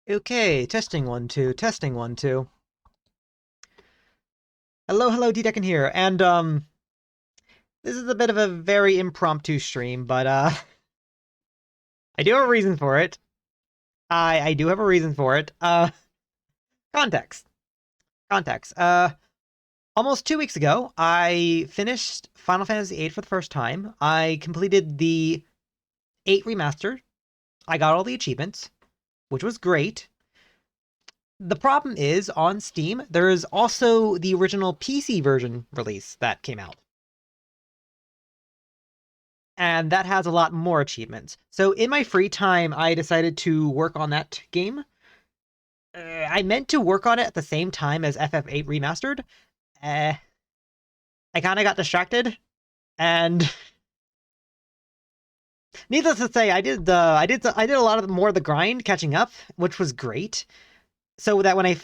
Okay, testing 1 2, testing 1 2. Hello, D-Decken here, and this is a bit of a very impromptu stream, but I do have a reason for it. I do have a reason for it. Context, context. Almost 2 weeks ago, I finished Final Fantasy VIII for the first time. I completed the 8 remaster. I got all the achievements, which was great. The problem is, on Steam, there is also the original PC version release that came out. And that has a lot more achievements. So in my free time, I decided to work on that game. I meant to work on it at the same time as FF8 Remastered. Uh, I kind of got distracted, and needless to say, I did a lot of more of the grind catching up, which was great. So that when I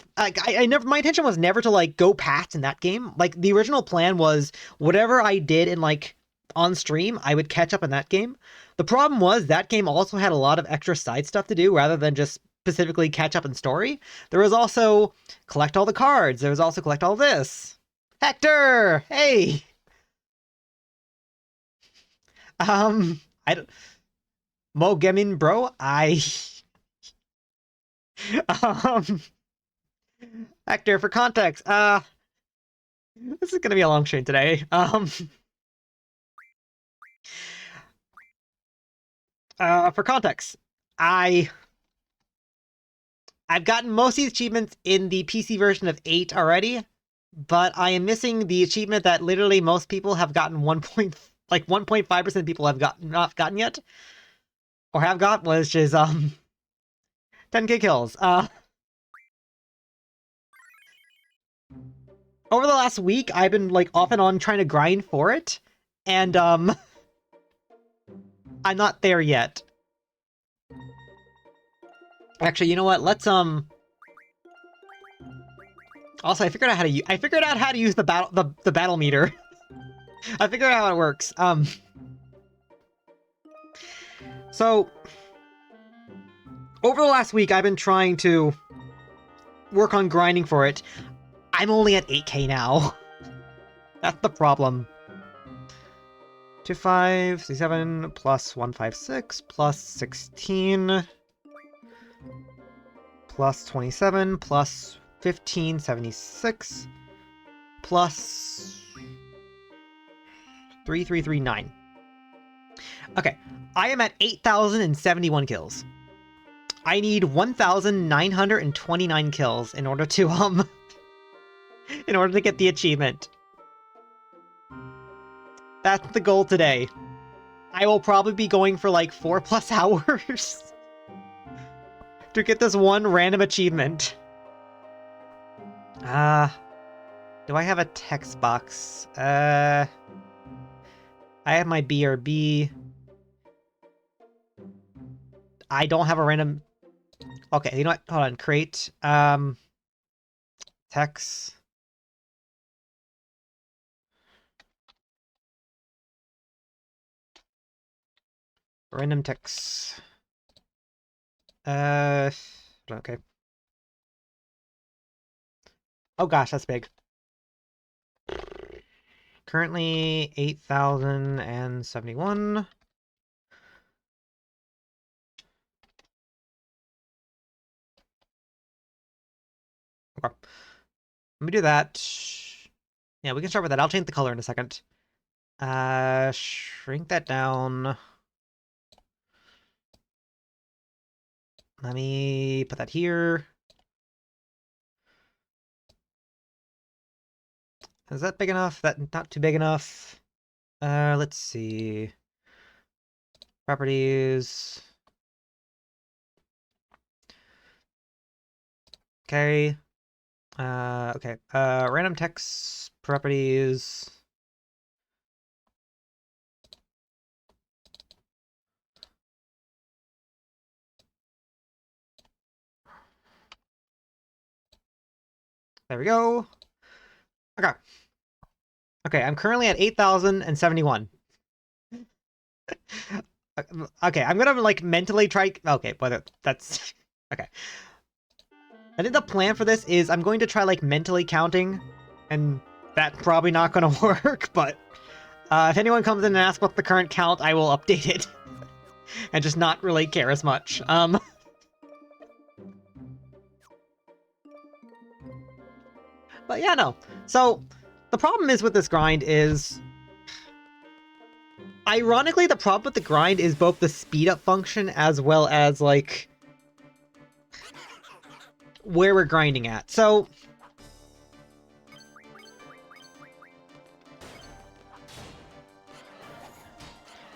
never, my intention was never to like go past in that game. Like the original plan was whatever I did in like on stream, I would catch up in that game. The problem was that game also had a lot of extra side stuff to do rather than just specifically catch up in story. There was also collect all the cards. There was also collect all this. Hector, hey. I don't, Mo Gemin, bro. Um, Hector, for context, this is gonna be a long stream today. For context, I I've gotten most of these achievements in the PC version of 8 already, but I am missing the achievement that literally most people have gotten 1.5% of people have not gotten yet, or have got, which is 10k kills. Over the last week, I've been like off and on trying to grind for it, and I'm not there yet. Actually, you know what? Let's Also, I figured out how to use the battle meter. I figured out how it works. So over the last week, I've been trying to work on grinding for it. I'm only at 8k now. That's the problem. 2567 plus 156 plus 16 plus 27 plus 1576 plus 3339. Okay, I am at 8,071 kills. I need 1,929 kills in order to in order to get the achievement. That's the goal today. I will probably be going for like 4+ hours to get this one random achievement. Do I have a text box? I have my BRB. I don't have a random... Okay, you know what? Hold on. Create, text. Random text. Okay. Oh gosh, that's big. Currently 8,071. Okay. Let me do that. Yeah, we can start with that. I'll change the color in a second. Shrink that down. Let me put that here. Is that big enough? That not too big enough. Let's see. Properties. Okay. Okay. Random text properties. There we go. Okay. Okay, I'm currently at 8,071. Okay, I'm gonna like mentally try. Okay, but that's okay. I think the plan for this is I'm going to try like mentally counting, and that's probably not going to work, but if anyone comes in and asks what's the current count, I will update it. And just not really care as much. But yeah, no. So, the problem is with this grind is... Ironically, the problem with the grind is both the speed up function as well as, like... where we're grinding at. So...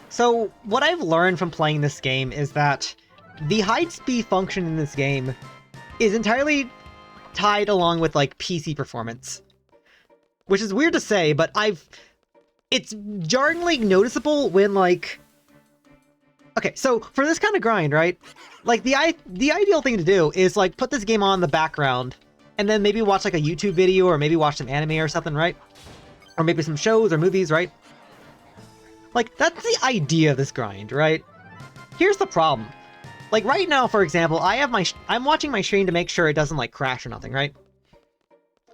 So, what I've learned from playing this game is that the hide speed function in this game is entirely tied along with, like, PC performance. Which is weird to say, but it's jarringly noticeable when, like... Okay, so for this kind of grind, right? Like, the ideal thing to do is, like, put this game on in the background, and then maybe watch, like, a YouTube video, or maybe watch some anime or something, right? Or maybe some shows or movies, right? Like, that's the idea of this grind, right? Here's the problem. Like, right now, for example, I'm watching my stream to make sure it doesn't, like, crash or nothing, right?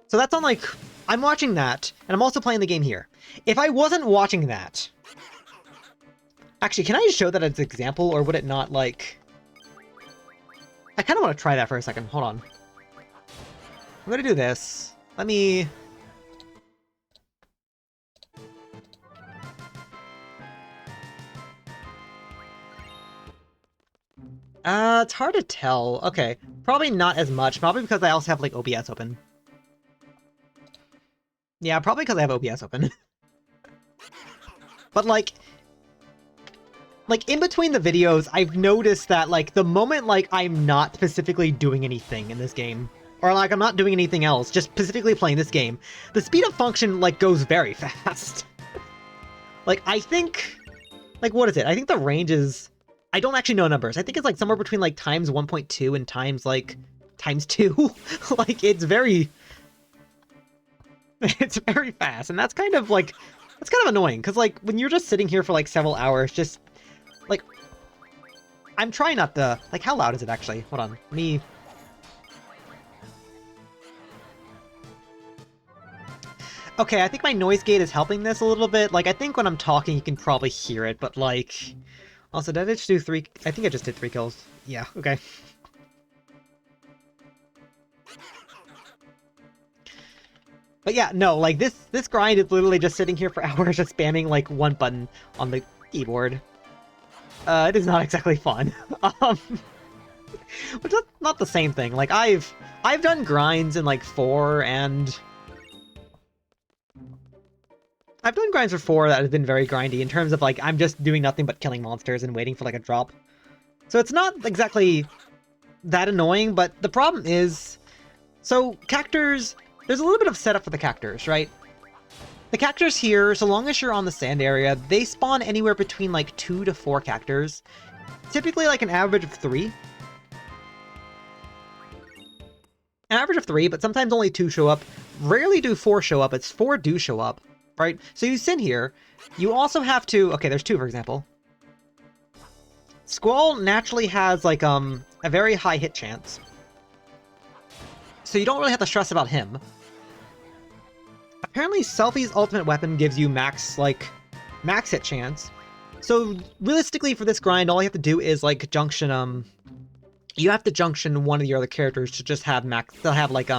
So that's on, like... I'm watching that, and I'm also playing the game here. If I wasn't watching that... Actually, can I just show that as an example, or would it not, like... I kind of want to try that for a second. Hold on. I'm gonna do this. Let me... It's hard to tell. Okay, probably not as much. Probably because I also have, like, OBS open. Yeah, probably because I have OBS open. But, like, in between the videos, I've noticed that, like, the moment, like, I'm not specifically doing anything in this game, or, like, I'm not doing anything else, just specifically playing this game, the speed up function, like, goes very fast. Like, I think... Like, what is it? I think the range is... I don't actually know numbers. I think it's like somewhere between like times 1.2 and times like times 2. Like it's very fast, and that's kind of like annoying because like when you're just sitting here for like several hours, just like I'm trying not to like how loud is it actually? Hold on, me. Okay, I think my noise gate is helping this a little bit. Like I think when I'm talking, you can probably hear it, but like. Also, did I just do 3? I think I just did 3 kills. Yeah, okay. But yeah, no, like this grind is literally just sitting here for hours just spamming like one button on the keyboard. It is not exactly fun. But that's not the same thing. Like I've done grinds in like 4 and I've done grinds for 4 that have been very grindy in terms of, like, I'm just doing nothing but killing monsters and waiting for, like, a drop. So it's not exactly that annoying, but the problem is... So, cactors... There's a little bit of setup for the cactors, right? The cactors here, so long as you're on the sand area, they spawn anywhere between, like, 2 to 4 cactors. Typically, like, an average of 3. An average of 3, but sometimes only 2 show up. Rarely do 4 show up, it's 4 do show up. Right? So you sit here, you also have to... Okay, there's 2, for example. Squall naturally has, like, a very high hit chance. So you don't really have to stress about him. Apparently, Selphie's ultimate weapon gives you max hit chance. So, realistically, for this grind, all you have to do is, like, junction, You have to junction one of your other characters to just have max... They'll have, like,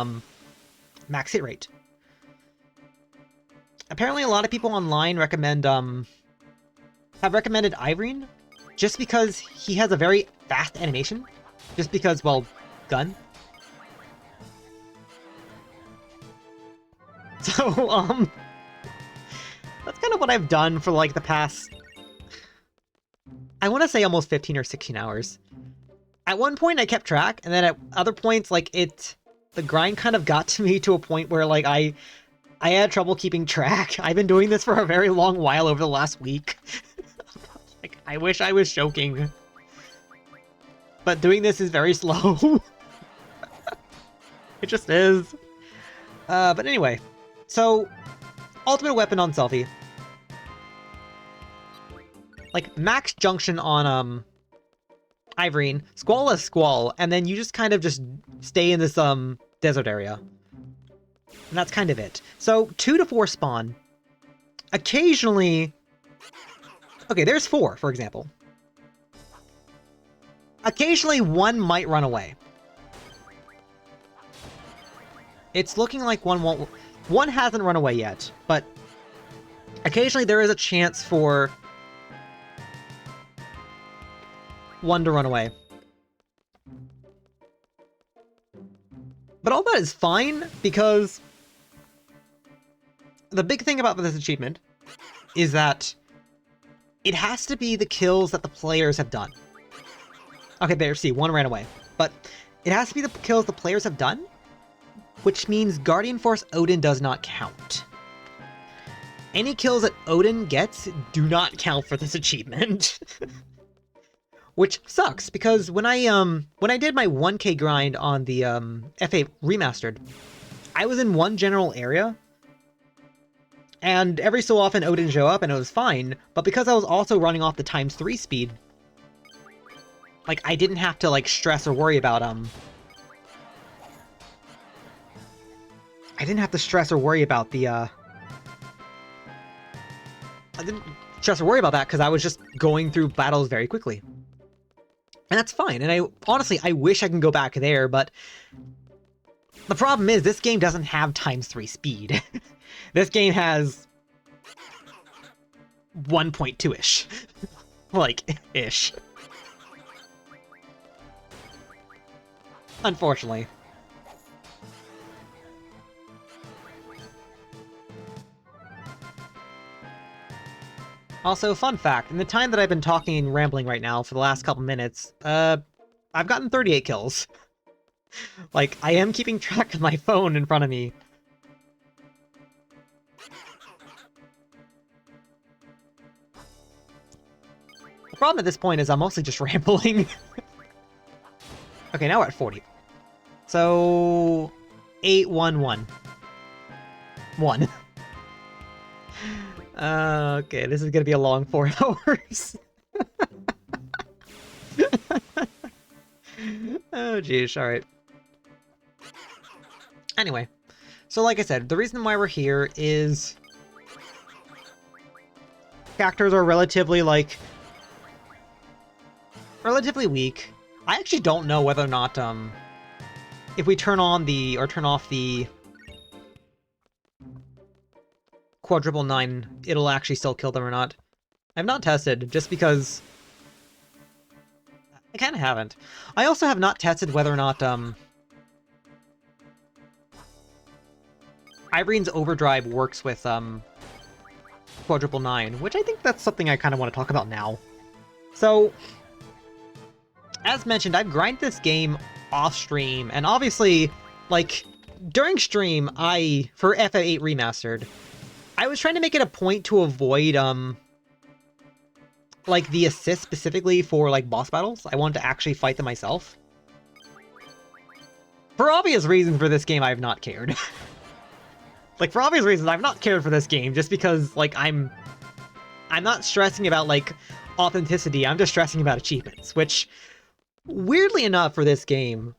max hit rate. Apparently a lot of people online recommend, have recommended Irene, just because he has a very fast animation. Just because, well, gun. So, that's kind of what I've done for, like, the past... I want to say almost 15 or 16 hours. At one point I kept track, and then at other points, like, the grind kind of got to me to a point where, like, I had trouble keeping track. I've been doing this for a very long while over the last week. Like, I wish I was joking. But doing this is very slow. It just is. But anyway. So, ultimate weapon on Selphie. Like, max junction on Ivorine, Squall is Squall, and then you just kind of just stay in this desert area. And that's kind of it. So 2 to 4 spawn. Occasionally... Okay, there's 4, for example. Occasionally 1 might run away. It's looking like 1 won't... 1 hasn't run away yet, but occasionally there is a chance for 1 to run away. But all that is fine, because the big thing about this achievement is that it has to be the kills that the players have done. Okay, there, see, 1 ran away. But it has to be the kills the players have done, which means Guardian Force Odin does not count. Any kills that Odin gets do not count for this achievement. Which sucks, because when I did my 1K grind on the F8 Remastered, I was in one general area, and every so often Odin show up and it was fine, but because I was also running off the ×3 speed, like, I didn't have to, like, stress or worry about, I didn't have to stress or worry about the, I didn't stress or worry about that because I was just going through battles very quickly. And that's fine, and honestly, I wish I can go back there, but the problem is this game doesn't have ×3 speed. This game has 1.2-ish. Like, ish. Unfortunately. Also, fun fact, in the time that I've been talking and rambling right now for the last couple minutes, I've gotten 38 kills. Like, I am keeping track of my phone in front of me. The problem at this point is I'm mostly just rambling. Okay, now we're at 40. So... 8, 1, 1. 1. Okay, this is gonna be a long 4 hours. Oh, geez, alright. Anyway, so like I said, the reason why we're here is... Factors are relatively, like... relatively weak. I actually don't know whether or not, if we turn on the, or turn off the quadruple 9, it'll actually still kill them or not. I've not tested, just because I kind of haven't. I also have not tested whether or not, Irene's Overdrive works with, quadruple 9, which I think that's something I kind of want to talk about now. So, as mentioned, I've grinded this game off-stream, and obviously, like, during stream, for FF8 Remastered, I was trying to make it a point to avoid, like, the assist specifically for, like, boss battles. I wanted to actually fight them myself. For obvious reasons for this game, I have not cared. Like, for obvious reasons, I've not cared for this game, just because, like, I'm not stressing about, like, authenticity, I'm just stressing about achievements, which, weirdly enough for this game,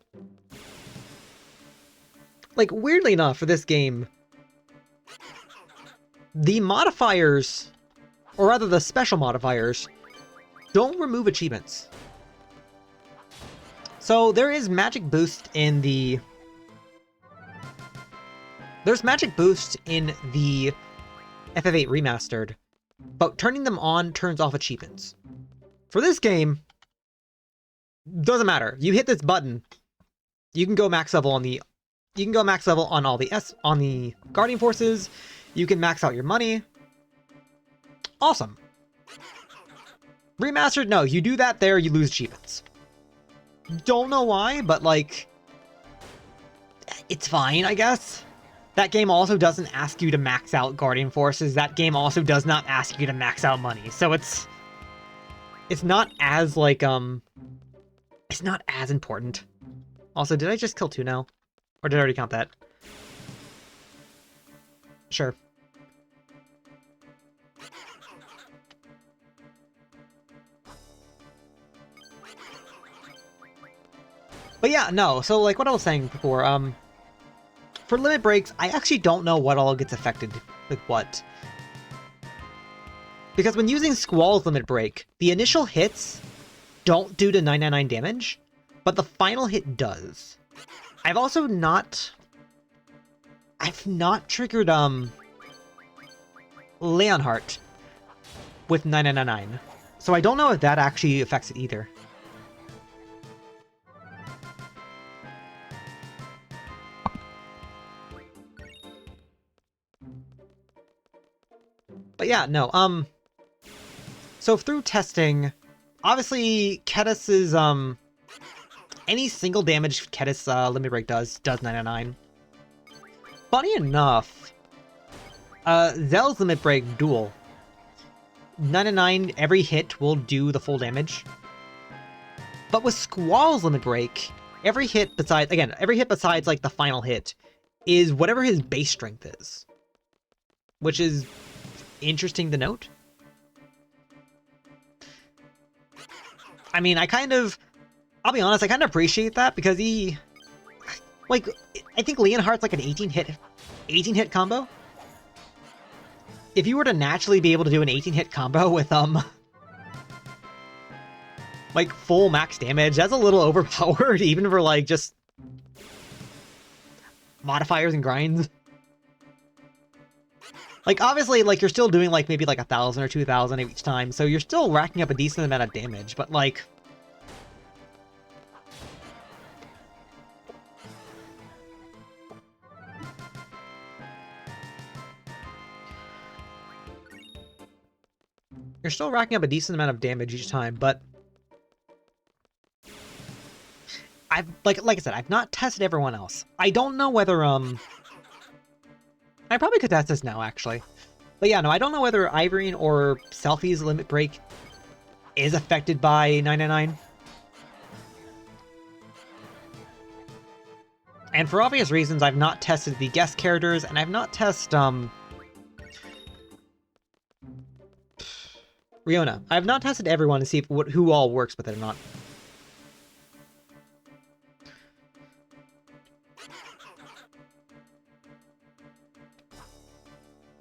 the modifiers, or rather the special modifiers, don't remove achievements. So there is magic boost in the... There's magic boost in the FF8 Remastered, but turning them on turns off achievements. For this game, doesn't matter. You hit this button, you can go max level on the... You can go max level on all the on the Guardian Forces, you can max out your money. Awesome. Remastered, no, you do that there, you lose achievements. Don't know why, but like... It's fine, I guess. That game also doesn't ask you to max out Guardian Forces. That game also does not ask you to max out money. So it's not as, like, it's not as important. Also, did I just kill 2 now? Or did I already count that? Sure. But yeah, no, so like what I was saying before, for limit breaks, I actually don't know what all gets affected with what. Because when using Squall's limit break, the initial hits don't do to 999 damage, but the final hit does. I've not triggered Leonhardt with 999. So I don't know if that actually affects it either. But yeah, no, so through testing, obviously Kediss' any single damage Kediss limit break does 999. Funny enough, Zell's limit break duel. 999, every hit will do the full damage. But with Squall's limit break, every hit besides like the final hit is whatever his base strength is. Which is interesting to note. I mean, I'll be honest, I kind of appreciate that because I think Leonhardt's like an 18 hit combo. If you were to naturally be able to do an 18 hit combo with, like full max damage, that's a little overpowered even for like just modifiers and grinds. Like, obviously, like, you're still doing, like, maybe, like, 1,000 or 2,000 each time, so you're still racking up a decent amount of damage, but, like... You're still racking up a decent amount of damage each time, but... like I said, I've not tested everyone else. I don't know whether, I probably could test this now, actually. But yeah, no, I don't know whether Ivorine or Selphie's limit break is affected by 999. And for obvious reasons, I've not tested the guest characters, and I've not tested, Riona. I've not tested everyone to see who all works with it or not.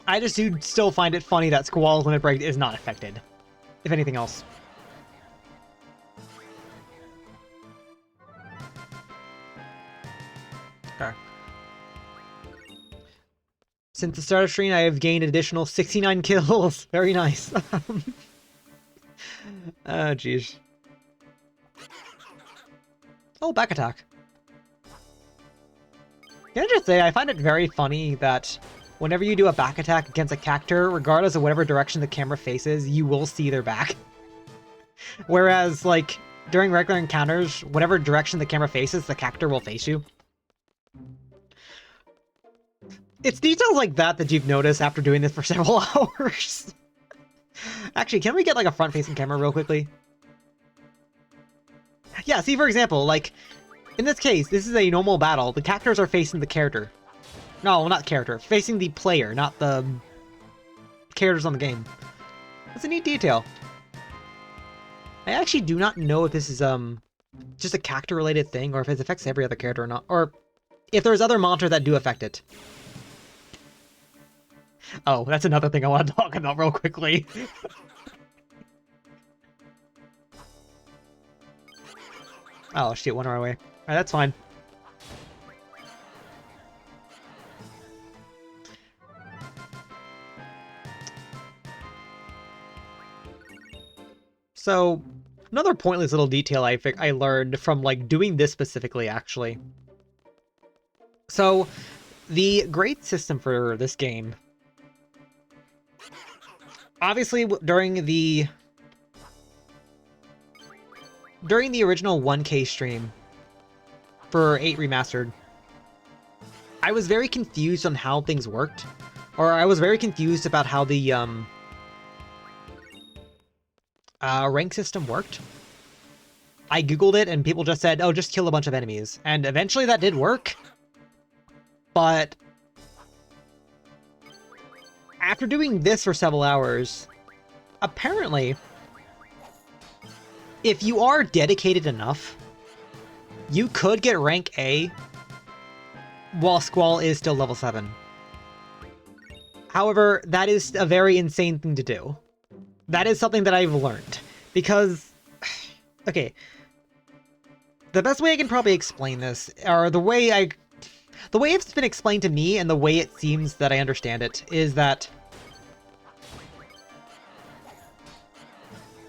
I just do still find it funny that Squall's limit break is not affected, if anything else. Okay. Since the start of stream, I have gained an additional 69 kills. Very nice. Oh, jeez. Oh, back attack. Can I just say, I find it very funny that whenever you do a back attack against a character, regardless of whatever direction the camera faces, you will see their back. Whereas, like, during regular encounters, whatever direction the camera faces, the character will face you. It's details like that that you've noticed after doing this for several hours. Actually, can we get, like, a front-facing camera real quickly? Yeah, see, for example, like, in this case, this is a normal battle. The characters are facing the character. No, not character. Facing the player, not the characters on the game. That's a neat detail. I actually do not know if this is just a character-related thing, or if it affects every other character or not, or if there's other monsters that do affect it. Oh, that's another thing I want to talk about real quickly. Oh, shit, went our way. Alright, that's fine. So, another pointless little detail I learned from, like, doing this specifically, actually. So, the grade system for this game... Obviously, during the original 1K stream for 8 Remastered, I was very confused on how things worked. Or I was very confused about how the rank system worked. I googled it and people just said, oh, just kill a bunch of enemies. And eventually that did work. But after doing this for several hours, apparently, if you are dedicated enough, you could get rank A while Squall is still level 7. However, that is a very insane thing to do. That is something that I've learned. Because, okay, the best way I can probably explain this, or the way it's been explained to me and the way it seems that I understand it, is that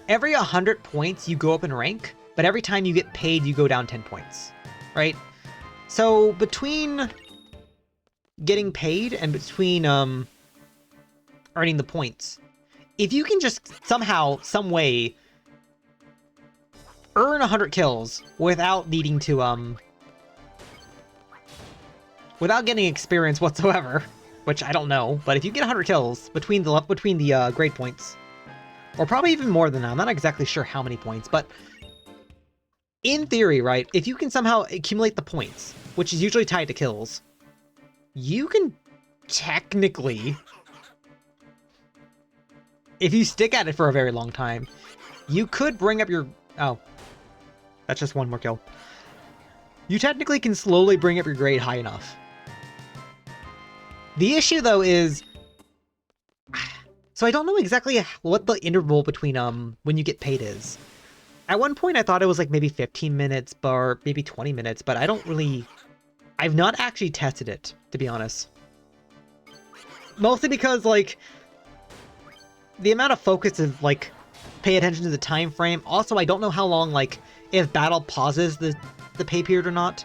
every 100 points you go up in rank, but every time you get paid you go down 10 points, right? So between getting paid and between earning the points, if you can just somehow, some way, earn 100 kills without needing to without getting experience whatsoever, which I don't know, but if you get 100 kills between the grade points, or probably even more than that, I'm not exactly sure how many points, but in theory, right, if you can somehow accumulate the points, which is usually tied to kills, you can technically, if you stick at it for a very long time, you could bring up your... Oh, that's just one more kill. You technically can slowly bring up your grade high enough. The issue, though, is... So I don't know exactly what the interval between when you get paid is. At one point I thought it was like maybe 15 minutes or maybe 20 minutes, but I don't really... I've not actually tested it, to be honest. Mostly because, like, the amount of focus is, like, pay attention to the time frame. Also, I don't know how long, like, if battle pauses the pay period or not.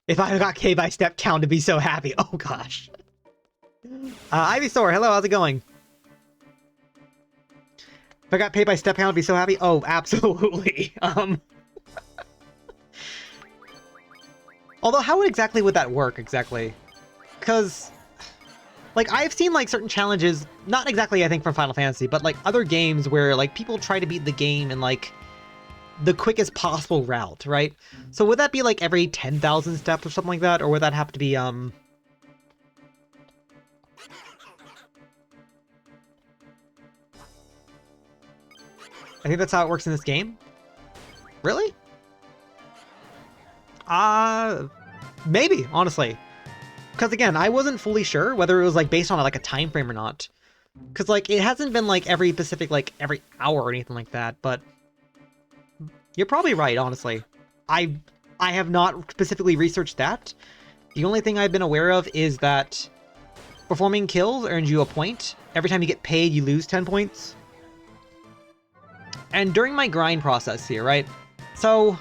If I got K by step count to be so happy. Oh, gosh. Ivysaur, hello, how's it going? If I got paid by step count, I'd be so happy. Oh, absolutely. Although, how exactly would that work, exactly? Because, like, I've seen, like, certain challenges, not exactly, I think, from Final Fantasy, but, like, other games where, like, people try to beat the game in, like, the quickest possible route, right? So would that be, like, every 10,000 steps or something like that? Or would that have to be, I think that's how it works in this game. Really? Maybe, honestly. Because again, I wasn't fully sure whether it was like based on like a time frame or not. Because like it hasn't been like every Pacific, like every hour or anything like that, but you're probably right, honestly. I have not specifically researched that. The only thing I've been aware of is that performing kills earns you a point. Every time you get paid, you lose 10 points. And during my grind process here, right? So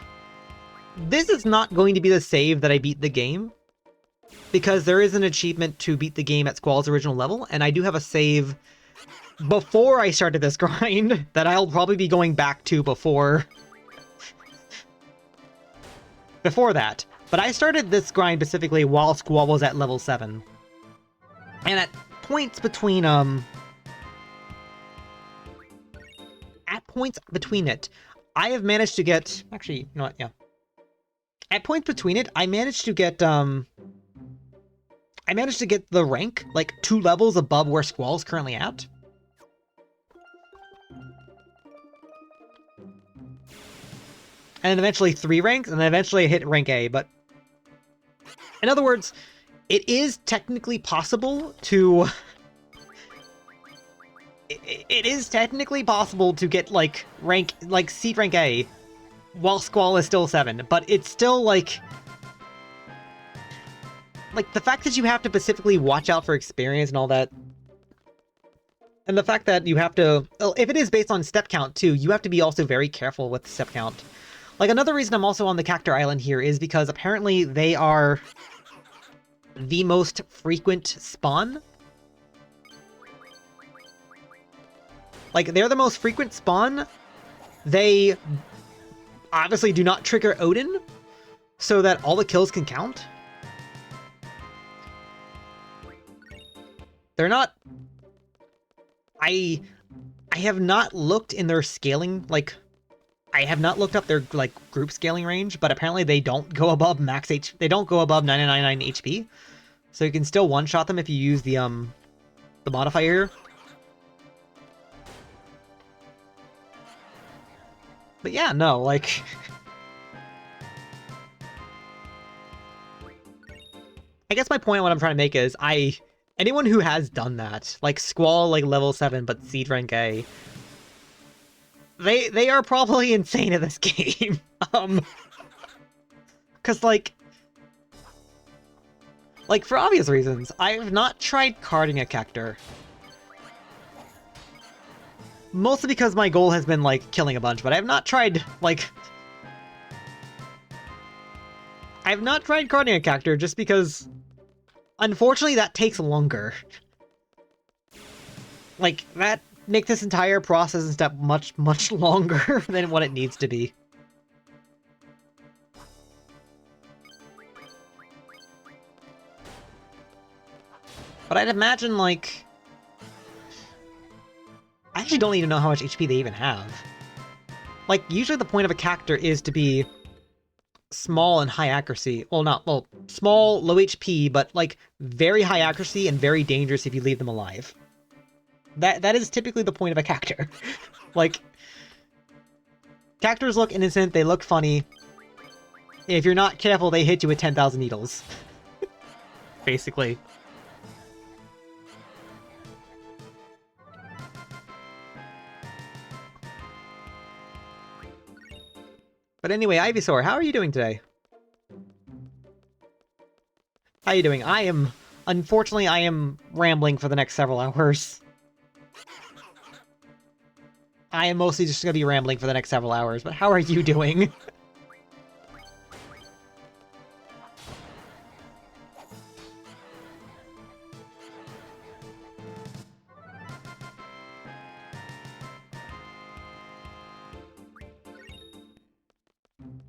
this is not going to be the save that I beat the game, because there is an achievement to beat the game at Squall's original level, and I do have a save before I started this grind that I'll probably be going back to before that. But I started this grind specifically while Squall was at level 7. And at points between it, I have managed to get... Actually, you know what, yeah. At points between it, I managed to get the rank, like, 2 levels above where Squall's currently at. And then eventually 3 ranks, and then eventually I hit rank A, but... In other words, it is technically possible to... It is technically possible to get, like, seat rank A while Squall is still 7, but it's still, like, the fact that you have to specifically watch out for experience and all that, and the fact that you have to... Well, if it is based on step count, too, you have to be also very careful with step count. Like, another reason I'm also on the Cactuar Island here is because apparently they are the most frequent spawn. Like, they're the most frequent spawn. They obviously do not trigger Odin, so that all the kills can count. They're not... I have not looked in their scaling, like... I have not looked up their, like, group scaling range, but apparently they don't go above max H... They don't go above 999 HP. So you can still one-shot them if you use the modifier. But yeah, no, like... I guess my point, what I'm trying to make is, anyone who has done that, like Squall, like level 7, but Siege rank A, they are probably insane at this game. Cause like for obvious reasons, I have not tried carding a Cactor. Mostly because my goal has been, like, killing a bunch, but I have not tried, like... I have not tried carding a Cactor just because... Unfortunately, that takes longer. Like, that makes this entire process and step much, much longer than what it needs to be. But I'd imagine, like... I actually don't even know how much HP they even have. Like, usually the point of a Cactor is to be small and high accuracy. Well, not, well, small, low HP, but, like, very high accuracy and very dangerous if you leave them alive. That is typically the point of a Cactor. Like, Cactors look innocent, they look funny. If you're not careful, they hit you with 10,000 needles. Basically. But anyway, Ivysaur, how are you doing today? How are you doing? Unfortunately, I am rambling for the next several hours. I am mostly just gonna be rambling for the next several hours, but how are you doing?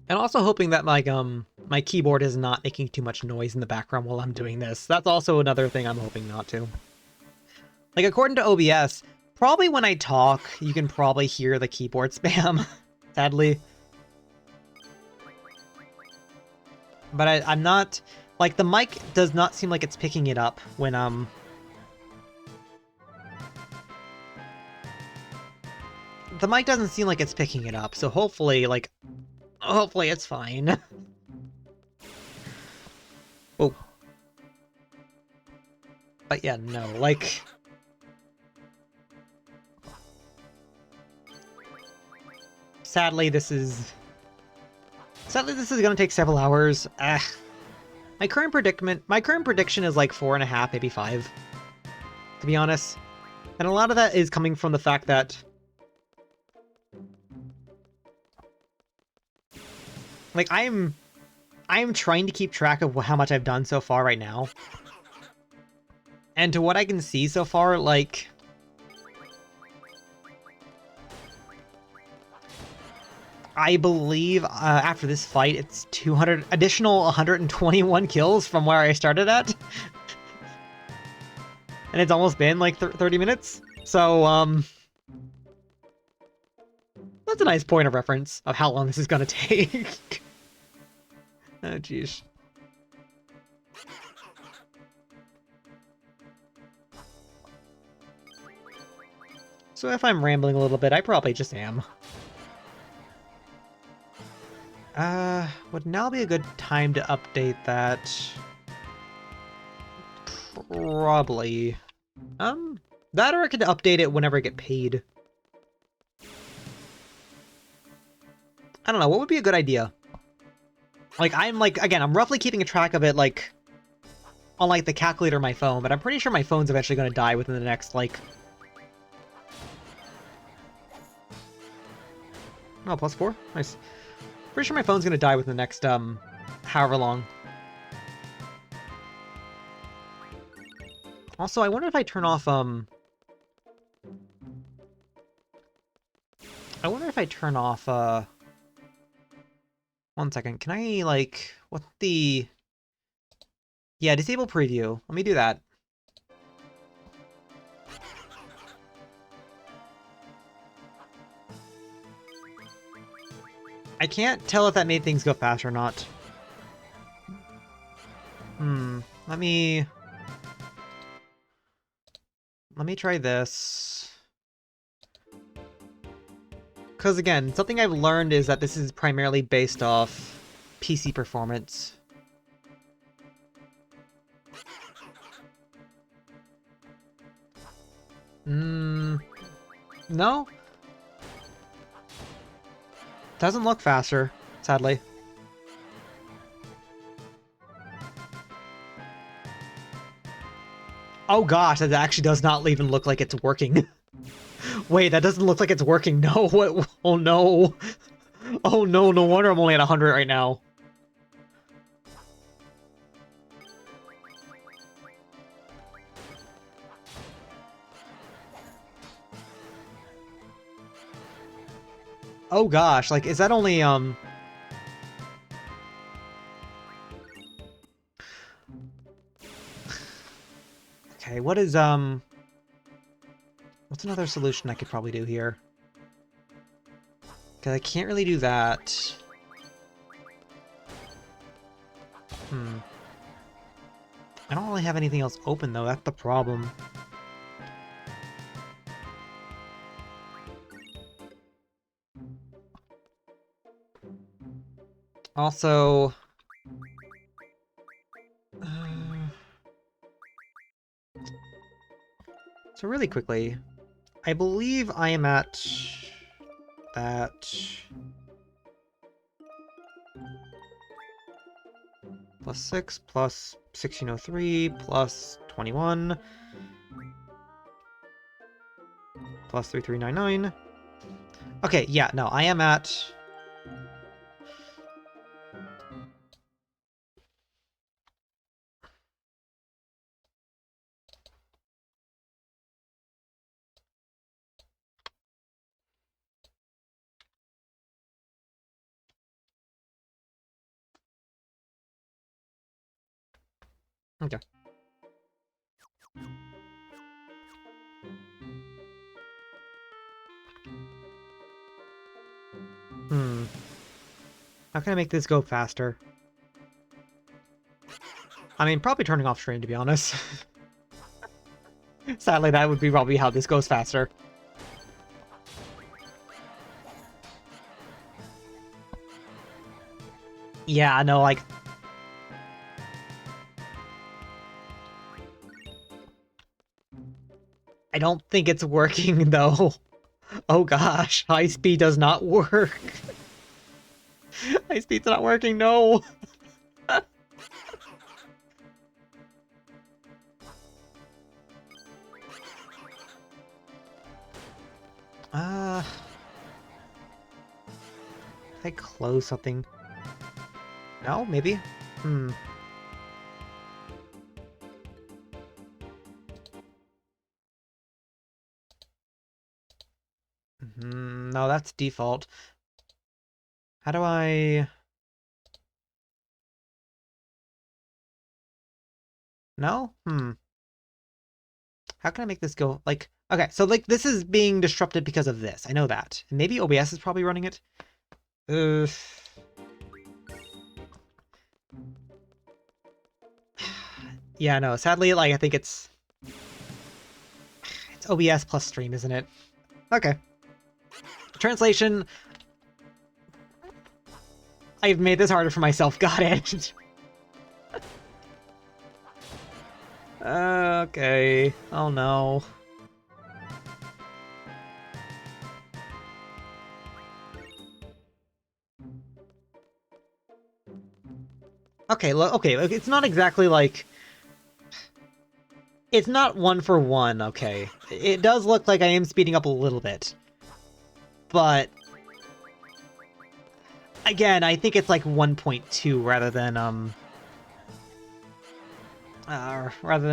And also hoping that, like, my keyboard is not making too much noise in the background while I'm doing this. That's also another thing I'm hoping not to. Like, according to OBS, probably when I talk, you can probably hear the keyboard spam, sadly. But I'm not... Like, the mic does not seem like it's picking it up when, the mic doesn't seem like it's picking it up, so hopefully, like... Hopefully it's fine. Oh. But yeah, no, like... Sadly, this is gonna take several hours. My current prediction is like 4.5, maybe 5. To be honest. And a lot of that is coming from the fact that... Like, I am trying to keep track of how much I've done so far right now. And to what I can see so far, like... I believe after this fight, it's additional 121 kills from where I started at. And it's almost been like 30 minutes. So, that's a nice point of reference of how long this is gonna take. Oh, jeez. So if I'm rambling a little bit, I probably just am. Would now be a good time to update that? Probably. That or I could update it whenever I get paid. I don't know, what would be a good idea? Like, again, I'm roughly keeping a track of it, like, on, like, the calculator on my phone, but I'm pretty sure my phone's eventually gonna die within the next, like... Oh, +4? Nice. Pretty sure my phone's gonna die within the next, however long. Also, I wonder if I turn off, I wonder if I turn off, 1 second, can I, like, what the... Yeah, disable preview. Let me do that. I can't tell if that made things go faster or not. Let me try this. Because again, something I've learned is that this is primarily based off PC performance. No? Doesn't look faster, sadly. Oh gosh, that actually does not even look like it's working. Wait, that doesn't look like it's working. No, what? Oh no. Oh no, no wonder I'm only at 100 right now. Oh gosh, like, is that only, Okay, what is, what's another solution I could probably do here? Because I can't really do that. I don't really have anything else open, though. That's the problem. Also... So really quickly, I believe I am at... that... plus 6, plus 1603, plus 21, plus 3399. Okay, yeah, no, I am at... Okay. How can I make this go faster? I mean, probably turning off stream, to be honest. Sadly, that would be probably how this goes faster. Yeah, no, like... I don't think it's working, though. Oh gosh, high speed does not work. High speed's not working, no! If I close something... No, maybe? No, that's default. How do I... No? How can I make this go, like... Okay, so, like, this is being disrupted because of this. I know that. And maybe OBS is probably running it? Yeah, no, sadly, like, I think it's... It's OBS plus stream, isn't it? Okay. Translation... I've made this harder for myself, got it. Okay. Oh no. Okay, okay, it's not exactly like... It's not 1 for 1, okay. It does look like I am speeding up a little bit. But... Again, I think it's like 1.2 rather than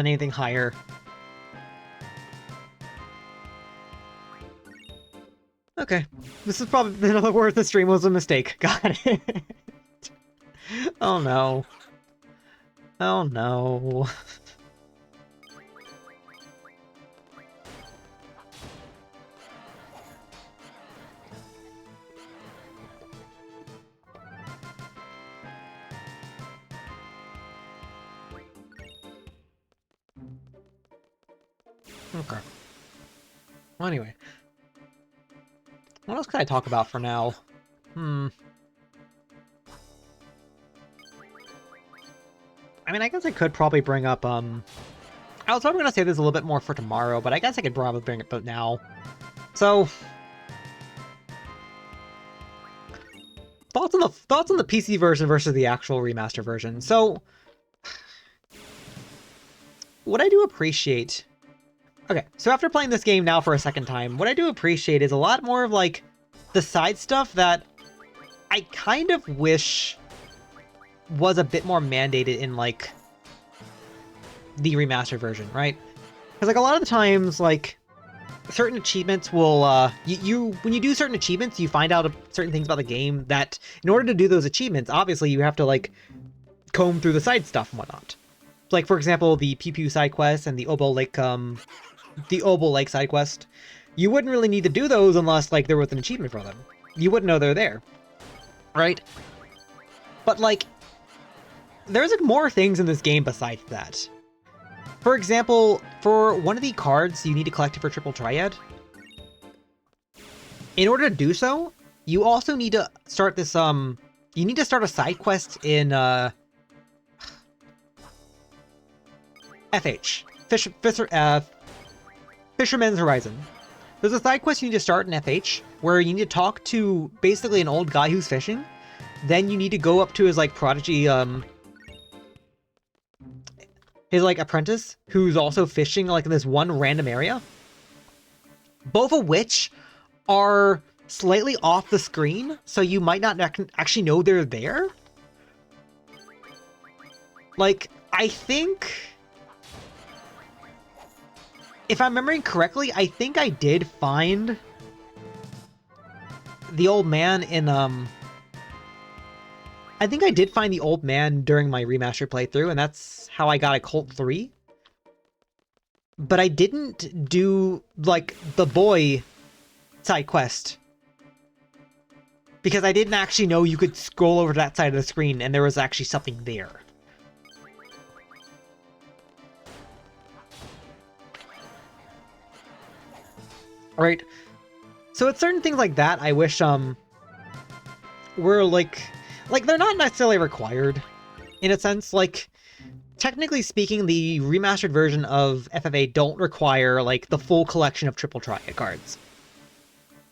anything higher. Okay. This is probably another word the stream was a mistake. Got it. Oh no. Oh no. Okay. Well, anyway. What else can I talk about for now? I mean, I guess I could probably bring up, I was probably gonna say this a little bit more for tomorrow, but I guess I could probably bring it up now. So, thoughts on the PC version versus the actual remaster version. So, what I do appreciate... Okay, so after playing this game now for a second time, what I do appreciate is a lot more of, like, the side stuff that I kind of wish was a bit more mandated in, like, the remastered version, right? Because, like, a lot of the times, like, certain achievements will, when you do certain achievements, you find out certain things about the game that, in order to do those achievements, obviously you have to, like, comb through the side stuff and whatnot. Like, for example, the Pew Pew side quest and the Obo Lake side quest. You wouldn't really need to do those unless, like, there was an achievement for them. You wouldn't know they're there, right? But, like, there's, like, more things in this game besides that. For example, for one of the cards you need to collect for Triple Triad, in order to do so, you also need to start this, you need to start a side quest in, FH. Fisherman's Horizon. There's a side quest you need to start in FH, where you need to talk to basically an old guy who's fishing. Then you need to go up to his, like, prodigy, his, like, apprentice, who's also fishing, like, in this one random area. Both of which are slightly off the screen, so you might not actually know they're there. Like, I think... If I'm remembering correctly, I think I did find the old man in, I think I did find the old man during my remastered playthrough, and that's how I got a Colt 3. But I didn't do, like, the boy side quest. Because I didn't actually know you could scroll over to that side of the screen and there was actually something there. Right? So it's certain things like that I wish, were, like, they're not necessarily required, in a sense. Like, technically speaking, the remastered version of FF8 don't require, like, the full collection of Triple Triad cards.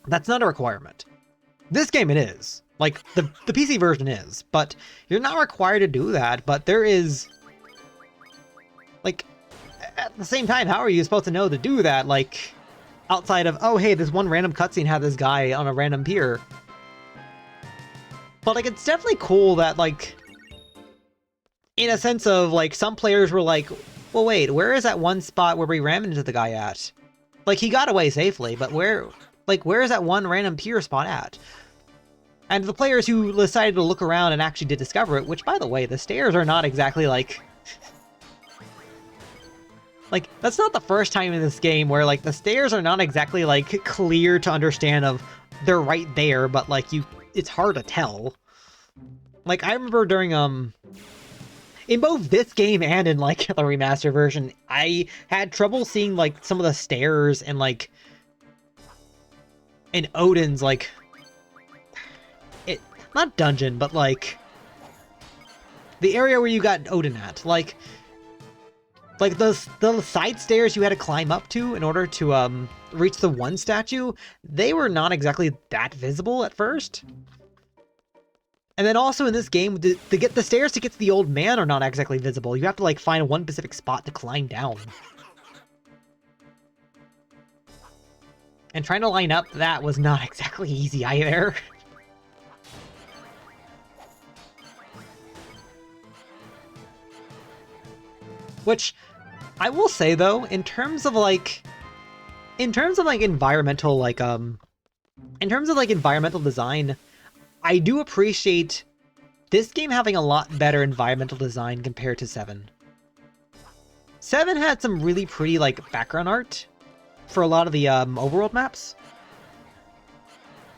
That's not a requirement. This game it is. Like, the PC version is, but you're not required to do that, but there is... Like, at the same time, how are you supposed to know to do that, like, outside of, oh, hey, this one random cutscene had this guy on a random pier. But, like, it's definitely cool that, like, in a sense of, like, some players were like, well, wait, where is that one spot where we ran into the guy at? Like, he got away safely, but where is that one random pier spot at? And the players who decided to look around and actually did discover it, which, by the way, the stairs are not exactly, like... Like, that's not the first time in this game where, like, the stairs are not exactly, like, clear to understand of they're right there, but, like, it's hard to tell. Like, I remember during, in both this game and in, like, the remaster version, I had trouble seeing, like, some of the stairs and, like, in Odin's, like, not dungeon, but, like, the area where you got Odin at. Like the side stairs you had to climb up to in order to reach the one statue, they were not exactly that visible at first. And then also in this game, the stairs to get to the old man are not exactly visible. You have to, like, find one specific spot to climb down. And trying to line up that was not exactly easy either. Which, I will say though, in terms of environmental, like, environmental design, I do appreciate this game having a lot better environmental design compared to 7. 7 had some really pretty, like, background art for a lot of the, overworld maps.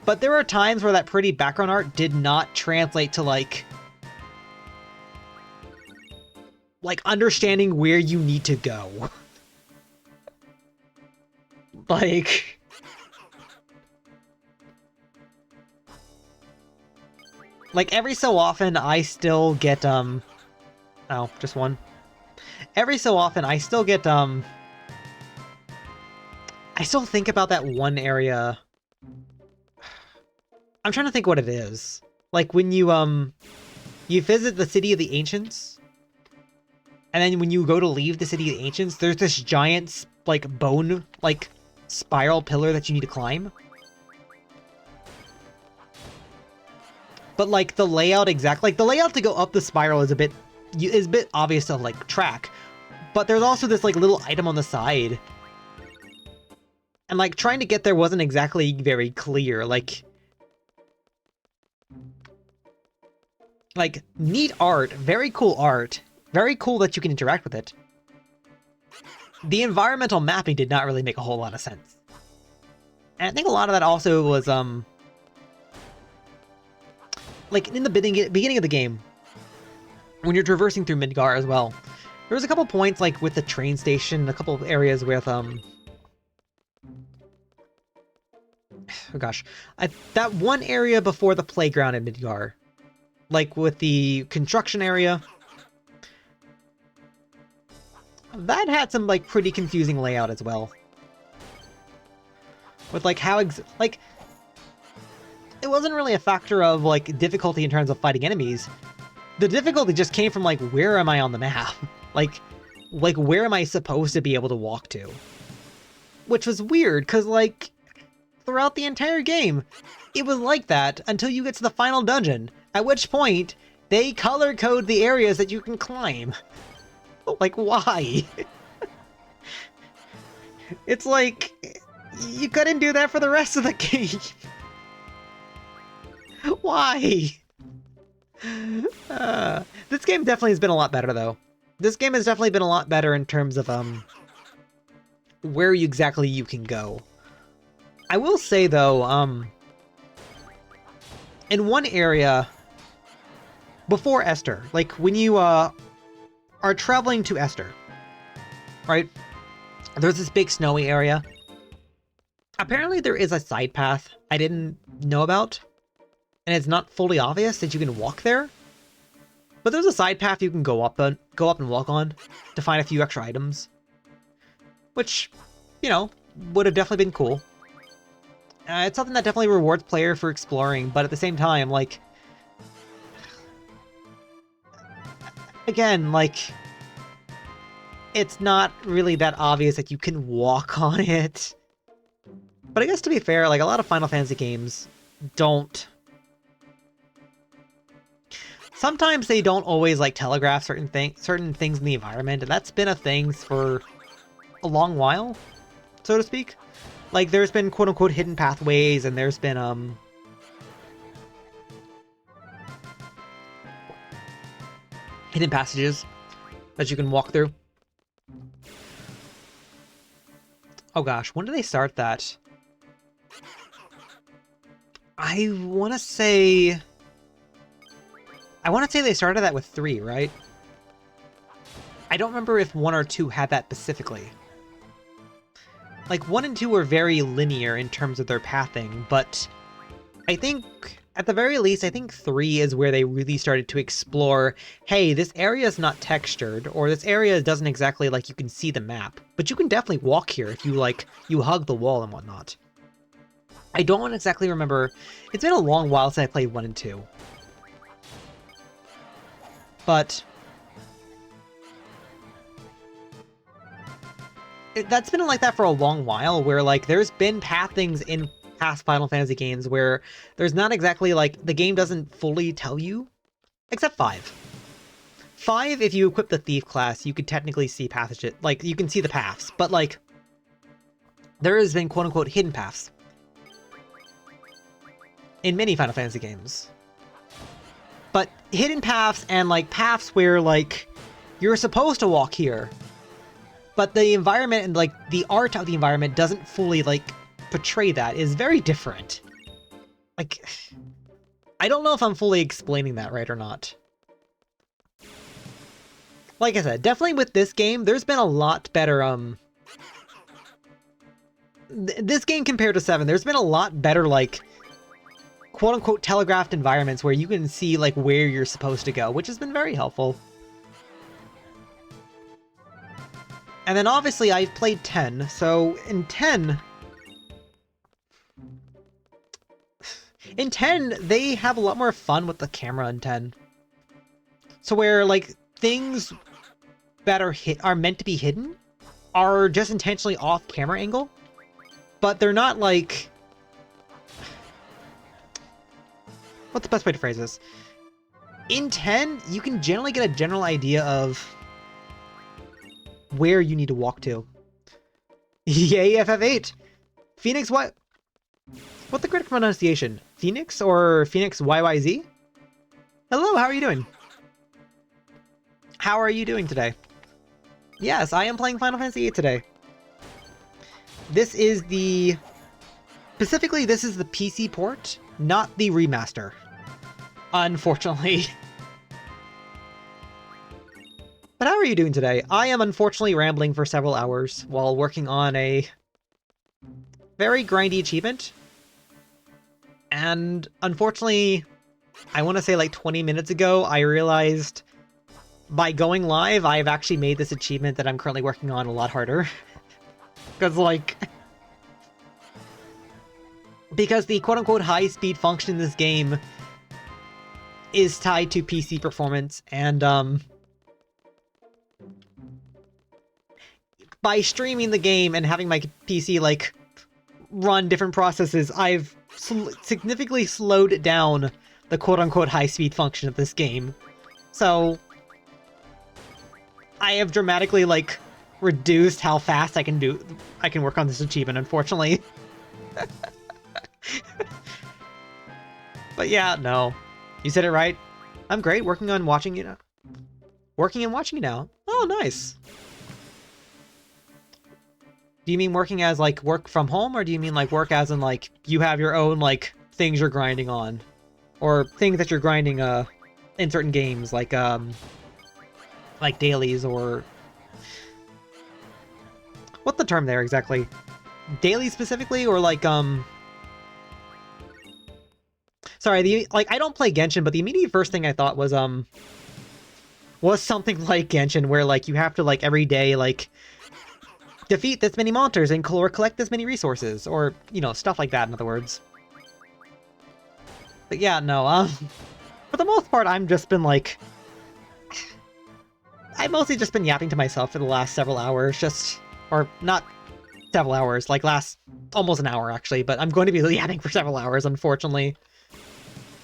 But there were times where that pretty background art did not translate to, like, understanding where you need to go. Like... Like, every so often, I still get, oh, just one. Every so often, I still get, I still think about that one area. I'm trying to think what it is. Like, when you visit the City of the Ancients, and then when you go to leave the City of the Ancients, there's this giant, like, bone, like, spiral pillar that you need to climb. But, like, the layout the layout to go up the spiral is a bit obvious to, like, track. But there's also this, like, little item on the side. And, like, trying to get there wasn't exactly very clear. Like, neat art, very cool art. Very cool that you can interact with it. The environmental mapping did not really make a whole lot of sense. And I think a lot of that also was, like, in the beginning of the game, when you're traversing through Midgar as well, there was a couple points, like, with the train station, a couple of areas with, oh gosh, that one area before the playground in Midgar, like, with the construction area, that had some, like, pretty confusing layout as well. With, like, how like, it wasn't really a factor of, like, difficulty in terms of fighting enemies. The difficulty just came from, like, where am I on the map? like, where am I supposed to be able to walk to? Which was weird, because, like, throughout the entire game, it was like that until you get to the final dungeon, at which point, they color code the areas that you can climb. Like, why? It's like, you couldn't do that for the rest of the game. Why? This game definitely has been a lot better, though. This game has definitely been a lot better in terms of, where exactly you can go. I will say, though, in one area, before Esther, like, when you, are traveling to Esther, right? There's this big snowy area. Apparently there is a side path I didn't know about, and it's not fully obvious that you can walk there. But there's a side path you can go up and walk on to find a few extra items, which, you know, would have definitely been cool. It's something that definitely rewards player for exploring, but at the same time, like, again, like, it's not really that obvious that you can walk on it. But I guess to be fair, like, a lot of Final Fantasy games don't... Sometimes they don't always, like, telegraph certain things in the environment, and that's been a thing for a long while, so to speak. Like, there's been quote-unquote hidden pathways, and there's been, hidden passages that you can walk through. Oh gosh, when did they start that? I want to say they started that with 3, right? I don't remember if 1 or 2 had that specifically. Like, 1 and 2 were very linear in terms of their pathing, but I think, at the very least, I think 3 is where they really started to explore, hey, this area is not textured, or this area doesn't exactly, like, you can see the map, but you can definitely walk here if you, like, you hug the wall and whatnot. I don't exactly remember. It's been a long while since I played 1 and 2. But that's been like that for a long while, where, like, there's been pathings in past Final Fantasy games where there's not exactly, like, the game doesn't fully tell you, except 5. 5, if you equip the Thief class, you could technically see passages, like, you can see the paths, but, like, there has been quote-unquote hidden paths in many Final Fantasy games. But hidden paths and, like, paths where, like, you're supposed to walk here, but the environment and, like, the art of the environment doesn't fully, like, portray that, is very different. Like, I don't know if I'm fully explaining that right or not. Like I said, definitely with this game, there's been a lot better, this game compared to 7, there's been a lot better, like, quote-unquote telegraphed environments where you can see like where you're supposed to go, which has been very helpful. And then obviously I've played 10, so in 10, they have a lot more fun with the camera in 10. So where, like, things that are meant to be hidden are just intentionally off camera angle, but they're not, like... What's the best way to phrase this? In 10, you can generally get a general idea of where you need to walk to. Yay, FF8! Phoenix what? What's the correct pronunciation? Phoenix or Phoenix YYZ? Hello, how are you doing? How are you doing today? Yes, I am playing Final Fantasy VIII today. This is the... Specifically, this is the PC port, not the remaster. Unfortunately. But how are you doing today? I am unfortunately rambling for several hours while working on a very grindy achievement. And unfortunately, I want to say like 20 minutes ago, I realized by going live, I've actually made this achievement that I'm currently working on a lot harder. Because the quote-unquote high-speed function in this game is tied to PC performance, and by streaming the game and having my PC, like, run different processes, I've significantly slowed down the quote-unquote high-speed function of this game. So I have dramatically, like, reduced how fast I can work on this achievement, unfortunately. But yeah, no. You said it right. I'm great, working on watching you now. Working and watching you now. Oh, nice. Do you mean working as, like, work from home, or do you mean, like, work as in, like, you have your own, like, things you're grinding on? Or things that you're grinding, in certain games, like dailies, or... What's the term there, exactly? Dailies specifically, or, like, Sorry, I don't play Genshin, but the immediate first thing I thought was something like Genshin, where, like, you have to, like, every day, like, defeat this many monsters and collect this many resources, or, you know, stuff like that, in other words. But yeah, no, for the most part, I've mostly just been yapping to myself for the last several hours, or not several hours, like last almost an hour, actually, but I'm going to be yapping for several hours, unfortunately.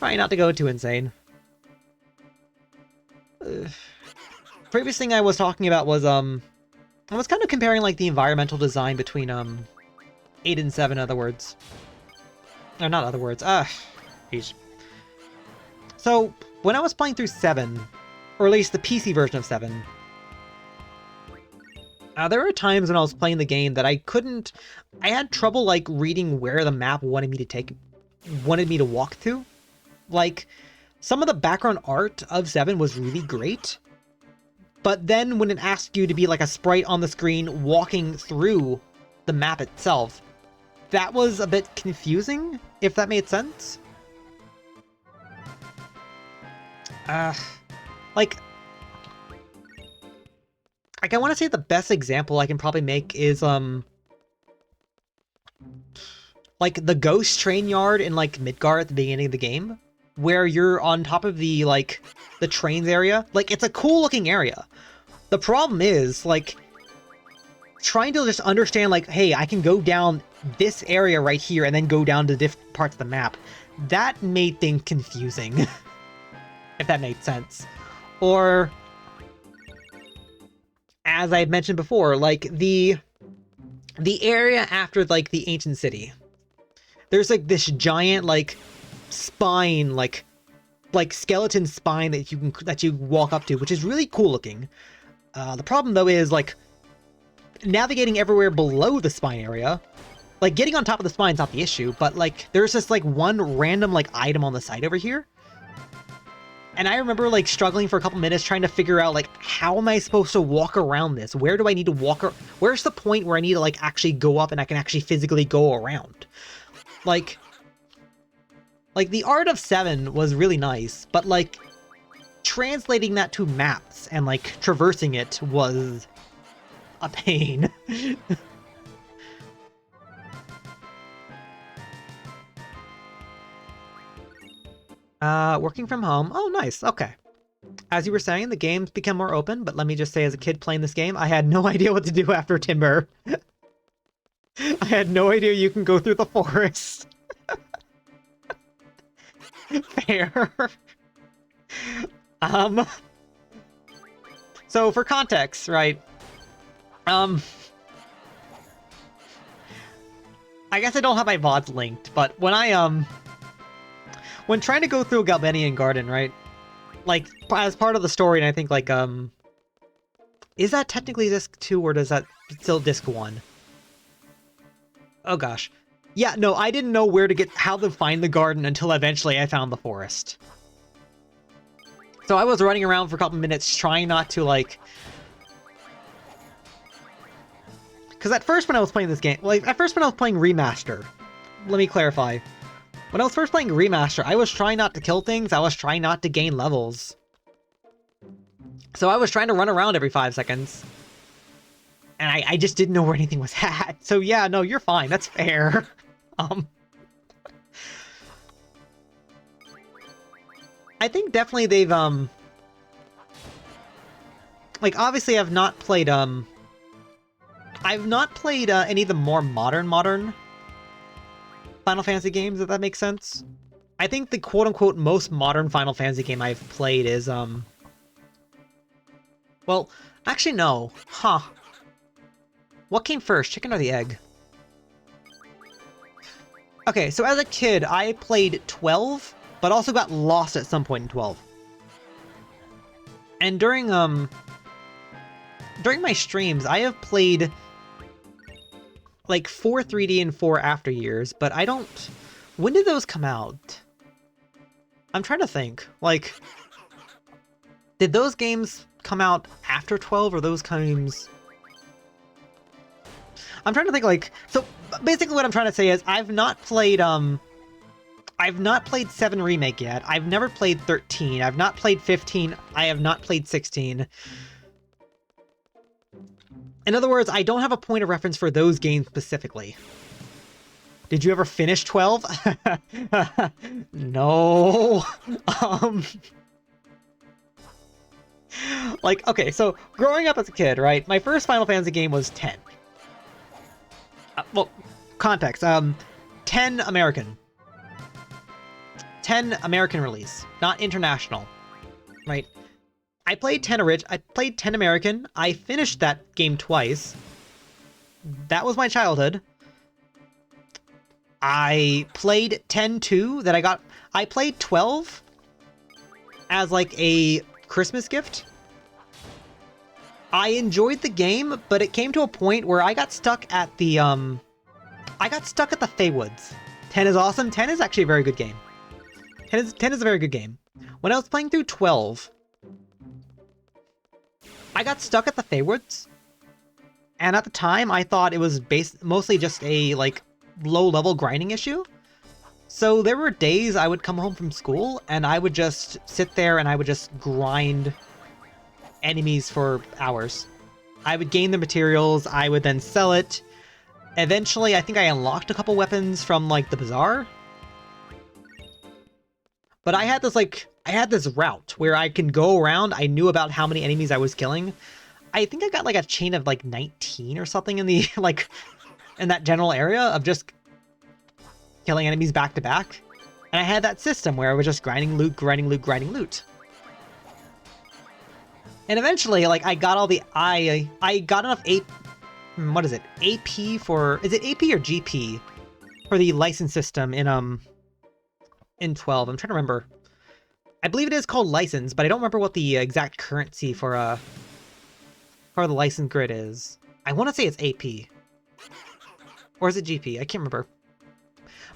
Trying not to go too insane. Previous thing I was talking about was, I was kind of comparing, like, the environmental design between, 8 and 7, in other words. Or not other words, geez. So, when I was playing through 7, or at least the PC version of 7, there were times when I was playing the game that I had trouble, like, reading where the map wanted me to walk to. Like, some of the background art of 7 was really great, but then when it asked you to be like a sprite on the screen walking through the map itself, that was a bit confusing, if that made sense. Like, I want to say the best example I can probably make is, like, the Ghost Train Yard in, like, Midgar at the beginning of the game, where you're on top of the, like, the trains area. Like, it's a cool-looking area. The problem is, like, trying to just understand, like, hey, I can go down this area right here and then go down to different parts of the map. That made things confusing, if that made sense. Or, as I mentioned before, like, the area after, like, the ancient city. There's, like, this giant, like, spine, like skeleton spine that you walk up to, which is really cool looking. The problem, though, is, like, navigating everywhere below the spine area. Like, getting on top of the spine's not the issue, but, like, there's just, like, one random, like, item on the side over here. And I remember, like, struggling for a couple minutes trying to figure out, like, how am I supposed to walk around this? Where do I need to walk? Where's the point where I need to, like, actually go up and I can actually physically go around? Like, Like, the Art of 7 was really nice, but, like, translating that to maps and, like, traversing it was a pain. Working from home. Oh, nice. Okay. As you were saying, the game's become more open, but let me just say, as a kid playing this game, I had no idea what to do after Timber. I had no idea you can go through the forest. Fair. So for context, right? I guess I don't have my VODs linked, but when when trying to go through a Galbanian Garden, right? Like, as part of the story, and I think, like, is that technically disc 2, or does that still disc 1? Oh gosh. Yeah, no, I didn't know how to find the garden until eventually I found the forest. So I was running around for a couple minutes trying not to, like... Because at first when I was playing this game... Like, at first when I was playing Remaster... Let me clarify. When I was first playing Remaster, I was trying not to kill things, I was trying not to gain levels. So I was trying to run around every 5 seconds. And I just didn't know where anything was at. So yeah, no, you're fine, that's fair. I think definitely they've, like, obviously I've not played any of the more modern Final Fantasy games, if that makes sense. I think the quote-unquote most modern Final Fantasy game I've played is, well, actually no. Huh. What came first, chicken or the egg? Okay, so as a kid, I played 12, but also got lost at some point in 12. And during my streams, I have played like 4 3D and 4 After Years, but I don't... When did those come out? I'm trying to think. Like, did those games come out after 12, or those games... I'm trying to think, like... So, basically what I'm trying to say is, I've not played 7 Remake yet. I've never played 13. I've not played 15. I have not played 16. In other words, I don't have a point of reference for those games specifically. Did you ever finish 12? No. Like, okay, so growing up as a kid, right? My first Final Fantasy game was 10. Well, context. 10 American. 10 American release, not international, right? I played 10 American. I finished that game twice. That was my childhood. I played 10-2 I played 12 as like a Christmas gift. I enjoyed the game, but it came to a point where I got stuck at the Feywoods. 10 is awesome. 10 is actually a very good game. 10 is a very good game. When I was playing through 12, I got stuck at the Feywoods, and at the time I thought it was mostly just a like low-level grinding issue. So there were days I would come home from school and I would just sit there and I would just grind enemies for hours. I would gain the materials, I would then sell it. Eventually, I think I unlocked a couple weapons from like the bazaar. But I had this route where I can go around. I knew about how many enemies I was killing. I think I got like a chain of like 19 or something in the like in that general area of just killing enemies back to back. And I had that system where I was just grinding loot, grinding loot, grinding loot. And eventually, like, I got all the I got enough what is it? AP for, is it AP or GP for the license system in 12? I'm trying to remember. I believe it is called license, but I don't remember what the exact currency for the license grid is. I want to say it's AP. Or is it GP? I can't remember.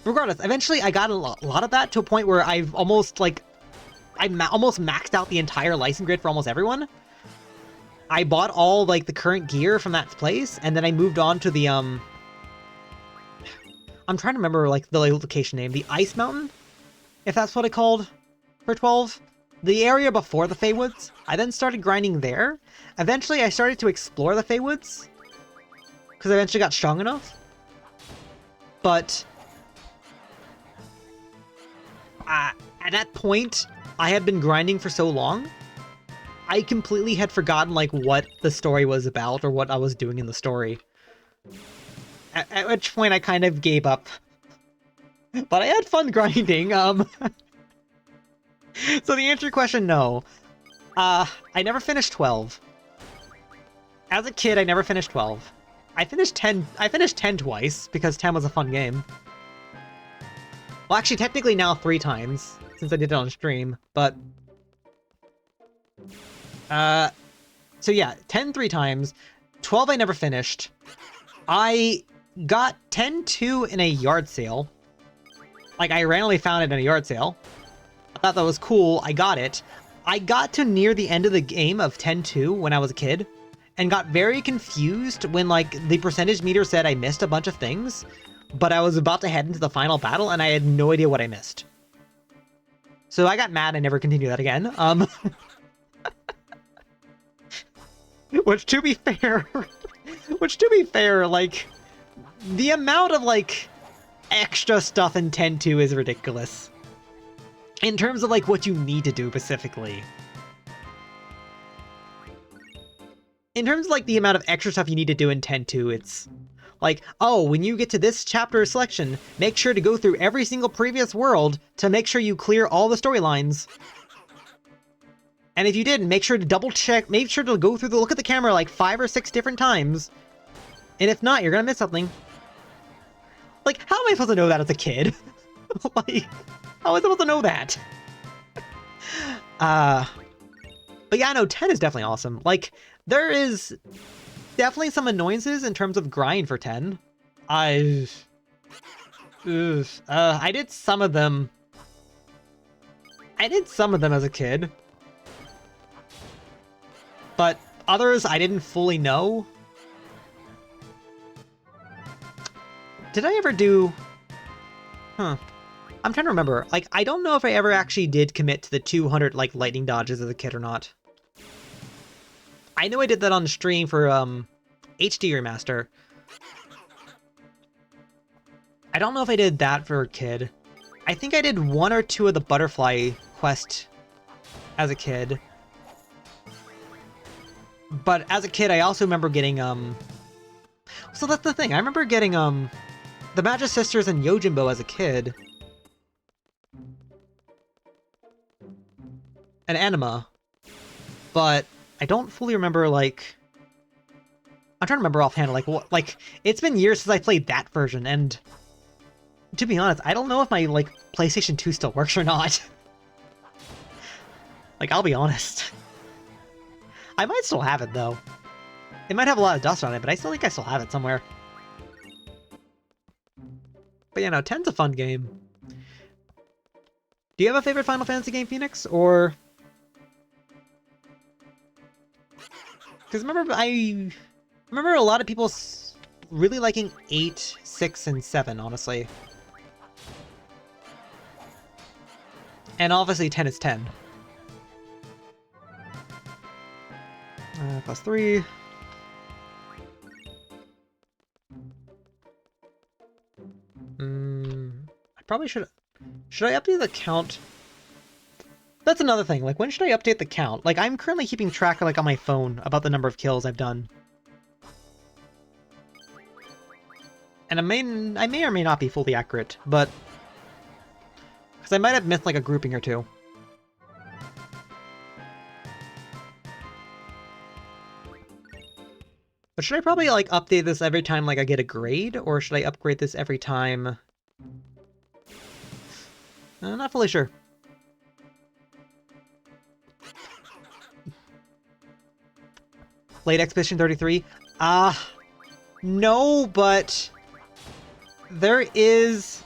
Regardless, eventually I got a lot of that to a point where I've almost, like, almost maxed out the entire license grid for almost everyone. I bought all, like, the current gear from that place, and then I moved on to the, I'm trying to remember, like, the location name. The Ice Mountain? if that's what it called for 12. The area before the Feywoods. I then started grinding there. Eventually, I started to explore the Feywoods, because I eventually got strong enough. But at that point, I had been grinding for so long, I completely had forgotten like what the story was about or what I was doing in the story. At which point I kind of gave up. But I had fun grinding. So the answer to your question, no. I never finished 12. As a kid, I never finished 12. I finished 10. I finished 10 twice because 10 was a fun game. Well, actually, technically now 3 times since I did it on stream, but so yeah, 10 3 times. 12 I never finished. I got 10-2 in a yard sale. Like, I randomly found it in a yard sale. I thought that was cool. I got it. I got to near the end of the game of 10-2 when I was a kid, and got very confused when, like, the percentage meter said I missed a bunch of things, but I was about to head into the final battle, and I had no idea what I missed. So I got mad and never continued that again. Which, to be fair, like, the amount of, like, extra stuff in 10-2 is ridiculous. In terms of, like, what you need to do specifically. In terms of, like, the amount of extra stuff you need to do in 10-2, it's like, oh, when you get to this chapter selection, make sure to go through every single previous world to make sure you clear all the storylines. And if you didn't, make sure to double check, make sure to go through look at the camera like 5 or 6 different times. And if not, you're gonna miss something. Like, how am I supposed to know that as a kid? Like, how am I supposed to know that? But yeah, no, 10 is definitely awesome. Like, there is definitely some annoyances in terms of grind for 10. I did some of them. I did some of them as a kid. But others I didn't fully know. Did I ever do... Huh. I'm trying to remember. Like, I don't know if I ever actually did commit to the 200, like, lightning dodges as a kid or not. I know I did that on stream for, HD Remaster. I don't know if I did that for a kid. I think I did 1 or 2 of the butterfly quest as a kid. But as a kid, I also remember getting, So that's the thing, I remember getting, the Magic Sisters and Yojimbo as a kid. And Anima. But I don't fully remember, like... I'm trying to remember offhand, like, what, like, it's been years since I played that version, and... To be honest, I don't know if my, like, PlayStation 2 still works or not. Like, I'll be honest. I might still have it, though. It might have a lot of dust on it, but I still think I still have it somewhere. But yeah, no, 10's a fun game. Do you have a favorite Final Fantasy game, Phoenix, or...? Because I remember a lot of people really liking 8, 6, and 7, honestly. And obviously 10 is 10. Plus 3. I probably should... Should I update the count? That's another thing. Like, when should I update the count? Like, I'm currently keeping track, like, on my phone about the number of kills I've done. And I may or may not be fully accurate, but... Because I might have missed, like, a grouping or two. But should I probably, like, update this every time, like, I get a grade? Or should I upgrade this every time? I'm not fully sure. Late Expedition 33? No, but... There is...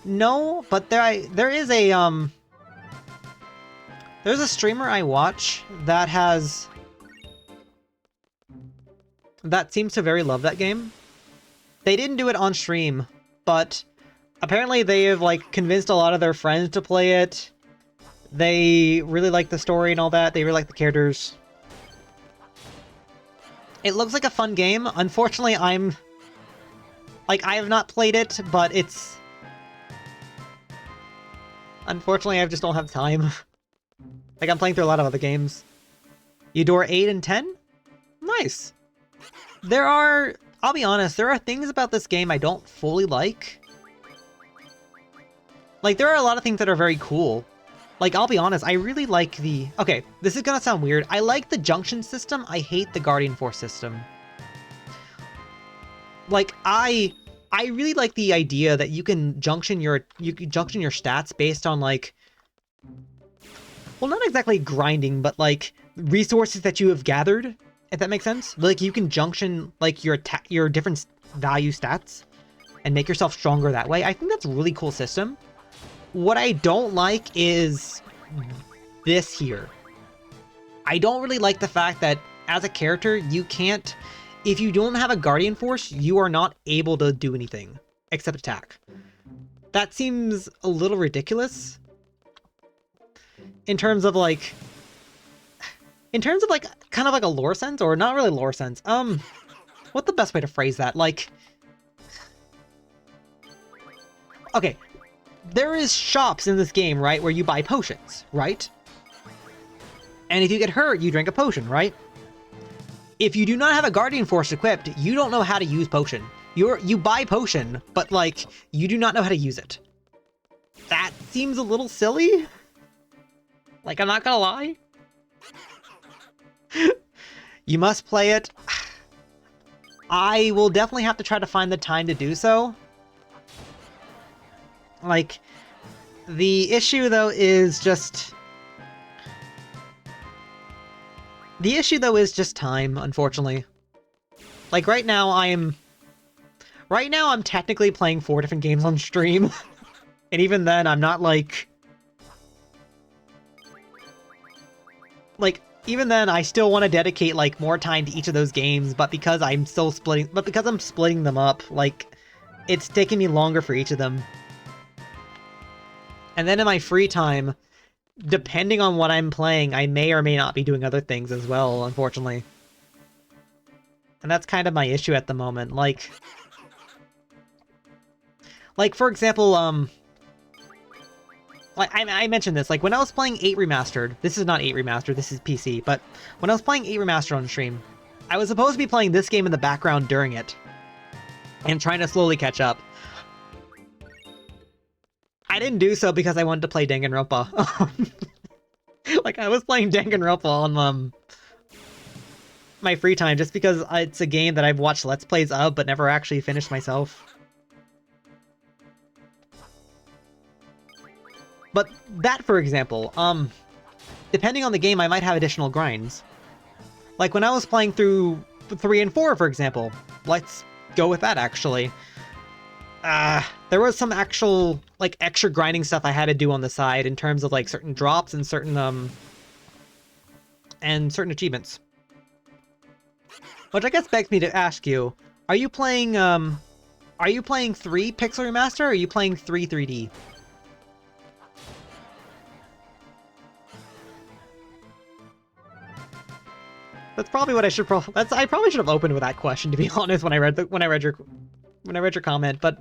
No, but there is a, There's a streamer I watch that has... That seems to very love that game. They didn't do it on stream, but Apparently they have, like, convinced a lot of their friends to play it. They really like the story and all that. They really like the characters. It looks like a fun game. Unfortunately, I have not played it, but it's... Unfortunately, I just don't have time. Like, I'm playing through a lot of other games. Eudora 8 and 10? Nice. I'll be honest, there are things about this game I don't fully like. Like, there are a lot of things that are very cool. Like, I'll be honest, I really like the... Okay, this is gonna sound weird. I like the junction system. I hate the Guardian Force system. Like, I really like the idea that you can junction your stats based on, like... Well, not exactly grinding, but, like, resources that you have gathered, if that makes sense. Like, you can junction, like, your different value stats and make yourself stronger that way. I think that's a really cool system. What I don't like is this here. I don't really like the fact that, as a character, you can't... If you don't have a Guardian Force, you are not able to do anything except attack. That seems a little ridiculous. In terms of, like, kind of like a lore sense, or not really lore sense. What's the best way to phrase that? Like, okay, there is shops in this game, right, where you buy potions, right? And if you get hurt, you drink a potion, right? If you do not have a Guardian Force equipped, you don't know how to use potion. You buy potion, but, like, you do not know how to use it. That seems a little silly. Like, I'm not gonna lie. You must play it. I will definitely have to try to find the time to do so. Like, the issue, though, is just... The issue, though, is just time, unfortunately. Like, right now, I'm technically playing 4 different games on stream. And even then, I'm not, like... Like, even then, I still want to dedicate, like, more time to each of those games, but because I'm splitting them up, like, it's taking me longer for each of them. And then in my free time, depending on what I'm playing, I may or may not be doing other things as well, unfortunately. And that's kind of my issue at the moment. Like, for example, like, I mentioned this, like, when I was playing 8 Remastered, this is not 8 Remastered, this is PC, but when I was playing 8 Remastered on stream, I was supposed to be playing this game in the background during it, and trying to slowly catch up. I didn't do so because I wanted to play Danganronpa. Like, I was playing Danganronpa on, my free time, just because it's a game that I've watched Let's Plays of, but never actually finished myself. But that, for example, depending on the game, I might have additional grinds. Like, when I was playing through 3 and 4, for example, let's go with that, actually. There was some actual, like, extra grinding stuff I had to do on the side in terms of, like, certain drops and certain achievements. Which I guess begs me to ask you, are you playing 3 Pixel Remaster, or are you playing 3 3D? That's probably what I should I probably should have opened with that question, to be honest, when I read your comment, but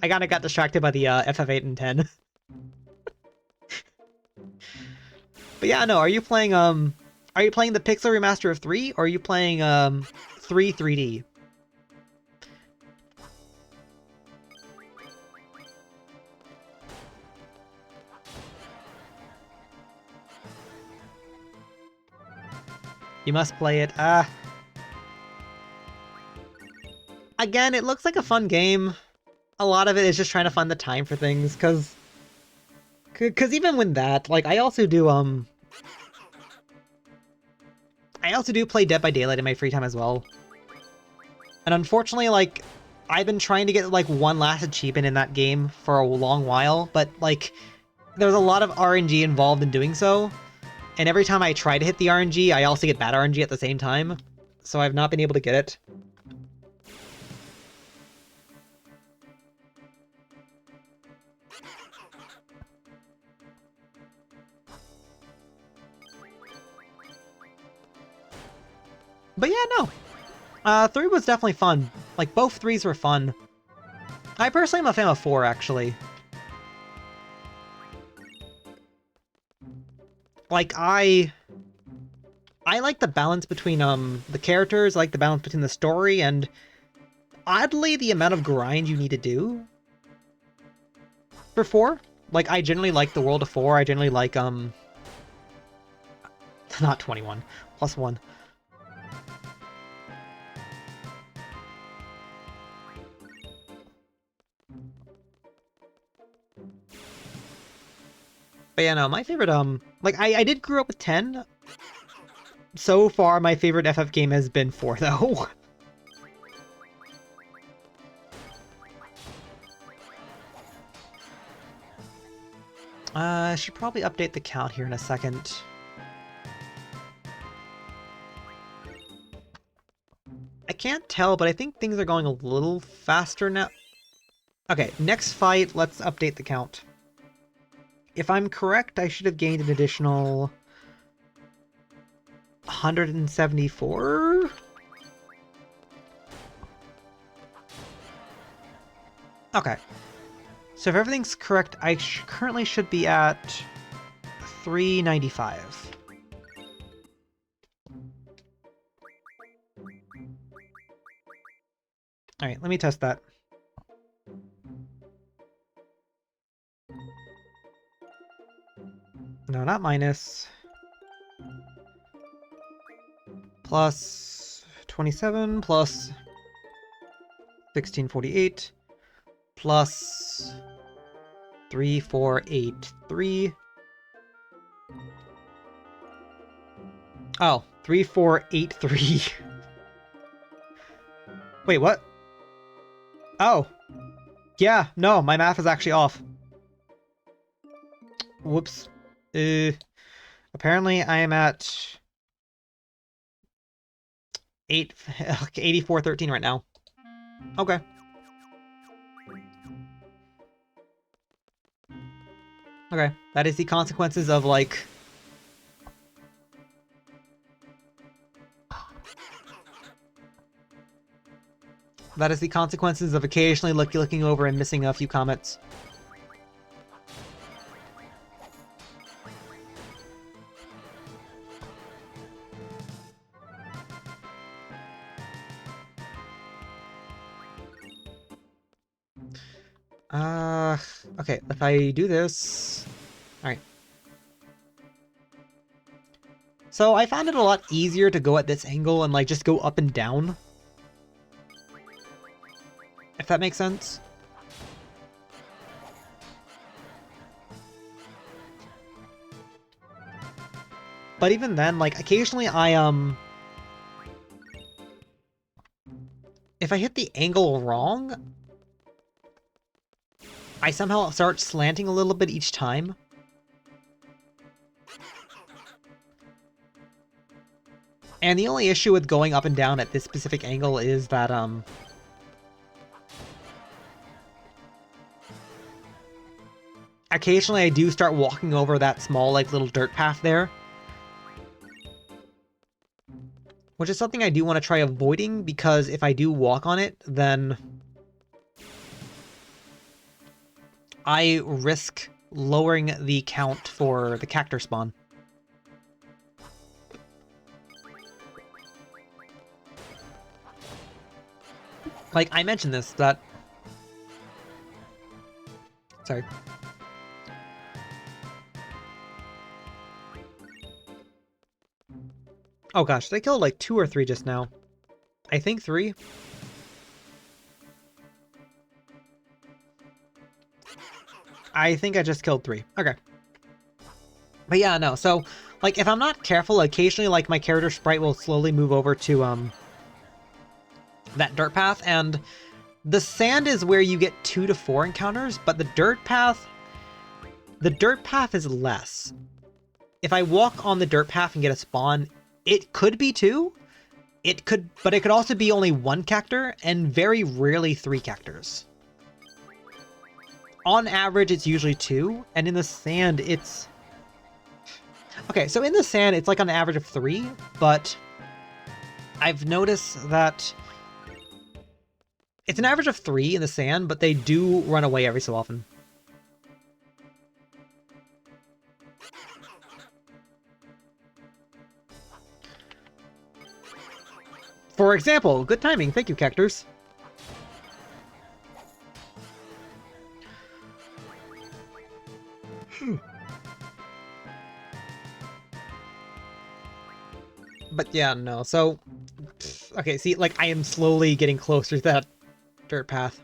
I kinda got distracted by the FF8 and 10. But yeah, no, are you playing the Pixel Remaster of 3, or are you playing 3 3D? You must play it. Again, it looks like a fun game. A lot of it is just trying to find the time for things, cause even when that, like, I also do play Dead by Daylight in my free time as well. And unfortunately, like, I've been trying to get, like, one last achievement in that game for a long while, but, like, there's a lot of RNG involved in doing so. And every time I try to hit the RNG, I also get bad RNG at the same time. So I've not been able to get it. But yeah, no. 3 was definitely fun. Like, both 3s were fun. I personally am a fan of 4, actually. Like, I like the balance between, the characters, I like the balance between the story, and oddly, the amount of grind you need to do for 4. Like, I generally like the world of 4, I generally like, not 21, plus 1. But yeah, no, my favorite, like, I did grow up with 10. So far, my favorite FF game has been 4, though. I should probably update the count here in a second. I can't tell, but I think things are going a little faster now. Okay, next fight, let's update the count. If I'm correct, I should have gained an additional 174? Okay. So if everything's correct, I currently should be at 395. Alright, let me test that. No, not minus. Plus 27, plus 1648, plus 3483. Oh, 3483. Wait, what? Oh. Yeah, no, my math is actually off. Whoops. Apparently I am at 8413 right now. Okay. Okay, that is the consequences of, like... That is the consequences of occasionally looking over and missing a few comments. Okay, if I do this... Alright. So I found it a lot easier to go at this angle and, like, just go up and down. If that makes sense. But even then, like, occasionally if I hit the angle wrong, I somehow start slanting a little bit each time. And the only issue with going up and down at this specific angle is that, occasionally I do start walking over that small, like, little dirt path there. Which is something I do want to try avoiding, because if I do walk on it, then I risk lowering the count for the cactus spawn. Like, I mentioned this, that... Sorry. Oh gosh, did I kill like 2 or 3 just now? I think 3. I think I just killed 3. Okay. But yeah, no, so, like, if I'm not careful, occasionally, like, my character sprite will slowly move over to, that dirt path, and the sand is where you get 2 to 4 encounters, but the dirt path is less. If I walk on the dirt path and get a spawn, it could be 2. But it could also be only 1 cactus, and very rarely 3 cactus. On average, it's usually 2, and in the sand, it's... Okay, so in the sand, it's like on an average of 3, but I've noticed that it's an average of 3 in the sand, but they do run away every so often. For example, good timing. Thank you, Cactors. But yeah, no. So, okay, see, like, I am slowly getting closer to that dirt path.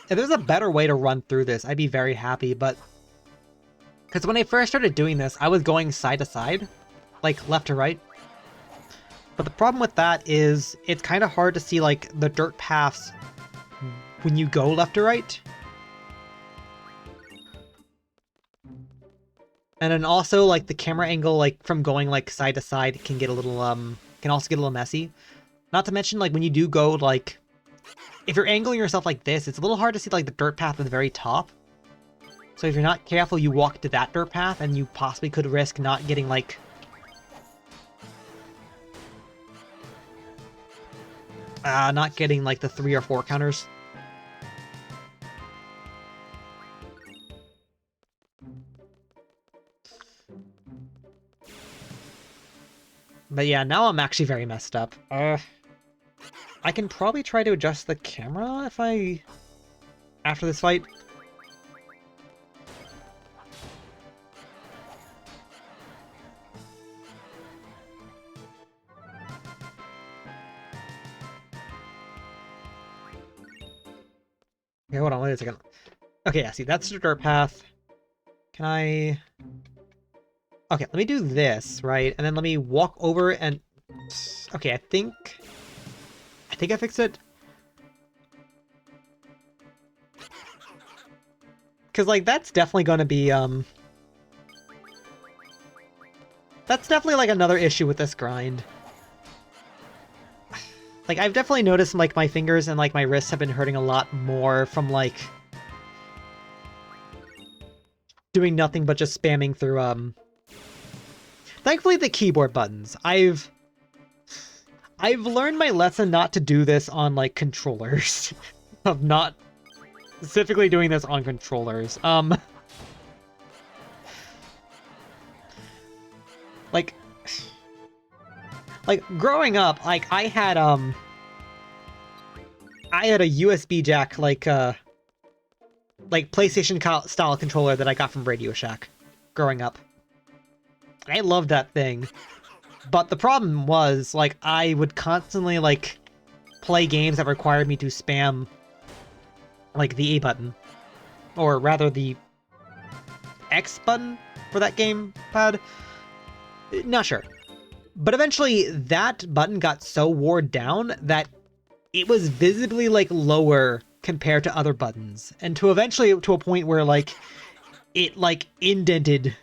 If there's a better way to run through this, I'd be very happy, but... Because when I first started doing this, I was going side to side, like left to right. But the problem with that is it's kind of hard to see, like, the dirt paths when you go left to right. And then also, like, the camera angle, like, from going, like, side to side can get a little, can also get a little messy. Not to mention, like, when you do go, like, if you're angling yourself like this, it's a little hard to see, like, the dirt path at the very top. So if you're not careful, you walk to that dirt path, and you possibly could risk not getting, like... not getting, like, the 3 or 4 counters. But yeah, now I'm actually very messed up. I can probably try to adjust the camera if I... after this fight. Okay, hold on, wait a second. Okay, yeah, see, that's the dirt path. Can I... Okay, let me do this, right? And then let me walk over and... Okay, I think I fixed it. Because, like, that's definitely going to be, That's definitely, like, another issue with this grind. Like, I've definitely noticed, like, my fingers and, like, my wrists have been hurting a lot more from, like... doing nothing but just spamming through, Thankfully, the keyboard buttons. I've learned my lesson not to do this on, like, controllers. Of not specifically doing this on controllers. Like, growing up, like, I had a USB jack, like PlayStation style controller that I got from Radio Shack growing up. I loved that thing. But the problem was, like, I would constantly, like, play games that required me to spam, like, the A button. Or rather, the X button for that gamepad. Not sure. But eventually, that button got so worn down that it was visibly, like, lower compared to other buttons. And eventually to a point where, like, it, like, indented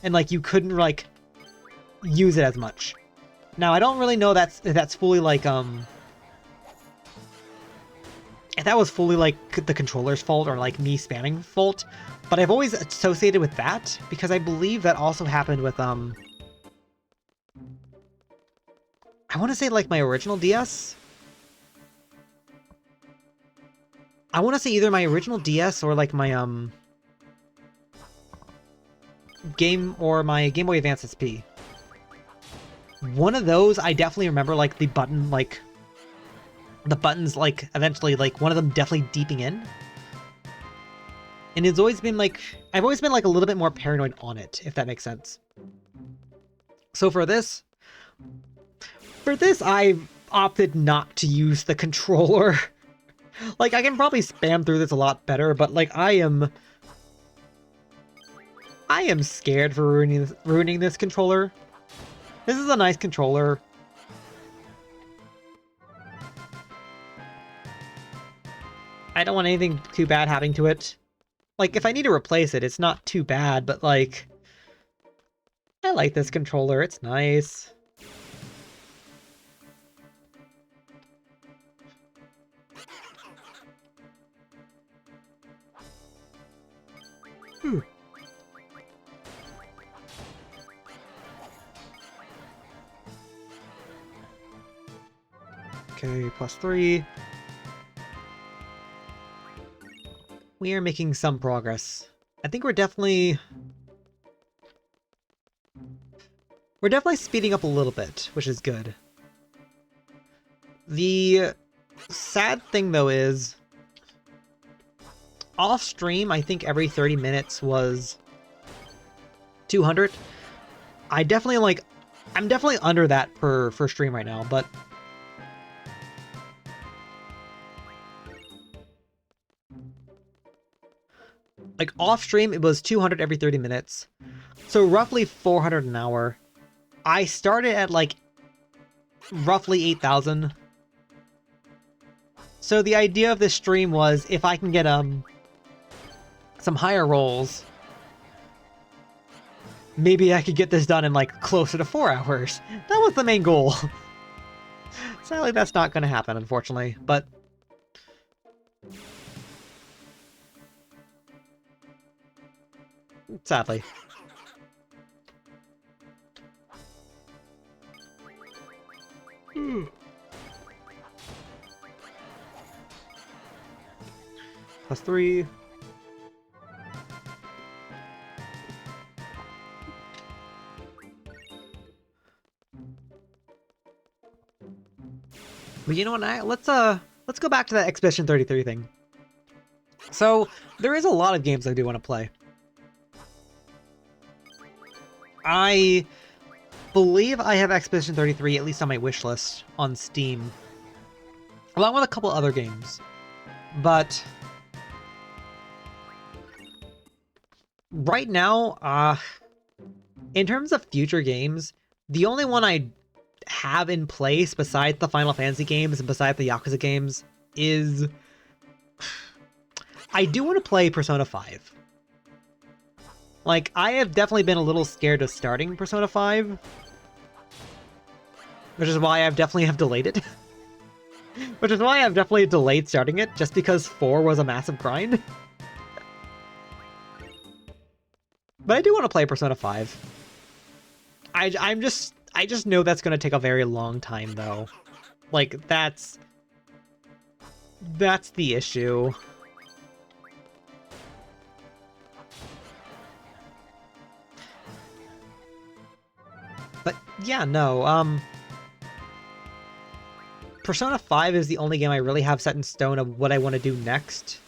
and, like, you couldn't, like, use it as much. Now, I don't really know if that's fully, like, if that was fully, like, the controller's fault or, like, me spamming fault, but I've always associated with that, because I believe that also happened with, I want to say, like, my original DS? I want to say either my original DS or, like, my, my Game Boy Advance SP. One of those, I definitely remember, like, the button, like... the buttons, like, eventually, like, one of them definitely deeping in. And it's always been, like... I've always been, like, a little bit more paranoid on it, if that makes sense. So for this... I opted not to use the controller. Like, I can probably spam through this a lot better, but, like, I am scared for ruining this controller. This is a nice controller. I don't want anything too bad happening to it. Like, if I need to replace it, it's not too bad, but, like... I like this controller, it's nice. Whew. Okay, +3. We are making some progress. I think we're definitely speeding up a little bit, which is good. The sad thing, though, is off stream, I think every 30 minutes was 200. I'm definitely under that per stream right now, but like off stream, it was 200 every 30 minutes. So roughly 400 an hour. I started at like roughly 8,000. So the idea of this stream was if I can get some higher rolls, maybe I could get this done in like closer to 4 hours. That was the main goal. Sadly, that's not going to happen, unfortunately, but sadly. +3. But you know what? Let's go back to that Expedition 33 thing. So there is a lot of games I do want to play. I believe I have Expedition 33 at least on my wish list on Steam, along with a couple other games. But right now, in terms of future games, the only one I have in place besides the Final Fantasy games and besides the Yakuza games is I do want to play Persona 5. Like, I have definitely been a little scared of starting Persona 5, which is why I've definitely delayed it. Which is why I've definitely delayed starting it, just because 4 was a massive grind. But I do want to play Persona 5. I just know that's going to take a very long time, though. Like, that's the issue. But yeah, no, Persona 5 is the only game I really have set in stone of what I want to do next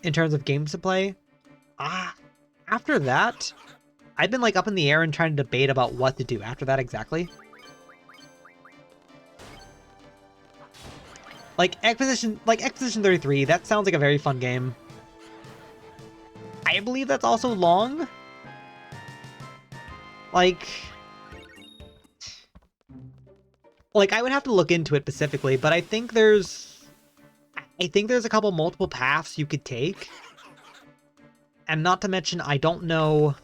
in terms of games to play. After that, I've been like up in the air and trying to debate about what to do after that exactly. Like Expedition 33, that sounds like a very fun game. I believe that's also long. Like I would have to look into it specifically, but I think there's a couple multiple paths you could take. And not to mention, I don't know.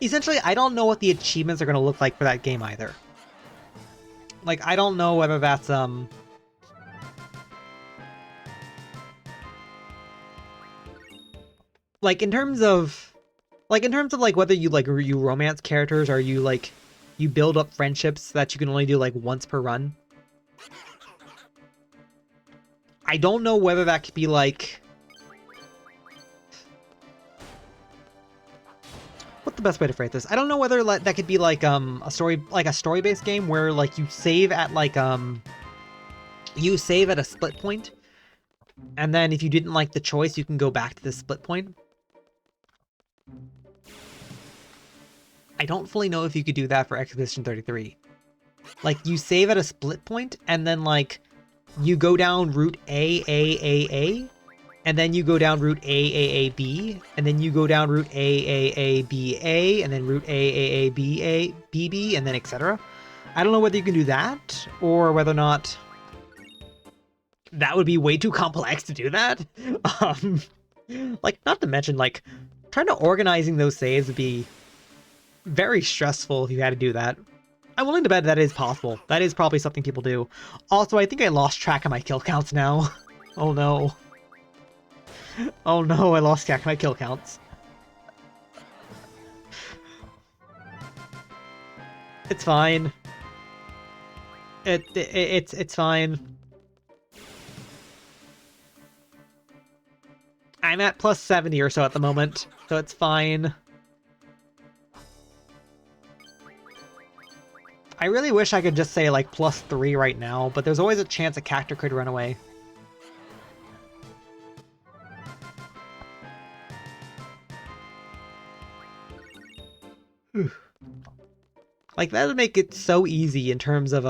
Essentially, I don't know what the achievements are going to look like for that game either. Like, I don't know whether that's, like, in terms of, like, whether you, like, you romance characters or you, like, you build up friendships that you can only do, like, once per run. I don't know whether that could be, like... What's the best way to phrase this? I don't know whether that could be, like, a story-based game where, like, you save at, like, you save at a split point, and then if you didn't like the choice, you can go back to the split point. I don't fully know if you could do that for Expedition 33. Like, you save at a split point, and then, like, you go down route A, and then you go down route A, and then you go down route A, and then route A, B, and then etc. I don't know whether you can do that, or whether or not that would be way too complex to do that. Like, not to mention, like, trying to organizing those saves would be very stressful if you had to do that. I'm willing to bet that is possible. That is probably something people do. Also, I think I lost track of my kill counts now. Oh no. Oh no, I lost track of my kill counts. It's fine. It's fine. I'm at plus 70 or so at the moment, so it's fine. I really wish I could just say like plus 3 right now, but there's always a chance a Cactor could run away. Like, that would make it so easy in terms of,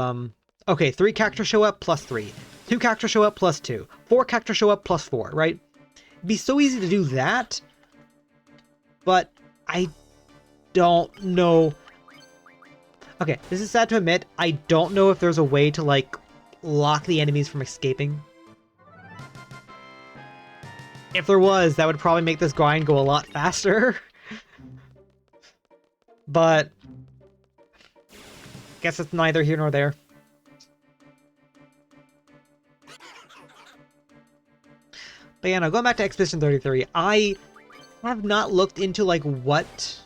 okay, 3 Cactor show up, plus 3. 2 Cactor show up, plus 2. 4 Cactor show up, plus 4, right? It'd be so easy to do that, but I don't know. Okay, this is sad to admit, I don't know if there's a way to, like, lock the enemies from escaping. If there was, that would probably make this grind go a lot faster. But guess it's neither here nor there. But yeah, no, going back to Expedition 33, I have not looked into, like, what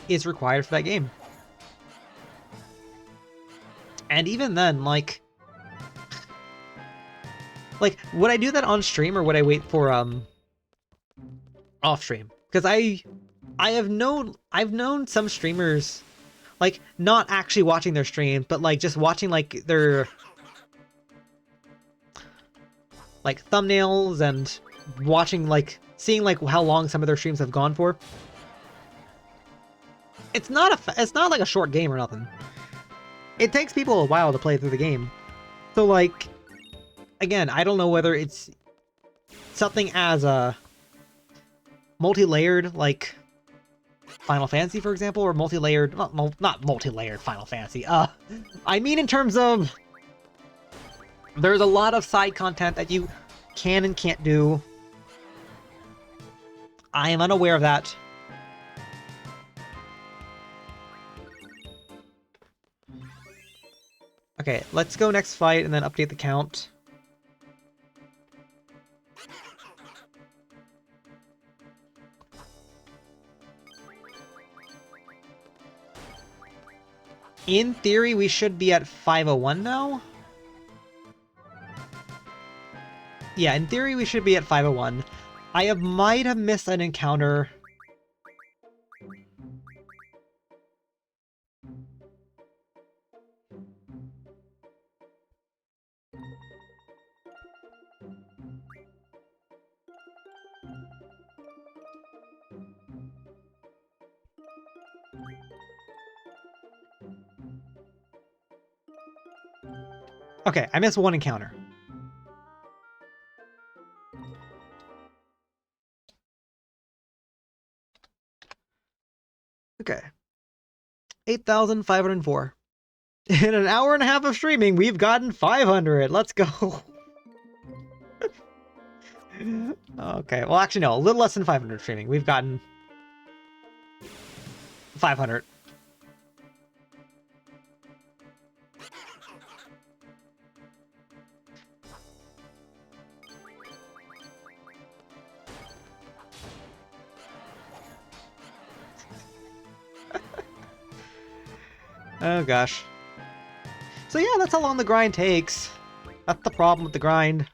is required for that game. And even then, like, would I do that on stream or would I wait for, off stream? Because I've known some streamers, like, not actually watching their streams, but, like, just watching, like, their, like, thumbnails and watching, like, seeing, like, how long some of their streams have gone for. It's not like a short game or nothing. It takes people a while to play through the game. So, like, again, I don't know whether it's something as a multi-layered, like Final Fantasy, for example, or multi-layered, not multi-layered Final Fantasy. I mean in terms of there's a lot of side content that you can and can't do. I am unaware of that. Okay, let's go next fight and then update the count. In theory, we should be at 501 now? Yeah, in theory, we should be at 501. I might have missed an encounter. Okay, I missed one encounter. Okay. 8,504. In an hour and a half of streaming, we've gotten 500. Let's go. Okay, well, actually, no. A little less than 500 streaming. We've gotten 500. Oh, gosh. So yeah, that's how long the grind takes. That's the problem with the grind.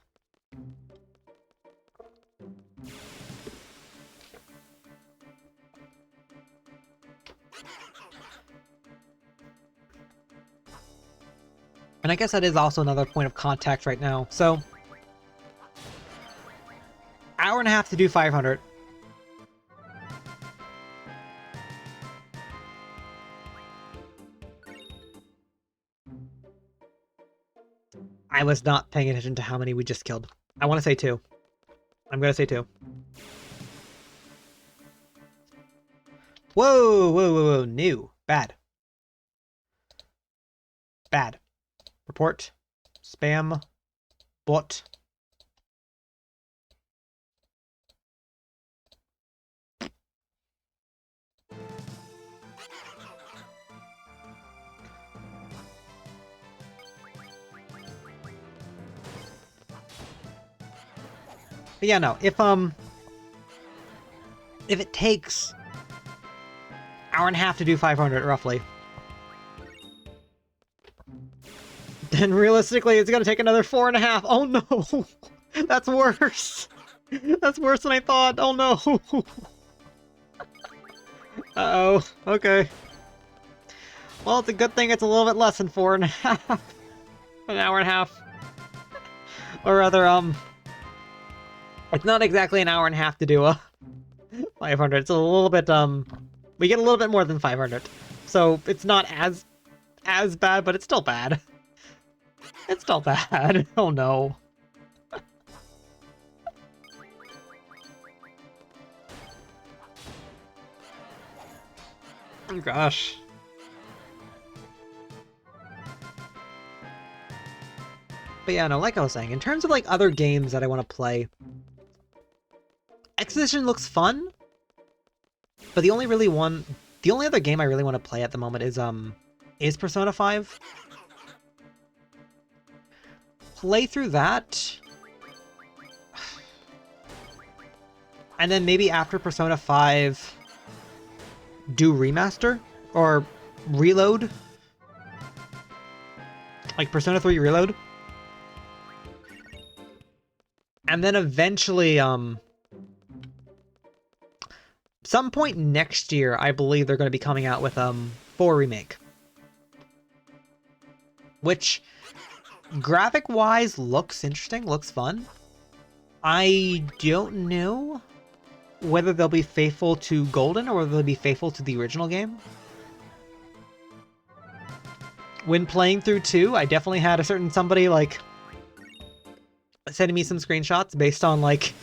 And I guess that is also another point of contact right now. So, hour and a half to do 500. I was not paying attention to how many we just killed. I want to say 2. I'm going to say 2. Whoa, whoa, whoa, whoa, new. Bad. Bad. Report. Spam. Bot. But yeah, no. If it takes hour and a half to do 500, roughly. And realistically, it's gonna take another 4.5. Oh no! That's worse! That's worse than I thought! Oh no! Uh-oh. Okay. Well, it's a good thing it's a little bit less than 4.5. An hour and a half. Or rather, it's not exactly an hour and a half to do a 500. It's a little bit, we get a little bit more than 500. So it's not as bad, but it's still bad. It's still bad. Oh no. Oh gosh. But yeah, no, like I was saying, in terms of like other games that I want to play, Expedition looks fun, but the only other game I really want to play at the moment is Persona 5. Play through that, and then maybe after Persona 5, do Remaster or Reload, like Persona 3 Reload. And then eventually, some point next year, I believe they're going to be coming out with, 4 Remake. Which, graphic-wise, looks interesting, looks fun. I don't know whether they'll be faithful to Golden or whether they'll be faithful to the original game. When playing through 2, I definitely had a certain somebody, like, sending me some screenshots based on, like,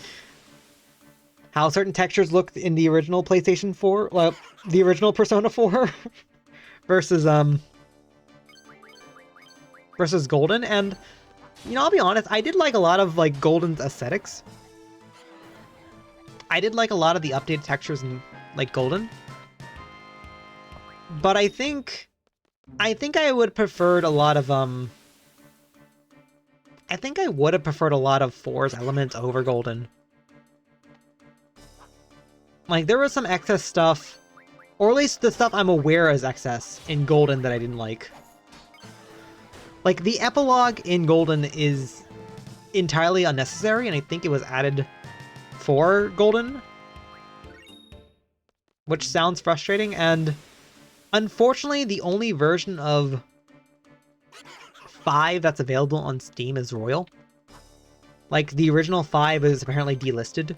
how certain textures looked in the original PlayStation 4, the original Persona 4 versus Golden. And, you know, I'll be honest, I did like a lot of, like, Golden's aesthetics. I did like a lot of the updated textures in, like, Golden. But I think I would have preferred a lot of, I think I would have preferred a lot of 4's elements over Golden. Like, there was some excess stuff, or at least the stuff I'm aware as excess in Golden that I didn't like. Like, the epilogue in Golden is entirely unnecessary, and I think it was added for Golden. Which sounds frustrating, and unfortunately, the only version of 5 that's available on Steam is Royal. Like, the original 5 is apparently delisted.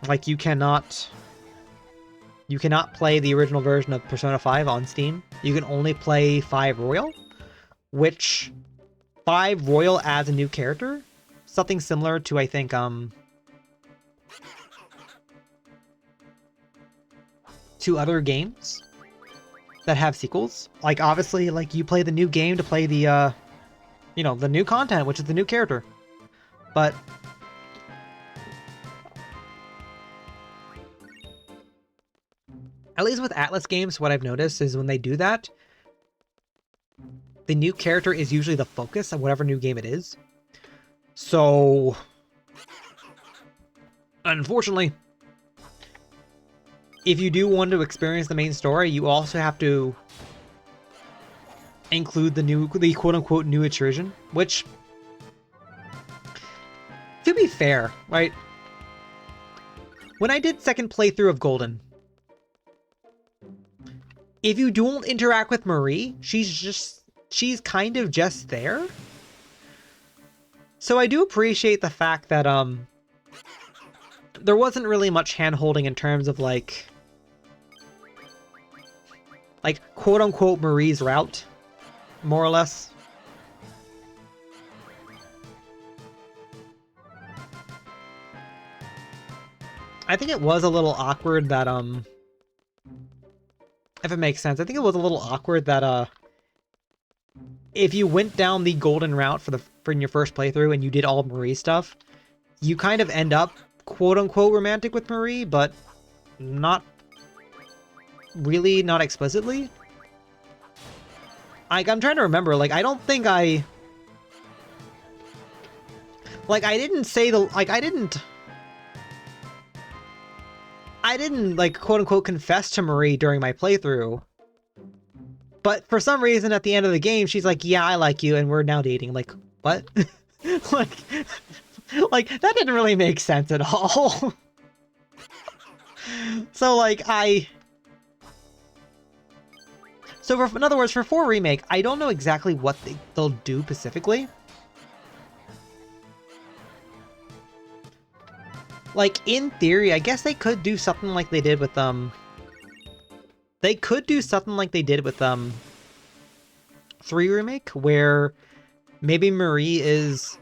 Like, you cannot play the original version of Persona 5 on Steam. You can only play 5 Royal, which 5 Royal adds a new character. Something similar to, I think, to other games that have sequels. Like, obviously, like, you play the new game to play the, you know, the new content, which is the new character. But at least with Atlus games, what I've noticed is when they do that, the new character is usually the focus of whatever new game it is. So, unfortunately, if you do want to experience the main story, you also have to include the quote-unquote new iteration, which, to be fair, right? When I did second playthrough of Golden, if you don't interact with Marie, she's kind of just there. So I do appreciate the fact that, there wasn't really much hand-holding in terms of, like, quote-unquote Marie's route, more or less. I think it was a little awkward that, if it makes sense, I think it was a little awkward that, if you went down the Golden route for your first playthrough and you did all Marie stuff, you kind of end up quote-unquote romantic with Marie, but not really, not explicitly. Like, I'm trying to remember, like, I don't think I didn't say I didn't, like, quote-unquote confess to Marie during my playthrough. But for some reason, at the end of the game, she's like, "Yeah, I like you, and we're now dating." Like, what? like, like that didn't really make sense at all. So like So in other words, for 4 Remake, I don't know exactly what they'll do specifically. Like, in theory, I guess they could do something like they did with, They could do something like they did with, 3 Remake, where maybe Marie is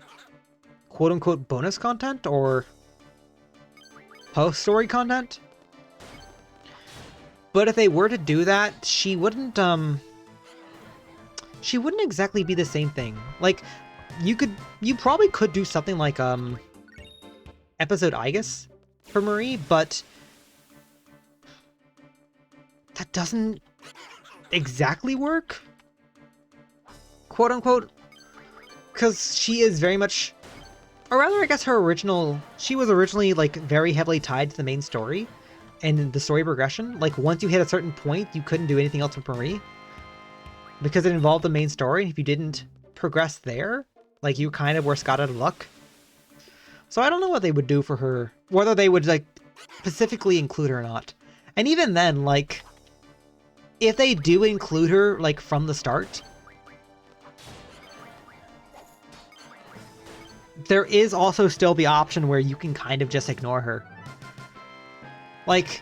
quote-unquote bonus content, or post-story content. But if they were to do that, she wouldn't exactly be the same thing. Like, you probably could do something like, Episode Aegis for Marie, but that doesn't exactly work, quote unquote, because she is very much, or rather I guess she was originally like very heavily tied to the main story and the story progression. Like once you hit a certain point, you couldn't do anything else with Marie because it involved the main story, and if you didn't progress there, like you kind of were scot out of luck. So I don't know what they would do for her, whether they would like specifically include her or not. And even then, like, if they do include her like from the start, there is also still the option where you can kind of just ignore her. Like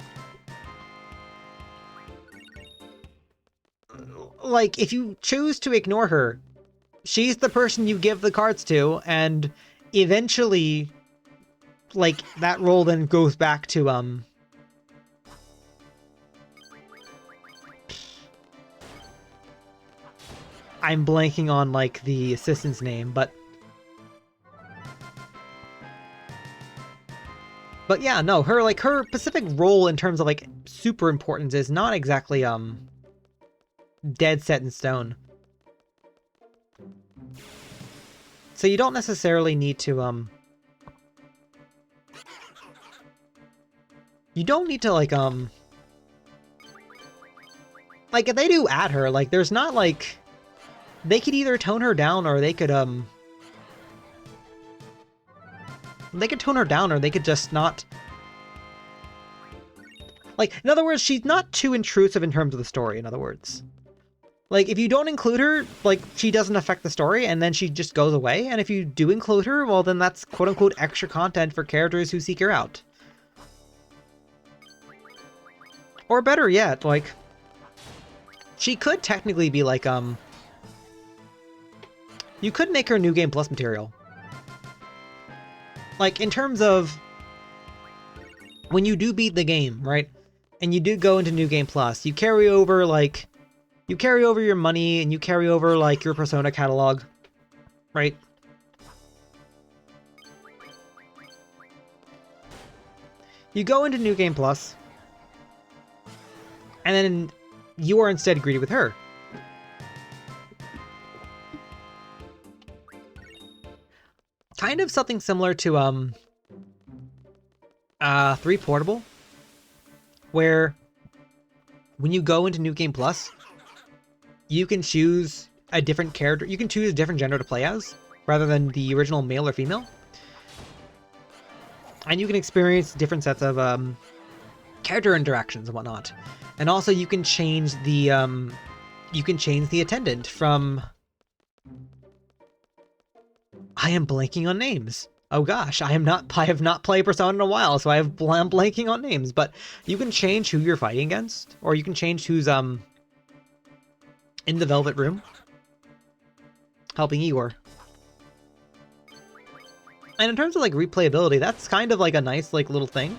if you choose to ignore her, she's the person you give the cards to, and eventually, like, that role then goes back to, I'm blanking on, like, the assistant's name, but yeah, no, her specific role in terms of, like, super importance is not exactly, dead set in stone. So you don't necessarily need to, you don't need to, like, if they do add her, like, there's not, like, they could either tone her down, or they could tone her down, or they could just not, like, in other words, she's not too intrusive in terms of the story, in other words. Like, if you don't include her, like, she doesn't affect the story, and then she just goes away, and if you do include her, well, then that's quote-unquote extra content for characters who seek her out. Or better yet, like, she could technically be like, you could make her New Game Plus material. Like, in terms of, when you do beat the game, right, and you do go into New Game Plus, you carry over, like, you carry over your money, and you carry over, like, your Persona catalog, right? You go into New Game Plus, and then you are instead greeted with her. Kind of something similar to 3 Portable, where when you go into New Game Plus, you can choose a different character. You can choose a different gender to play as, rather than the original male or female. And you can experience different sets of character interactions and whatnot. And also you can change the attendant from, I am blanking on names. Oh gosh, I have not played Persona in a while, so I'm blanking on names, but you can change who you're fighting against, or you can change who's in the Velvet Room helping Igor. And in terms of like replayability, that's kind of like a nice like little thing.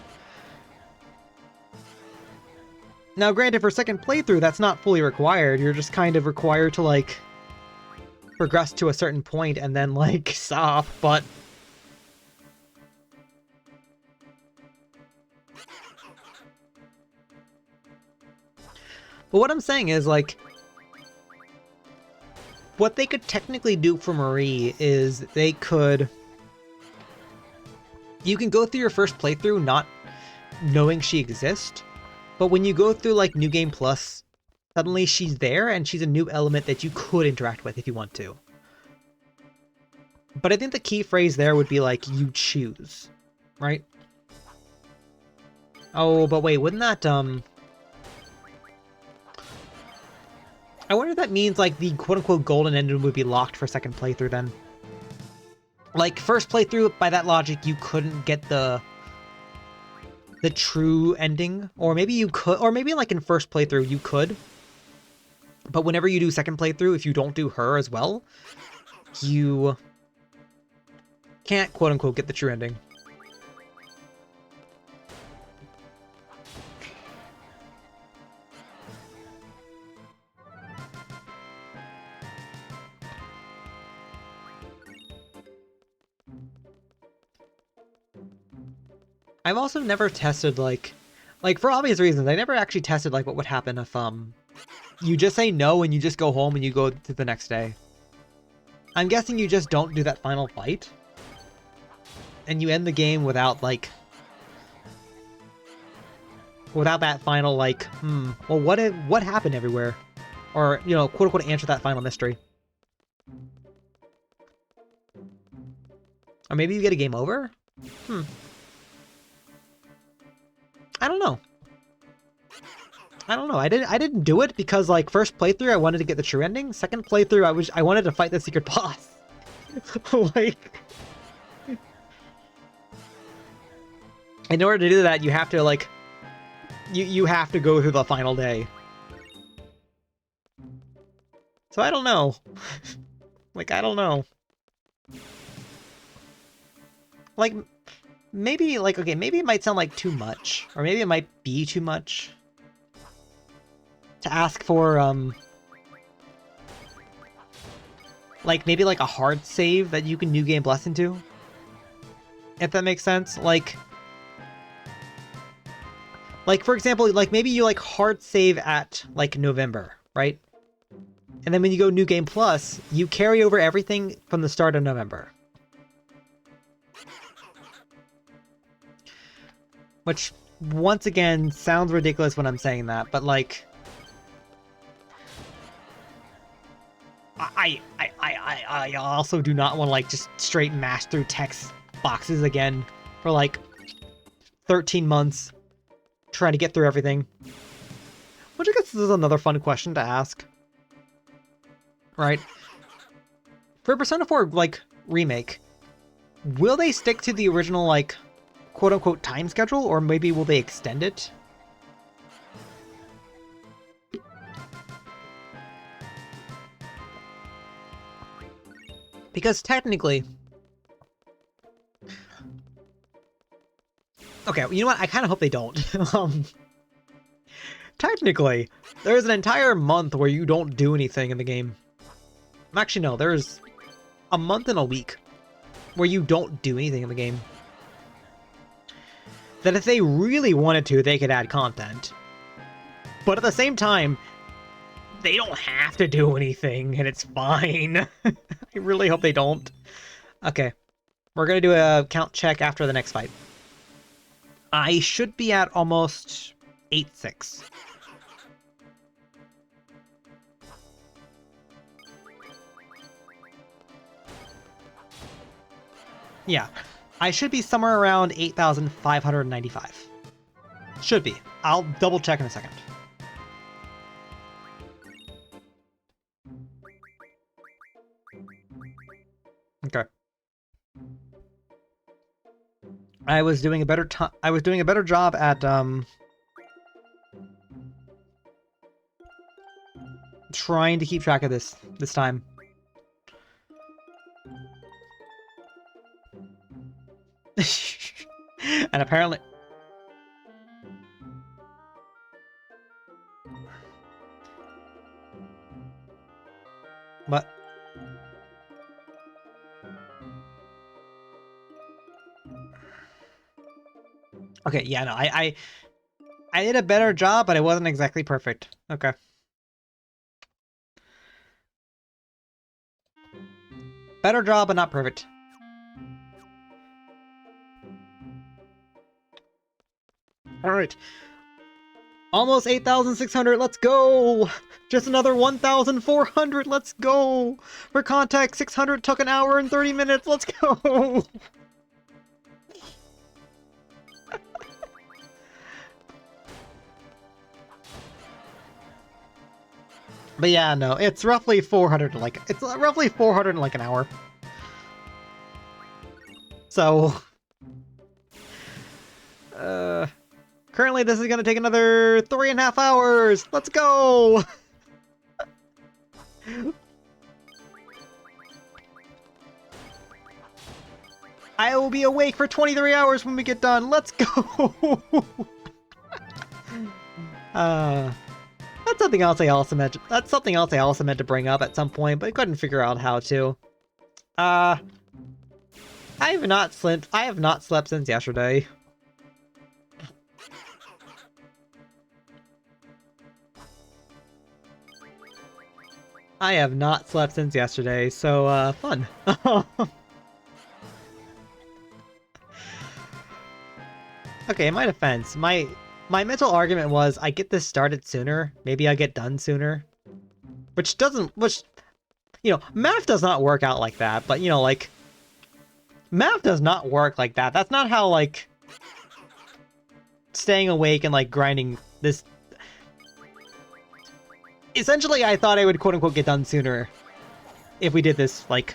Now granted, for second playthrough, that's not fully required. You're just kind of required to like progress to a certain point and then like stop, but what I'm saying is, like, what they could technically do for Marie is they could, you can go through your first playthrough not knowing she exists, but when you go through like New Game Plus suddenly she's there and she's a new element that you could interact with if you want to. But I think the key phrase there would be like, you choose, right? Oh, but wait, wouldn't that, I wonder if that means, like, the quote-unquote golden ending would be locked for second playthrough, then. Like, first playthrough, by that logic, you couldn't get the true ending. Or maybe you could, or maybe, like, in first playthrough, you could. But whenever you do second playthrough, if you don't do her as well, you can't, quote-unquote, get the true ending. I've also never tested, like, for obvious reasons, I never actually tested, like, what would happen if, you just say no and you just go home and you go to the next day. I'm guessing you just don't do that final fight. And you end the game without, like, without that final, like, well, what happened everywhere? Or, you know, quote-unquote, answer that final mystery. Or maybe you get a game over? I don't know. I didn't do it because, like, first playthrough I wanted to get the true ending. Second playthrough I wanted to fight the secret boss. Like, in order to do that, you have to, like, you have to go through the final day. So I don't know. Like, I don't know. Like, maybe, like, okay, maybe it might sound like too much. Or maybe it might be too much to ask for, like, maybe, like, a hard save that you can New Game Bless into. If that makes sense. Like, for example, like, maybe you, like, hard save at, like, November, right? And then when you go New Game Plus, you carry over everything from the start of November. Which, once again, sounds ridiculous when I'm saying that, but, like, I also do not want to, like, just straight mash through text boxes again for, like, 13 months trying to get through everything. Which I guess this is another fun question to ask. Right? For Persona 4, like, remake, will they stick to the original, like, quote-unquote time schedule, or maybe will they extend it? Because technically... Okay, you know what? I kind of hope they don't. Technically, there's an entire month where you don't do anything in the game. Actually, no, there's a month and a week where you don't do anything in the game. That if they really wanted to, they could add content. But at the same time, they don't have to do anything, and it's fine. I really hope they don't. Okay, we're gonna do a count check after the next fight. I should be at almost 8-6. Yeah, I should be somewhere around 8,595. Should be. I'll double check in a second. Okay. I was doing a better job at trying to keep track of this time. And apparently... What? Okay, yeah, no, I did a better job, but it wasn't exactly perfect. Okay. Better job, but not perfect. Alright. Almost 8,600, let's go! Just another 1,400, let's go! For context, 600 took an hour and 30 minutes, let's go! But yeah, no, it's roughly 400 it's roughly 400 in like an hour. So currently this is gonna take another 3.5 hours. Let's go. I will be awake for 23 hours when we get done. Let's go. That's something else I also meant. That's something else I also meant to bring up at some point, but I couldn't figure out how to. I have not slept. I have not slept since yesterday. I have not slept since yesterday, so fun. Okay, in my defense, my mental argument was I get this started sooner, maybe I get done sooner. Which, you know, math does not work out like that, but, you know, like, math does not work like that. That's not how, like, staying awake and, like, grinding this... Essentially, I thought I would, quote-unquote, get done sooner if we did this, like,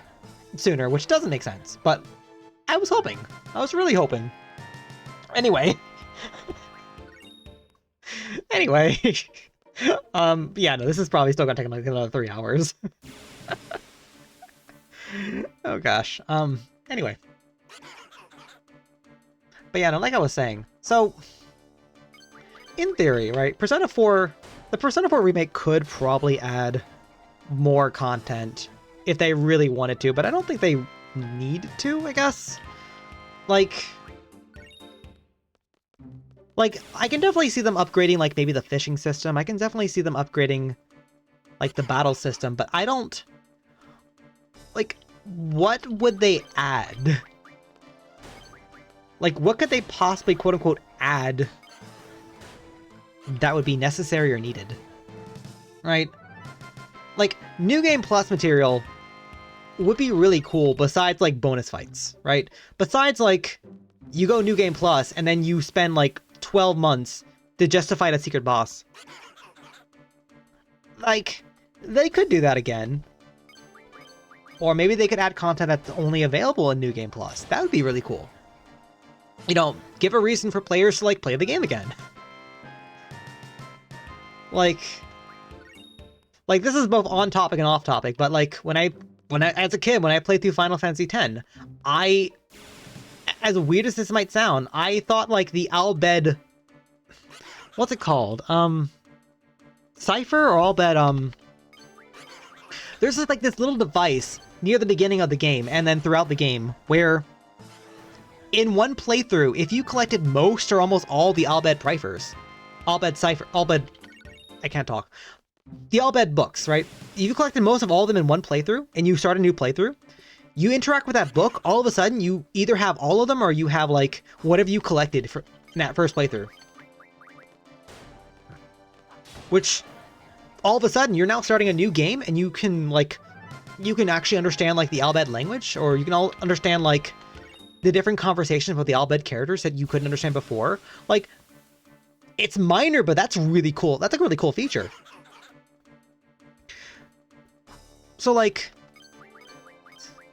sooner, which doesn't make sense, but I was hoping. I was really hoping. Anyway. Anyway. Yeah, no, this is probably still gonna take like another 3 hours. Oh gosh. Anyway. But yeah, no, like I was saying. So, in theory, right, Persona 4... The Persona 4 remake could probably add more content if they really wanted to, but I don't think they need to, I guess. Like, I can definitely see them upgrading, like, maybe the fishing system. I can definitely see them upgrading, like, the battle system, but I don't... Like, what would they add? Like, what could they possibly, quote-unquote, add that would be necessary or needed? Right? Like, New Game Plus material would be really cool besides, like, bonus fights, right? Besides, like, you go New Game Plus and then you spend, like, 12 months to justify a secret boss. Like, they could do that again. Or maybe they could add content that's only available in New Game Plus. That would be really cool. You know, give a reason for players to, like, play the game again. Like, this is both on topic and off topic, but, like, when I as a kid, when I played through Final Fantasy X, as weird as this might sound, I thought, like, the Al Bhed... What's it called? Cipher or Al Bhed, There's just, like, this little device near the beginning of the game, and then throughout the game, where... In one playthrough, if you collected most or almost all the Al Bhed ciphers... Al Bhed... I can't talk. The Al Bhed books, right? If you collected most of all of them in one playthrough, and you start a new playthrough, you interact with that book, all of a sudden you either have all of them or you have, like, whatever you collected in that first playthrough. Which, all of a sudden, you're now starting a new game and you can, like, you can actually understand, like, the Al Bhed language, or you can all understand, like, the different conversations with the Al Bhed characters that you couldn't understand before. Like, it's minor, but that's really cool. That's a really cool feature. So, like...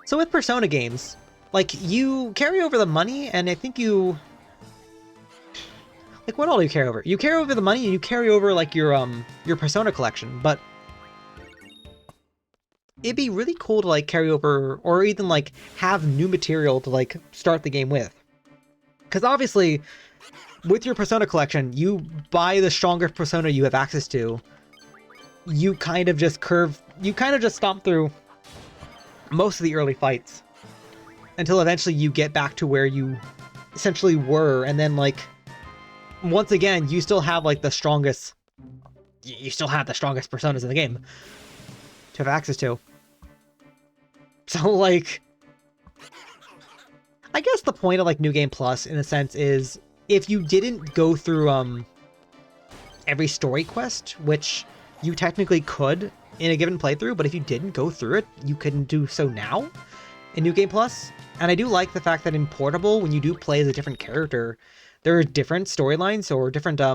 So with Persona games, like, you carry over the money, and I think you... Like, what all do you carry over? You carry over the money, and you carry over, like, your Persona collection, but... It'd be really cool to, like, carry over, or even, like, have new material to, like, start the game with. Because obviously, with your Persona collection, you buy the stronger Persona you have access to, you kind of just stomp through most of the early fights until eventually you get back to where you essentially were, and then, like, once again, you still have, like, the strongest personas in the game to have access to. So, like, I guess the point of, like, New Game Plus, in a sense, is if you didn't go through every story quest, which you technically could in a given playthrough, but if you didn't go through it, you couldn't do so now in New Game Plus. And I do like the fact that in Portable, when you do play as a different character, there are different storylines or different, I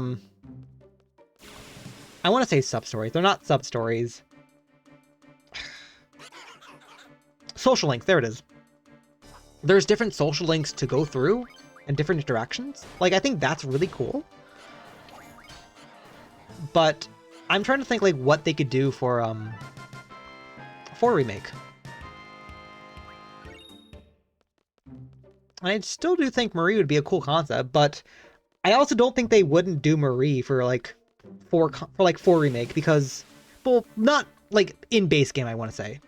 want to say sub-stories. They're not sub-stories. Social links, there it is. There's different social links to go through and different interactions. Like, I think that's really cool. But I'm trying to think, like, what they could do for Remake. I still do think Marie would be a cool concept, but I also don't think they wouldn't do Marie for, like, for Remake, because, well, not, like, in base game, I want to say.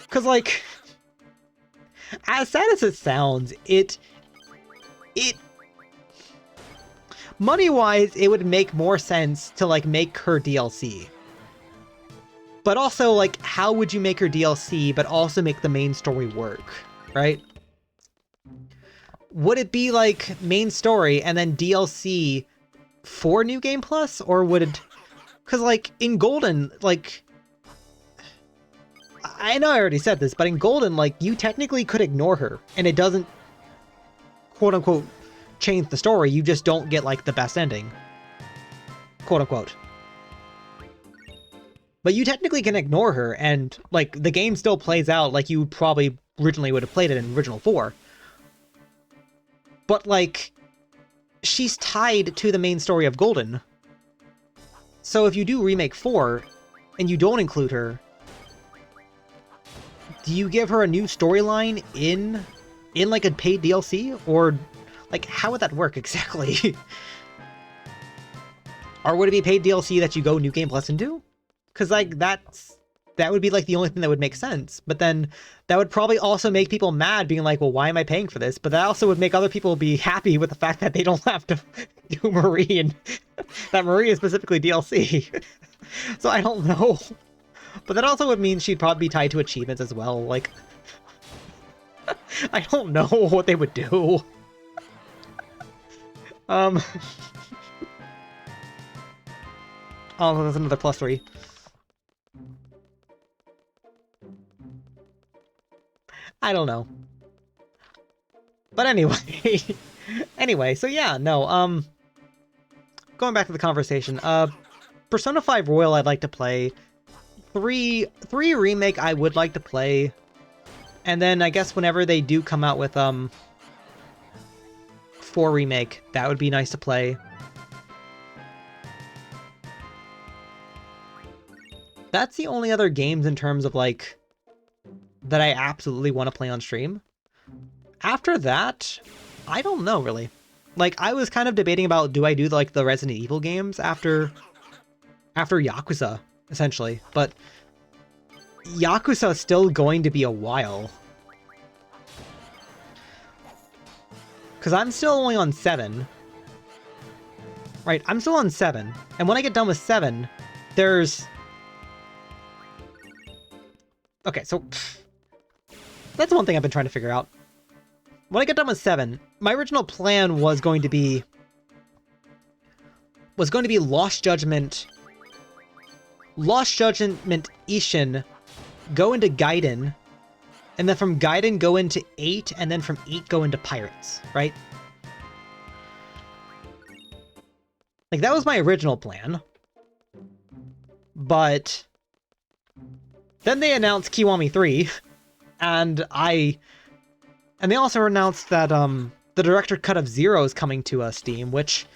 Because, like, as sad as it sounds, money-wise, it would make more sense to, like, make her DLC. But also, like, how would you make her DLC, but also make the main story work, right? Would it be, like, main story and then DLC for New Game Plus? Or would it... Because, like, in Golden, like... I know I already said this, but in Golden, like, you technically could ignore her, and it doesn't, quote-unquote, change the story. You just don't get, like, the best ending. Quote-unquote. But you technically can ignore her, and, like, the game still plays out like you probably originally would have played it in Original 4. But, like, she's tied to the main story of Golden. So if you do Remake 4, and you don't include her, do you give her a new storyline in like a paid DLC? Or, like, how would that work exactly? Or would it be paid DLC that you go New Game Plus into? Because, like, that would be, like, the only thing that would make sense. But then that would probably also make people mad, being like, well, why am I paying for this? But that also would make other people be happy with the fact that they don't have to do Marie, and that Marie is specifically DLC. So I don't know. But that also would mean she'd probably be tied to achievements as well. Like, I don't know what they would do. Oh, there's another +3. I don't know. But anyway, so yeah, no, going back to the conversation, Persona 5 Royal I'd like to play. 3 Remake I would like to play. And then I guess whenever they do come out with 4 Remake, that would be nice to play. That's the only other games in terms of, like, that I absolutely want to play on stream. After that, I don't know, really. Like, I was kind of debating about, do I do, like, the Resident Evil games after Yakuza, essentially. But Yakuza is still going to be a while. Because I'm still only on 7. Right, I'm still on 7. And when I get done with 7, there's... Okay, so... That's one thing I've been trying to figure out. When I get done with 7, my original plan was going to be... Lost Judgment Ishin, go into Gaiden, and then from Gaiden go into 8, and then from 8 go into Pirates, right? Like, that was my original plan. But then they announced Kiwami 3, and they also announced that the director cut of Zero is coming to Steam, which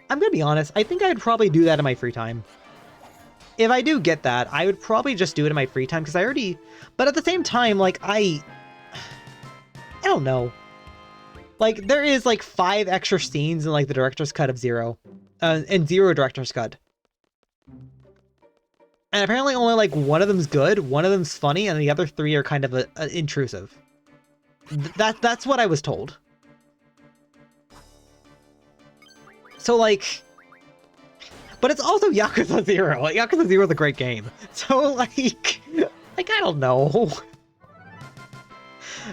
I'm gonna be honest, I think I'd probably do that in my free time. If I do get that, I would probably just do it in my free time, because I already... But at the same time, like, I don't know. Like, there is, like, 5 extra scenes in, like, the director's cut of Zero. And Zero director's cut. And apparently only, like, one of them's good, one of them's funny, and the other 3 are kind of intrusive. That's what I was told. So, like... But it's also Yakuza 0. Like, Yakuza 0 is a great game. So, like, I don't know.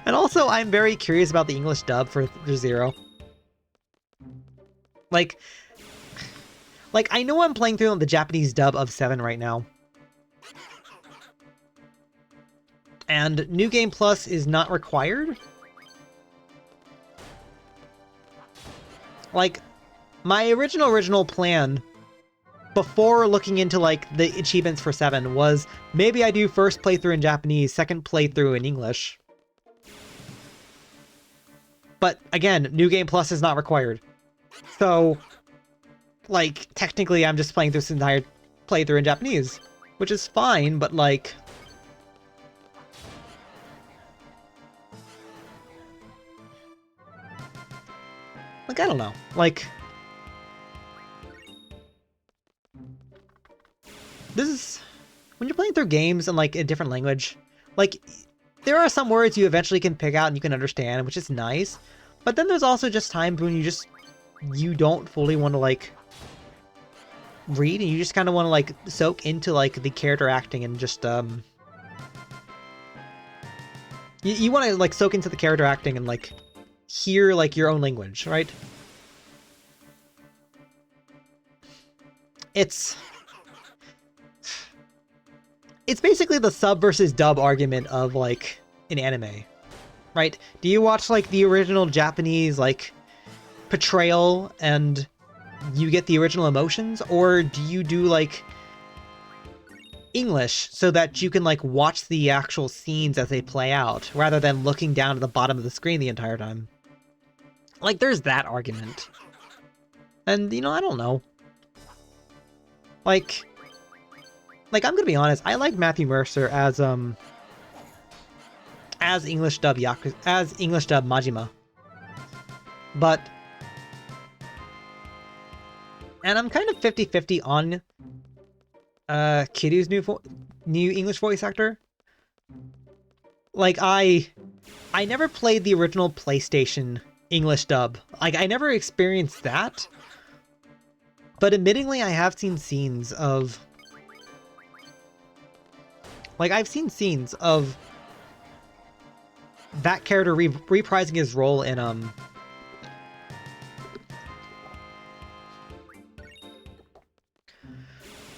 And also, I'm very curious about the English dub for 0. Like, Like, I know I'm playing through the Japanese dub of 7 right now. And New Game Plus is not required. Like, my original plan before looking into, like, the achievements for 7 was maybe I do first playthrough in Japanese, second playthrough in English. But, again, New Game Plus is not required. So, like, technically I'm just playing this entire playthrough in Japanese, which is fine, but, like... Like, I don't know. Like... This is... When you're playing through games in, like, a different language, like, there are some words you eventually can pick out and you can understand, which is nice. But then there's also just times when you don't fully want to, like, read, and you just kind of want to, like, soak into, like, the character acting and just, You want to, like, soak into the character acting and, like, hear, like, your own language, right? It's basically the sub versus dub argument of, like, an anime, right? Do you watch, like, the original Japanese, like, portrayal and you get the original emotions, or do you do, like, English so that you can, like, watch the actual scenes as they play out, rather than looking down at the bottom of the screen the entire time? Like, there's that argument. And, you know, I don't know. Like, I'm gonna be honest, I like Matthew Mercer as English dub Majima. But... And I'm kind of 50-50 on Kiryu's new English voice actor. Like, I never played the original PlayStation English dub. Like, I never experienced that. But admittingly, I have seen scenes of... Like, I've seen scenes of that character reprising his role in,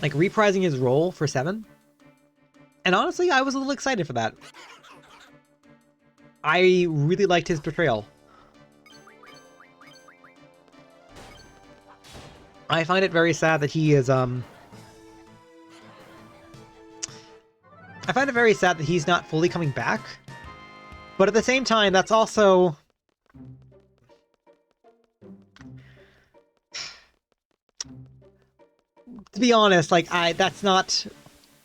like, reprising his role for 7. And honestly, I was a little excited for that. I really liked his portrayal. I find it very sad that he is, I find it very sad that he's not fully coming back. But at the same time, that's also... To be honest, like, that's not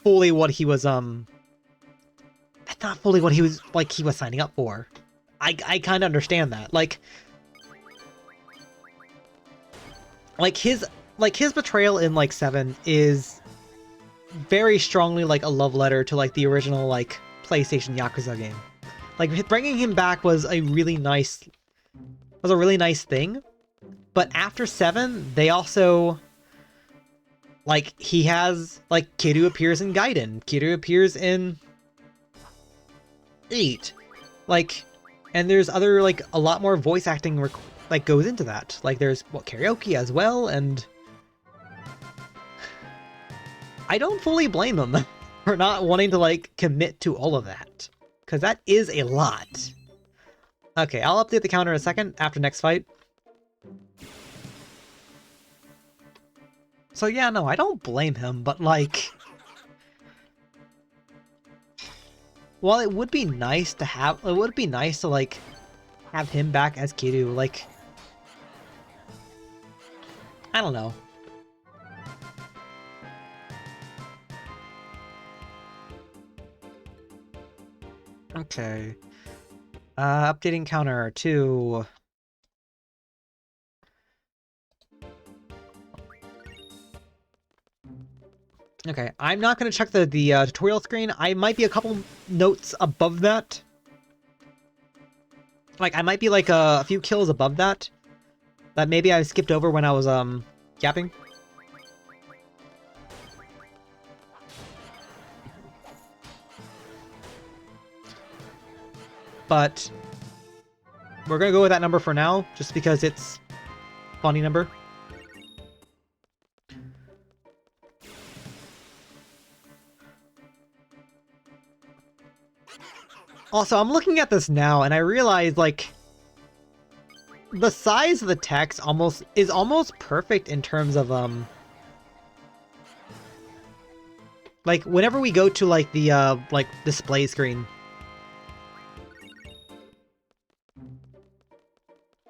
fully what he was, that's not fully what he was, like, he was signing up for. I kind of understand that. Like his betrayal in, like, 7 is very strongly, like, a love letter to, like, the original, like, PlayStation Yakuza game. Like, bringing him back was a really nice thing. But after 7, they also... Like, he has... Like, Kiryu appears in Gaiden. Kiryu appears in... 8. Like, and there's other, like, a lot more voice acting, like, goes into that. Like, there's, karaoke as well, and... I don't fully blame them for not wanting to, like, commit to all of that. Because that is a lot. Okay, I'll update the counter in a second, after next fight. So yeah, no, I don't blame him, but, like... While it would be nice to have... It would be nice to, like, have him back as Kiryu, like... I don't know. Okay. Updating counter to... Okay, I'm not going to check the tutorial screen. I might be a couple notes above that. Like, I might be, like, a few kills above that. That maybe I skipped over when I was, yapping. But we're going to go with that number for now, just because it's a funny number. Also, I'm looking at this now and I realize, like, the size of the text is almost perfect in terms of, like, whenever we go to, like, the, like, display screen,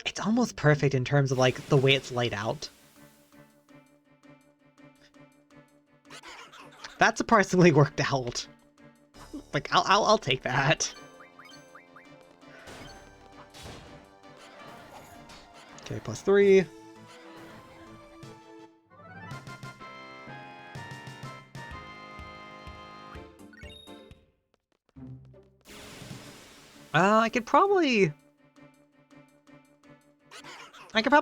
it's almost perfect in terms of, like, the way it's laid out. That surprisingly worked out. Like, I'll take that. Okay, +3. I could probably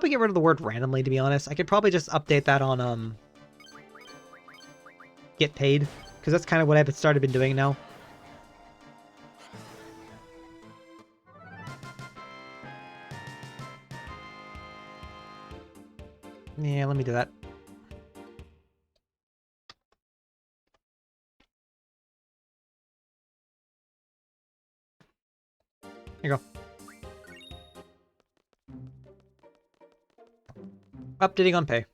get rid of the word randomly, to be honest. I could probably just update that on, get paid, because that's kind of what I've been doing now. Yeah, let me do that. Here you go. Updating on pay.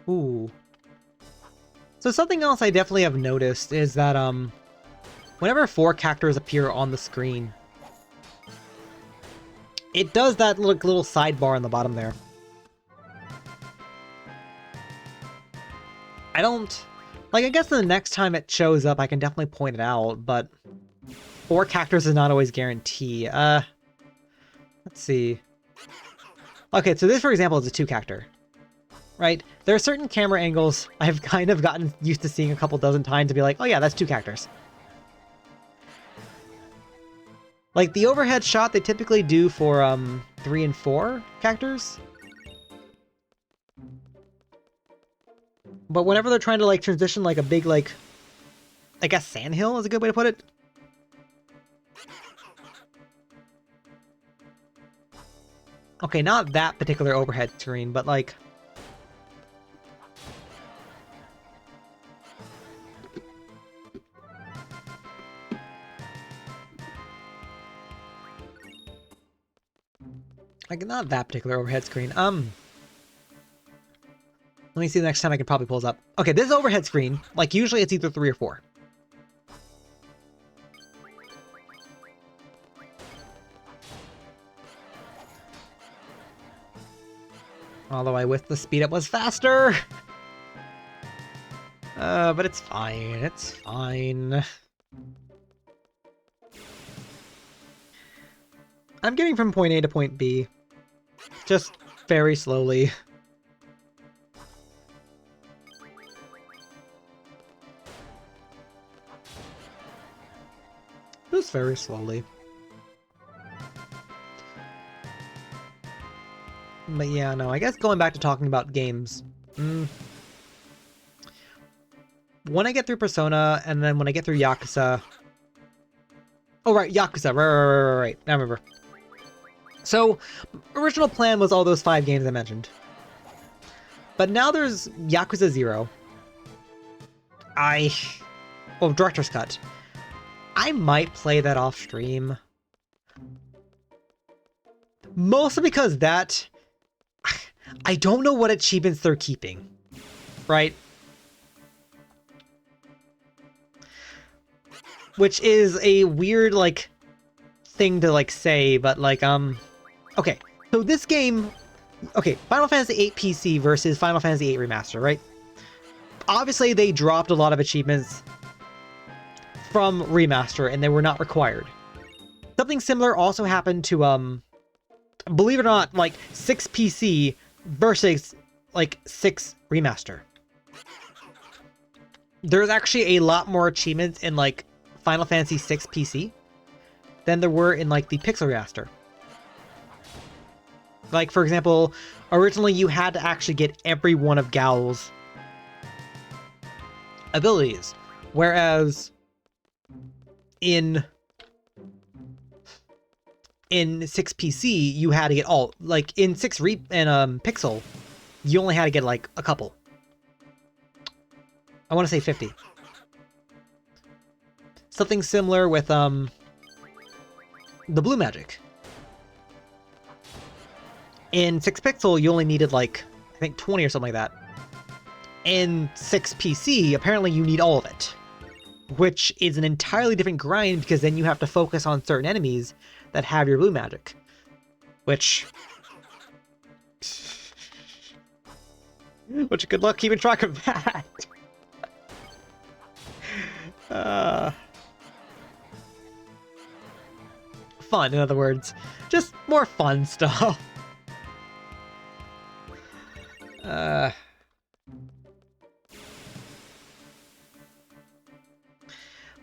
Ooh. So something else I definitely have noticed is that, whenever 4 characters appear on the screen, it does that little sidebar on the bottom there. I don't... Like, I guess the next time it shows up, I can definitely point it out, but 4 characters is not always guarantee. Let's see. Okay, so this, for example, is a 2-character. Right? There are certain camera angles I've kind of gotten used to seeing a couple dozen times to be like, oh yeah, that's 2 characters. Like, the overhead shot they typically do for, 3 and 4 characters. But whenever they're trying to, like, transition, like, a big, like, I guess sandhill is a good way to put it. Okay, not that particular overhead screen, but, like... Like, not that particular overhead screen. Let me see the next time I can probably pull this up. Okay, this overhead screen, like, usually it's either 3 or 4. Although I wish the speed up was faster! But it's fine, it's fine. I'm getting from point A to point B. Just very slowly. Just very slowly. But yeah, no, I guess going back to talking about games. When I get through Persona, and then when I get through Yakuza... Oh, right, Yakuza, right. I remember. So, original plan was all those 5 games I mentioned. But now there's Yakuza 0. Oh, Director's Cut. I might play that off stream. Mostly because that... I don't know what achievements they're keeping. Right? Which is a weird, like, thing to, like, say, but, like, okay, so this game... Okay, Final Fantasy VIII PC versus Final Fantasy VIII Remaster, right? Obviously, they dropped a lot of achievements from Remaster, and they were not required. Something similar also happened to, believe it or not, like, 6 PC versus, like, 6 Remaster. There's actually a lot more achievements in, like, Final Fantasy VI PC than there were in, like, the Pixel Remaster. Like, for example, originally you had to actually get every one of Gal's abilities, whereas in 6 PC you had to get all. Like, in Pixel, you only had to get, like, a couple. I want to say 50. Something similar with the blue magic. In 6-pixel, you only needed like, I think 20 or something like that. In 6PC, apparently you need all of it. Which is an entirely different grind because then you have to focus on certain enemies that have your blue magic. Which good luck keeping track of that. Fun, in other words. Just more fun stuff.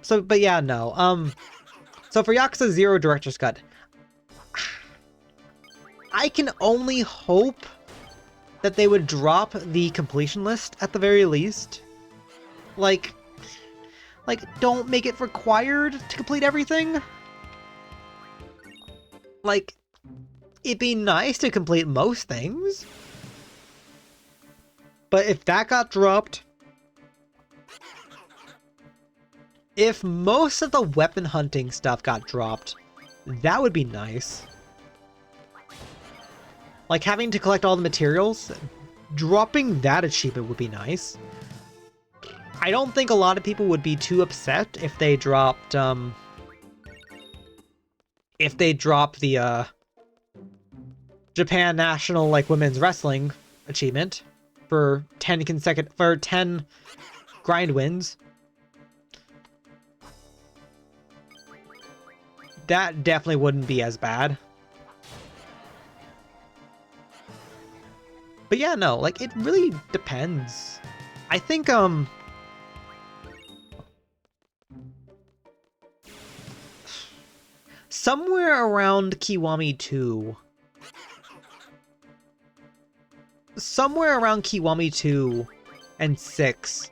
So, but yeah, no. So for Yakuza 0 Director's Cut, I can only hope that they would drop the completion list at the very least. Like, don't make it required to complete everything. Like, it'd be nice to complete most things. But if that got dropped, if most of the weapon hunting stuff got dropped, that would be nice. Like, having to collect all the materials, dropping that achievement would be nice. I don't think a lot of people would be too upset if they dropped, the, Japan National, like, Women's Wrestling achievement for 10 grind wins. That definitely wouldn't be as bad. But yeah, no, like, it really depends. I think, somewhere around Kiwami 2. Somewhere around Kiwami 2 and 6.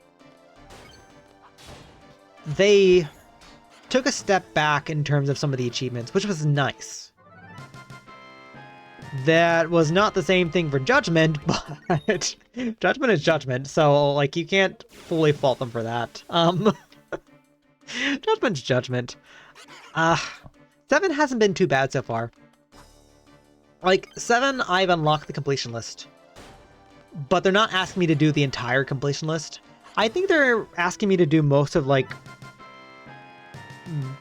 They took a step back in terms of some of the achievements, which was nice. That was not the same thing for Judgment, but Judgment is Judgment, so, like, you can't fully fault them for that. Judgment's Judgment. 7 hasn't been too bad so far. Like, 7, I've unlocked the completion list. But they're not asking me to do the entire completion list. I think they're asking me to do most of, like,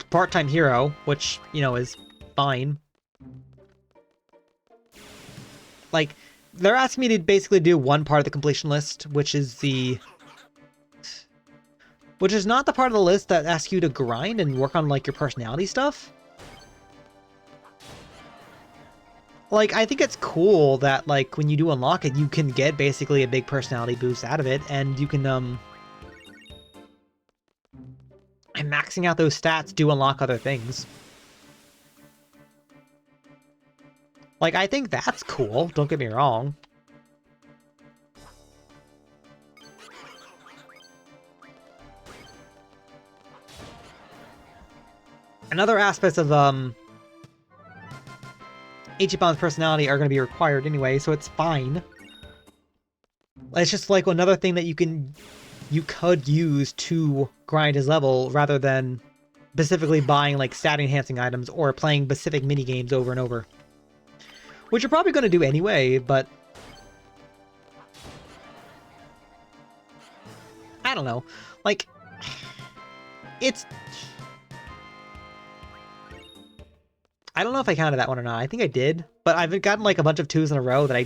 part-time hero, which, you know, is fine. Like, they're asking me to basically do one part of the completion list, which is not the part of the list that asks you to grind and work on, like, your personality stuff. Like, I think it's cool that, like, when you do unlock it, you can get basically a big personality boost out of it, and you can, and maxing out those stats do unlock other things. Like, I think that's cool, don't get me wrong. And other aspects of, Ichiban's personality are going to be required anyway, so it's fine. It's just, like, another thing that you could use to grind his level, rather than specifically buying, like, stat-enhancing items or playing specific minigames over and over. Which you're probably going to do anyway, but I don't know. Like, it's... I don't know if I counted that one or not. I think I did, but I've gotten, like, a bunch of 2s in a row that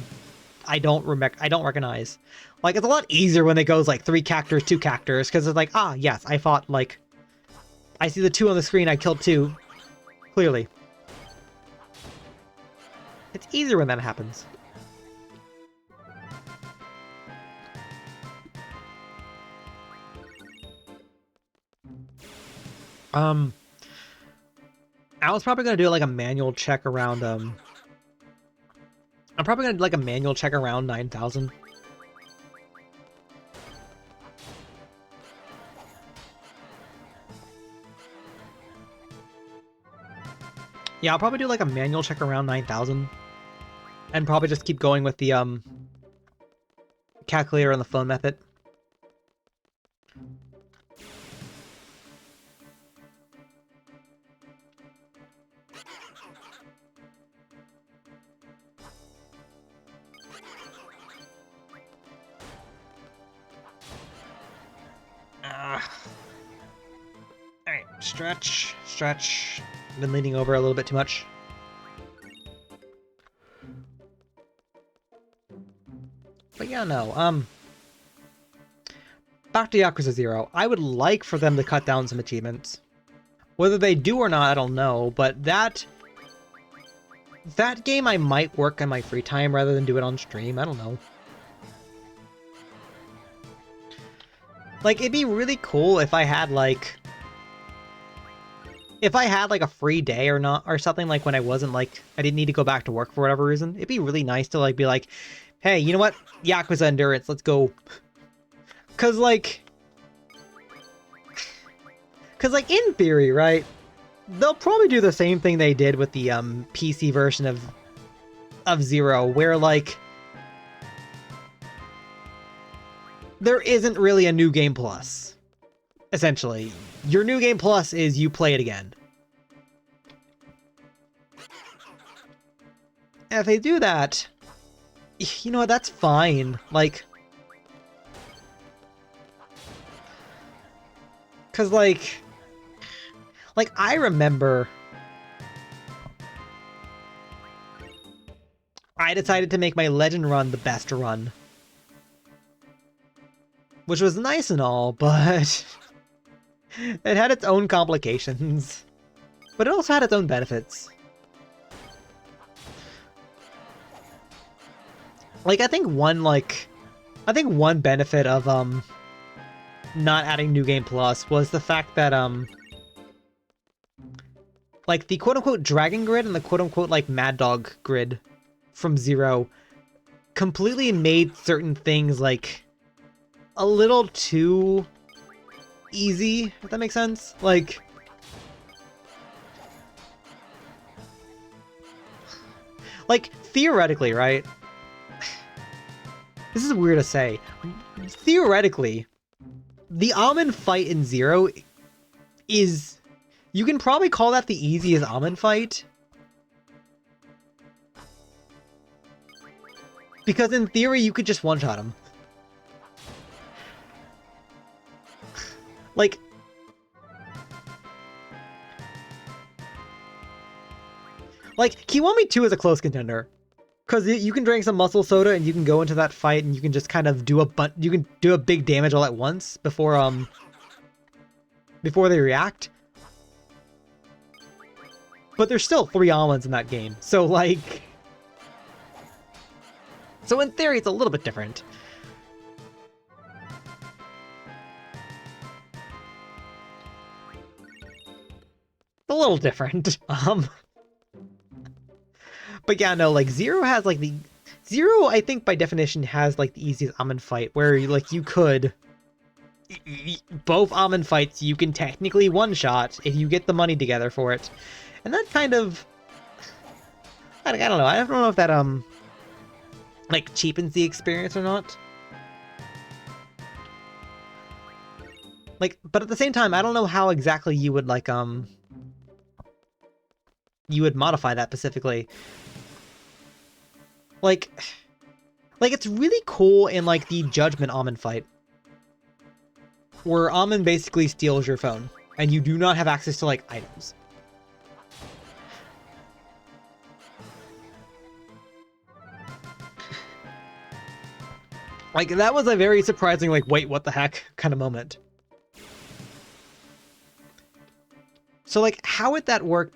I don't recognize. Like, it's a lot easier when it goes, like, 3 characters, 2 characters, because it's like, ah, yes, I fought, like... I see the 2 on the screen, I killed 2. Clearly. It's easier when that happens. I was probably gonna do, like, a manual check around, I'm probably gonna do, like, a manual check around 9,000. Yeah, I'll probably do, like, a manual check around 9,000. And probably just keep going with the, calculator on the phone method. Alright, stretch, stretch. Been leaning over a little bit too much. But yeah, no, back to Yakuza 0. I would like for them to cut down some achievements. Whether they do or not, I don't know, but that game I might work on my free time rather than do it on stream. I don't know. Like, it'd be really cool if I had, like... If I had, like, a free day or not, or something, like, when I wasn't, like... I didn't need to go back to work for whatever reason. It'd be really nice to, like, be like, hey, you know what? Yakuza Endurance, let's go. Cause, like... Cause, like, in theory, right? They'll probably do the same thing they did with the, PC version of Zero, where, like... There isn't really a New Game Plus, essentially. Your New Game Plus is you play it again. And if they do that, you know what, that's fine. Like... Cause, like, I remember I decided to make my Legend run the best run. Which was nice and all, but it had its own complications. But it also had its own benefits. Like, I think one benefit of, not adding New Game Plus was the fact that, like, the quote-unquote Dragon Grid and the quote-unquote, like, Mad Dog Grid from Zero completely made certain things, like, a little too easy, if that makes sense. Like, theoretically, right? This is weird to say. Theoretically, the Almond fight in Zero is... You can probably call that the easiest Almond fight. Because in theory, you could just one-shot him. Like... Kiwami 2 is a close contender. Because you can drink some muscle soda and you can go into that fight and you can just kind of do a big damage all at once before they react. But there's still 3 almonds in that game, so like... So in theory, it's a little bit different. A little different. But yeah, no, like, Zero has, like, Zero, I think, by definition, has, like, the easiest almond fight, where, like, you could... Both almond fights, you can technically one-shot if you get the money together for it. And that kind of... I don't know. I don't know if that, like, cheapens the experience or not. Like, but at the same time, I don't know how exactly you would, like, you would modify that specifically. Like, it's really cool in, like, the Judgment Almond fight. Where Almond basically steals your phone, and you do not have access to, like, items. Like, that was a very surprising, like, wait, what the heck kind of moment. So, like, how would that work?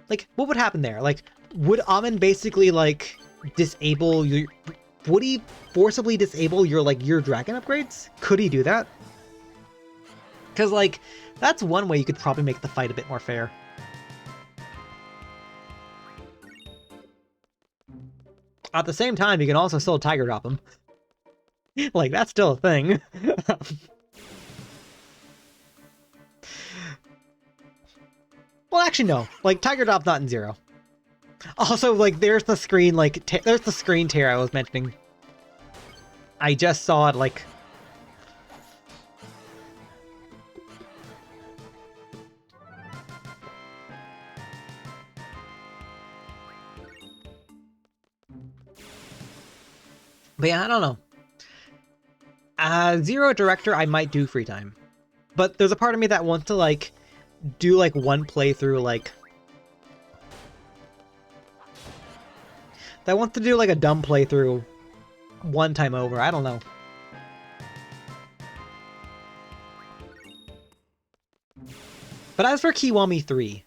Like, what would happen there? Like, would Almond basically, like, disable your... Would he forcibly disable your, like, your dragon upgrades? Could he do that? Because, like, that's one way you could probably make the fight a bit more fair. At the same time, you can also still Tiger Drop him. Like, that's still a thing. Well, actually, no. Like, Tiger Drop not in Zero. Also, like, there's the screen, like, there's the screen tear I was mentioning. I just saw it, like... But yeah, I don't know. Zero Director, I might do free time. But there's a part of me that wants to, like, do, like, one playthrough, like... That wants to do, like, a dumb playthrough one time over. I don't know. But as for Kiwami 3...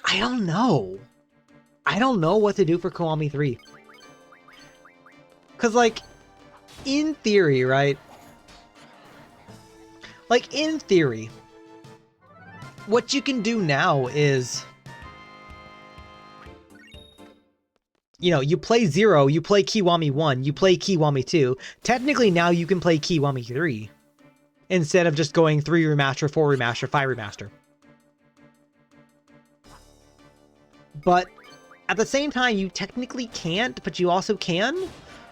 I don't know. I don't know what to do for Kiwami 3. Because, like, in theory, right? Like, in theory, what you can do now is... You know, you play 0, you play Kiwami 1, you play Kiwami 2. Technically, now you can play Kiwami 3. Instead of just going 3 remaster, 4 remaster, 5 remaster. But at the same time, you technically can't, but you also can.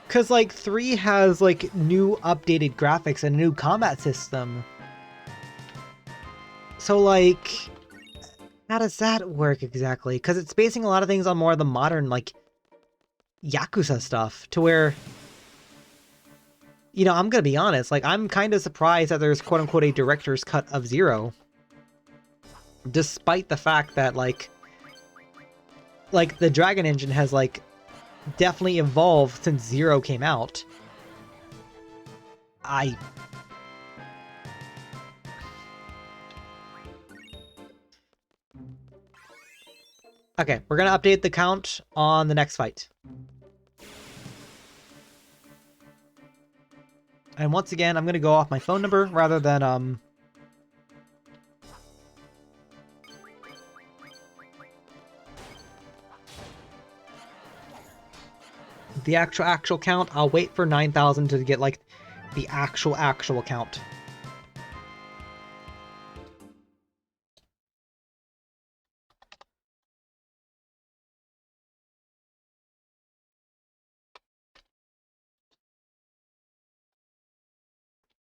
Because, like, 3 has, like, new updated graphics and a new combat system. So, like, how does that work exactly? Because it's basing a lot of things on more of the modern, like, Yakuza stuff, to where, you know, I'm gonna be honest, like, I'm kind of surprised that there's quote-unquote a director's cut of 0. Despite the fact that, like, the Dragon Engine has, like, definitely evolved since 0 came out. Okay, we're gonna update the count on the next fight. And once again, I'm gonna go off my phone number rather than, the actual count. I'll wait for 9,000 to get, like, the actual count.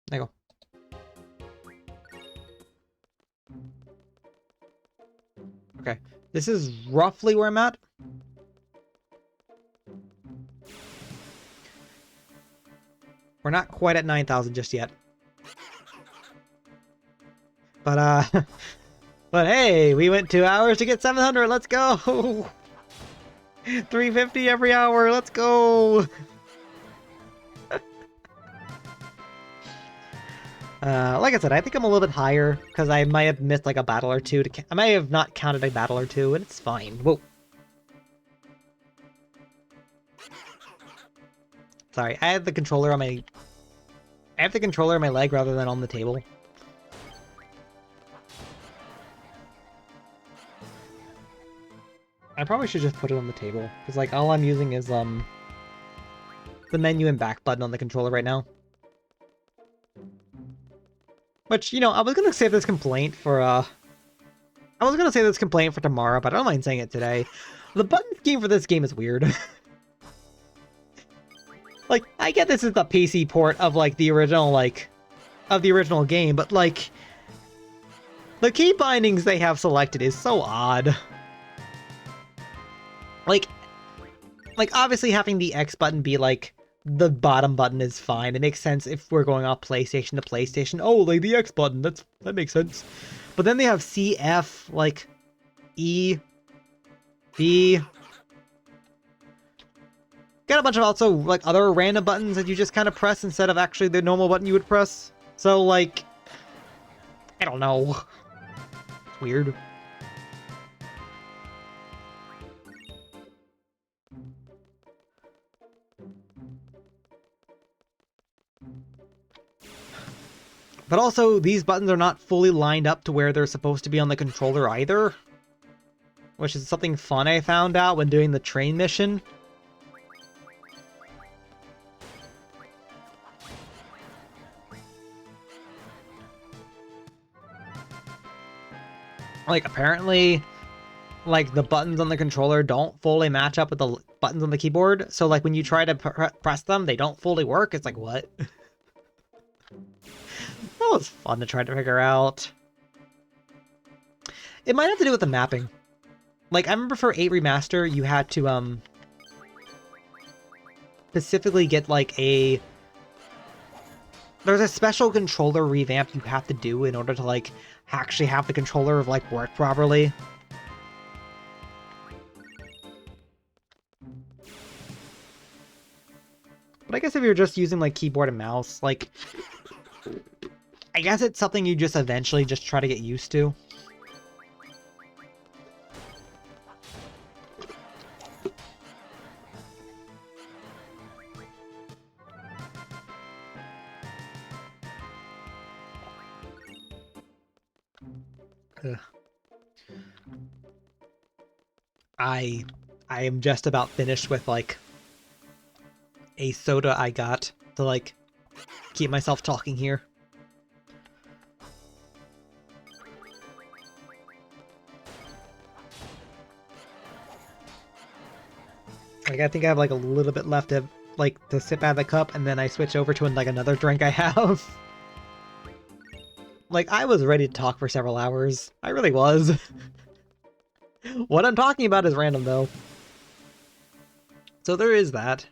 There you go. Okay, this is roughly where I'm at. We're not quite at 9,000 just yet. But, but hey, we went 2 hours to get 700, let's go! 350 every hour, let's go! Like I said, I think I'm a little bit higher, because I might have missed, like, a battle or two. I might have not counted a battle or two, and it's fine. Whoa. Sorry, I have the controller on my... I have the controller on my leg rather than on the table. I probably should just put it on the table, because, like, all I'm using is, the menu and back button on the controller right now. Which, you know, I was gonna save this complaint for, tomorrow, but I don't mind saying it today. The button scheme for this game is weird. Like, I get this is the PC port of, like, the original, like, of the original game, but, like, the key bindings they have selected is so odd. Like, obviously having the X button be, like, the bottom button is fine. It makes sense if we're going off PlayStation to PlayStation. Oh, like, the X button, that makes sense. But then they have C, F, like, E, B... Got a bunch of also, like, other random buttons that you just kind of press instead of actually the normal button you would press. So, like, I don't know. It's weird. But also, these buttons are not fully lined up to where they're supposed to be on the controller either. Which is something fun I found out when doing the train mission. Like, apparently, like, the buttons on the controller don't fully match up with the buttons on the keyboard. So, like, when you try to press them, they don't fully work. It's like, what? That was fun to try to figure out. It might have to do with the mapping. Like, I remember for 8 Remaster, you had to, specifically get, like, a there's a special controller revamp you have to do in order to, like, actually have the controller, like, work properly. But I guess if you're just using, like, keyboard and mouse, like, I guess it's something you just eventually just try to get used to. Ugh. I am just about finished with, like, a soda I got to, like, keep myself talking here. Like, I think I have, like, a little bit left to, like, to sip out of the cup, and then I switch over to, like, another drink I have. Like, I was ready to talk for several hours. I really was. What I'm talking about is random, though. So there is that.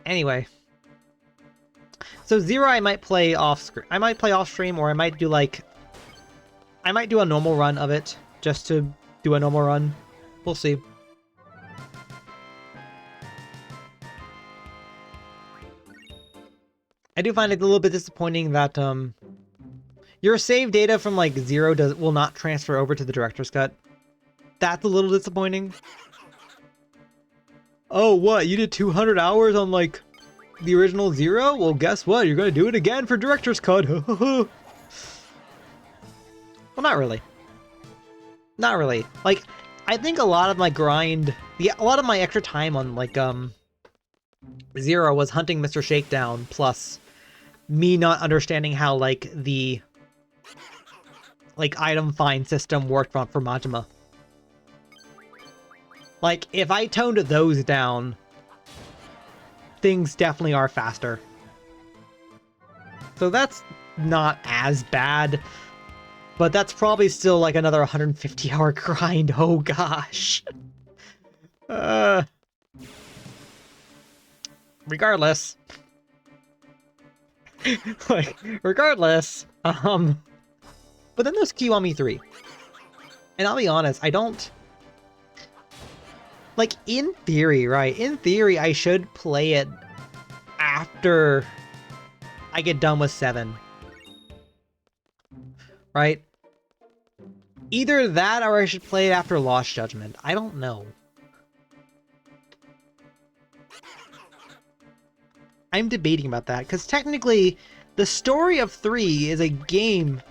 Anyway. So Zero I might play off-screen. I might play off-stream, or I might do, like... I might do a normal run of it, just to do a normal run. We'll see. I do find it a little bit disappointing that, your save data from, like, Zero will not transfer over to the Director's Cut. That's a little disappointing. Oh, what? You did 200 hours on, like, the original Zero? Well, guess what? You're gonna do it again for Director's Cut. Well, not really. Not really. Like, I think a lot of my grind... Yeah, a lot of my extra time on, like, Zero was hunting Mr. Shakedown, plus me not understanding how, like, the... like, item find system worked for Majima. Like, if I toned those down, things definitely are faster. So that's not as bad, but that's probably still like another 150-hour grind. Oh gosh. Regardless. Like, regardless, but then there's Kiwami 3. And I'll be honest, I don't... Like, in theory, right? In theory, I should play it after I get done with 7. Right? Either that or I should play it after Lost Judgment. I don't know. I'm debating about that, because technically, the story of 3 is a game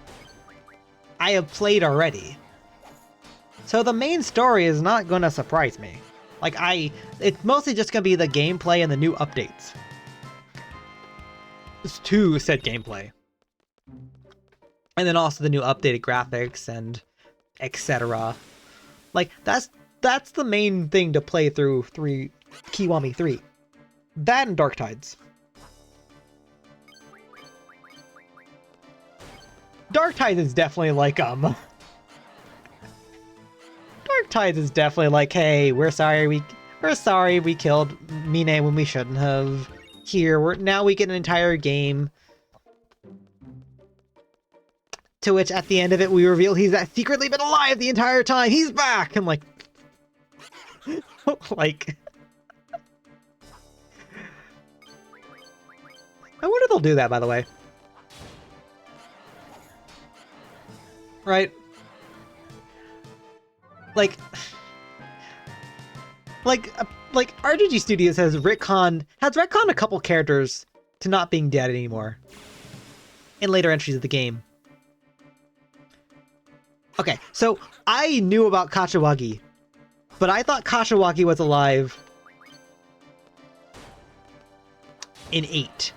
I have played already. So the main story is not going to surprise me. Like, it's mostly just going to be the gameplay and the new updates. It's 2 said gameplay. And then also the new updated graphics and etc. Like, that's the main thing to play through Kiwami 3. That and Dark Tides. Dark Tides is definitely like, Dark Tides is definitely like, hey, we're sorry we killed Mine when we shouldn't have. Here, now we get an entire game. To which, at the end of it, we reveal he's secretly been alive the entire time. He's back! I'm like... like... I wonder if they'll do that, by the way. Right? Like... Like RGG Studios has retconned a couple characters to not being dead anymore. In later entries of the game. Okay, so I knew about Kashiwagi, but I thought Kashiwagi was alive in 8.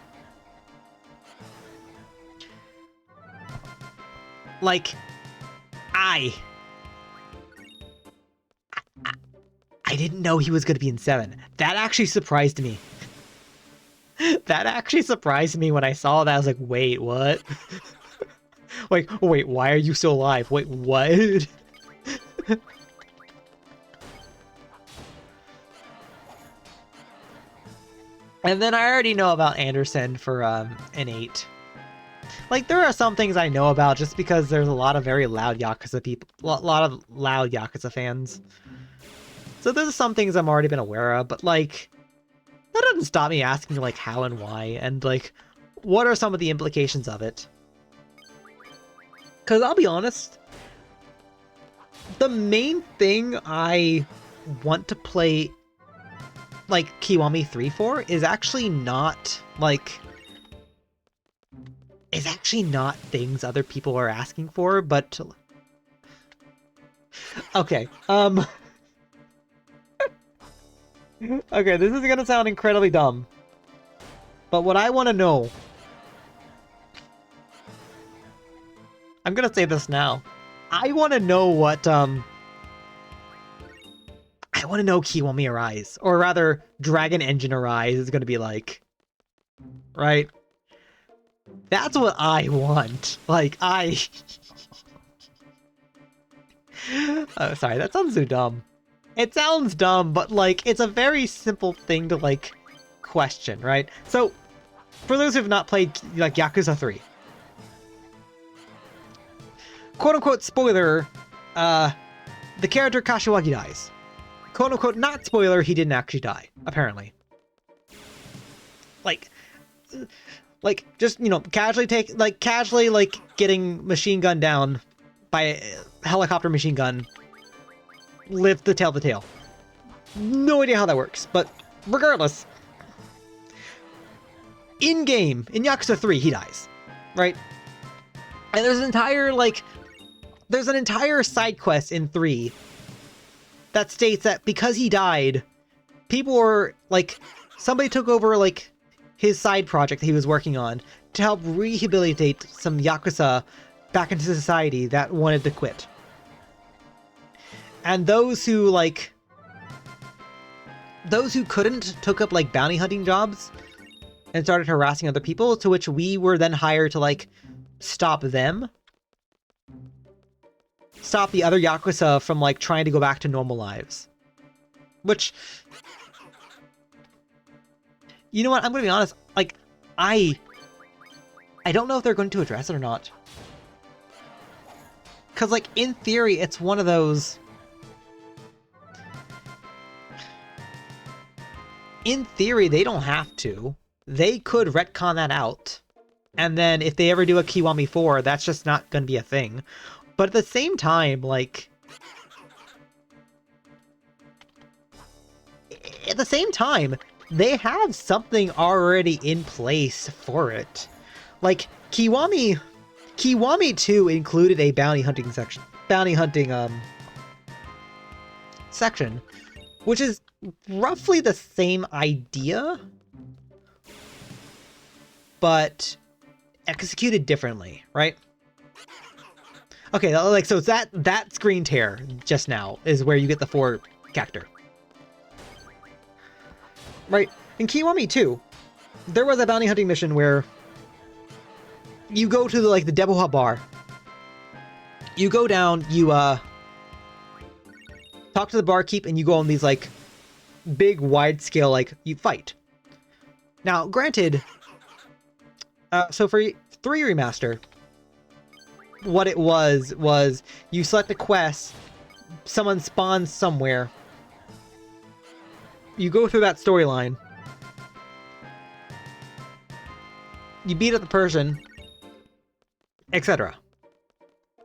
Like, I didn't know he was going to be in 7. That actually surprised me. That actually surprised me when I saw that. I was like, wait, what? Like, wait, why are you still alive? Wait, what? And then I already know about Anderson for an 8. Like, there are some things I know about just because there's a lot of very loud Yakuza people, a lot of loud Yakuza fans. So there's some things I'm already been aware of, but like, that doesn't stop me asking like how and why, and like, what are some of the implications of it? Because I'll be honest, the main thing I want to play like Kiwami 3 for is actually not like... is actually not things other people are asking for, but... okay, okay, this is gonna sound incredibly dumb. But what I want to know... I'm gonna say this now. I want to know what, I want to know Kiwami Arise, or rather, Dragon Engine Arise is gonna be like. Right? That's what I want. Like, I... oh, sorry, that sounds so dumb. It sounds dumb, but like, it's a very simple thing to like, question, right? So, for those who have not played like Yakuza 3, quote-unquote spoiler, the character Kashiwagi dies. Quote-unquote not spoiler, he didn't actually die, apparently. Like, just, you know, casually getting machine gunned down by a helicopter machine gun, live to tell the tale. No idea how that works, but regardless, in-game, in Yakuza 3, he dies, right? And there's an entire side quest in 3 that states that because he died, people were, like, somebody took over, like, his side project that he was working on to help rehabilitate some Yakuza back into society that wanted to quit. And those who couldn't took up, like, bounty hunting jobs and started harassing other people, to which we were then hired to, like, stop them. Stop the other Yakuza from, like, trying to go back to normal lives. Which... you know what, I'm gonna be honest, like, I don't know if they're going to address it or not. Because, like, in theory, it's one of those... in theory, they don't have to. They could retcon that out. And then if they ever do a Kiwami 4, that's just not gonna be a thing. But at the same time, like... at the same time, they have something already in place for it. Like, Kiwami 2 included a bounty hunting section, which is roughly the same idea, but executed differently, right? Okay, like, so that screen tear just now is where you get the 4 character. Right, in Kiwami 2, there was a bounty hunting mission where you go to the Deboha bar. You go down, you talk to the barkeep, and you go on these like big wide scale you fight. Now, granted, so for 3 Remaster, what it was you select a quest, someone spawns somewhere. You go through that storyline. You beat up the person, etc.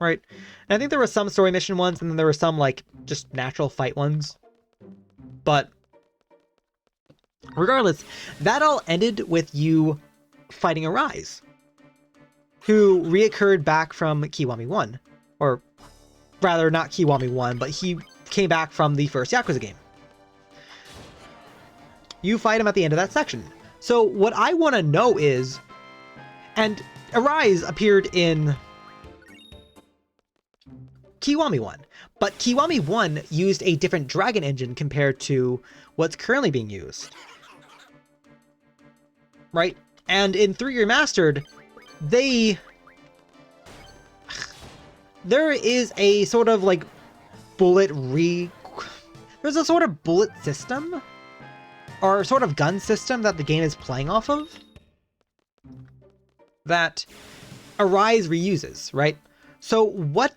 Right? And I think there were some story mission ones, and then there were some, like, just natural fight ones. But regardless, that all ended with you fighting Arise, who reoccurred back from Kiwami 1. Or rather, not Kiwami 1, but he came back from the first Yakuza game. You fight him at the end of that section. So what I want to know is... and Arise appeared in Kiwami 1, but Kiwami 1 used a different Dragon Engine compared to what's currently being used. Right? And in 3 Remastered, there is a sort of there's a sort of bullet system or sort of gun system that the game is playing off of that Arise reuses, right? So what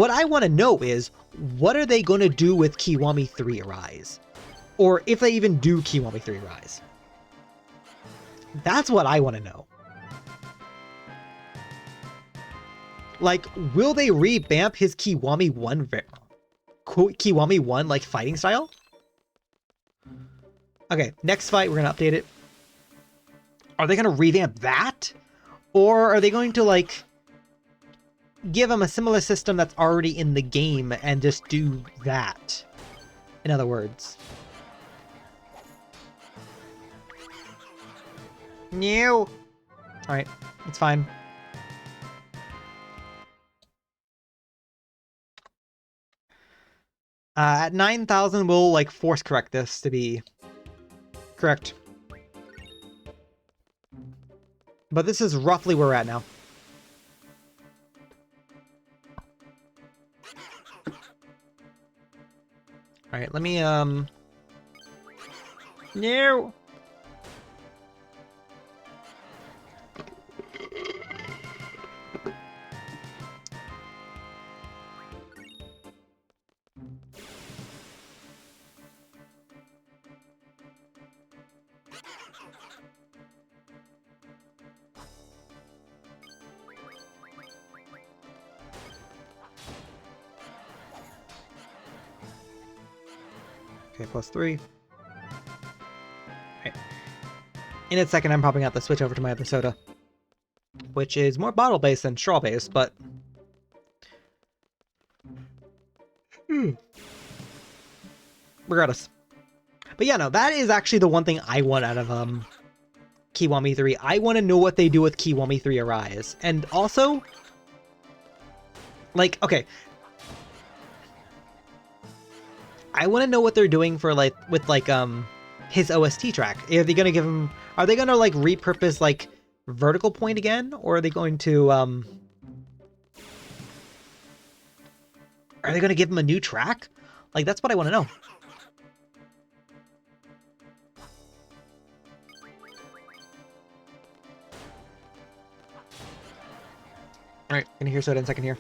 I want to know is, what are they going to do with Kiwami 3 Arise? Or if they even do Kiwami 3 Rise. That's what I want to know. Like, will they revamp his Kiwami 1 like fighting style? Okay, next fight, we're going to update it. Are they going to revamp that? Or are they going to, like, give him a similar system that's already in the game and just do that? In other words. No. Alright, it's fine. At 9,000, we'll, like, force correct this to be correct. But this is roughly where we're at now. Alright, let me, No! Okay, +3. Right. In a second, I'm probably going to have to switch over to my other soda, which is more bottle-based than straw-based, but... Regardless. But yeah, no, that is actually the one thing I want out of Kiwami 3. I want to know what they do with Kiwami 3 Arise. And also... Like, okay... I want to know what they're doing for, like, with, like, his OST track. Are they going to give him... Are they going to, like, repurpose, like, Vertical Point again? Or are they going to, Are they going to give him a new track? Like, that's what I want to know. Alright, gonna hear soda in a second here.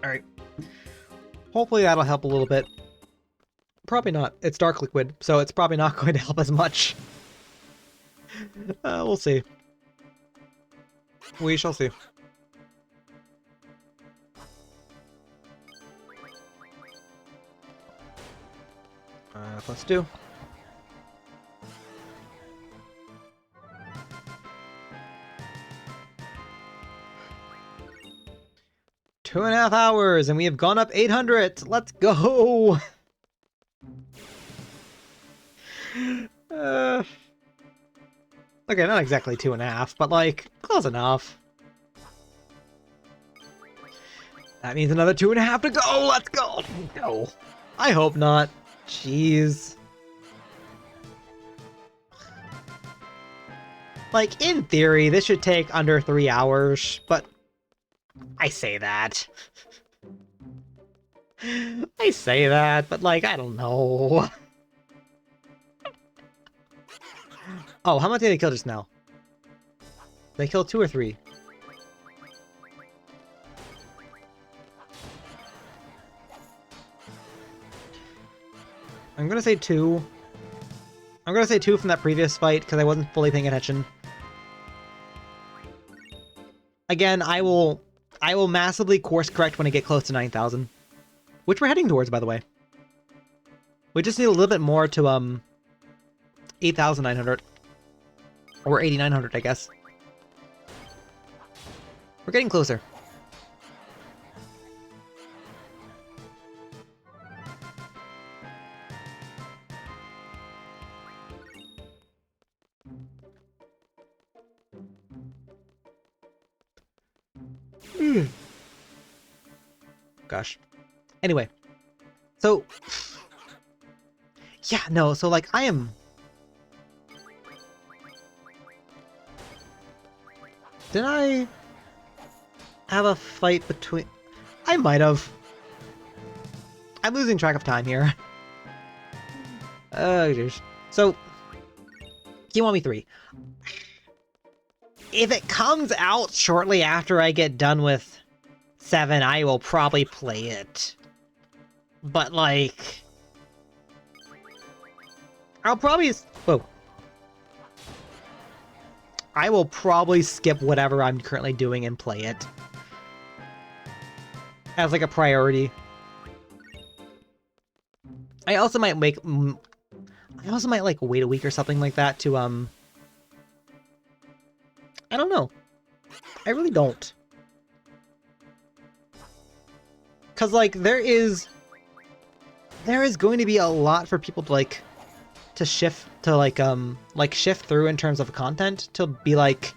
Alright. Hopefully that'll help a little bit. Probably not. It's dark liquid, so it's probably not going to help as much. We'll see. We shall see. Let's do. Two and a half hours, and we have gone up 800. Let's go. Okay, not exactly 2.5, but like close enough. That means another 2.5 to go. Let's go. No, I hope not. Jeez. Like, in theory, this should take under 3 hours, but I say that. I say that, but like, I don't know. Oh, how much did they kill just now? They killed 2 or 3? I'm gonna say 2. I'm gonna say 2 from that previous fight, because I wasn't fully paying attention. Again, I will massively course correct when I get close to 9,000. Which we're heading towards, by the way. We just need a little bit more to, 8,900. Or 8,900, I guess. We're getting closer. Gosh. Anyway. So... Yeah, no, so like, I am... Did I have a fight between... I might have. I'm losing track of time here. Oh, jeez. So, Kiwami 3. If it comes out shortly after I get done with 7, I will probably play it. But, like... I'll probably... Whoa. I will probably skip whatever I'm currently doing and play it. As, like, a priority. I also might make... I also might, like, wait a week or something like that to, I don't know. I really don't. Because, like, there is going to be a lot for people to, like, to shift, to, like, shift through in terms of content to be, like,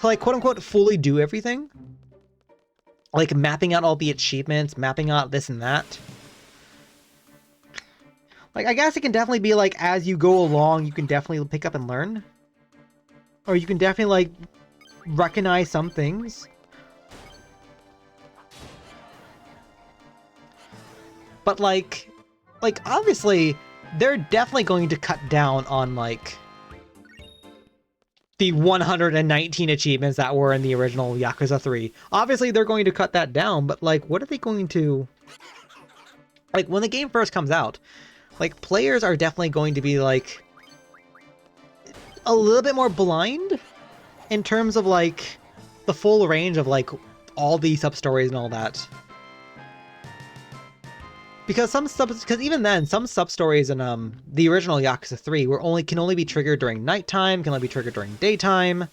to, like, quote-unquote, fully do everything. Like, mapping out all the achievements, mapping out this and that. Like, I guess it can definitely be, like, as you go along, you can definitely pick up and learn. Or you can definitely, like, recognize some things. But, like, obviously, they're definitely going to cut down on, like, the 119 achievements that were in the original Yakuza 3. Obviously, they're going to cut that down, but, like, what are they going to... Like, when the game first comes out, like, players are definitely going to be, like, a little bit more blind in terms of, like, the full range of, like, all the sub-stories and all that. Because because even then, some sub-stories in the original Yakuza 3 can only be triggered during nighttime, can only be triggered during daytime.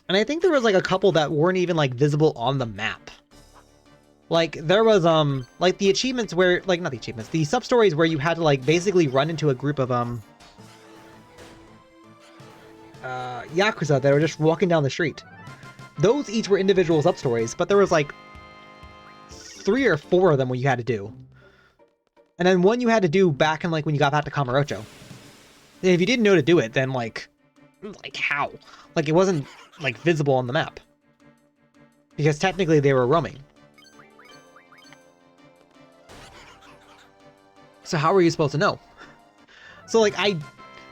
And I think there was, like, a couple that weren't even, like, visible on the map. Like, there was, like, the achievements where, like, not the achievements, the sub-stories where you had to, like, basically run into a group of, Yakuza that were just walking down the street. Those each were individual sub-stories, but there was, like, 3 or 4 of them what you had to do. And then one you had to do back in, like, when you got back to Kamurocho. And if you didn't know to do it, then, like, how? Like, it wasn't, like, visible on the map. Because technically they were roaming. So how are you supposed to know? So, like,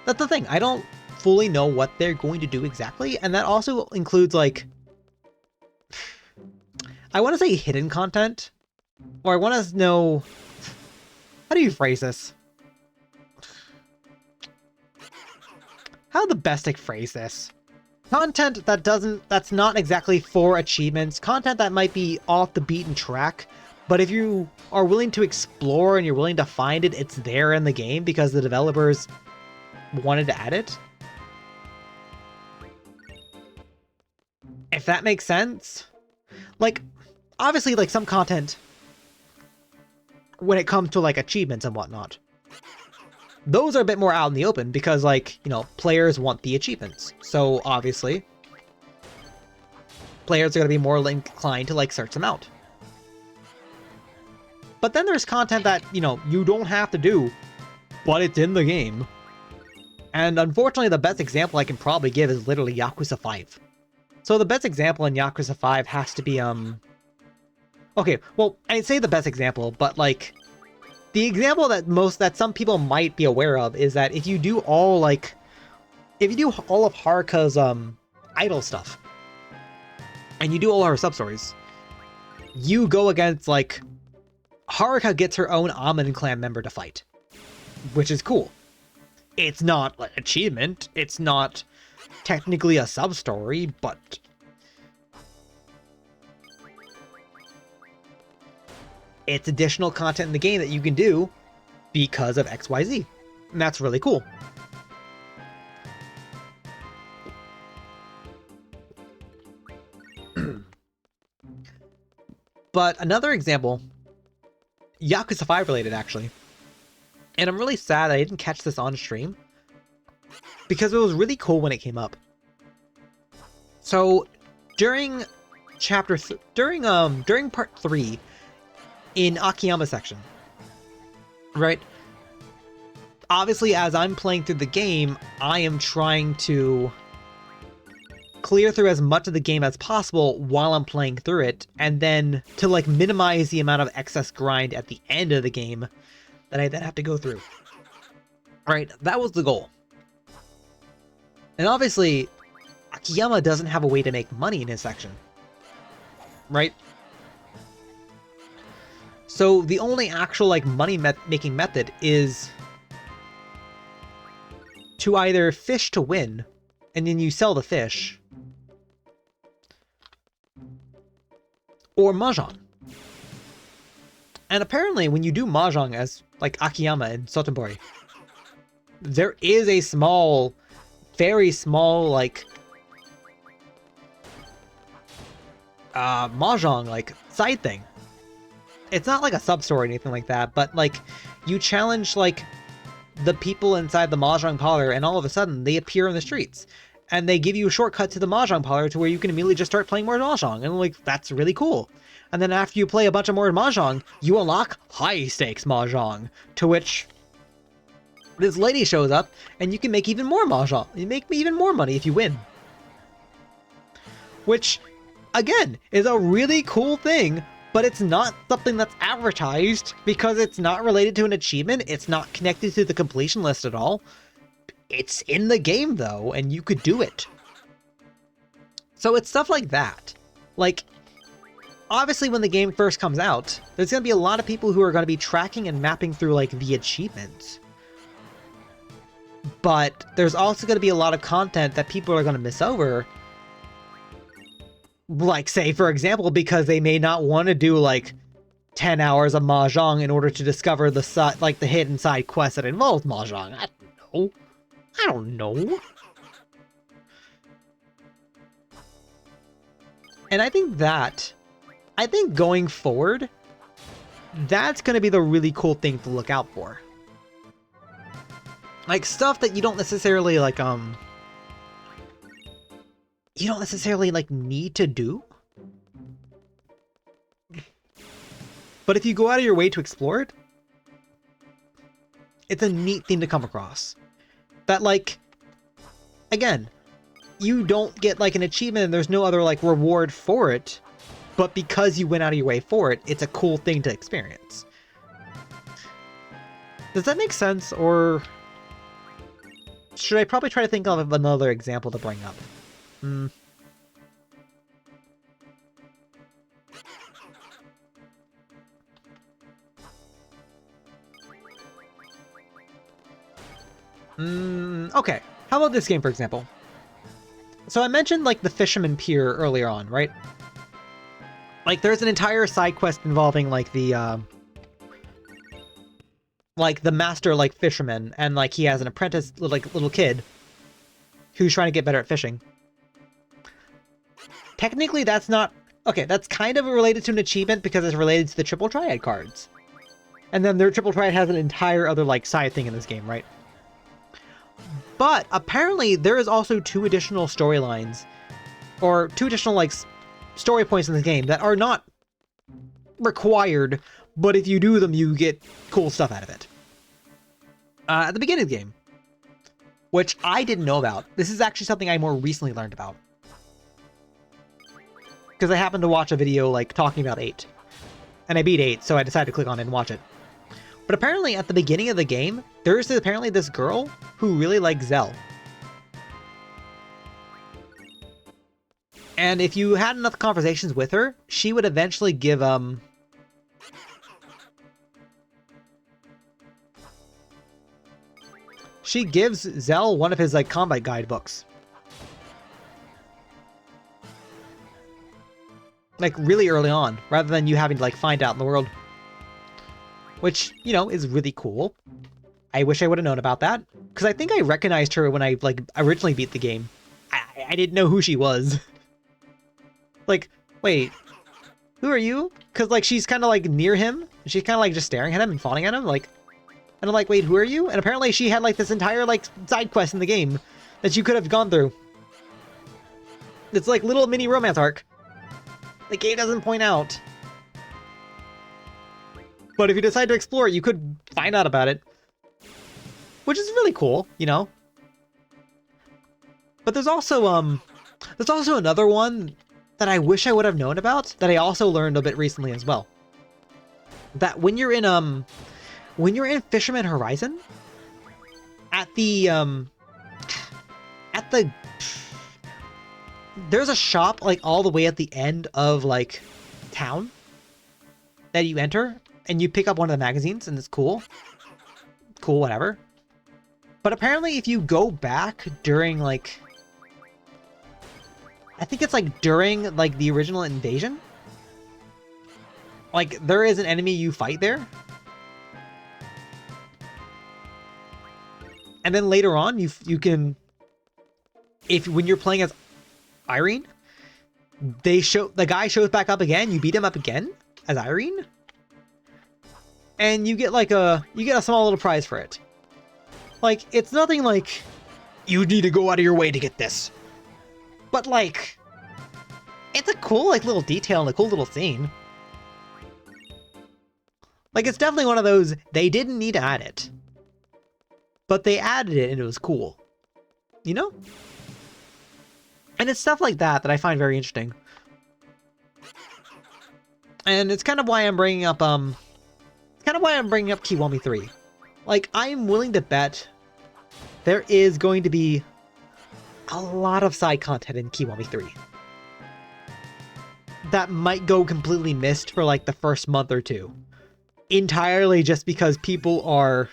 that's the thing. I don't fully know what they're going to do exactly. And that also includes, like, I want to say hidden content. Or I want to know... How do you phrase this? How the best to phrase this? Content that's not exactly for achievements. Content that might be off the beaten track. But if you are willing to explore and you're willing to find it, it's there in the game because the developers wanted to add it. If that makes sense. Like, obviously, like, some content, when it comes to, like, achievements and whatnot, those are a bit more out in the open because, like, you know, players want the achievements. So, obviously, players are going to be more inclined to, like, search them out. But then there's content that, you know, you don't have to do, but it's in the game. And unfortunately, the best example I can probably give is literally Yakuza 5. So the best example in Yakuza 5 has to be, okay, well, I'd say the best example, but, like, the example that some people might be aware of is that if you do all, like, if you do all of Haruka's, idol stuff, and you do all her sub-stories, you go against, like, Haruka gets her own Amen clan member to fight, which is cool. It's not an achievement, it's not technically a sub-story, but it's additional content in the game that you can do because of XYZ. And that's really cool. But another example, Yakuza 5 related actually, and I'm really sad I didn't catch this on stream because it was really cool when it came up. So during during part 3 in Akiyama section, right? obviously, as I'm playing through the game, I am trying to clear through as much of the game as possible while I'm playing through it, and then to like minimize the amount of excess grind at the end of the game that I then have to go through. Right, that was the goal. And obviously, Akiyama doesn't have a way to make money in his section. Right? So the only actual like money making method is to either fish to win, and then you sell the fish, or mahjong. And apparently when you do mahjong as like Akiyama and Sotenbori, there is a small, very small like mahjong like side thing. It's not like a sub-story or anything like that, but like you challenge like the people inside the mahjong parlor, and all of a sudden they appear in the streets, and they give you a shortcut to the mahjong parlor to where you can immediately just start playing more mahjong, and like that's really cool. And then after you play a bunch of more mahjong, you unlock high stakes mahjong, to which this lady shows up, and you can make even more mahjong. You make even more money if you win. Which, again, is a really cool thing, but it's not something that's advertised because it's not related to an achievement. It's not connected to the completion list at all. It's in the game though, and you could do it. So it's stuff like that. Like, obviously when the game first comes out, there's going to be a lot of people who are going to be tracking and mapping through like the achievements. But there's also going to be a lot of content that people are going to miss over. Like, say, for example, because they may not want to do, like, 10 hours of mahjong in order to discover the, like, the hidden side quest that involves mahjong. I don't know. And I think going forward, that's going to be the really cool thing to look out for. Like, stuff that you don't necessarily, like, need to do. But if you go out of your way to explore it, it's a neat thing to come across. That, like, again, you don't get, like, an achievement and there's no other, like, reward for it, but because you went out of your way for it, it's a cool thing to experience. Does that make sense, or should I probably try to think of another example to bring up? Okay. How about this game, for example? So I mentioned, like, the Fisherman Pier earlier on, right? Like, there's an entire side quest involving, like, the master, like, fisherman, and, like, he has an apprentice, like, little kid who's trying to get better at fishing. Technically, that's not... Okay, that's kind of related to an achievement because it's related to the Triple Triad cards. And then their Triple Triad has an entire other, like, side thing in this game, right? But apparently there is also 2 additional storylines, or 2 additional, like, story points in the game that are not required, but if you do them, you get cool stuff out of it. At the beginning of the game, which I didn't know about. This is actually something I more recently learned about. Because I happened to watch a video, like, talking about 8. And I beat 8, so I decided to click on it and watch it. But apparently at the beginning of the game, there's apparently this girl who really likes Zell. And if you had enough conversations with her, she would eventually give, she gives Zell one of his, like, combat guidebooks. Like, really early on, rather than you having to, like, find out in the world. Which, you know, is really cool. I wish I would have known about that. Because I think I recognized her when I, like, originally beat the game. I didn't know who she was. Like, wait, who are you? Because, like, she's kind of, like, near him. And she's kind of, like, just staring at him and fawning at him. Like, and I'm like, wait, who are you? And apparently she had, like, this entire, like, side quest in the game that you could have gone through. It's like little mini romance arc. The game doesn't point out. But if you decide to explore it, you could find out about it. which is really cool, you know. But there's also another one that I wish I would have known about that I also learned a bit recently as well. That when you're in Fisherman Horizon, at the there's a shop like all the way at the end of like town that you enter, and you pick up one of the magazines, and it's cool, whatever. But apparently if you go back during like, I think it's like during like the original invasion, like there is an enemy you fight there, and then later on you can, when you're playing as Irene, the guy shows back up again, you beat him up again as Irene, and you get like a small little prize for it. Like, it's nothing like you need to go out of your way to get this, but like it's a cool like little detail and a cool little scene. Like, it's definitely one of those, they didn't need to add it, but they added it and it was cool, you know? And it's stuff like that that I find very interesting. And it's kind of why I'm bringing up Kiwami 3. Like, I'm willing to bet there is going to be a lot of side content in Kiwami 3 that might go completely missed for like the first month or two. Entirely just because people are...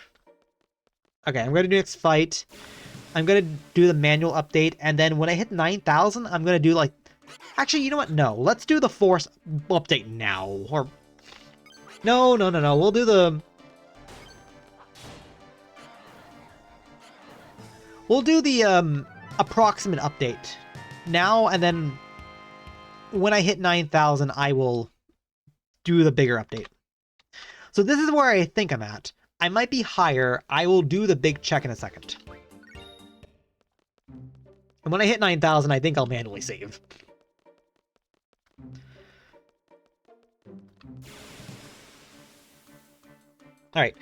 Okay, I'm going to do next fight. I'm going to do the manual update, and then when I hit 9,000, I'm going to do like... Actually, you know what? No, let's do the Force update now. Or... No. We'll do the... approximate update now, and then when I hit 9,000, I will do the bigger update. So this is where I think I'm at. I might be higher. I will do the big check in a second. And when I hit 9,000, I think I'll manually save. Alright.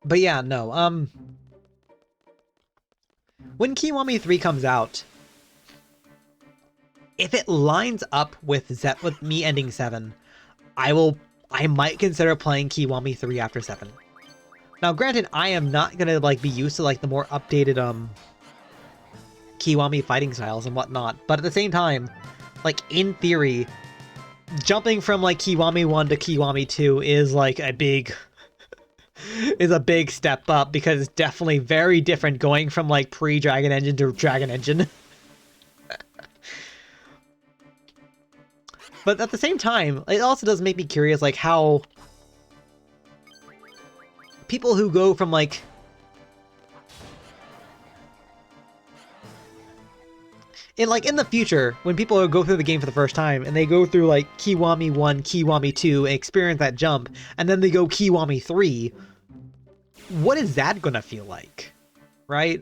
But yeah, no, when Kiwami 3 comes out, if it lines up with me ending 7, I might consider playing Kiwami 3 after 7. Now, granted, I am not gonna like be used to like the more updated Kiwami fighting styles and whatnot, but at the same time, like in theory, jumping from like Kiwami 1 to Kiwami 2 is like a big step up, because it's definitely very different going from like pre-Dragon Engine to Dragon Engine. But at the same time, it also does make me curious, like how people who go from like in the future, when people go through the game for the first time and they go through like Kiwami 1, Kiwami 2, and experience that jump, and then they go Kiwami 3, what is that gonna feel like, right?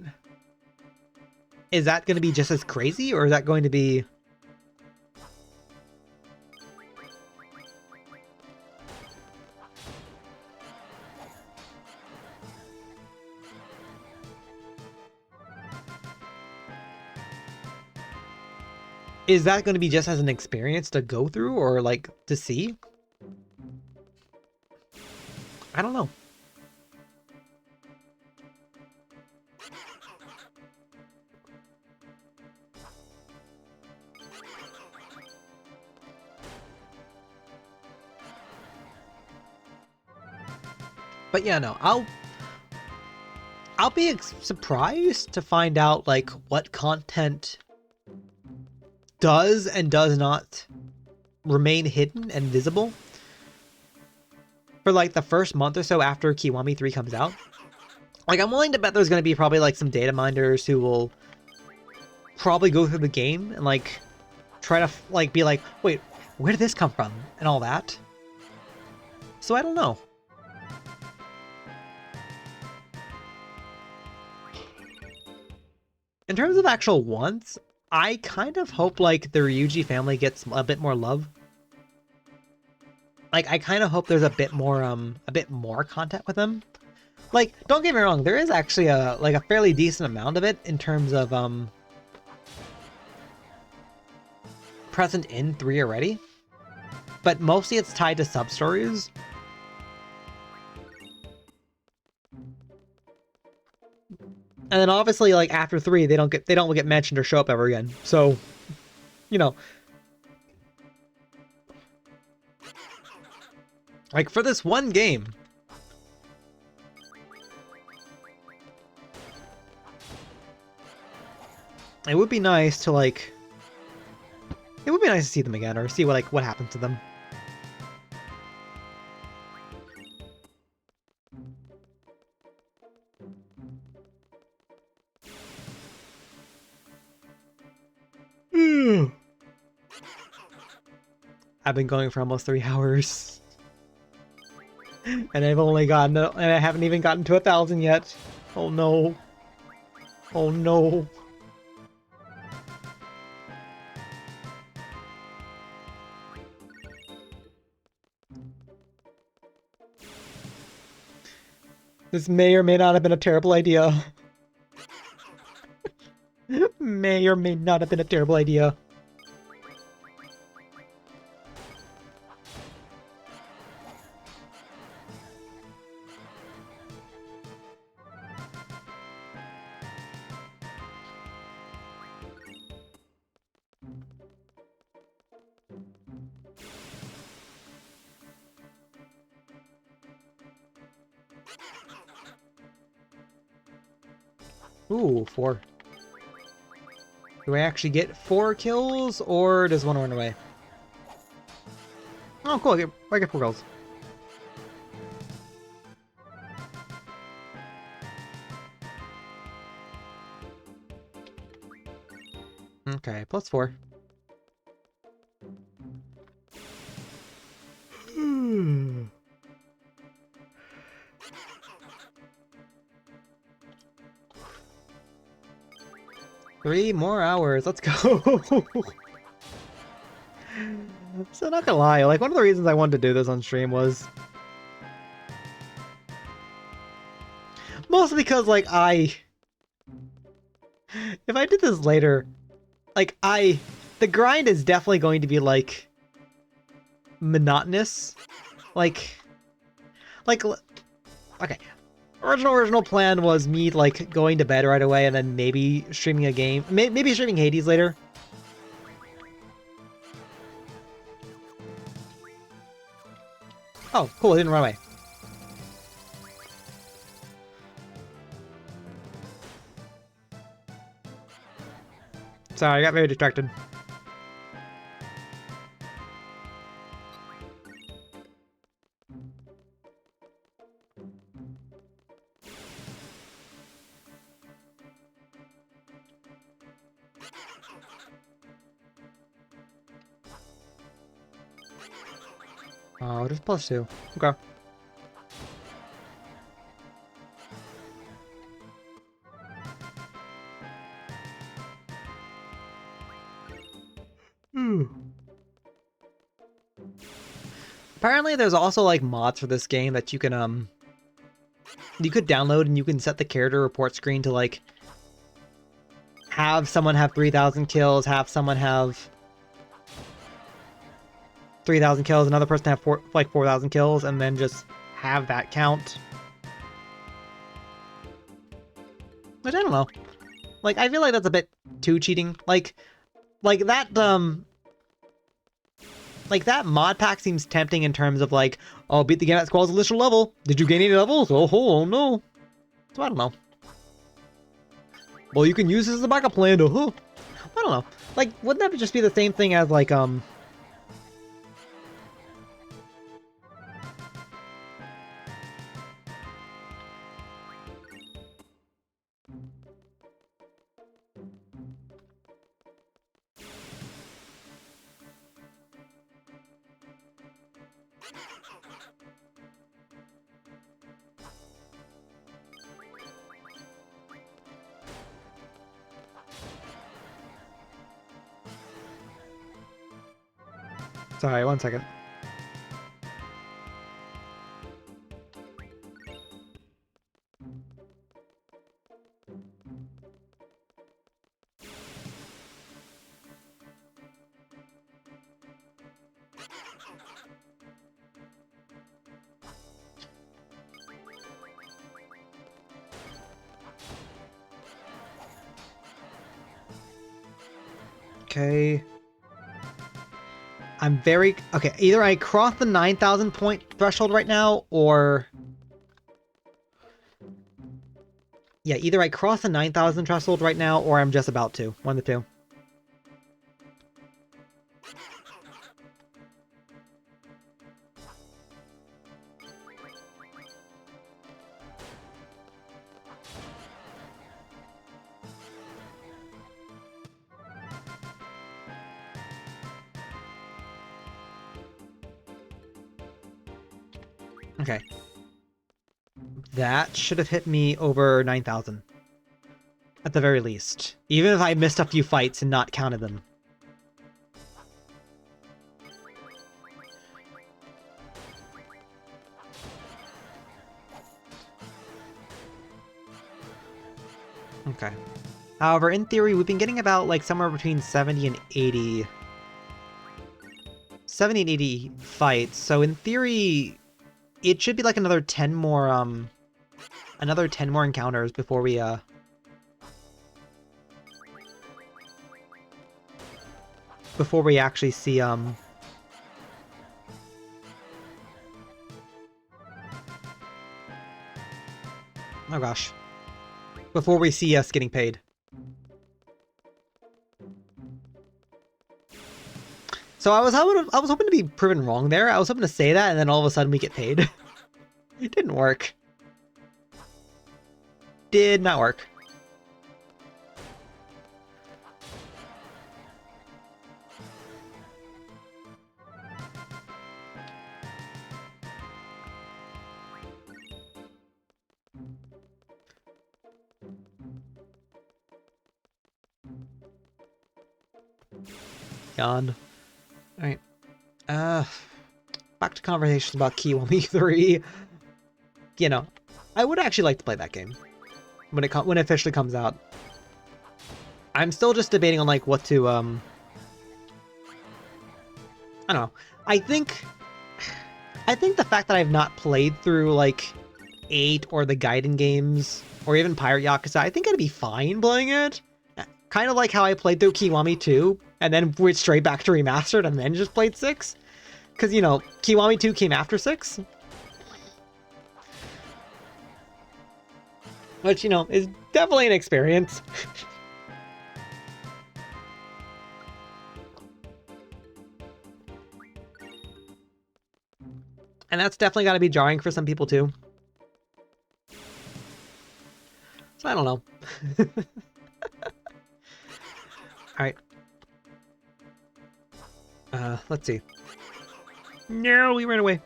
Is that gonna be just as crazy, or is that going to be... Is that going to be just as an experience to go through, or like to see? I don't know. But yeah, no, I'll be surprised to find out like what content does and does not remain hidden and visible for like the first month or so after Kiwami 3 comes out. Like, I'm willing to bet there's going to be probably like some data miners who will probably go through the game and like try to like be like, wait, where did this come from and all that. So I don't know. In terms of actual wants, I kind of hope like the Ryuji family gets a bit more love. Like I kind of hope there's a bit more content with them. Like, don't get me wrong, there is actually a fairly decent amount of it in terms of present in 3 already. But mostly it's tied to sub-stories. And then obviously like after 3 they don't get mentioned or show up ever again. So, you know, like for this one game, it would be nice to like it would be nice to see them again or see what happens to them. I've been going for almost 3 hours. And I've only gotten and I haven't even gotten to 1,000 yet. Oh no. Oh no. This may or may not have been a terrible idea. May or may not have been a terrible idea. Ooh, 4. Do I actually get 4 kills, or does one run away? Oh, cool, I get 4 kills. Okay, plus 4. Three more hours, let's go! So not gonna lie, like one of the reasons I wanted to do this on stream was mostly because like if I did this later, like the grind is definitely going to be like monotonous. Like okay. Original plan was me like going to bed right away and then maybe streaming a game, maybe streaming Hades later. Oh, cool, it didn't run away. Sorry, I got very distracted. Oh, just +2. Okay. Apparently there's also like mods for this game that you can you could download and you can set the character report screen to like have someone have 3,000 kills, have someone have 3,000 kills, another person have 4,000 kills, and then just have that count. Which I don't know. Like I feel like that's a bit too cheating. Like that mod pack seems tempting in terms of like, oh, beat the game at Squall's initial level. Did you gain any levels? Oh no. So I don't know. Well, you can use this as a backup plan. I don't know. Like, wouldn't that just be the same thing as like Sorry, 1 second. Okay. I'm very... Okay, either I cross the 9,000 point threshold right now, or... Yeah, either I cross the 9,000 threshold right now, or I'm just about to. One of the two. Okay. That should have hit me over 9,000. At the very least. Even if I missed a few fights and not counted them. Okay. However, in theory, we've been getting about, like, somewhere between 70 and 80... 70 and 80 fights, so in theory, it should be like another 10 more, another 10 more encounters before we, actually see, oh gosh. Before we see us getting paid. So I was hoping to be proven wrong there. I was hoping to say that, and then all of a sudden we get paid. It didn't work. Did not work. Yawn. Alright. Back to conversations about Kiwami 3. You know, I would actually like to play that game. When it officially comes out. I'm still just debating on, like, what to, I don't know. I think the fact that I've not played through, like, 8 or the Gaiden games, or even Pirate Yakuza, I think I'd be fine playing it. Kind of like how I played through Kiwami 2, and then went straight back to Remastered, and then just played 6. Because, you know, Kiwami 2 came after 6. Which, you know, is definitely an experience. And that's definitely got to be jarring for some people, too. So I don't know. Alright. Let's see. No, we ran away.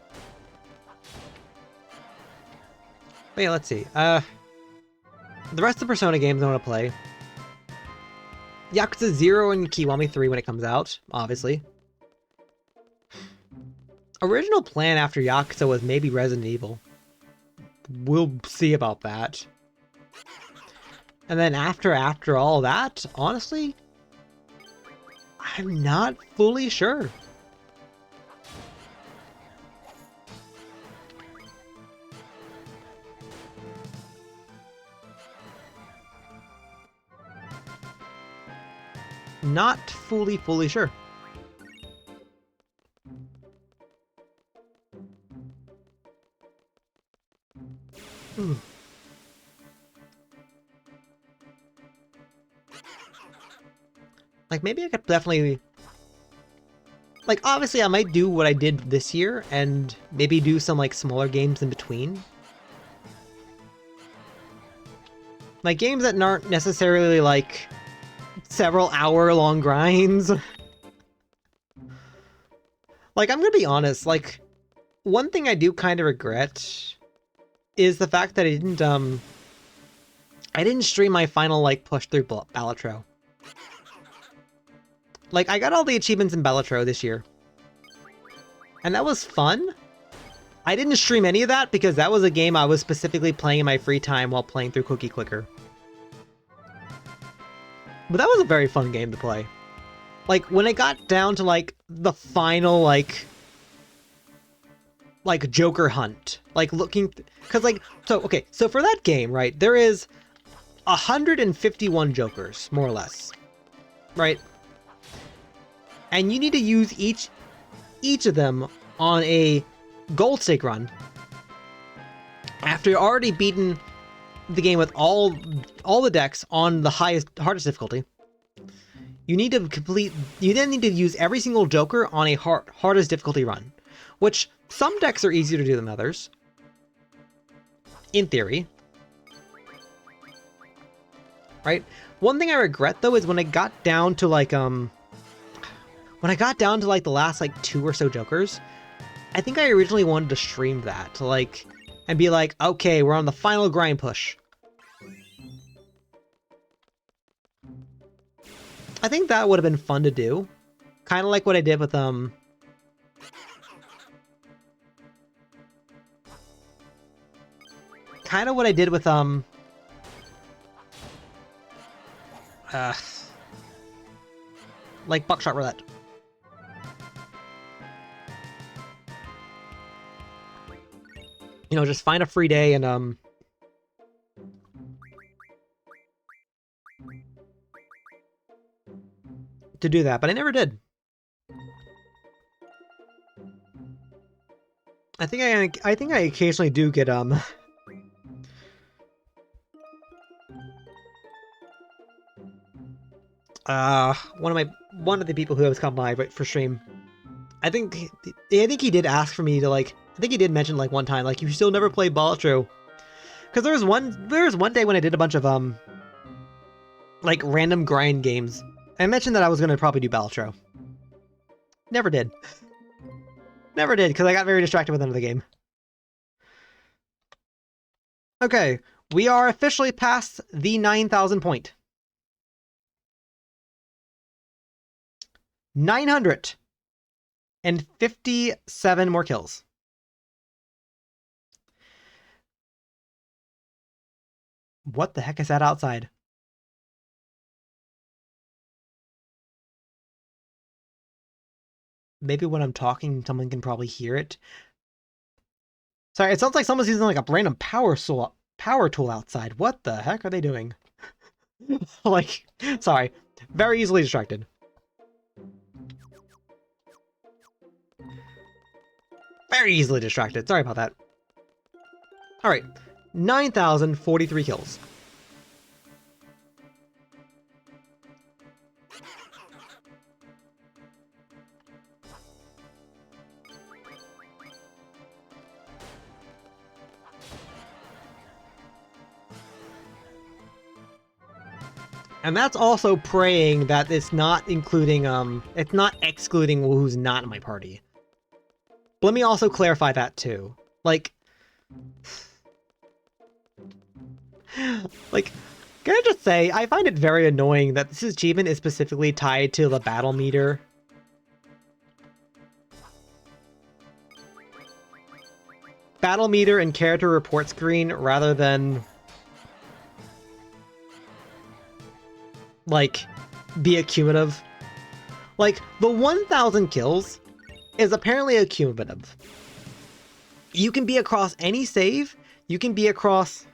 But yeah, let's see. The rest of the Persona games I want to play. Yakuza 0 and Kiwami 3 when it comes out, obviously. Original plan after Yakuza was maybe Resident Evil. We'll see about that. And then after all that, honestly, I'm not fully sure. Not fully sure. Ooh. Like, maybe I could definitely... Like, obviously I might do what I did this year, and maybe do some, like, smaller games in between. Like, games that aren't necessarily, like, several hour-long grinds. Like, I'm gonna be honest, like, one thing I do kind of regret is the fact that I didn't stream my final, like, push through Balatro. Like, I got all the achievements in Balatro this year. And that was fun. I didn't stream any of that because that was a game I was specifically playing in my free time while playing through Cookie Clicker. But that was a very fun game to play. Like, when it got down to, like, the final, like Joker hunt. Like, looking... Because, like... So, okay. So, for that game, right, there is 151 Jokers, more or less. Right? And you need to use each of them on a gold stake run. After you've already beaten the game with all the decks on the hardest difficulty, you need to complete... You then need to use every single Joker on a hardest difficulty run. Which, some decks are easier to do than others. In theory. Right? One thing I regret, though, is when it got down to, like, when I got down to, like, the last, like, 2 or so Jokers, I think I originally wanted to stream that, like, and be like, okay, we're on the final grind push. I think that would have been fun to do. Kind of like what I did with, kind of what I did with, like Buckshot Roulette. You know, just find a free day and, to do that, but I never did. I think I occasionally do get, one of the people who has come by for stream, I think he did ask for me to, like, I think he did mention, like, one time, like, you still never played Balatro. Because there was one day when I did a bunch of, like, random grind games. I mentioned that I was going to probably do Balatro. Never did. Never did, because I got very distracted with another game. Okay, we are officially past the 9,000 point. 957 more kills. What the heck is that outside? Maybe when I'm talking, someone can probably hear it. Sorry, it sounds like someone's using like a random power tool outside. What the heck are they doing? Like, sorry. Very easily distracted. Very easily distracted. Sorry about that. Alright. 9,043 kills. And that's also praying that it's not including, it's not excluding who's not in my party. But let me also clarify that too. Like, can I just say, I find it very annoying that this achievement is specifically tied to the battle meter. Battle meter and character report screen rather than, like, be accumulative. Like, the 1,000 kills is apparently accumulative. You can be across any save, you can be across...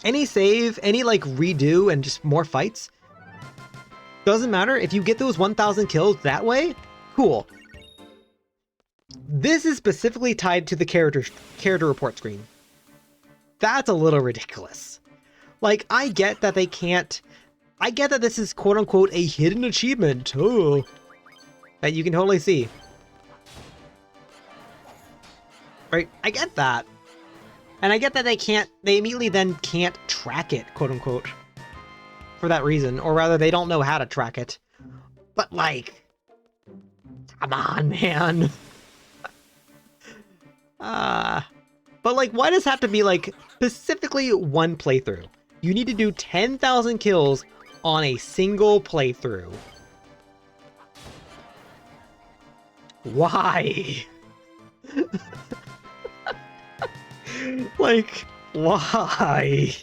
any save, any, like, redo and just more fights. Doesn't matter, if you get those 1,000 kills that way, cool. This is specifically tied to the character report screen. That's a little ridiculous. Like, I get that they can't... I get that this is quote-unquote a hidden achievement. Oh, that you can totally see. Right? I get that. And I get that they immediately then can't track it, quote-unquote. For that reason. Or rather, they don't know how to track it. But, like... come on, man. But, like, why does it have to be, like, specifically one playthrough? You need to do 10,000 kills on a single playthrough. Why? Like, why?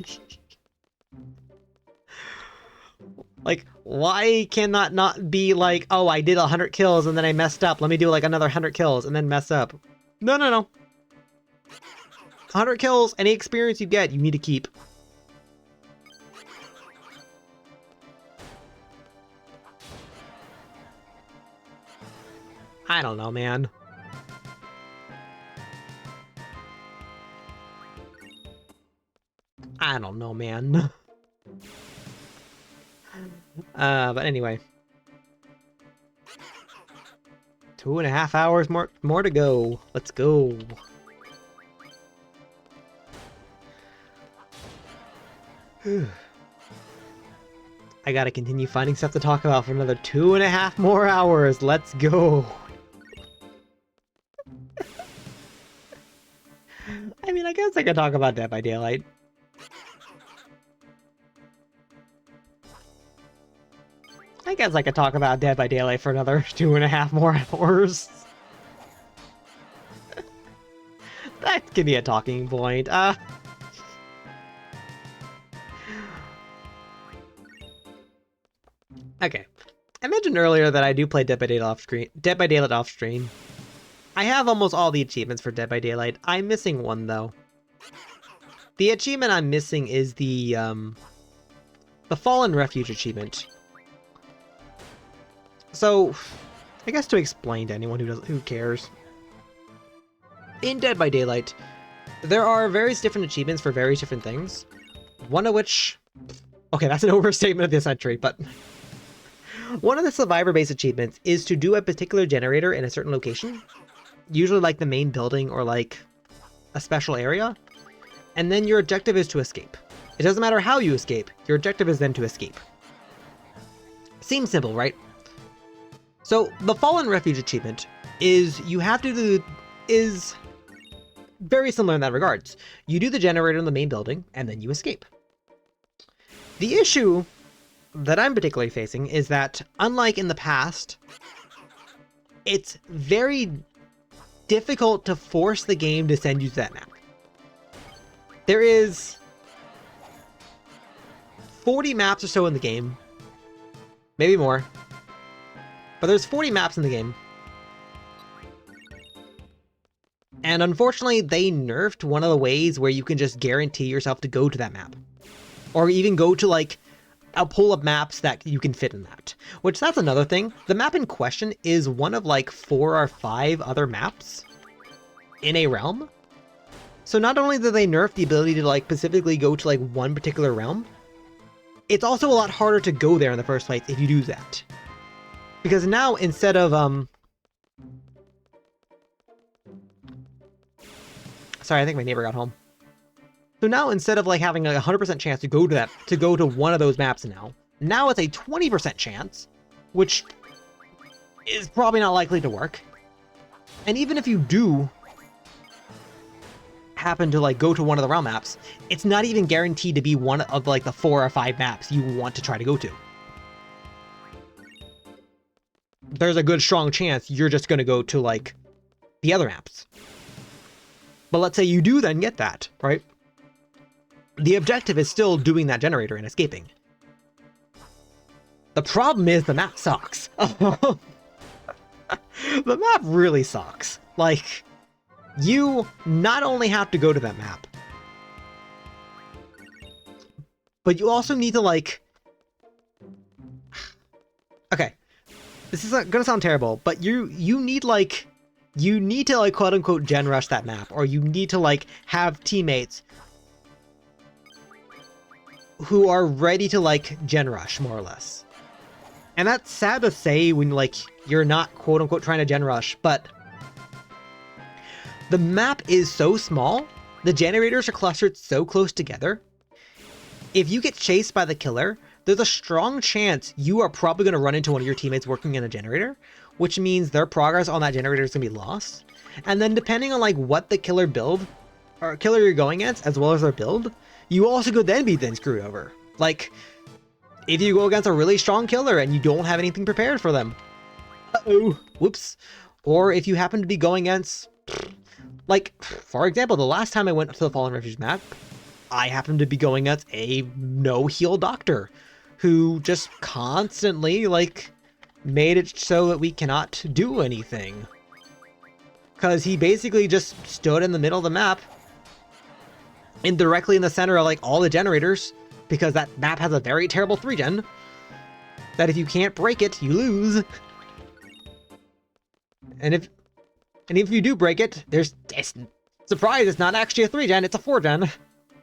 Like, why can that not be like, oh, I did 100 kills and then I messed up. Let me do like another 100 kills and then mess up. No, no, no. 100 kills, any experience you get, you need to keep. I don't know, man. I don't know, man. But anyway. 2.5 hours more to go. Let's go. I gotta continue finding stuff to talk about for another 2.5 more hours. Let's go. I mean, I guess I could talk about Dead by Daylight. I guess I could talk about Dead by Daylight for another 2.5 more hours. That could be a talking point. Okay. I mentioned earlier that I do play Dead by Daylight off stream. I have almost all the achievements for Dead by Daylight. I'm missing one though. The achievement I'm missing is the Fallen Refuge achievement. So, I guess to explain to anyone who cares. In Dead by Daylight, there are various different achievements for various different things. One of which... Okay, that's an overstatement of the century, but... One of the survivor-based achievements is to do a particular generator in a certain location. Usually like the main building or like a special area. And then your objective is to escape. It doesn't matter how you escape, your objective is then to escape. Seems simple, right? So the Fallen Refuge achievement is is very similar in that regards. You do the generator in the main building and then you escape. The issue that I'm particularly facing is that, unlike in the past, it's very difficult to force the game to send you to that map. There is 40 maps or so in the game, maybe more, but there's 40 maps in the game. And unfortunately, they nerfed one of the ways where you can just guarantee yourself to go to that map. Or even go to like a pool of maps that you can fit in that. Which, that's another thing. The map in question is one of like 4 or 5 other maps in a realm. So not only do they nerf the ability to like specifically go to like one particular realm, it's also a lot harder to go there in the first place if you do that. Because now instead of sorry, I think my neighbor got home. So now instead of like having a 100% chance to go to one of those maps now it's a 20% chance, which is probably not likely to work. And even if you do happen to like go to one of the realm maps, it's not even guaranteed to be one of like the 4 or 5 maps you want to try to go to. There's a good strong chance you're just going to go to like the other maps. But let's say you do then get that, right? The objective is still doing that generator and escaping. The problem is the map sucks. The map really sucks. Like, you not only have to go to that map, but you also need to like... Okay, this is gonna sound terrible, but you need to like quote unquote gen rush that map, or you need to like have teammates who are ready to like gen rush, more or less. And that's sad to say when like you're not quote unquote trying to gen rush, but the map is so small, the generators are clustered so close together. If you get chased by the killer, there's a strong chance you are probably going to run into one of your teammates working in a generator, which means their progress on that generator is going to be lost. And then depending on like what the killer build or killer you're going against, as well as their build, you also could then be screwed over. Like, if you go against a really strong killer and you don't have anything prepared for them. Uh-oh, whoops. Or if you happen to be going against, like, for example, the last time I went to the Fallen Refuge map, I happened to be going against a no-heal doctor who just constantly, like, made it so that we cannot do anything. Because he basically just stood in the middle of the map and directly in the center of, like, all the generators, because that map has a very terrible 3-gen, that if you can't break it, you lose. And if you do break it, surprise, it's not actually a 3-gen, it's a 4-gen.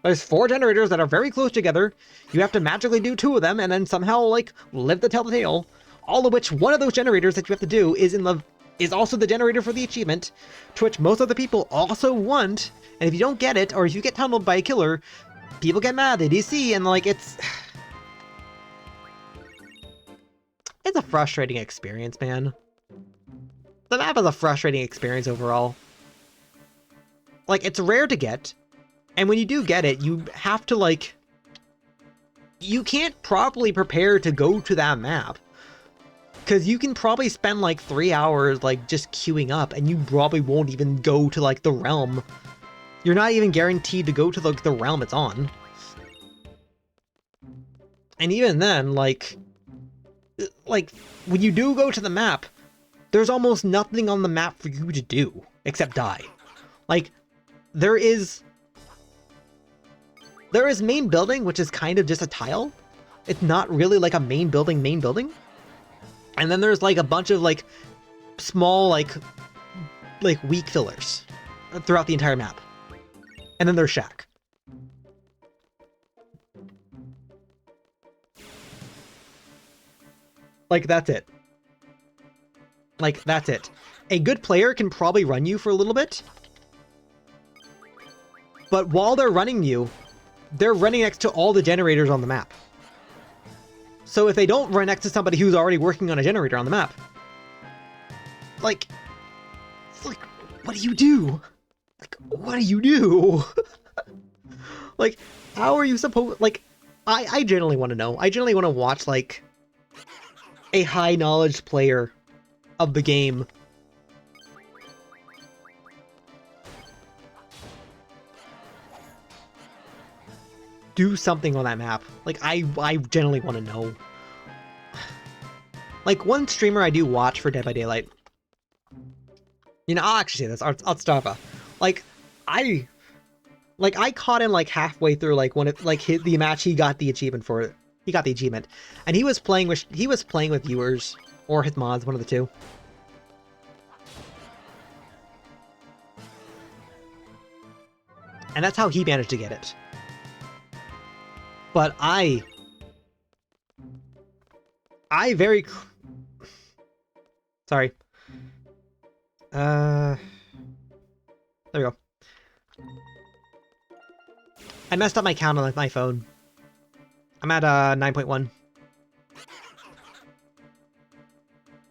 There's 4 generators that are very close together. You have to magically do 2 of them and then somehow, like, live to tell the tale. All of which, one of those generators that you have to do is also the generator for the achievement, to which most other people also want. And if you don't get it, or if you get tunneled by a killer, people get mad, they DC, and, like, it's a frustrating experience, man. The map is a frustrating experience overall. Like, it's rare to get, and when you do get it, you have to, like, you can't properly prepare to go to that map. Because you can probably spend, like, 3 hours, like, just queuing up, and you probably won't even go to, like, the realm. You're not even guaranteed to go to, like, the realm it's on. And even then, like, when you do go to the map, there's almost nothing on the map for you to do, except die. Like, there is main building, which is kind of just a tile. It's not really, like, a main building. And then there's, like, a bunch of, like, small, like weak fillers throughout the entire map. And then there's Shack. Like, that's it. Like, that's it. A good player can probably run you for a little bit. But while they're running you, they're running next to all the generators on the map. So if they don't run next to somebody who's already working on a generator on the map, like, what do you do? Like, what do you do? Like, how are you supposed, like, I generally want to know. I generally want to watch, like, a high knowledge player of the game do something on that map. Like, I generally want to know. Like, one streamer I do watch for Dead by Daylight, you know, I'll actually say this, Artstarva. Like, I caught him, like, halfway through, like, when it, like, hit the match he got the achievement for it. He got the achievement. And he was playing with viewers, or his mods, one of the two. And that's how he managed to get it. But sorry. There we go. I messed up my count on my phone. I'm at 9.1.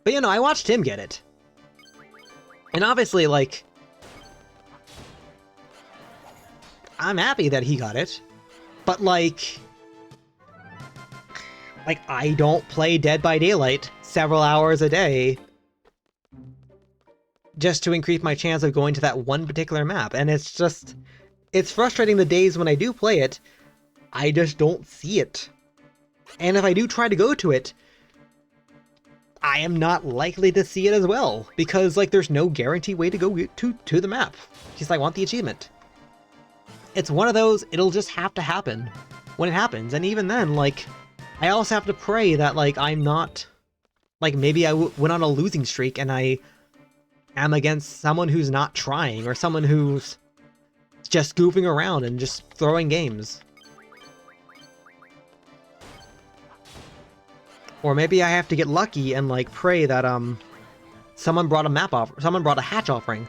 But you know, I watched him get it. And obviously, like, I'm happy that he got it. But like I don't play Dead by Daylight several hours a day just to increase my chance of going to that one particular map. And it's just, it's frustrating the days when I do play it, I just don't see it. And if I do try to go to it, I am not likely to see it as well, because, like, there's no guaranteed way to go to the map, because I want the achievement. It's one of those, it'll just have to happen when it happens, and even then, like, I also have to pray that, like, I'm not, like, maybe I went on a losing streak and I am against someone who's not trying, or someone who's just goofing around and just throwing games. Or maybe I have to get lucky and, like, pray that, someone brought a hatch offering.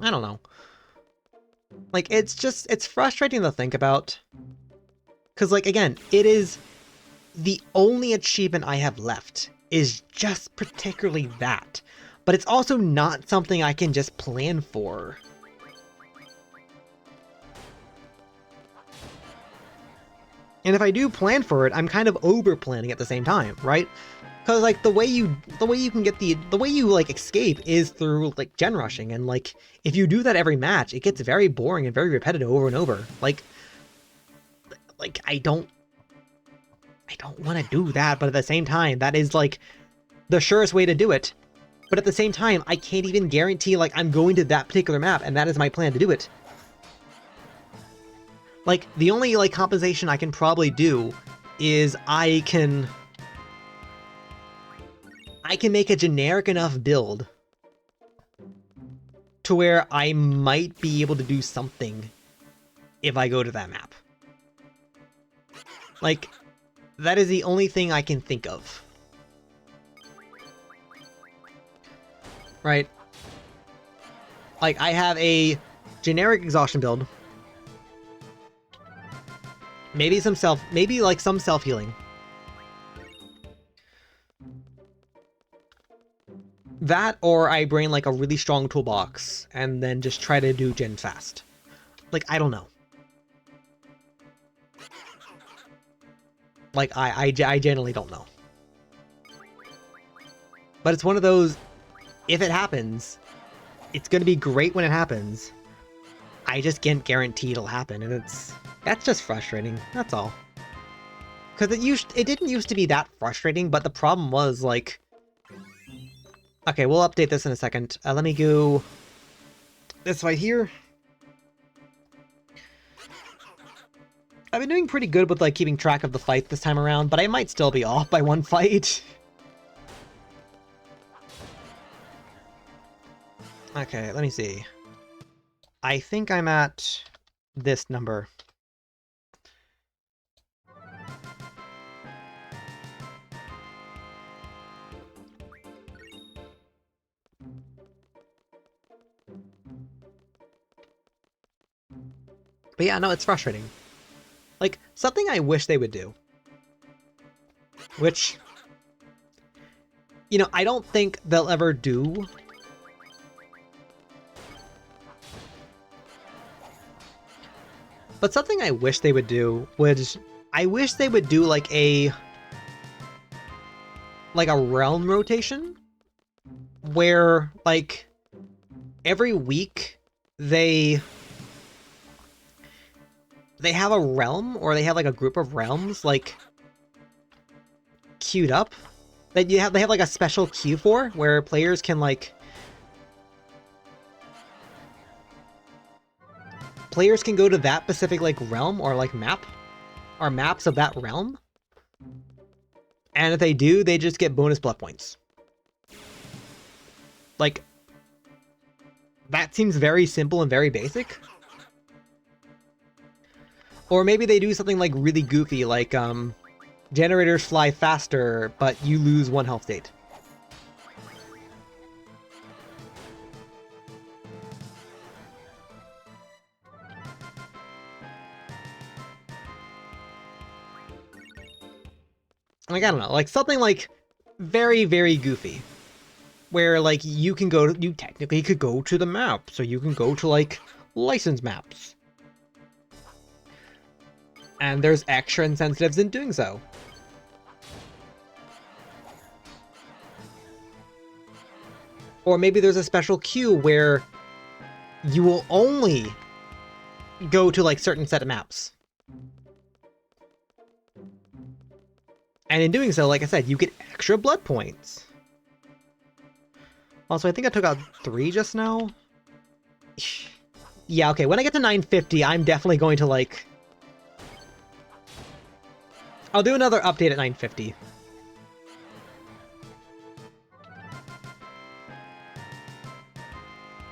I don't know. Like, it's frustrating to think about. Because, like, again, it is the only achievement I have left is just particularly that. but it's also not something I can just plan for. And if I do plan for it, I'm kind of over planning at the same time, right? Because like the way you can get the way you like escape is through like gen rushing, and like if you do that every match, it gets very boring and very repetitive over and over. Like I don't want to do that, but at the same time, that is like the surest way to do it. But at the same time, I can't even guarantee like I'm going to that particular map and that is my plan to do it. Like the only like compensation I can probably do is I can make a generic enough build to where I might be able to do something if I go to that map. Like, that is the only thing I can think of. Right? Like, I have a generic exhaustion build. Maybe some self-healing. That, or I bring like a really strong toolbox and then just try to do gen fast. Like, I don't know. Like, I generally don't know. But it's one of those, if it happens, it's gonna be great when it happens. I just can't guarantee it'll happen, and that's just frustrating, that's all. Because it didn't used to be that frustrating, but the problem was, like... Okay, we'll update this in a second. Let me go... this right here. I've been doing pretty good with, like, keeping track of the fight this time around, but I might still be off by one fight. Okay, let me see. I think I'm at this number. But yeah, no, it's frustrating. Like, something I wish they would do. Which, you know, I don't think they'll ever do. But something I wish they would do was, I wish they would do like a realm rotation where like every week they have a realm, or they have like a group of realms like queued up that they have like a special queue for, where players can like go to that specific like realm or like map, or maps of that realm, and if they do, they just get bonus blood points. Like, that seems very simple and very basic. Or maybe they do something like really goofy, like generators fly faster, but you lose 1 health state. Like, I don't know, like something like very, very goofy. Where like you technically could go to the map, so you can go to like license maps. And there's extra incentives in doing so. Or maybe there's a special queue where you will only go to like certain set of maps. And in doing so, like I said, you get extra blood points. Also, I think I took out 3 just now. Yeah, okay, when I get to 950, I'm definitely going to like... I'll do another update at 950.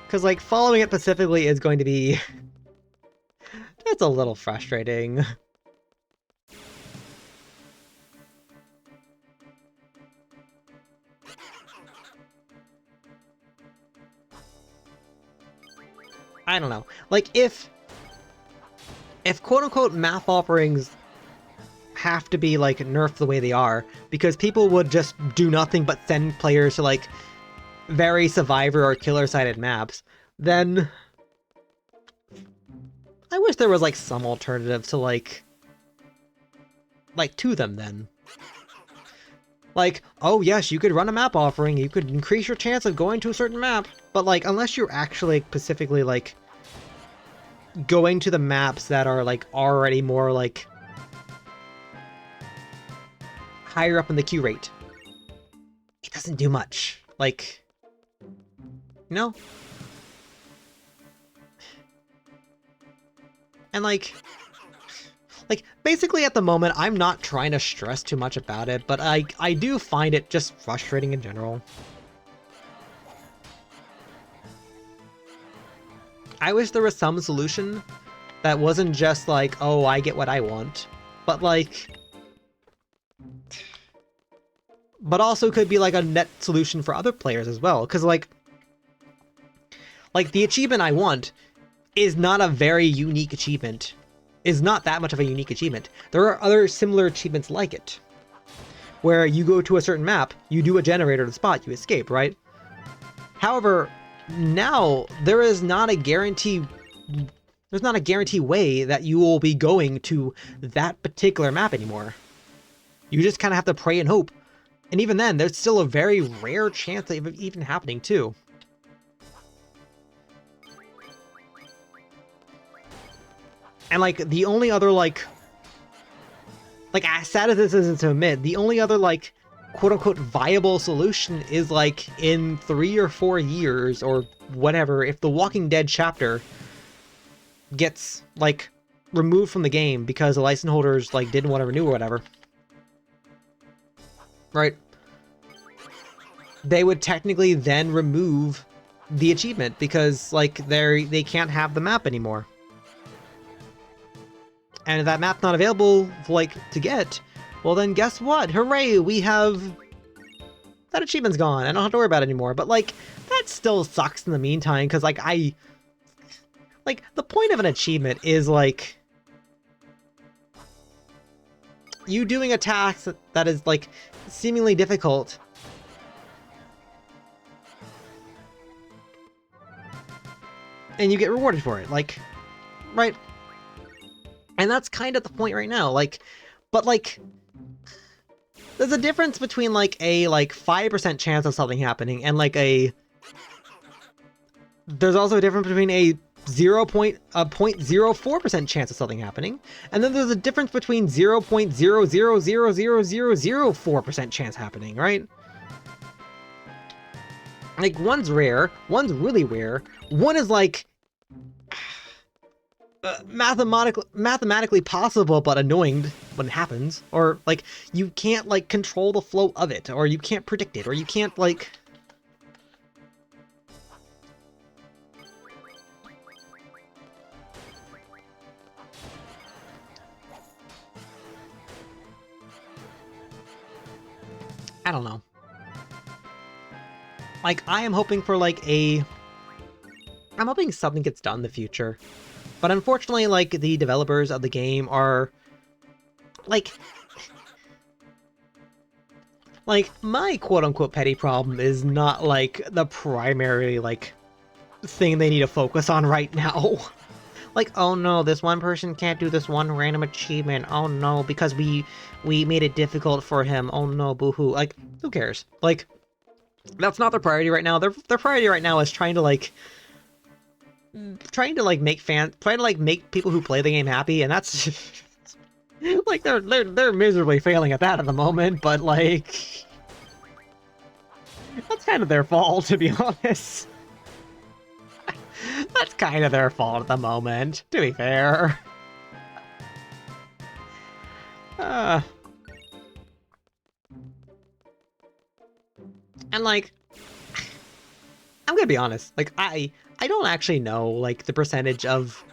Because, like, following it specifically is going to be... it's a little frustrating. I don't know. Like, if quote-unquote map offerings have to be, like, nerfed the way they are, because people would just do nothing but send players to, like, very survivor or killer-sided maps, then I wish there was, like, some alternative to, like, to them, then. Like, oh yes, you could run a map offering, you could increase your chance of going to a certain map, but, like, unless you're actually specifically, like, going to the maps that are, like, already more, like, higher up in the queue rate, it doesn't do much. Like, you know? And, like, basically at the moment, I'm not trying to stress too much about it, but I do find it just frustrating in general. I wish there was some solution that wasn't just like, oh, I get what I want, but like, but also could be like a net solution for other players as well, because like the achievement I want is not a very unique achievement, is not that much of a unique achievement. There are other similar achievements like it, where you go to a certain map, you do a generator to the spot, you escape, right? However, now there is not a guarantee. There's not a guarantee way that you will be going to that particular map anymore. You just kind of have to pray and hope. And even then, there's still a very rare chance of it even happening too. And like, the only other like as sad as this is to admit, the only other like quote-unquote viable solution is like in 3 or 4 years or whatever, if the Walking Dead chapter gets like removed from the game because the license holders like didn't want to renew or whatever, right? They would technically then remove the achievement because like they can't have the map anymore. And if that map's not available like to get, well then guess what? Hooray, we have... that achievement's gone, I don't have to worry about it anymore. But like, that still sucks in the meantime, because like the point of an achievement is like you doing a task that is like seemingly difficult. And you get rewarded for it, like, right? And that's kind of the point right now, like, but like, there's a difference between like a 5% chance of something happening and like a... there's also a difference between a 0.04% chance of something happening, and then there's a difference between 0.0000004% chance happening, right? Like, one's rare, one's really rare, one is like mathematically possible but annoying when it happens, or like you can't like control the flow of it, or you can't predict it, or you can't like... I don't know. Like, I am hoping for like I'm hoping something gets done in the future. But unfortunately, like, the developers of the game are, like, my quote-unquote petty problem is not, like, the primary, like, thing they need to focus on right now. Like, oh no, this one person can't do this one random achievement, oh no, because we made it difficult for him, oh no, boo-hoo. Like, who cares? Like, that's not their priority right now. Their priority right now is trying to make people who play the game happy, and that's like they're miserably failing at that at the moment, but like that's kind of their fault, to be honest. That's kind of their fault at the moment, to be fair. And like, I'm gonna be honest, like I don't actually know like the percentage of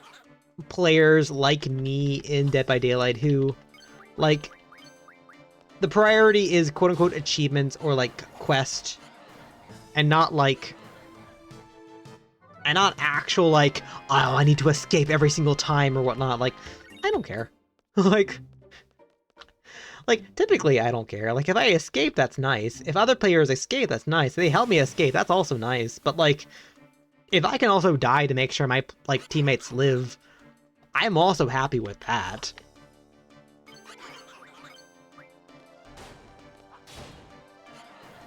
players like me in Dead by Daylight who like the priority is quote-unquote achievements or like quest, and not actual like, oh, I need to escape every single time or whatnot. Like, I don't care. Like, typically I don't care. Like, if I escape, that's nice. If other players escape, that's nice. If they help me escape, that's also nice. But, like, if I can also die to make sure my, like, teammates live, I'm also happy with that.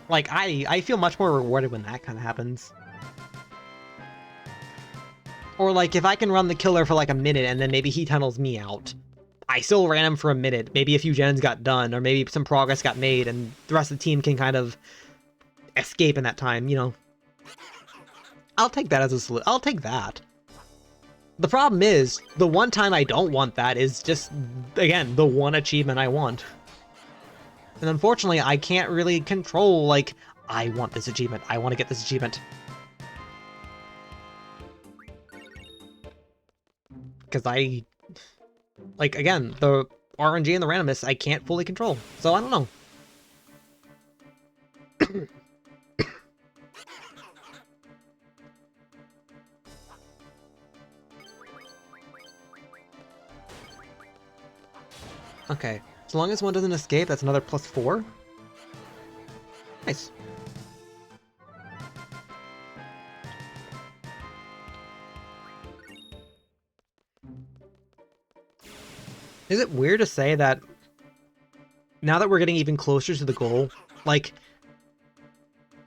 Like, I feel much more rewarded when that kind of happens. Or, like, if I can run the killer for, like, a minute and then maybe he tunnels me out. I still ran him for a minute. Maybe a few gens got done, or maybe some progress got made, and the rest of the team can kind of escape in that time, you know. I'll take that as a solution. I'll take that. The problem is, the one time I don't want that is just, again, the one achievement I want. And unfortunately, I can't really control, like, I want this achievement. I want to get this achievement. Because like, again, the RNG and the randomness I can't fully control. So I don't know. Okay, as long as one doesn't escape, that's another +4. Nice. Is it weird to say that now that we're getting even closer to the goal, like,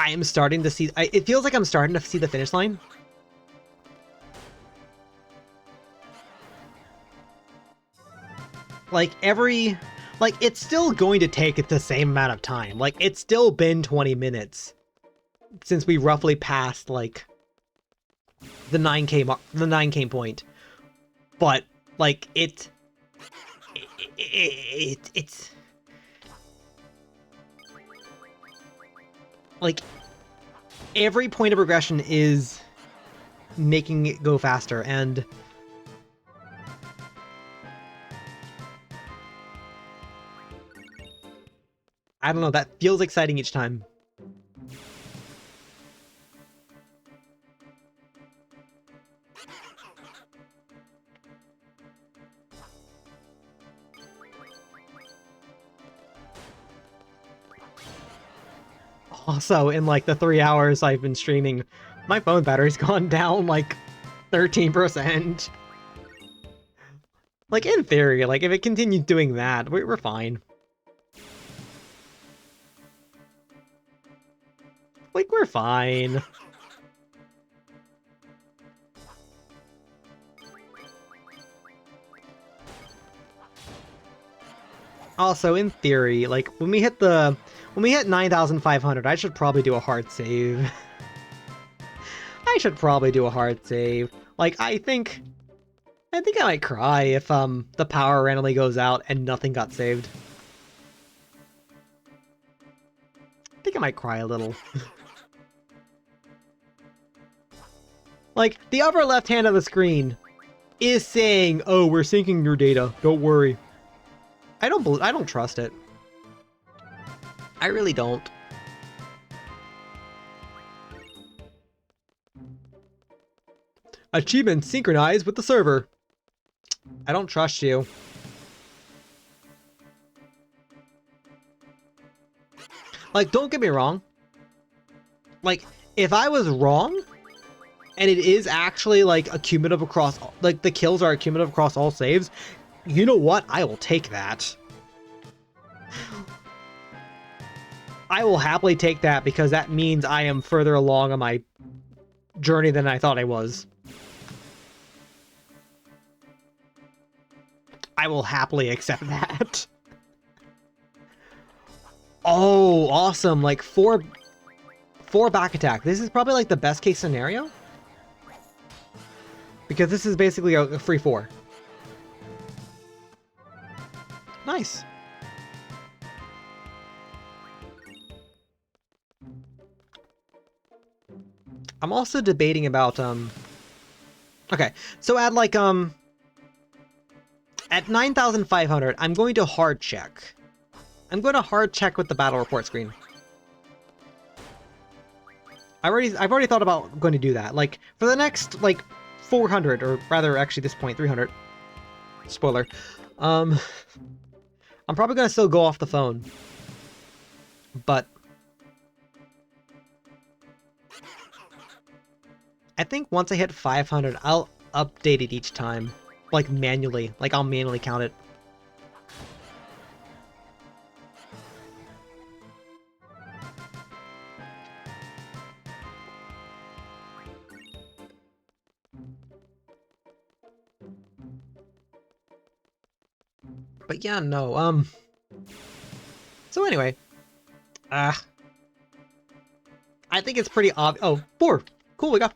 I am starting to see... it feels like I'm starting to see the finish line. Like, like, it's still going to take the same amount of time. Like, it's still been 20 minutes since we roughly passed, like, the 9K point. But, like, it's... like, every point of progression is making it go faster, and I don't know, that feels exciting each time. Also, in like the 3 hours I've been streaming, my phone battery's gone down like 13%. Like, in theory, like, if it continues doing that, we're fine. Like, we're fine. Also, in theory, like, when we hit 9,500, I should probably do a hard save. I should probably do a hard save. Like, I think I might cry if, the power randomly goes out and nothing got saved. I think I might cry a little. Like, the upper left hand of the screen is saying, oh, we're syncing your data, don't worry. I don't trust it. I really don't. Achievement synchronized with the server. I don't trust you. Like, don't get me wrong. Like, if I was wrong, and it is actually, like, a cumulative across... like, the kills are a cumulative across all saves, you know what? I will take that. I will happily take that, because that means I am further along on my journey than I thought I was. I will happily accept that. Oh, awesome. Like, four back attack. This is probably, like, the best case scenario. Because this is basically a free 4. Nice. I'm also debating about, okay, so at, like, at 9,500, I'm going to hard check. I'm going to hard check with the battle report screen. I've already thought about going to do that. Like, for the next, like, 400, or rather, actually, this point, 300. Spoiler. I'm I'm probably gonna still go off the phone. But I think once I hit 500, I'll update it each time. Like manually. Like I'll manually count it. But yeah, no, so anyway. I think it's pretty obvious. Oh, 4! Cool, we got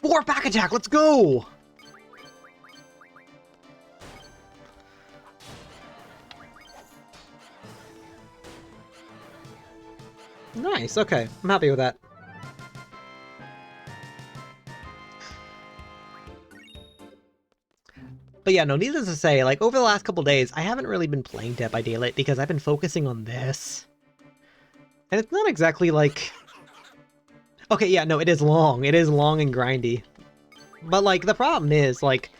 4 back attack, let's go! Nice, okay. I'm happy with that. But yeah, no, needless to say, like, over the last couple days, I haven't really been playing Dead by Daylight because I've been focusing on this. And it's not exactly like... Okay, yeah, no, it is long. It is long and grindy. But, like, the problem is, like...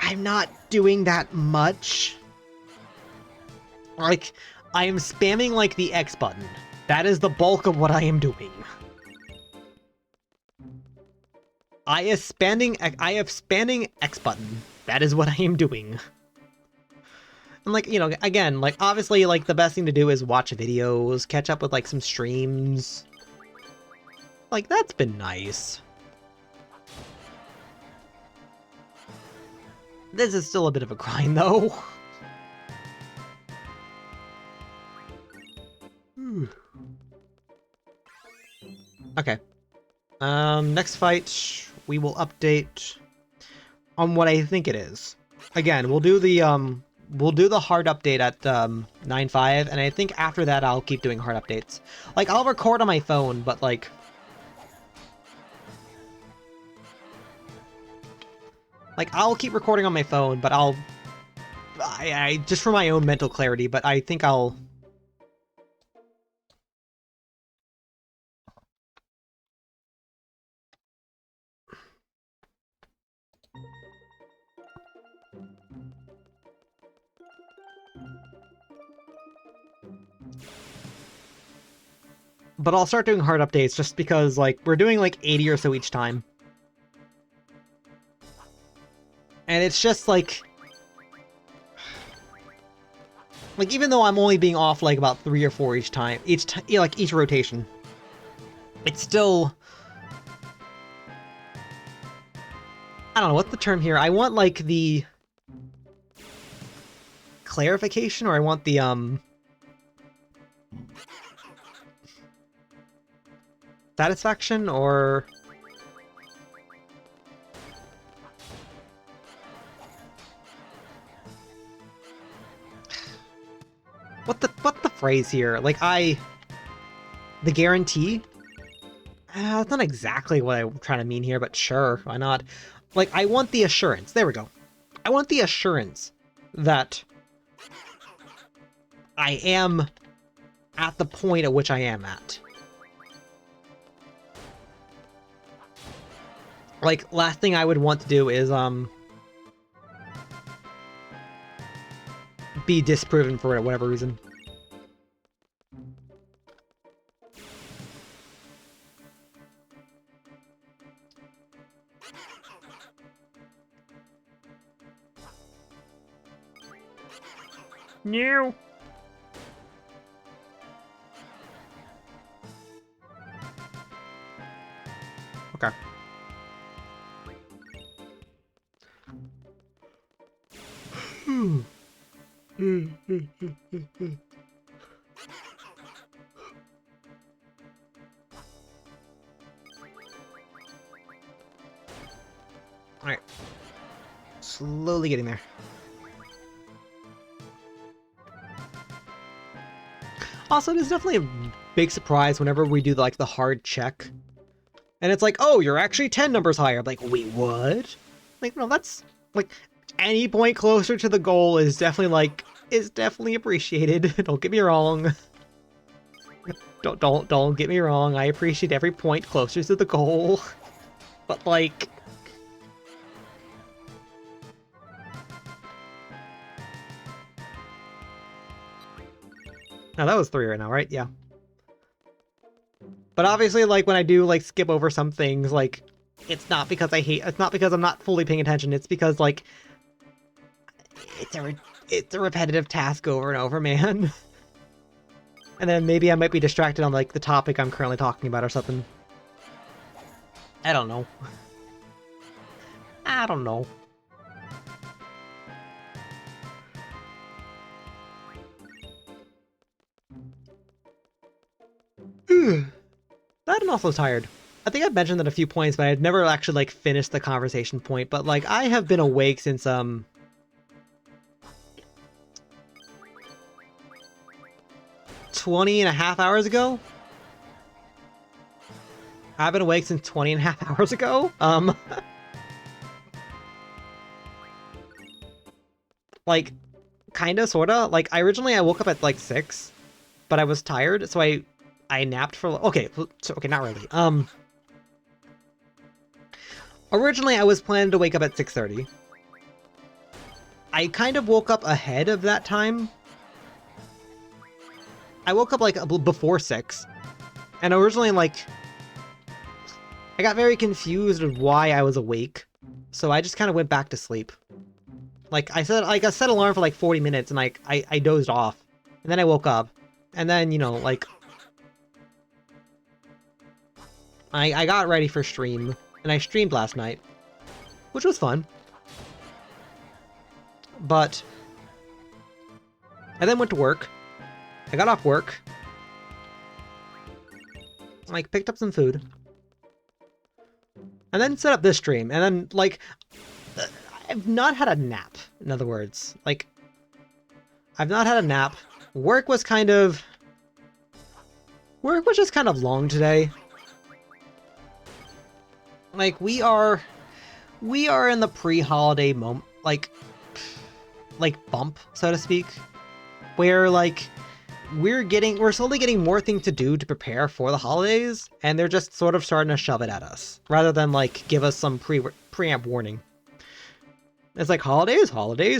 I'm not doing that much. Like, I am spamming, like, the X button. That is the bulk of what I am doing. I have spamming X button. That is what I am doing. And like, you know, again, like obviously like the best thing to do is watch videos, catch up with like some streams. Like that's been nice. This is still a bit of a grind though. Okay. Next fight, we will update on what I think it is. Again, we'll do the hard update at 9.5, and I think after that I'll keep doing hard updates. Like, I'll record on my phone, but like... Like, I'll keep recording on my phone, but I just for my own mental clarity, but I think I'll... But I'll start doing hard updates just because, like, we're doing like 80 or so each time. And it's just like... Like, even though I'm only being off like about 3 or 4 each time, each rotation, it's still... I don't know, what's the term here? I want like the... clarification, or I want the, satisfaction, or... What the phrase here? Like, the guarantee? That's not exactly what I'm trying to mean here, but sure, why not? Like, I want the assurance. There we go. I want the assurance that I am at the point at which I am at. Like, last thing I would want to do is, be disproven for whatever reason. No. Okay. Alright. Slowly getting there. Also, it is definitely a big surprise whenever we do like the hard check. And it's like, oh, you're actually 10 numbers higher. I'm like, wait, what? Like, no, that's like any point closer to the goal is definitely appreciated. Don't get me wrong. Don't get me wrong. I appreciate every point closer to the goal. But like, No, that was 3 right now, right? Yeah. But obviously, like, when I do, like, skip over some things, like, it's not because it's not because I'm not fully paying attention, it's because, like, it's a repetitive task over and over, man. And then maybe I might be distracted on, like, the topic I'm currently talking about or something. I don't know. I don't know. I'm also tired. I think I've mentioned that a few points, but I'd never actually, like, finished the conversation point. But, like, I have been awake since, 20 and a half hours ago? I've been awake since 20 and a half hours ago? Like, kinda, sorta. Like, originally I woke up at, like, 6, but I was tired, so I napped for... Okay, so, okay, not really. Originally I was planning to wake up at 6:30. I kind of woke up ahead of that time. I woke up, like, before 6. And originally, like... I got very confused with why I was awake. So I just kind of went back to sleep. Like, I set alarm for, like, 40 minutes, and, like, I dozed off. And then I woke up. And then, you know, like... I got ready for stream. And I streamed last night. Which was fun. But... I then went to work. I got off work. Like, picked up some food. And then set up this stream. And then, like... I've not had a nap, in other words. Like, I've not had a nap. Work was just kind of long today. Like, we are in the pre-holiday moment, like bump, so to speak, where, like, we're slowly getting more things to do to prepare for the holidays, and they're just sort of starting to shove it at us, rather than, like, give us some preamp warning. It's like, holidays,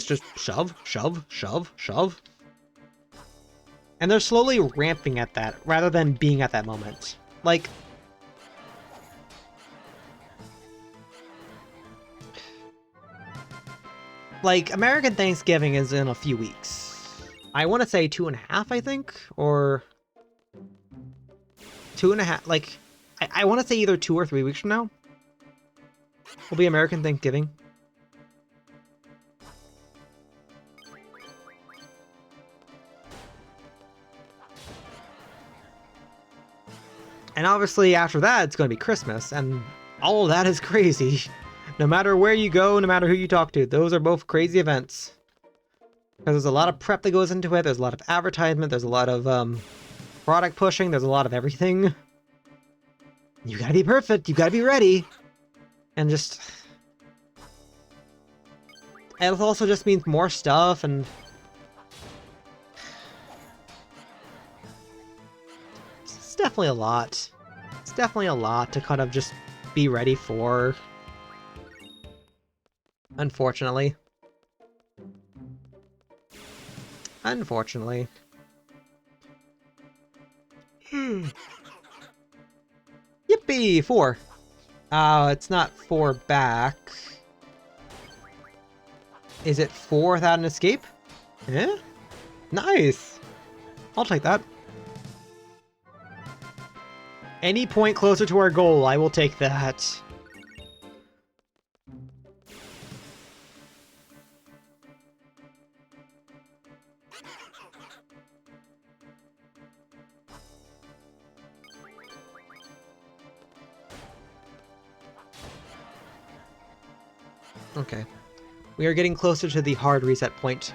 just shove, shove, shove, shove. And they're slowly ramping at that, rather than being at that moment. Like... American Thanksgiving is in a few weeks. I want to say 2.5, I think? Or... 2.5, like... I want to say either 2 or 3 weeks from now will be American Thanksgiving. And obviously after that, it's going to be Christmas, and all of that is crazy. No matter where you go, no matter who you talk to, those are both crazy events. Because there's a lot of prep that goes into it, there's a lot of advertisement, there's a lot of product pushing, there's a lot of everything. You gotta be perfect, you gotta be ready. And just... it also just means more stuff, and... it's definitely a lot. It's definitely a lot to kind of just be ready for. Unfortunately. Unfortunately. Yippee! 4. It's not 4 back. Is it 4 without an escape? Eh? Nice! I'll take that. Any point closer to our goal, I will take that. Okay. We are getting closer to the hard reset point.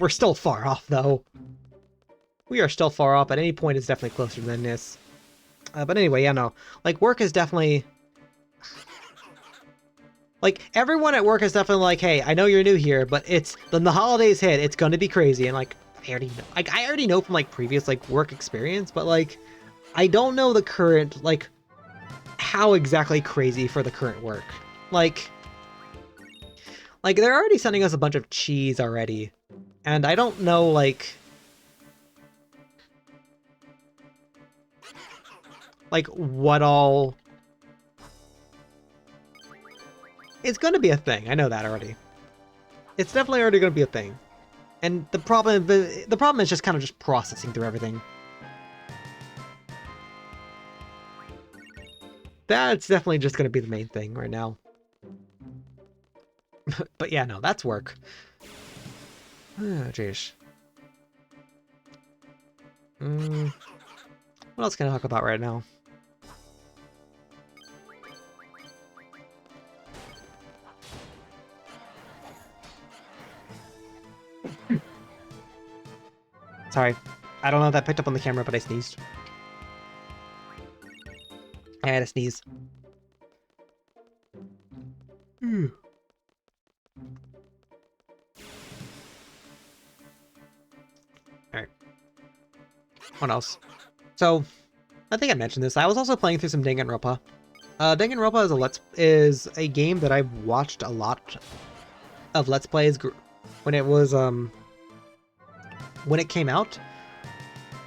We're still far off, though. We are still far off. At any point, it's definitely closer than this. But anyway, yeah, no. Like, work is definitely... like, everyone at work is definitely like, hey, I know you're new here, but it's... then the holidays hit, it's gonna be crazy. And, like, I already know. Like, I already know from, like, previous, like, work experience, but, like, I don't know the current, like... how exactly crazy for the current work. Like, they're already sending us a bunch of cheese already. And I don't know, like what all... It's gonna be a thing, I know that already. It's definitely already gonna be a thing. And the problem is just kind of just processing through everything. That's definitely just gonna be the main thing right now. But yeah, no, that's work. Oh, jeez. What else can I talk about right now? Sorry. I don't know if that picked up on the camera, but I sneezed. I had a sneeze. Alright. What else? So, I think I mentioned this. I was also playing through some Danganronpa. Danganronpa is a game that I've watched a lot of Let's Plays when it was, when it came out.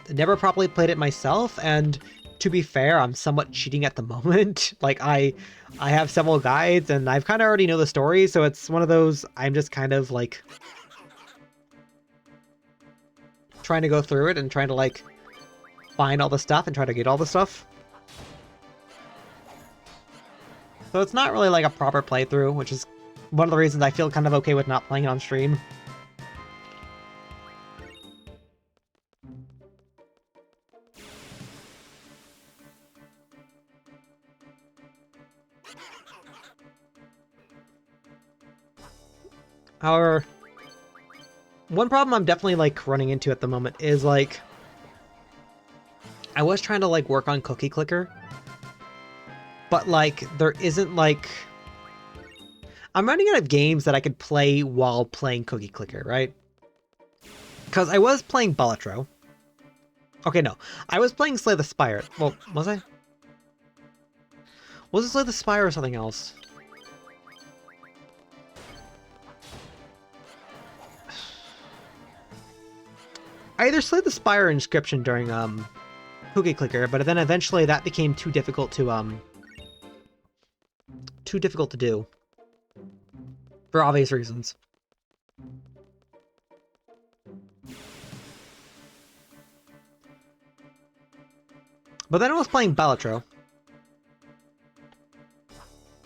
Never properly played it myself, and to be fair, I'm somewhat cheating at the moment. Like, I have several guides, and I've kind of already know the story, so it's one of those, I'm just kind of, like, trying to go through it and trying to, like, find all the stuff and try to get all the stuff. So it's not really, like, a proper playthrough, which is one of the reasons I feel kind of okay with not playing it on stream. However, one problem I'm definitely, like, running into at the moment is, like, I was trying to, like, work on Cookie Clicker, but, like, there isn't, like... I'm running out of games that I could play while playing Cookie Clicker, right? Because I was playing Balatro. Okay, no. I was playing Slay the Spire. Well, was I? Was it Slay the Spire or something else? I either Slay the Spire or Inscription during, Cookie Clicker, but then eventually that became too difficult to do. For obvious reasons. But then I was playing Balatro.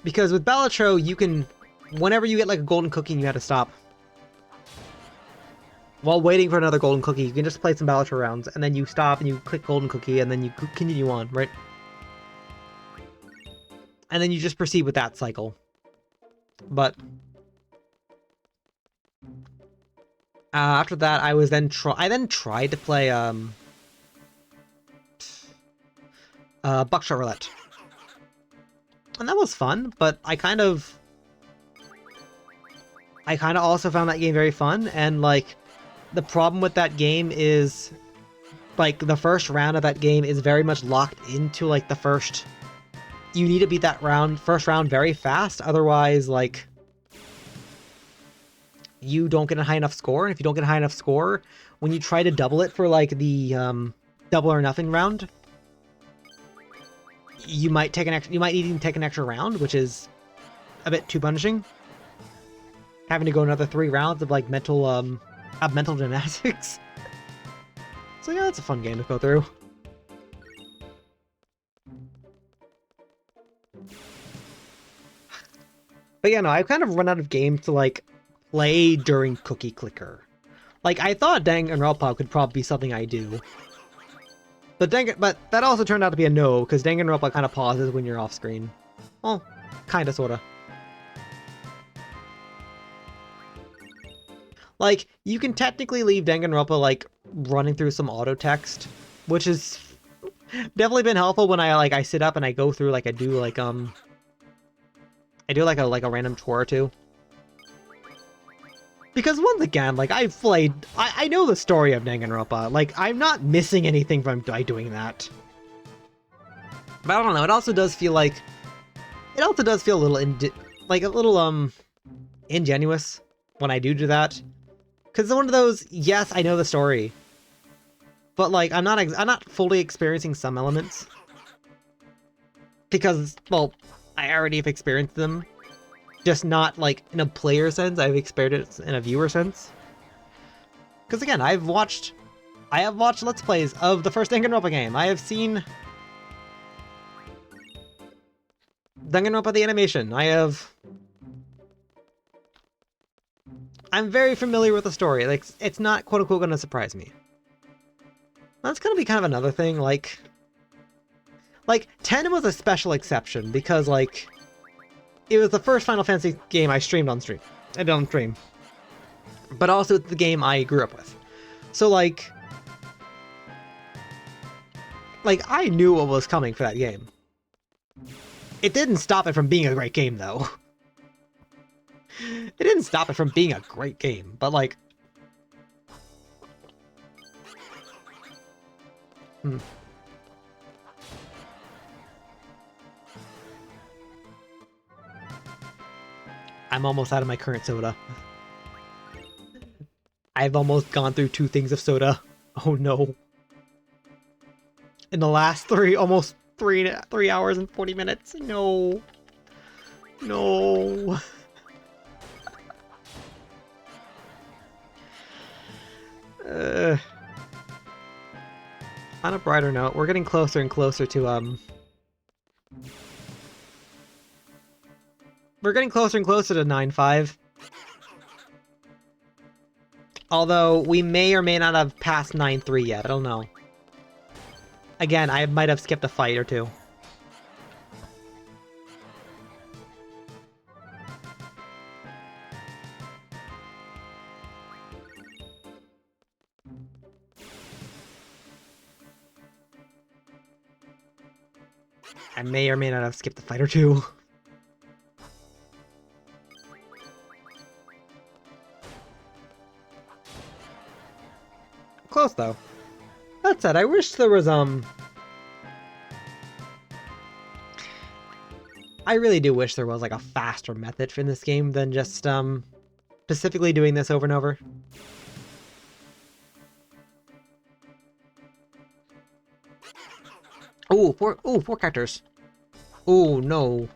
Because with Balatro, you can... Whenever you get, like, a golden cookie and you had to stop. While waiting for another golden cookie, you can just play some Balatro rounds, and then you stop and you click golden cookie, and then you continue on, right? And then you just proceed with that cycle. But... after that, I then tried to play, Buckshot Roulette. And that was fun, but I kind of also found that game very fun, and, like, the problem with that game is, like, the first round of that game is very much locked into, like, the first... You need to beat that first round very fast, otherwise, like... You don't get a high enough score, and if you don't get a high enough score, when you try to double it for, like, the, double or nothing round, you might even take an extra round, which is a bit too punishing. Having to go another 3 rounds of, like, mental gymnastics. So yeah, it's a fun game to go through. But yeah, no, I've kind of run out of games to, like, play during Cookie Clicker. Like, I thought Danganronpa could probably be something I do. But that also turned out to be a no, because Danganronpa kind of pauses when you're off screen. Well, kinda, sorta. Like, you can technically leave Danganronpa, like, running through some auto text, which has definitely been helpful when I sit up and I go through, like, I do a random chore or two. Because once again, like, I know the story of Danganronpa. Like, I'm not missing anything by doing that. But I don't know, it also does feel a little ingenuous when I do that. Because it's one of those, yes, I know the story, but like I'm not fully experiencing some elements because, well, I already have experienced them, just not like in a player sense. I've experienced it in a viewer sense. Because again, I have watched Let's Plays of the first Danganronpa game. I have seen Danganronpa the animation. I'm very familiar with the story. Like, it's not quote-unquote gonna surprise me. That's gonna be kind of another thing, like 10 was a special exception, because, like, it was the first Final Fantasy game I streamed on stream. I did on stream. But also it's the game I grew up with. So, like, I knew what was coming for that game. It didn't stop it from being a great game, though. It didn't stop it from being a great game, but like... I'm almost out of my current soda. I've almost gone through 2 things of soda. Oh no. In the last almost 3 hours and 40 minutes. No. No. On a brighter note, we're getting closer and closer to, We're getting closer and closer to 9-5. Although, we may or may not have passed 9-3 yet, I don't know. Again, I might have skipped a fight or 2. I may or may not have skipped a fight or 2. Close, though. That said, I wish there was, I really do wish there was, like, a faster method for this game than just, specifically doing this over and over. Ooh, 4 characters. Ooh, no.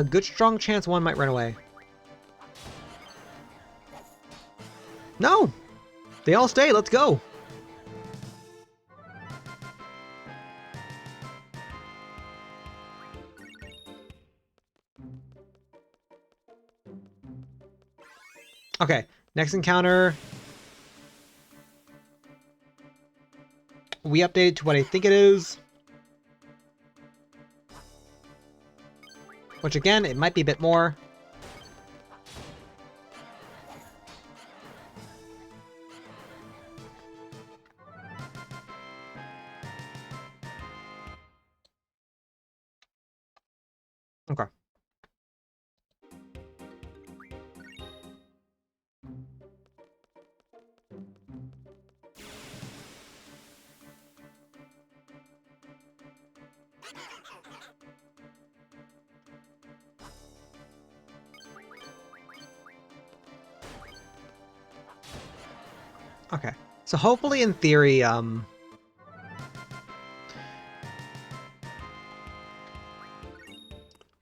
Good strong chance one might run away. No! They all stay, let's go! Okay, next encounter. We updated to what I think it is. Which again, it might be a bit more. Okay. Okay. So hopefully in theory, the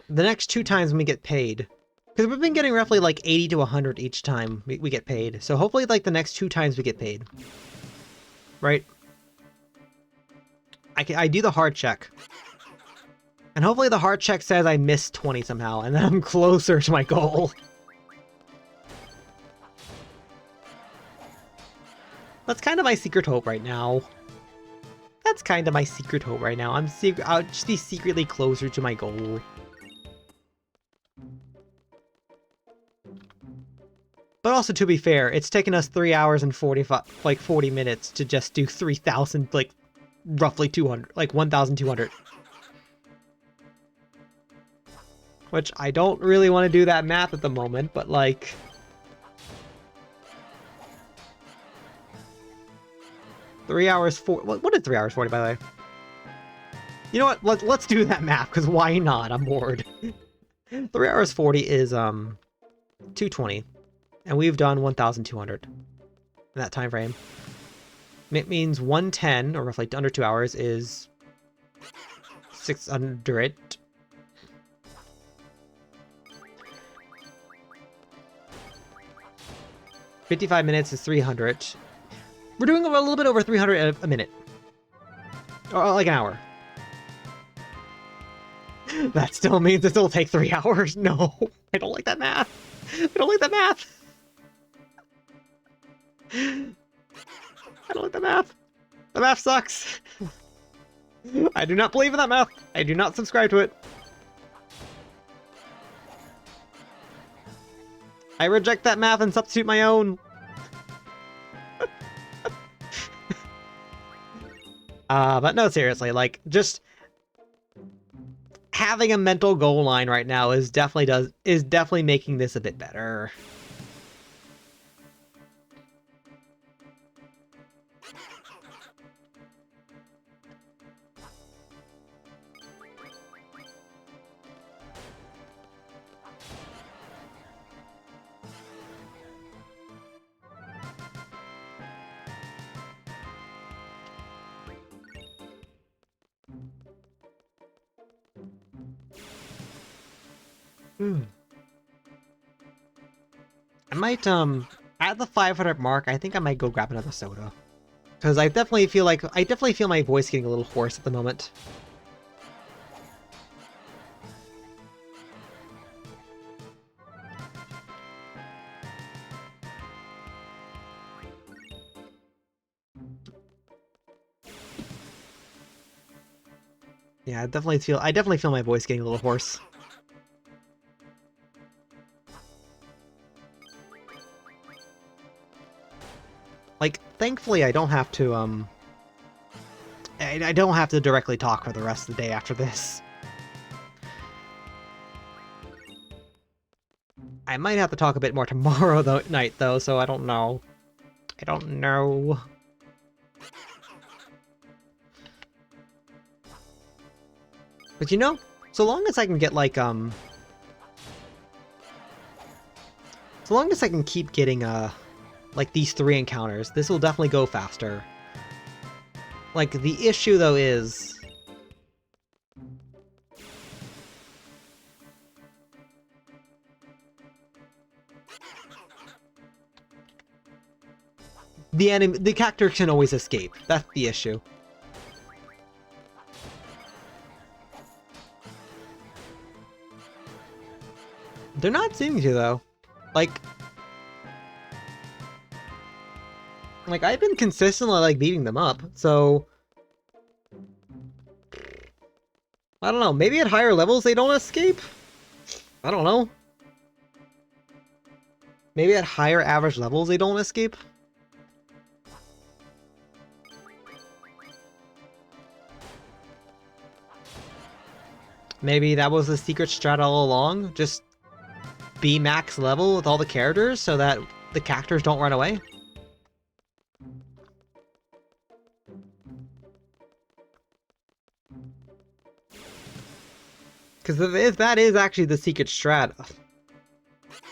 next 2 times when we get paid, because we've been getting roughly like 80 to 100 each time we get paid. So hopefully like the next 2 times we get paid. Right? I do the hard check. And hopefully the hard check says I missed 20 somehow, and then I'm closer to my goal. That's kind of my secret hope right now. That's kind of my secret hope right now. I'll just be secretly closer to my goal. But also, to be fair, it's taken us 3 hours and 40 minutes to just do 3,000, like, roughly 200, like 1,200. Which, I don't really want to do that math at the moment, but, like... 3 hours 40... What is 3 hours 40, by the way? You know what? Let's do that math, because why not? I'm bored. 3 hours 40 is, 220. and we've done 1,200 in that time frame. It means 110, or roughly under 2 hours, is 600. 55 minutes is 300. We're doing a little bit over 300 a minute. Or like an hour. That still means it'll take 3 hours. No, I don't like that math. I don't like that math. I don't like the math. The math sucks. I do not believe in that math. I do not subscribe to it. I reject that math and substitute my own. But no, seriously, like, just having a mental goal line right now is definitely making this a bit better. I might, at the 500 mark, I think I might go grab another soda. Because I definitely feel my voice getting a little hoarse at the moment. Yeah, I definitely feel my voice getting a little hoarse. Like, thankfully I don't have to, I don't have to directly talk for the rest of the day after this. I might have to talk a bit more tomorrow night though, so I don't know. I don't know. But you know, so long as I can get like, so long as I can keep getting, like these 3 encounters, this will definitely go faster. Like, the issue though is... the character can always escape. That's the issue. They're not seeming to though. Like I've been consistently like beating them up, so I don't know, maybe at higher levels they don't escape? I don't know. Maybe at higher average levels they don't escape? Maybe that was the secret strat all along? Just be max level with all the characters so that the characters don't run away? Because if that is actually the secret strat,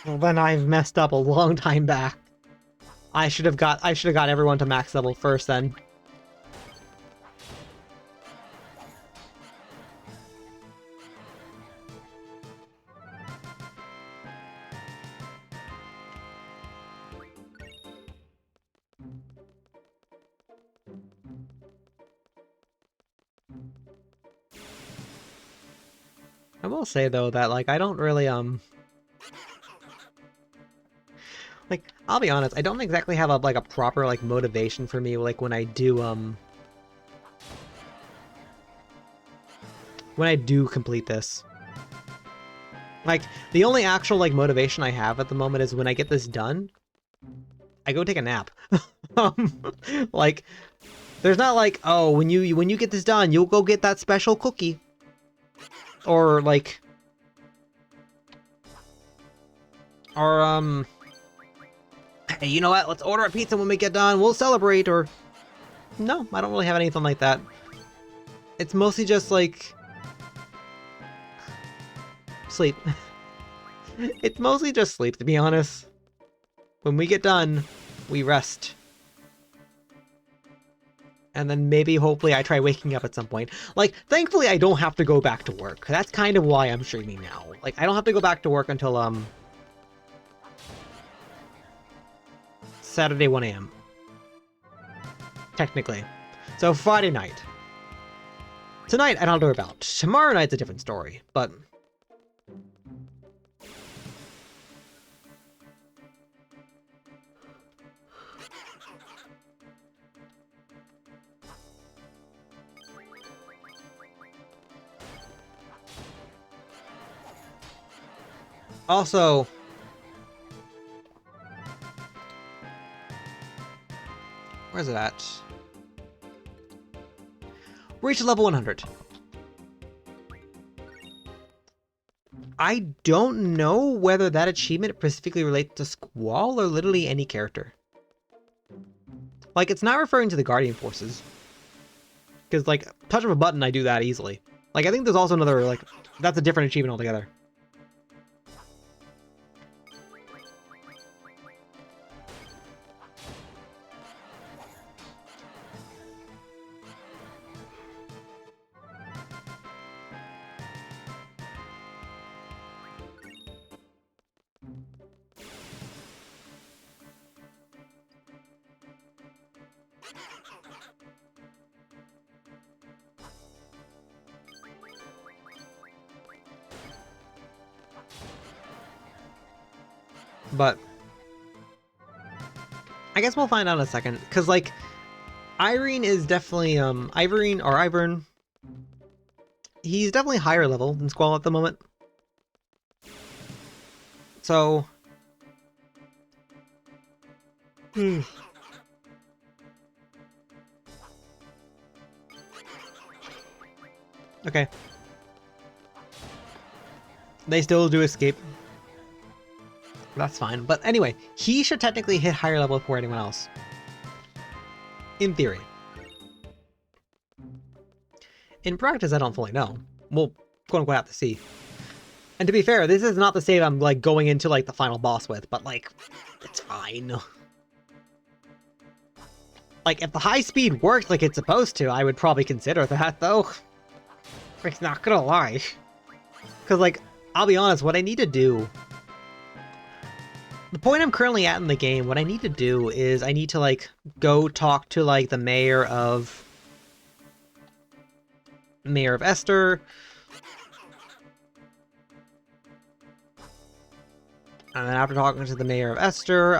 well, then I've messed up a long time back. I should have got everyone to max level first then. I will say though that like I don't really like, I'll be honest, I don't exactly have a like a proper like motivation for me like when I do complete this. Like, the only actual like motivation I have at the moment is when I get this done, I go take a nap. Like, there's not like, oh, when you get this done, you'll go get that special cookie. Or like, or hey, you know what? Let's order a pizza when we get done. We'll celebrate. Or no, I don't really have anything like that. It's mostly just like sleep. It's mostly just sleep, to be honest. When we get done, we rest. And then maybe, hopefully, I try waking up at some point. Like, thankfully, I don't have to go back to work. That's kind of why I'm streaming now. Like, I don't have to go back to work until, Saturday 1 a.m. Technically. So, Friday night. Tonight, I don't have to worry about. Tomorrow night's a different story, but... Also... Where's it at? Reach level 100. I don't know whether that achievement specifically relates to Squall or literally any character. Like, it's not referring to the Guardian Forces. Because, like, touch of a button, I do that easily. Like, I think there's also another, like, that's a different achievement altogether. But I guess we'll find out in a second, because, like, Irene is definitely, Ivern, he's definitely higher level than Squall at the moment. So... Okay. They still do escape. That's fine. But anyway, he should technically hit higher level before anyone else. In theory. In practice, I don't fully know. We'll quote-unquote have to see. And to be fair, this is not the save I'm, like, going into, like, the final boss with, but, like, it's fine. Like, if the high speed worked like it's supposed to, I would probably consider that, though. It's not gonna lie. Because, like, I'll be honest, what I need to do... The point I'm currently at in the game, what I need to do is I need to, like, go talk to, like, the mayor of Esther. And then after talking to the mayor of Esther,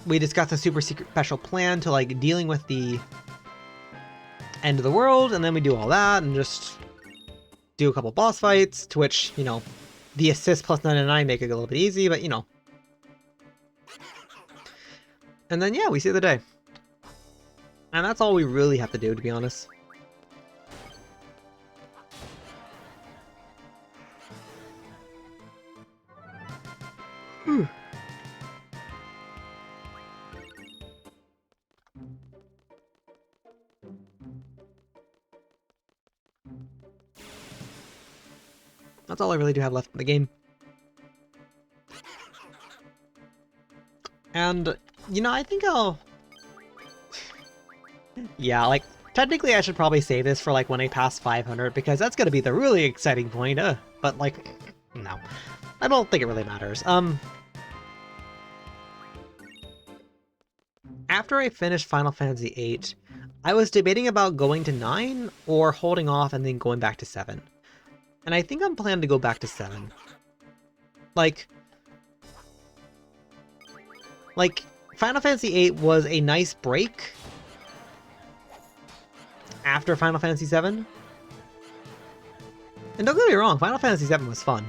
we discuss a super secret special plan to, like, dealing with the end of the world, and then we do all that and just do a couple boss fights, to which, you know, the assist plus 99 make it a little bit easy, but, you know. And then, yeah, we see the day. And that's all we really have to do, to be honest. That's all I really do have left in the game. And, you know, I think I'll... Yeah, like, technically I should probably save this for, like, when I pass 500, because that's gonna be the really exciting point, but, like, no. I don't think it really matters. After I finished Final Fantasy VIII, I was debating about going to 9, or holding off and then going back to 7. And I think I'm planning to go back to 7. Like, Final Fantasy VIII was a nice break after Final Fantasy VII. And don't get me wrong, Final Fantasy VII was fun.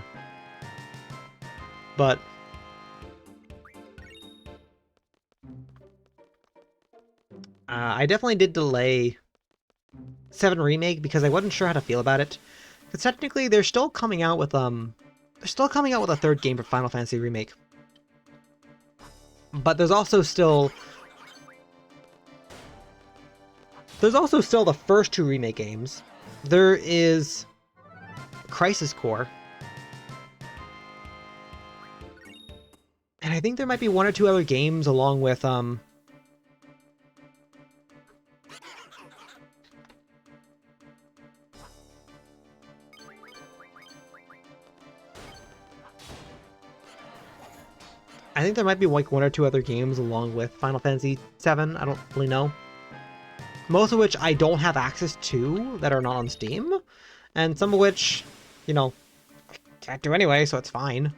But I definitely did delay 7 Remake because I wasn't sure how to feel about it. Because technically they're still coming out with a third game for Final Fantasy Remake. But there's also still the first 2 remake games. There is Crisis Core. I think there might be one or two other games along with I think there might be like one or two other games along with Final Fantasy VII. I don't really know. Most of which I don't have access to that are not on Steam, and some of which, you know, I can't do anyway, so it's fine.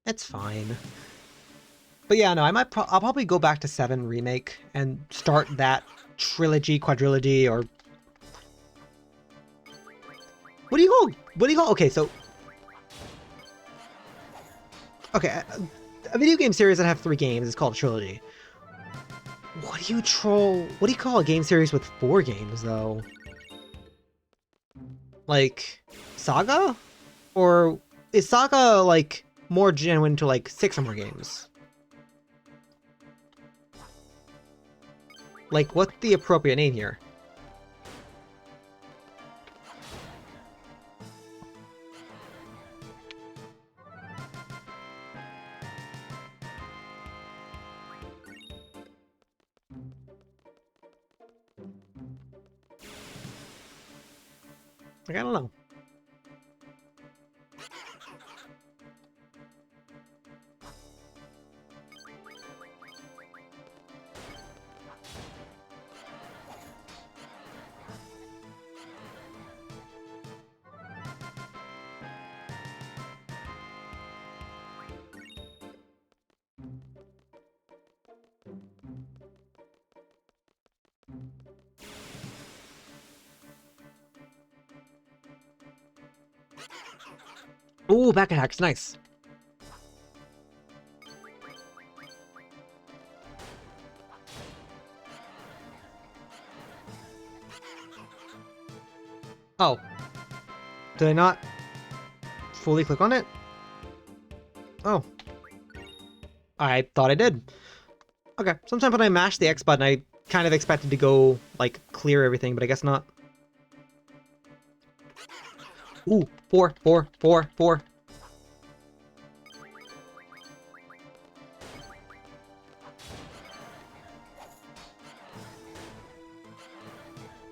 It's fine. But yeah, no, I'll probably go back to 7 Remake and start that trilogy, quadrilogy, or what do you call, okay, so okay, a video game series that have 3 games is called a trilogy. What do you call a game series with 4 games though? Like Saga? Or is Saga like more genuine to like 6 or more games? Like, what's the appropriate name here? Like, I don't know. Ooh, back attacks, nice. Oh. Did I not fully click on it? Oh. I thought I did. Okay, sometimes when I mash the X button, I kind of expected to go, like, clear everything, but I guess not. Ooh, 4, 4, 4, 4.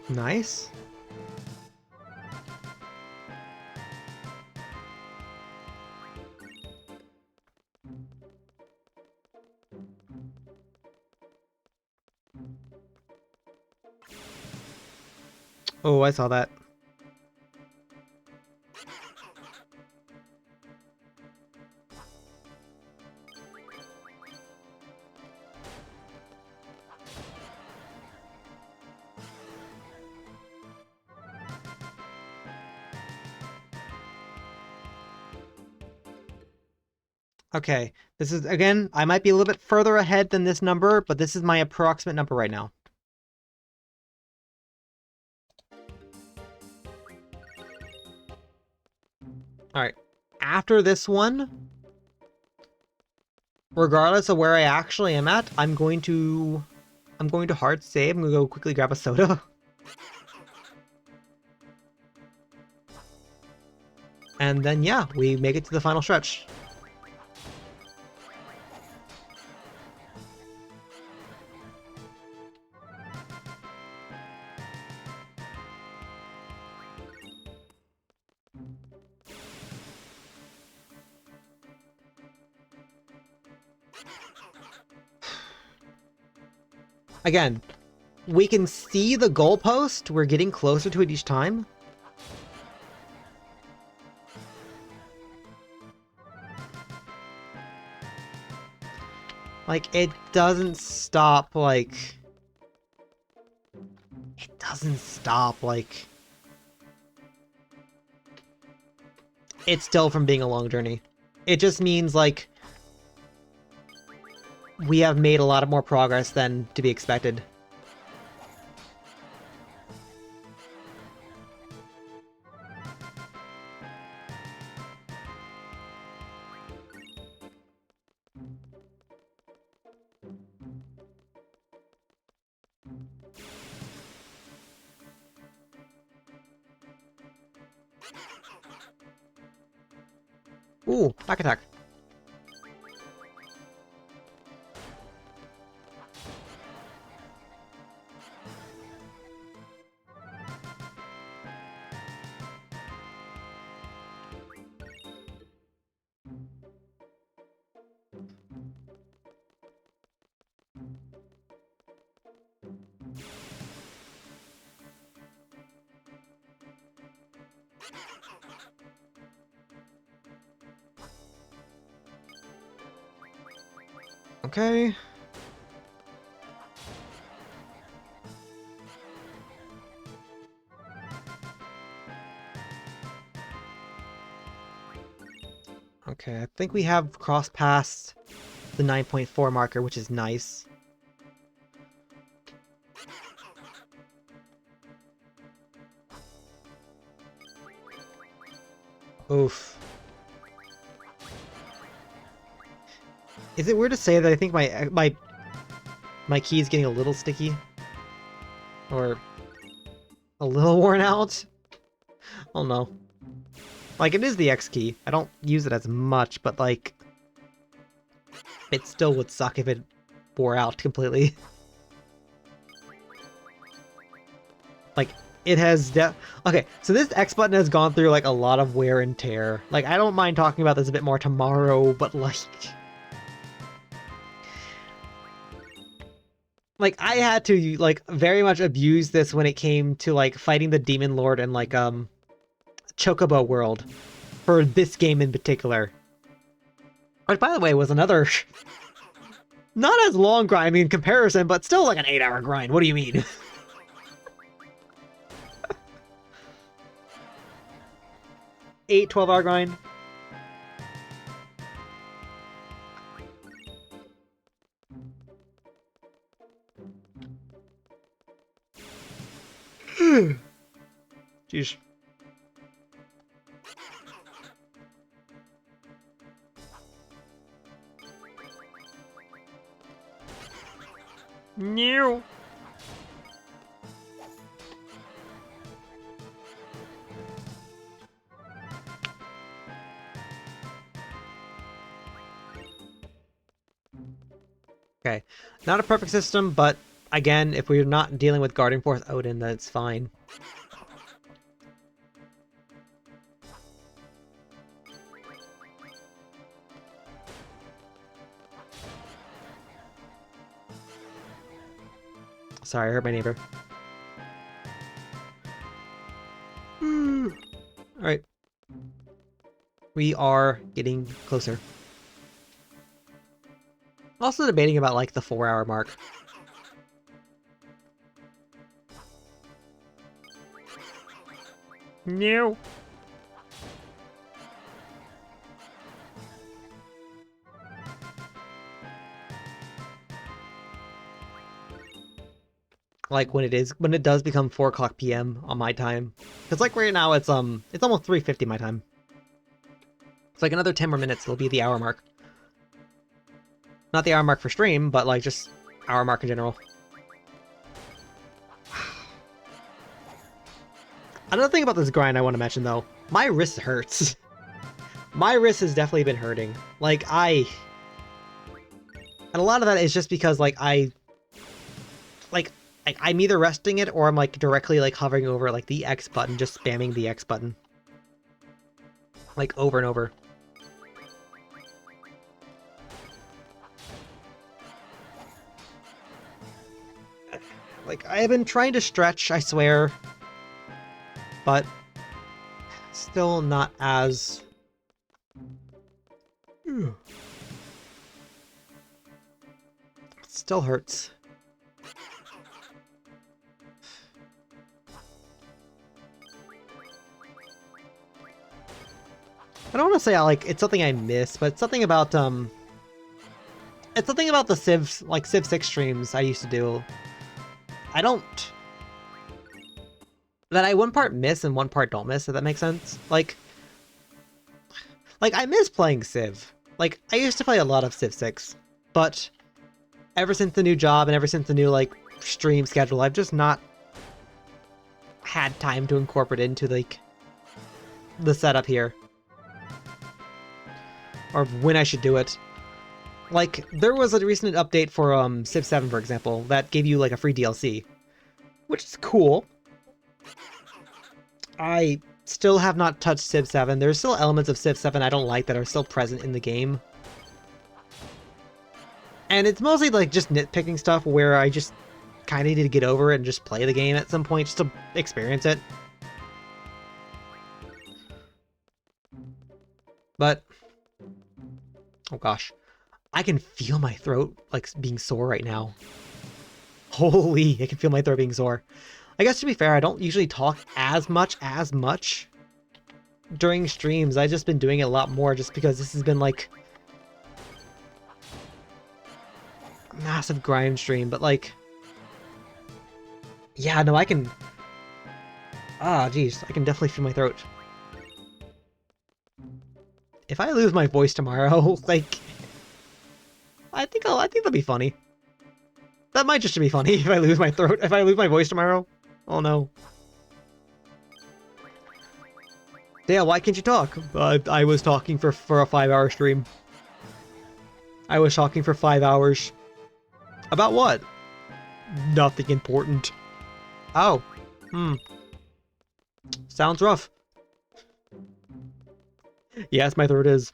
Nice. Oh, I saw that. Okay, this is, again, I might be a little bit further ahead than this number, but this is my approximate number right now. Alright, after this one, regardless of where I actually am at, I'm going to hard save. I'm gonna go quickly grab a soda. And then, yeah, we make it to the final stretch. Again, we can see the goalpost. We're getting closer to it each time. Like, it doesn't stop, like... It doesn't stop, like... It's still from being a long journey. It just means, like... We have made a lot of more progress than to be expected. Ooh, back attack. Okay. Okay, I think we have crossed past the 9.4 marker, which is nice. Oof. Is it weird to say that I think my key is getting a little sticky? Or a little worn out? Oh no. Like, it is the X key. I don't use it as much, but like... it still would suck if it wore out completely. Like, it has okay, so this X button has gone through like a lot of wear and tear. Like, I don't mind talking about this a bit more tomorrow, but like... like, I had to, like, very much abuse this when it came to, like, fighting the Demon Lord and, like, Chocobo World. For this game in particular. Which, by the way, was another... not as long grind, I mean, in comparison, but still like an 8-hour grind. What do you mean? 8 12-hour grind? Jeez. No. Okay, not a perfect system, but again, if we're not dealing with Guardian Force Odin, then it's fine. Sorry, I heard my neighbor. Alright. We are getting closer. Also debating about, like, the 4-hour mark. No. Like, when it does become 4 o'clock PM on my time. Because, like, right now it's almost 3:50 my time. It's like another 10 more minutes, it'll be the hour mark. Not the hour mark for stream, but, like, just hour mark in general. Another thing about this grind I want to mention, though. My wrist hurts. My wrist has definitely been hurting. Like, and a lot of that is just because, like, I'm either resting it or I'm, like, directly, like, hovering over, like, the X button, just spamming the X button. Like, over and over. Like, I have been trying to stretch, I swear. But still not as... It still hurts. I don't want to say it's something I miss, but it's something about it's something about the Civ 6 streams I used to do. That I one part miss and one part don't miss, if that makes sense. Like I miss playing Civ. Like, I used to play a lot of Civ 6, but ever since the new job and ever since the new, like, stream schedule, I've just not had time to incorporate into, like, the setup here. or when I should do it. Like, there was a recent update for Civ 7, for example, that gave you like a free DLC, which is cool. I still have not touched Civ 7. There's still elements of Civ 7 I don't like that are still present in the game. And it's mostly like just nitpicking stuff where I just kind of need to get over it and just play the game at some point just to experience it. But, oh gosh, I can feel my throat like being sore right now. Holy, I can feel my throat being sore. I guess to be fair, I don't usually talk as much during streams. I've just been doing it a lot more just because this has been like a massive grind stream, but like, yeah, no, I can, geez, I can definitely feel my throat. If I lose my voice tomorrow, like, I think that'll be funny. That might just be funny if I lose my voice tomorrow. Oh no. Dale, why can't you talk? I was talking for a 5-hour stream. I was talking for 5 hours. About what? Nothing important. Oh. Sounds rough. Yes, my throat is.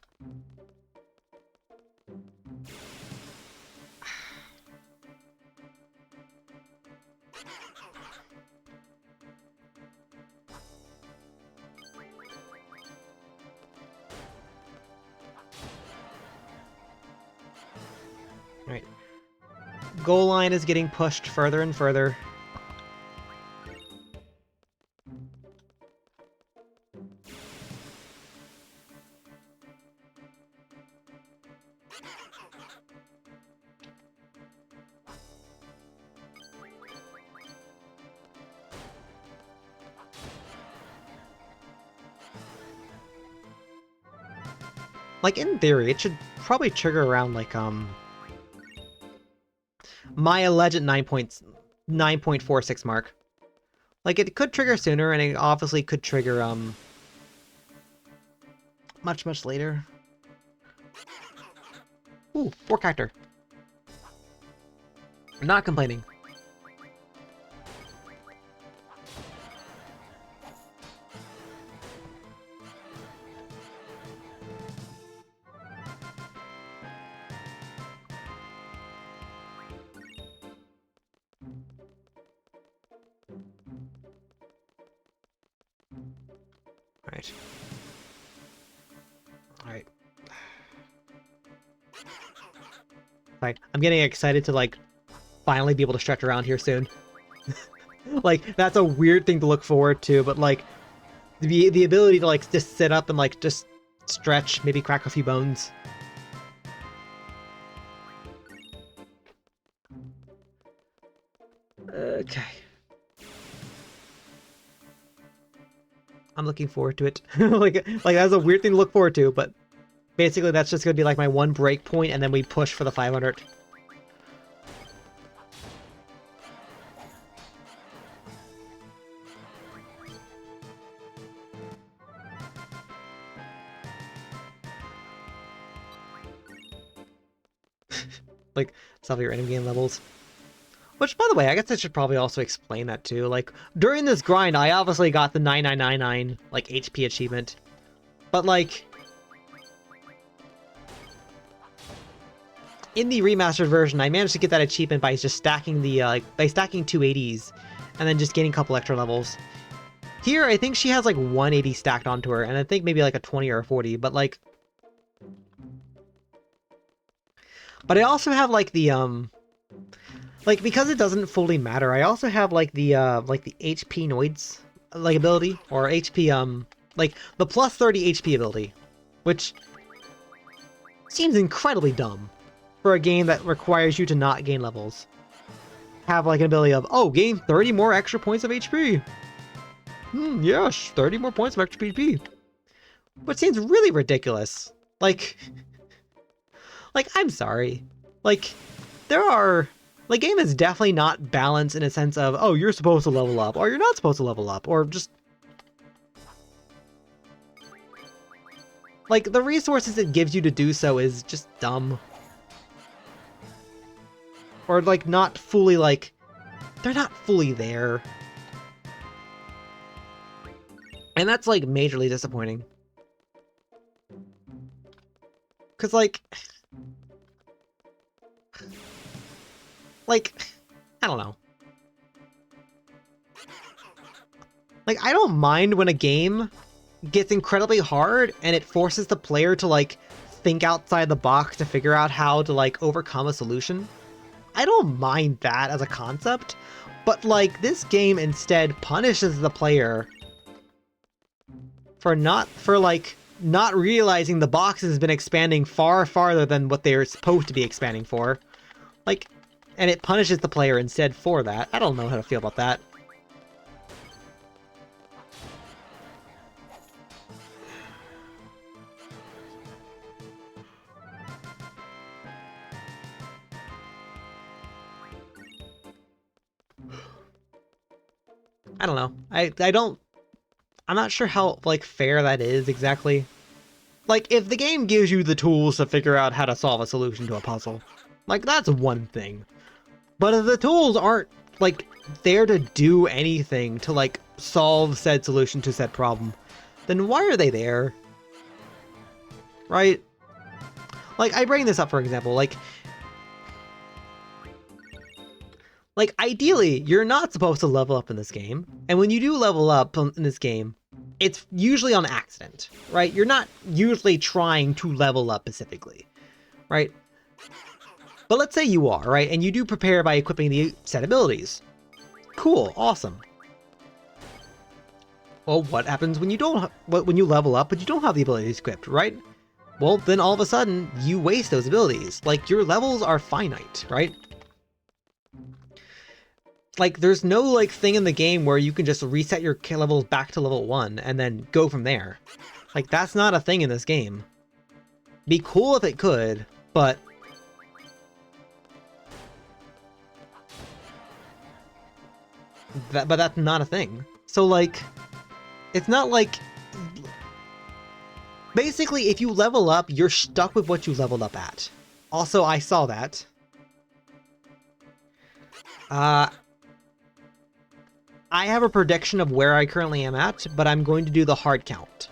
Alright. Goal line is getting pushed further and further. Like, in theory, it should probably trigger around, like, my alleged 9.46 mark. Like, it could trigger sooner, and it obviously could trigger, much later. Ooh, 4 character. I'm not complaining. Alright. Alright. Alright, I'm getting excited to, like, finally be able to stretch around here soon. Like, that's a weird thing to look forward to, but, like, the ability to, like, just sit up and, like, just stretch, maybe crack a few bones. Okay. I'm looking forward to it. like that's a weird thing to look forward to, but basically that's just gonna be like my one break point, and then we push for the 500. Like, stuff your random game levels. Which, by the way, I guess I should probably also explain that too. Like, during this grind, I obviously got the 9999, like, HP achievement. But, like, in the remastered version, I managed to get that achievement by just stacking the, by stacking 280s, and then just getting a couple extra levels. Here, I think she has, like, 180 stacked onto her, and I think maybe, like, a 20 or a 40, but, like... But I also have, like, the, like, because it doesn't fully matter, I also have, like, the HP Noids, like, ability, or HP, like, the plus 30 HP ability, which seems incredibly dumb for a game that requires you to not gain levels. Have, like, an ability of, oh, gain 30 more extra points of HP! Yes, 30 more points of extra HP! Which seems really ridiculous. Like, I'm sorry. Like, there are... The game is definitely not balanced in a sense of, oh, you're supposed to level up, or you're not supposed to level up, or just... Like, the resources it gives you to do so is just dumb. Or, like, not fully, like... They're not fully there. And that's, like, majorly disappointing. Because, like... Like, I don't know. Like, I don't mind when a game gets incredibly hard and it forces the player to, like, think outside the box to figure out how to, like, overcome a solution. I don't mind that as a concept, but, like, this game instead punishes the player for not realizing the box has been expanding far farther than what they're supposed to be expanding for. Like, and it punishes the player instead for that. I don't know how to feel about that. I don't know. I'm not sure how, like, fair that is exactly. Like, if the game gives you the tools to figure out how to solve a solution to a puzzle, like, that's one thing. But if the tools aren't, like, there to do anything to, like, solve said solution to said problem, then why are they there? Right? Like, I bring this up, for example, like, ideally, you're not supposed to level up in this game, and when you do level up in this game, it's usually on accident, right? You're not usually trying to level up specifically, right? But let's say you are, right? And you do prepare by equipping the set abilities. Cool, awesome. Well, what happens when you don't, when you level up but you don't have the abilities equipped, right? Well, then all of a sudden, you waste those abilities. Like, your levels are finite, right? Like, there's no, like, thing in the game where you can just reset your levels back to level 1 and then go from there. Like, that's not a thing in this game. Be cool if it could, but... but that's not a thing. So, like, it's not like... Basically, if you level up, you're stuck with what you leveled up at. Also, I saw that. I have a prediction of where I currently am at, but I'm going to do the hard count.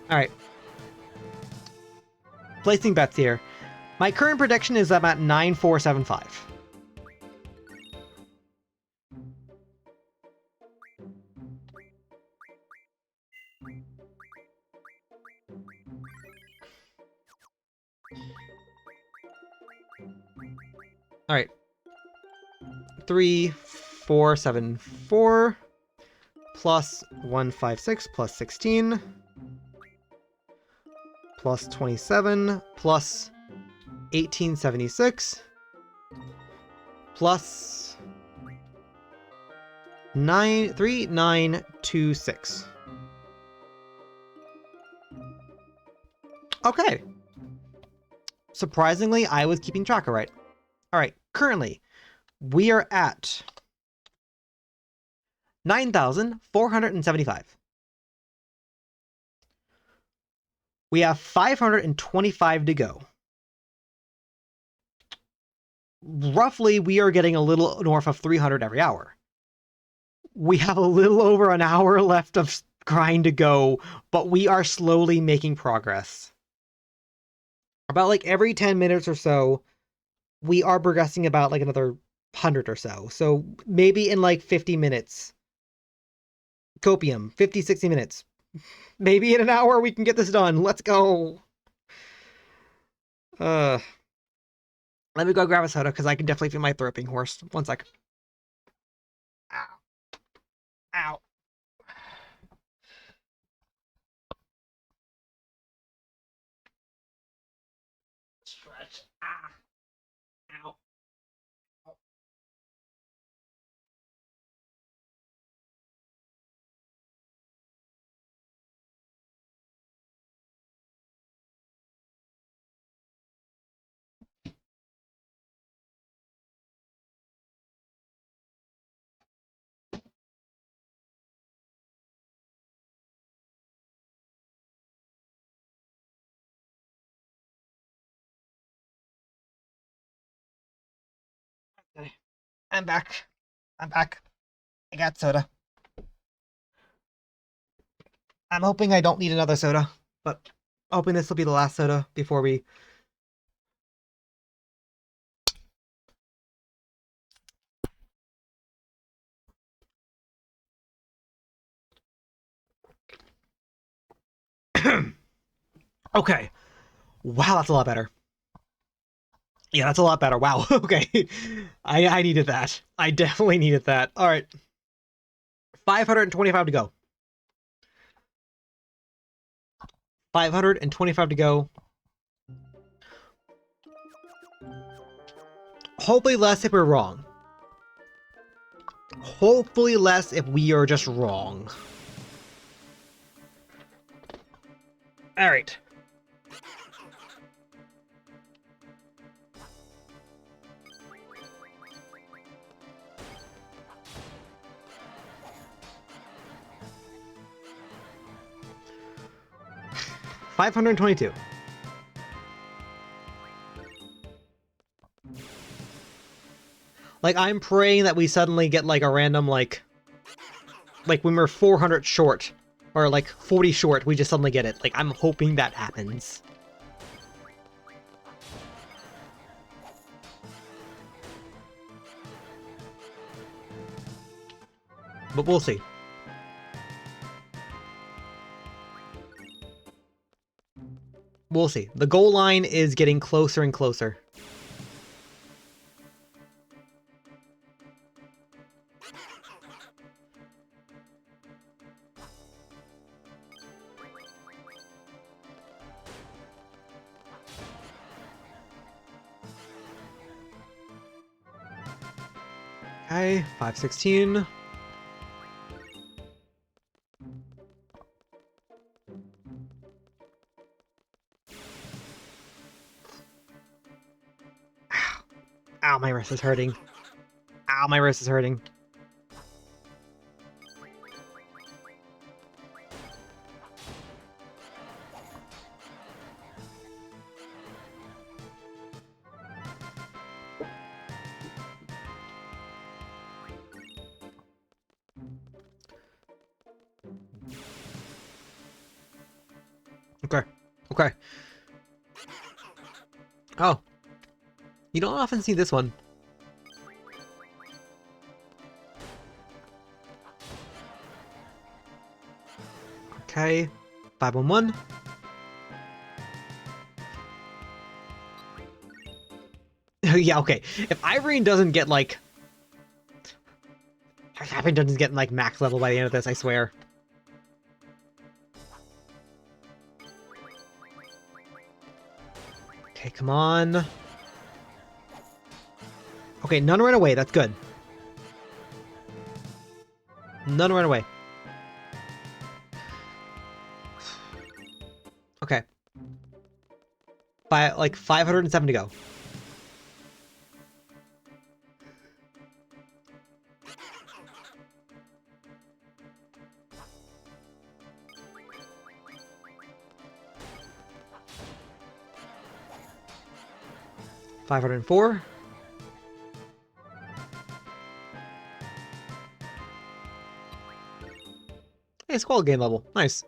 Alright. Placing bets here. My current prediction is I'm at 9475. Alright. 3474 plus 156 plus 16 plus 27 plus 1876 plus 3926. Okay. Surprisingly, I was keeping track of right. Alright, currently, we are at 9,475. We have 525 to go. Roughly, we are getting a little north of 300 every hour. We have a little over an hour left of grind to go, but we are slowly making progress. About like every 10 minutes or so, we are progressing about like another 100 or so. So maybe in like 50 minutes. Copium, 50, 60 minutes. Maybe in an hour we can get this done. Let's go. Let me go grab a soda because I can definitely feel my throat being hoarse. One sec. Ow. Ow. Stretch. Ah. Ow. Okay. I'm back. I'm back. I got soda. I'm hoping I don't need another soda, but hoping this will be the last soda before we... Okay. Wow, that's a lot better. Yeah, that's a lot better. Wow. Okay. I needed that. I definitely needed that. All right. 525 to go. 525 to go. Hopefully less if we're wrong. Hopefully less if we are just wrong. All right. $522. Like, I'm praying that we suddenly get, like, a random, like when we're 400 short, or, like, 40 short, we just suddenly get it. Like, I'm hoping that happens. But we'll see. We'll see. The goal line is getting closer and closer. Okay, 516. Ow. Ow, my wrist is hurting. Ow, my wrist is hurting. Okay. Okay. Oh. You don't often see this one. Okay. 511. Yeah, okay. If Irene doesn't get, like... Irene doesn't get, like, max level by the end of this, I swear. Okay, come on. Okay, none ran away. That's good. None ran away. Okay. Like 507 to go. $504. Hey, squall game level. Nice.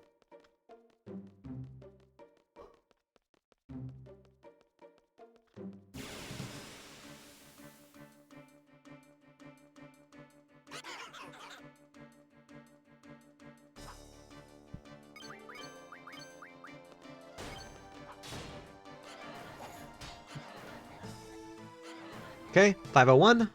Okay, 501.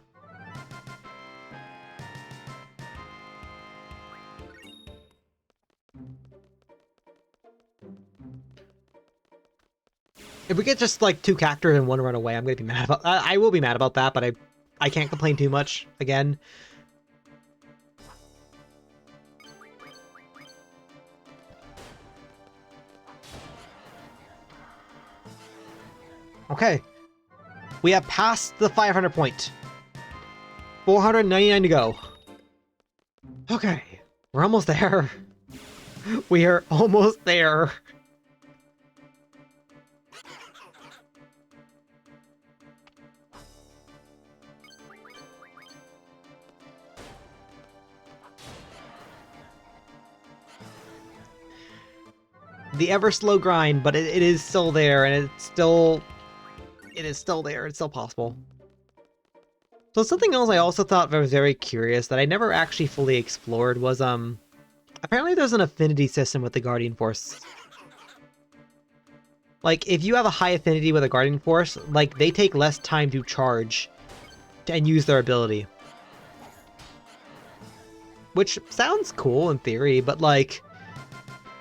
If we get just like 2 cactors and 1 run away, I'm gonna be mad about. I will be mad about that, but I can't complain too much. Again. Okay. We have passed the 500 point. 499 to go. Okay. We're almost there. We are almost there. The ever slow grind, but it is still there, and it is still there. It's still possible. So something else I also thought was very curious that I never actually fully explored was apparently there's an affinity system with the Guardian Force. Like, if you have a high affinity with a Guardian Force, like, they take less time to charge and use their ability. Which sounds cool in theory, but like,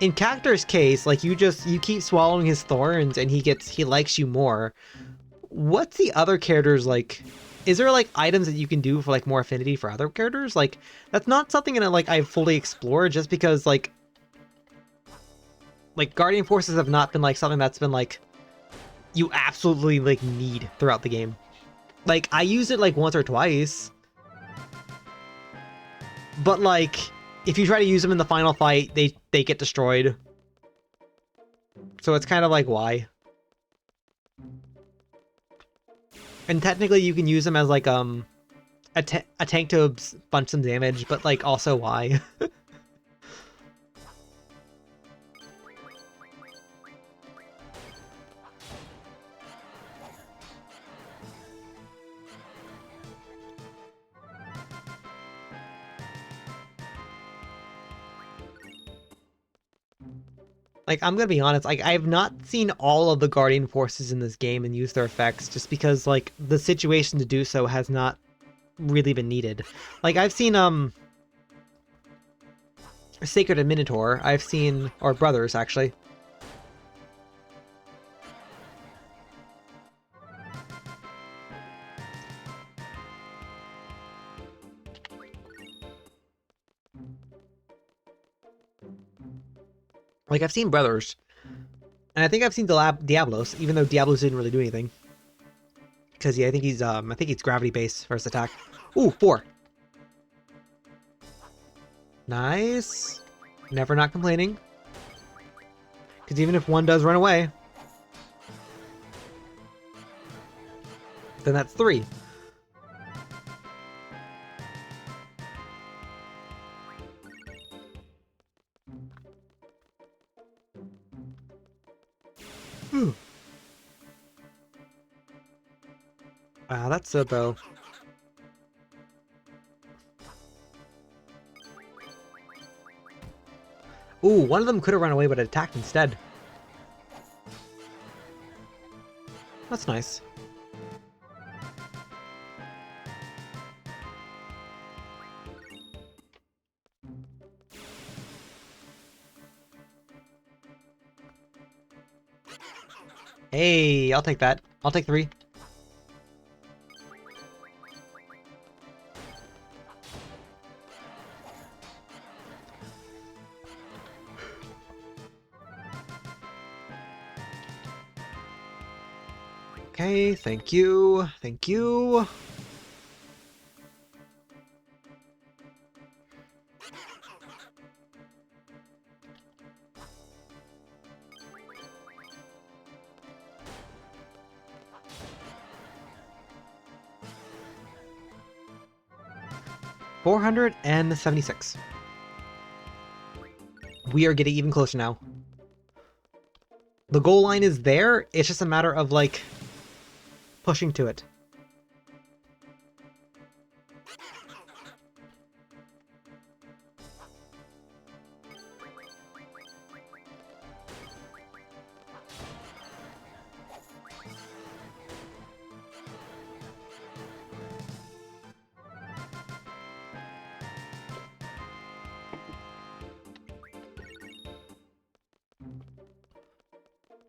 in Cactur's case, like, you keep swallowing his thorns and he likes you more. What's the other characters like? Is there like items that you can do for like more affinity for other characters? Like, that's not something that like I've fully explored just because like Guardian Forces have not been like something that's been like you absolutely like need throughout the game. Like, I used it like once or twice, but like if you try to use them in the final fight, they get destroyed. So it's kind of like, why? And technically you can use them as like a tank to bunch some damage, but like also why? Like, I'm gonna be honest, like, I have not seen all of the Guardian Forces in this game and use their effects just because, like, the situation to do so has not really been needed. Like, I've seen, Sacred and Minotaur, I've seen, or Brothers, actually. Like, I've seen Brothers, and I think I've seen Diablos, even though Diablos didn't really do anything. Because, yeah, I think he's gravity-based for his attack. Ooh, 4. Nice. Never not complaining. Because even if one does run away, then that's 3. Wow, that's a bow. Ooh, one of them could have run away but attacked instead. That's nice. Hey, I'll take that. I'll take 3. Okay, thank you. Thank you. $476. We are getting even closer now. The goal line is there, it's just a matter of, like, pushing to it.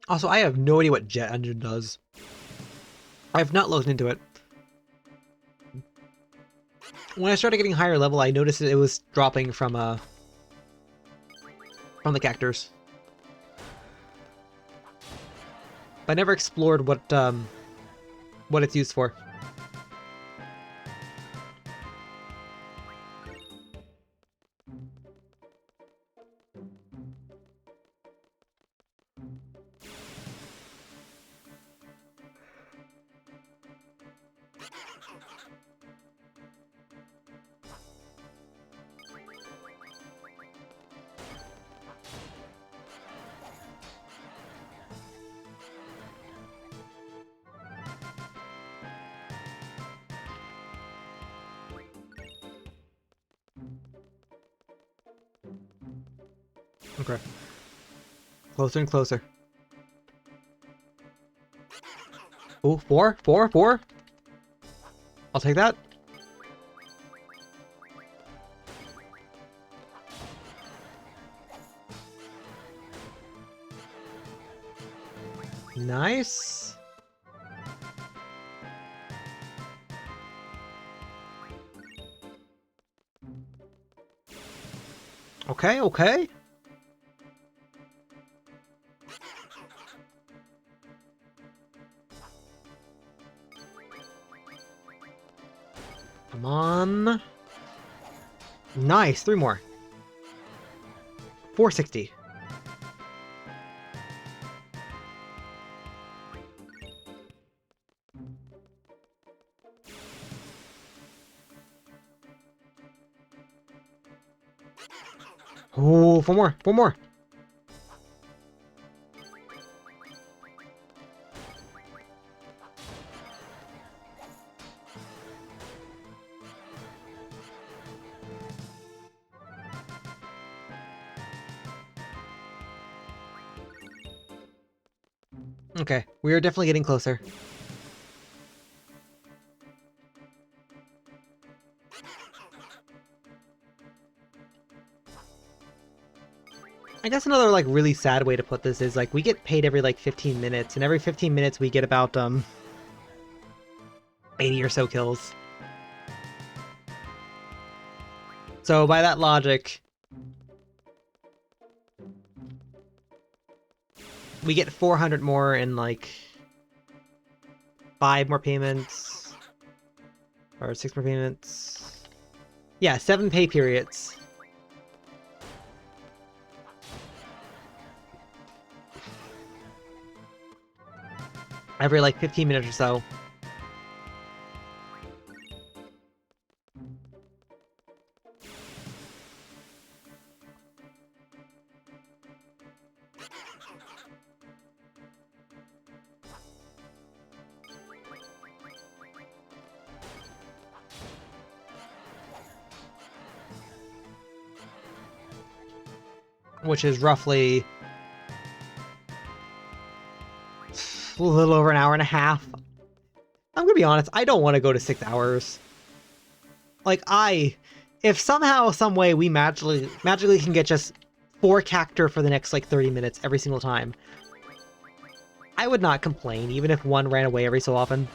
Also, I have no idea what Jet Engine does. I have not looked into it. When I started getting higher level, I noticed that it was dropping from the Cacturs. But I never explored what it's used for. Okay. Closer and closer. Oh, 4? 4? 4? I'll take that. Nice. Okay, okay. Come on. Nice, 3 more. 460. Oh, 4 more, 4 more. Okay, we are definitely getting closer. I guess another like really sad way to put this is like we get paid every like 15 minutes, and every 15 minutes we get about 80 or so kills. So by that logic, we get 400 more in like 5 more payments, or 6 more payments. Yeah, 7 pay periods. Every like 15 minutes or so. Which is roughly a little over an hour and a half. I'm gonna be honest, I don't want to go to 6 hours. Like, if somehow, some way we magically can get just 4 cactur for the next like 30 minutes every single time, I would not complain, even if one ran away every so often.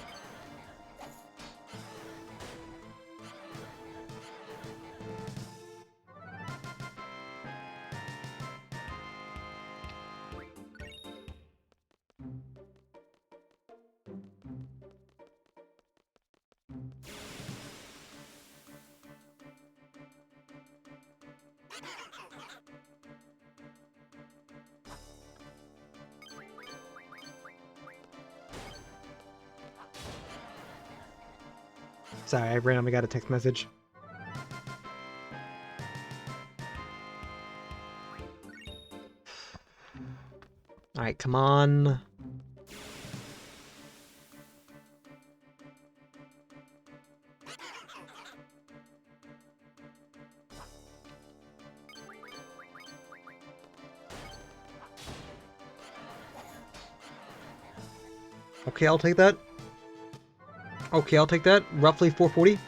Sorry, I randomly got a text message. Alright, come on. Okay, I'll take that. Okay, I'll take that. Roughly 440.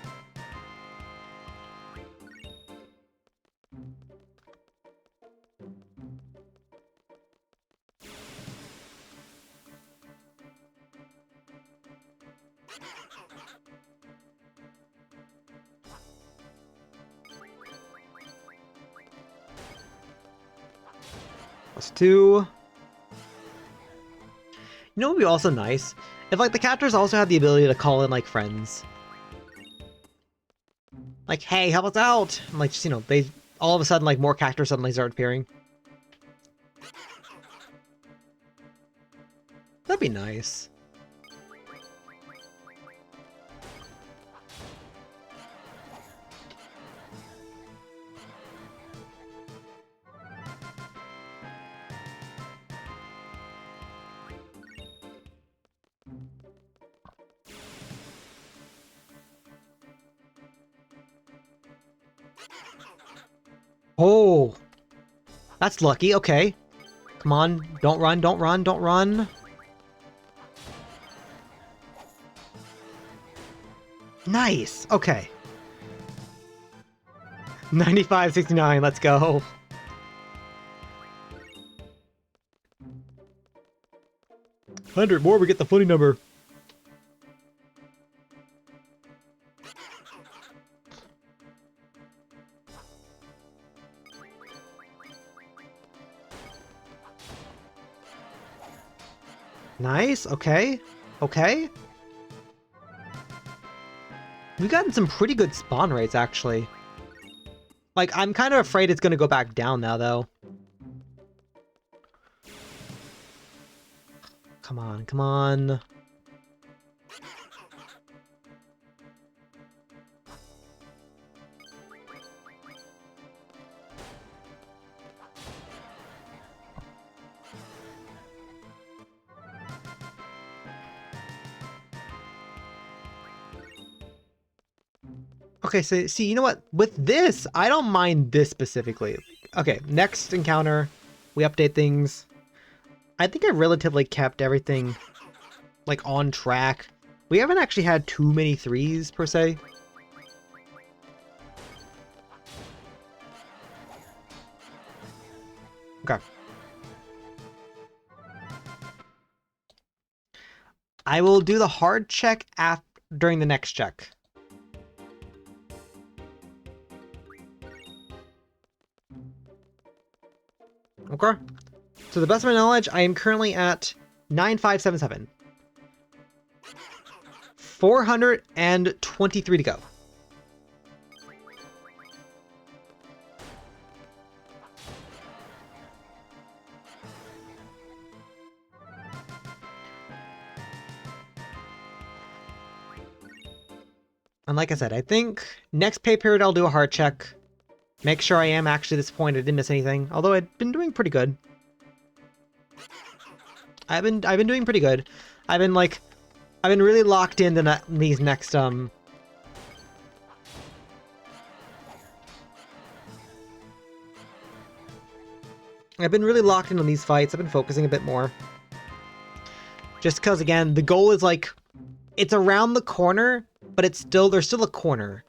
+2. You know what would be also nice? If like the captors also had the ability to call in like friends. Like, hey, help us out! And, like, just, you know, they all of a sudden like more cactors suddenly start appearing. That'd be nice. Oh! That's lucky, okay. Come on, don't run, don't run, don't run. Nice, okay. 95.69, let's go. $100 more, we get the funny number. Nice, okay. Okay. We've gotten some pretty good spawn rates, actually. Like, I'm kind of afraid it's going to go back down now, though. Come on, come on. Okay, so see, you know what? With this, I don't mind this specifically. Okay, next encounter, we update things. I think I relatively kept everything, like, on track. We haven't actually had too many 3s, per se. Okay. I will do the hard check during the next check. Okay. To the best of my knowledge, I am currently at 9577. 423 to go. And like I said, I think next pay period I'll do a hard check. Make sure I am actually disappointed I didn't miss anything. Although I've been doing pretty good. I've been doing pretty good. I've been really locked into these next I've been really locked into these fights. I've been focusing a bit more. Just because, again, the goal is like, it's around the corner, but there's still a corner.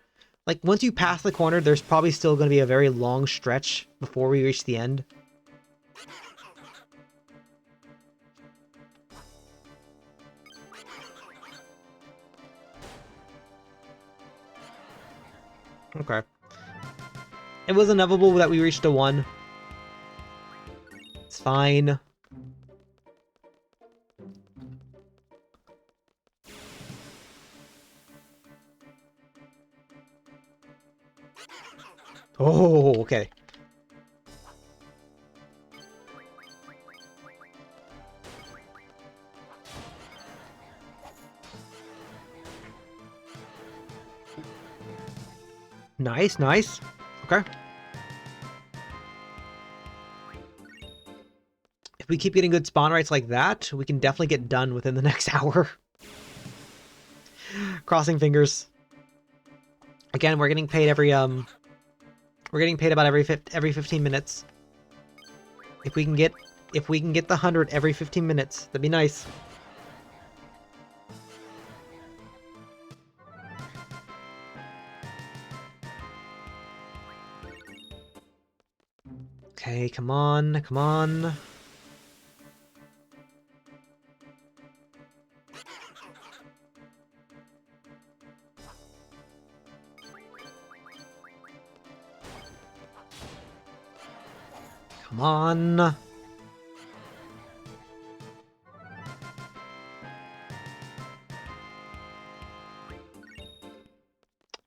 Like, once you pass the corner, there's probably still going to be a very long stretch before we reach the end. Okay. It was inevitable that we reached a 1. It's fine. Oh, okay. Nice, nice. Okay. If we keep getting good spawn rates like that, we can definitely get done within the next hour. Crossing fingers. Again, we're getting paid about every 15 minutes. If we can get the 100 every 15 minutes, that'd be nice. Okay, come on, come on. Come on.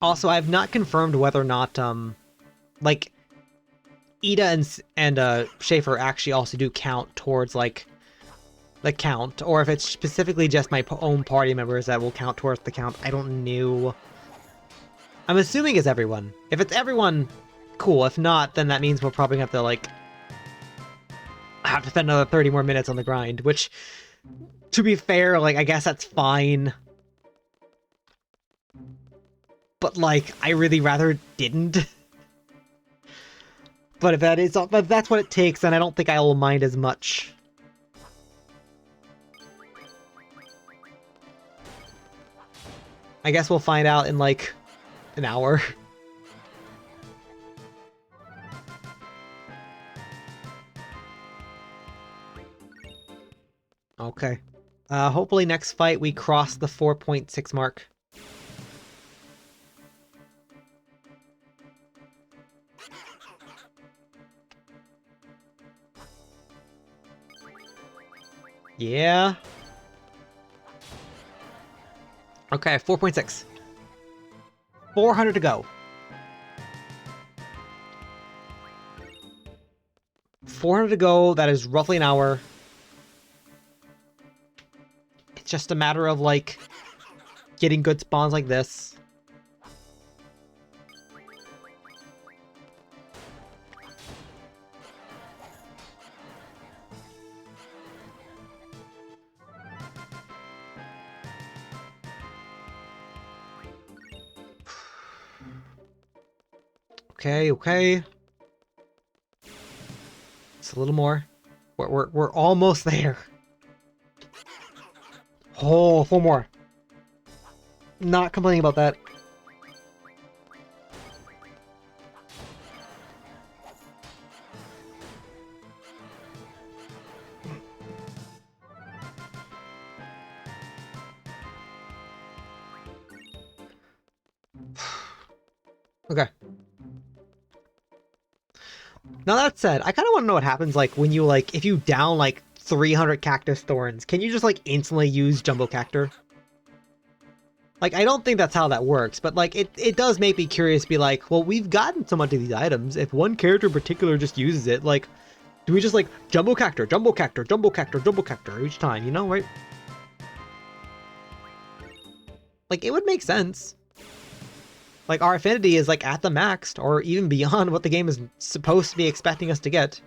Also, I've not confirmed whether or not, like, Ida and Schaefer actually also do count towards, like, the count, or if it's specifically just my own party members that will count towards the count. I don't know. I'm assuming it's everyone. If it's everyone, cool. If not, then that means we're probably gonna have to, like, spend another 30 more minutes on the grind, which, to be fair, like, I guess that's fine. But, like, I really rather didn't. But if that's what it takes, then I don't think I will mind as much. I guess we'll find out in like an hour. Okay. Hopefully next fight we cross the 4.6 mark. Yeah. Okay, 4.6. 400 to go. 400 to go, that is roughly an hour. It's just a matter of, like, getting good spawns like this. Okay, okay. It's a little more. We're almost there. Oh, 4 more. Not complaining about that. Okay. Now that said, I kind of want to know what happens like when you like if you down like 300 cactus thorns, can you just like instantly use Jumbo Cactur? Like I don't think that's how that works, but like it does make me curious to be like, well, we've gotten so much of these items. If one character in particular just uses it, like do we just like Jumbo Cactur, Jumbo Cactur, Jumbo Cactur, Jumbo Cactur each time, you know, right? Like it would make sense. Like our affinity is like at the max or even beyond what the game is supposed to be expecting us to get.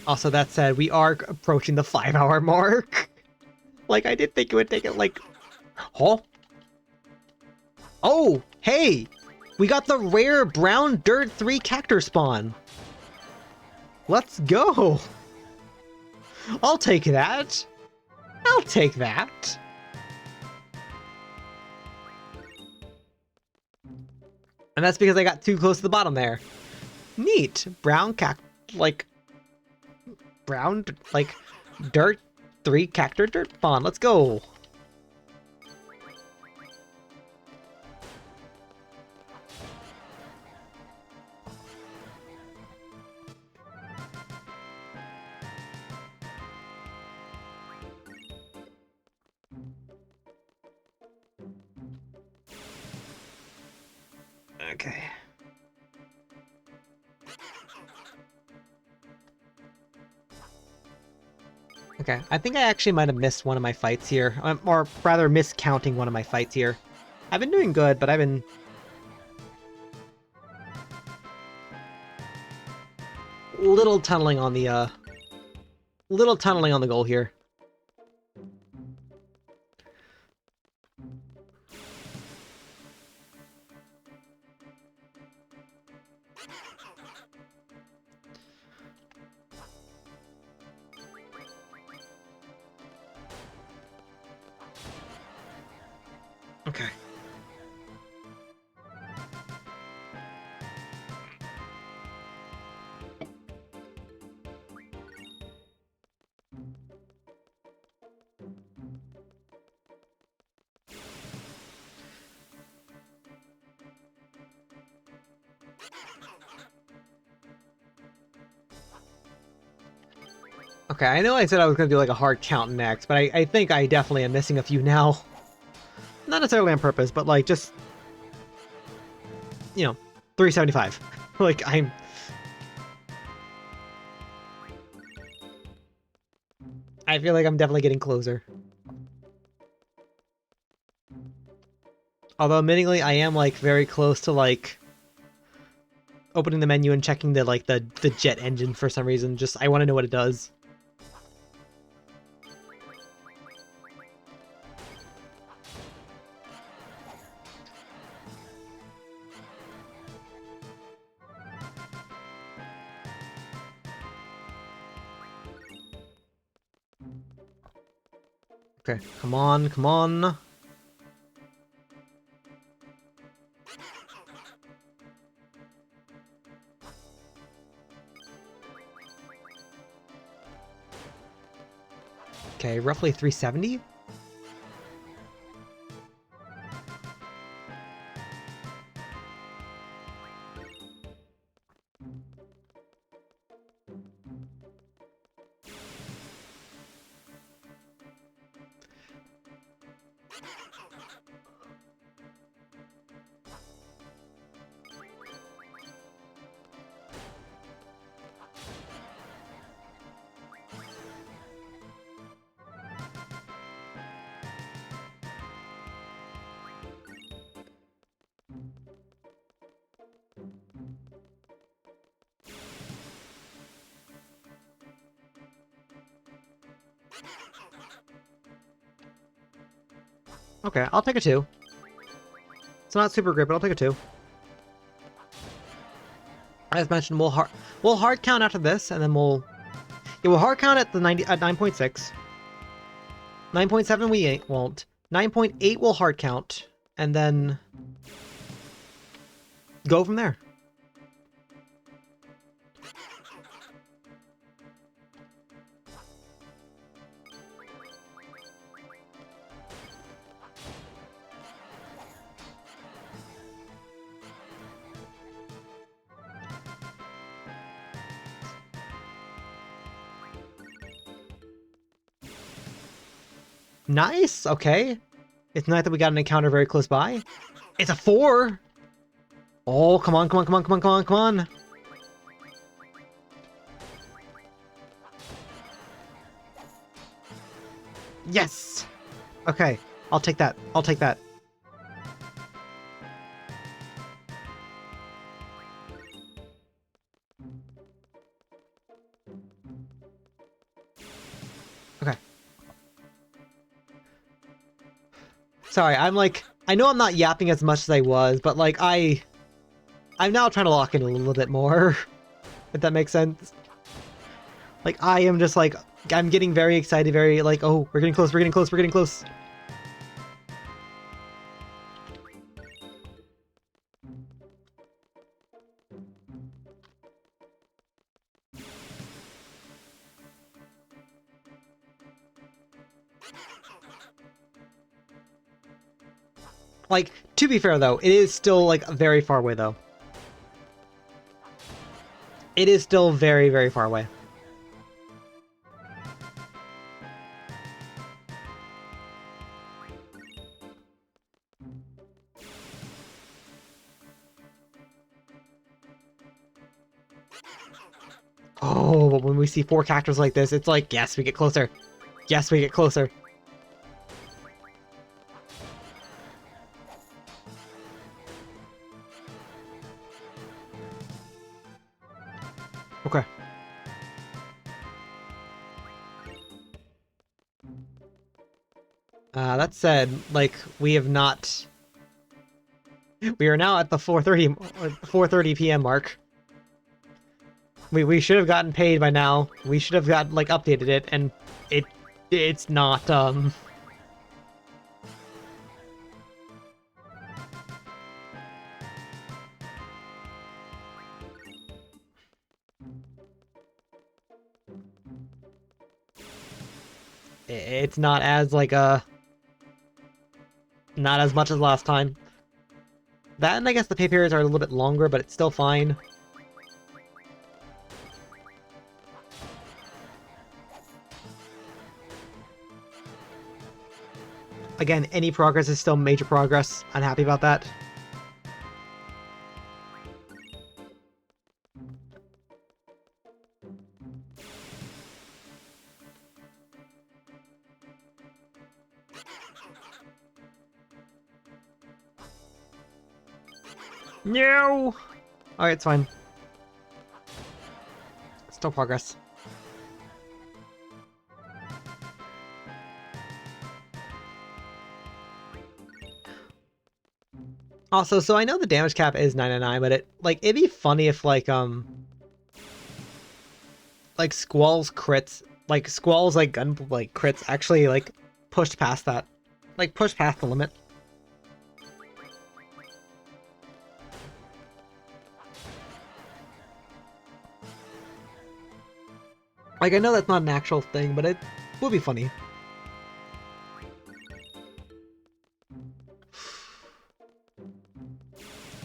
Also, that said, we are approaching the 5-hour mark. Like, I did think it would take it, like... Huh? Oh, hey! We got the rare brown dirt 3 cactus spawn. Let's go! I'll take that. I'll take that. And that's because I got too close to the bottom there. Neat. Brown like... Brown, like, dirt 3 cactus dirt spawn. Let's go. Okay. Okay, I think I actually might have missed one of my fights here. Or rather, miscounting one of my fights here. I've been doing good, but I've been... Little tunneling on the goal here. Okay. Okay, I know I said I was going to do like a hard count next, but I think I definitely am missing a few now. Not necessarily on purpose, but like just, you know, 375. Like I feel like I'm definitely getting closer. Although, admittingly, I am, like, very close to, like, opening the menu and checking the, like, the jet engine for some reason. Just, I want to know what it does. Okay, come on, come on. Okay, roughly 370? Okay, I'll take a 2. It's not super great, but I'll take a 2. As mentioned, we'll hard count after this, and then we'll hard count at the 9.6. 9.7 we won't. 9.8 will hard count, and then go from there. Nice, okay. It's not that we got an encounter very close by. It's a 4! Oh, come on, come on, come on, come on, come on, come on! Yes! Okay, I'll take that. I'll take that. Okay. Sorry, I'm like... I know I'm not yapping as much as I was, but like, I'm now trying to lock in a little bit more. If that makes sense. Like, I am just like... I'm getting very excited, very like, oh, we're getting close, we're getting close, we're getting close. Like, to be fair though, it is still like very far away though. It is still very, very far away. Oh, but when we see 4 characters like this, it's like, yes, we get closer. Yes, we get closer. Okay. That said, like, we have not... We are now at the 4:30 p.m. mark. We should have gotten paid by now. We should have got, like, updated it, and it's not, It's not as, like, not as much as last time. That, and I guess the pay periods are a little bit longer, but it's still fine. Again, any progress is still major progress. I'm happy about that. No! Alright, it's fine. Still progress. Also, so I know the damage cap is 999, but it'd be funny if like Squall's crits, like Squall's like gun like crits actually like pushed past that. Like pushed past the limit. Like I know that's not an actual thing, but it would be funny.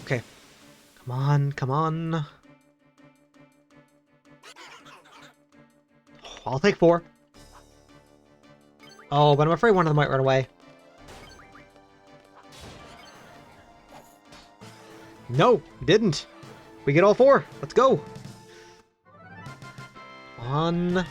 Okay. Come on, come on. I'll take 4. Oh, but I'm afraid one of them might run away. No, we didn't. We get all 4. Let's go. On.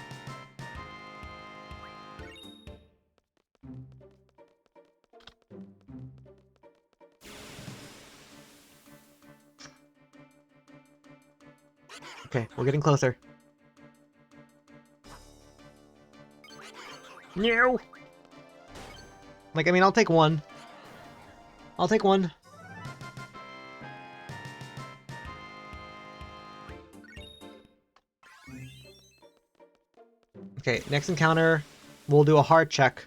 Okay, we're getting closer. No. Like, I mean, I'll take 1. I'll take 1. Okay, next encounter, we'll do a hard check.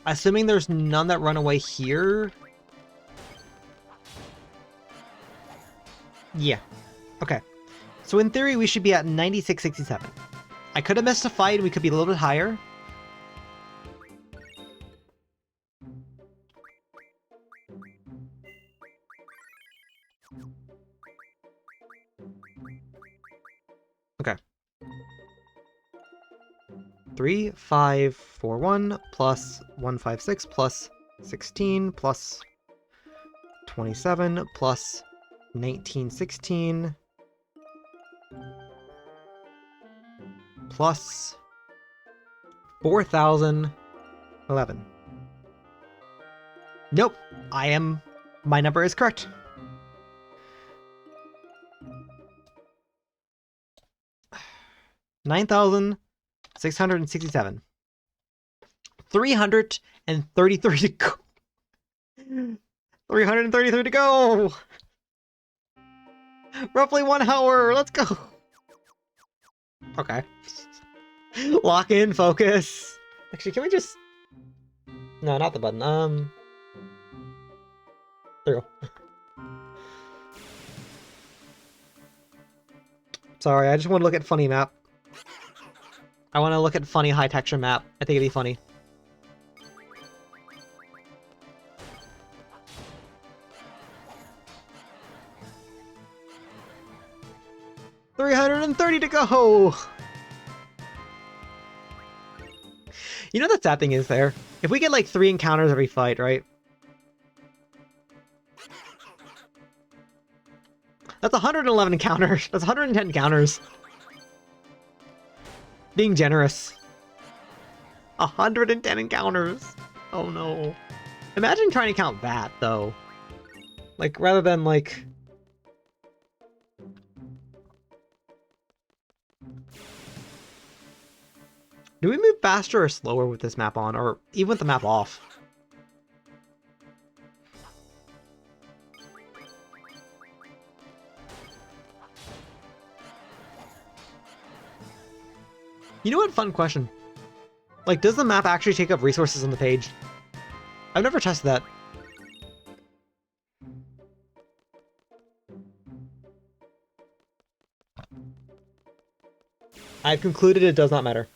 Assuming there's none that run away here. Yeah. Okay. So in theory, we should be at 9667. I could have missed a fight, and we could be a little bit higher. Okay. 3541 plus 156 plus 16 plus 27 plus 1916 plus 4011. Nope, my number is correct. $9,667. 333 to go. 333 to go. Roughly 1 hour. Let's go. Okay. Lock in, focus. Actually, can we just... No, not the button. There we go. Sorry, I just want to look at funny map. I want to look at funny high texture map. I think it'd be funny. $330 to go! You know the sad thing is there? If we get like 3 encounters every fight, right? That's 111 encounters. That's 110 encounters. Being generous. 110 encounters. Oh no. Imagine trying to count that, though. Like, rather than, like... Do we move faster or slower with this map on? Or even with the map off? You know what? Fun question. Like, does the map actually take up resources on the page? I've never tested that. I've concluded it does not matter.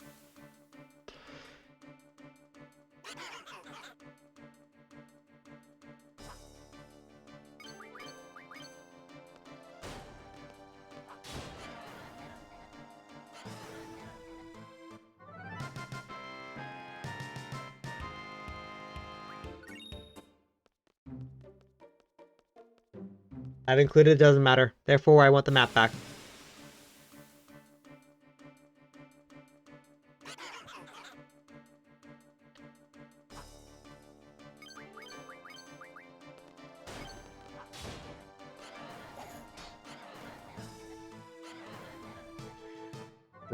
I've included it doesn't matter. Therefore, I want the map back.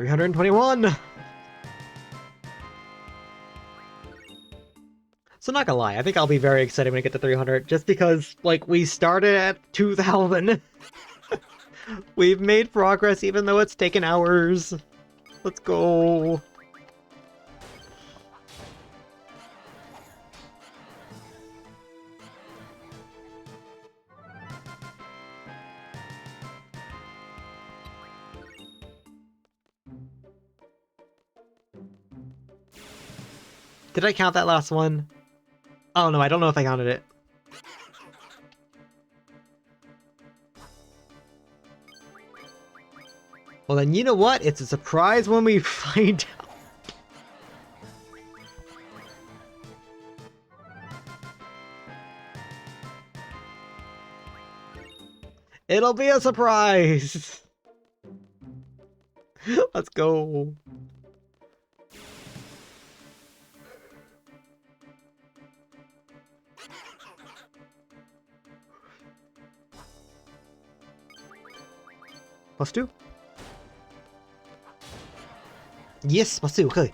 321! So not gonna lie, I think I'll be very excited when I get to 300, just because, like, we started at 2,000. We've made progress even though it's taken hours. Let's go. Did I count that last one? Oh no, I don't know if I counted it. Well then, you know what? It's a surprise when we find out. It'll be a surprise! Let's go. +2? Yes, +2, okay.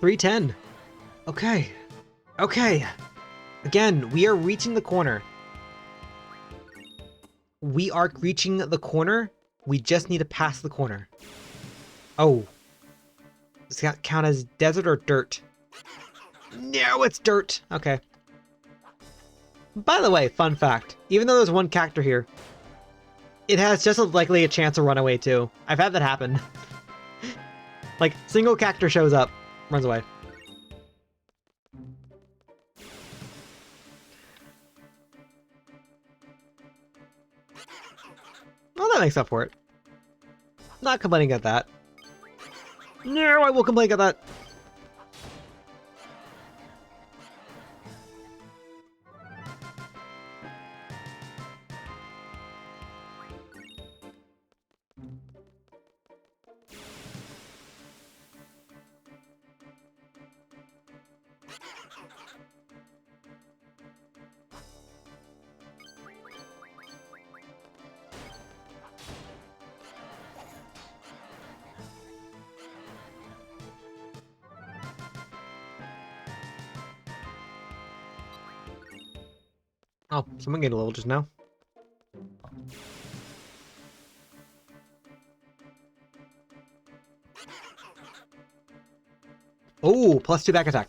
$310. Okay. Okay. Again, we are reaching the corner. We are reaching the corner. We just need to pass the corner. Oh. Does that count as desert or dirt? No, it's dirt. Okay. By the way, fun fact. Even though there's one cactus here, it has just as likely a chance to run away too. I've had that happen. Like, single cactus shows up, runs away. Well, that makes up for it. Not complaining at that. No, I will complain at that. Oh, someone gained a level just now. Oh, +2 back attack.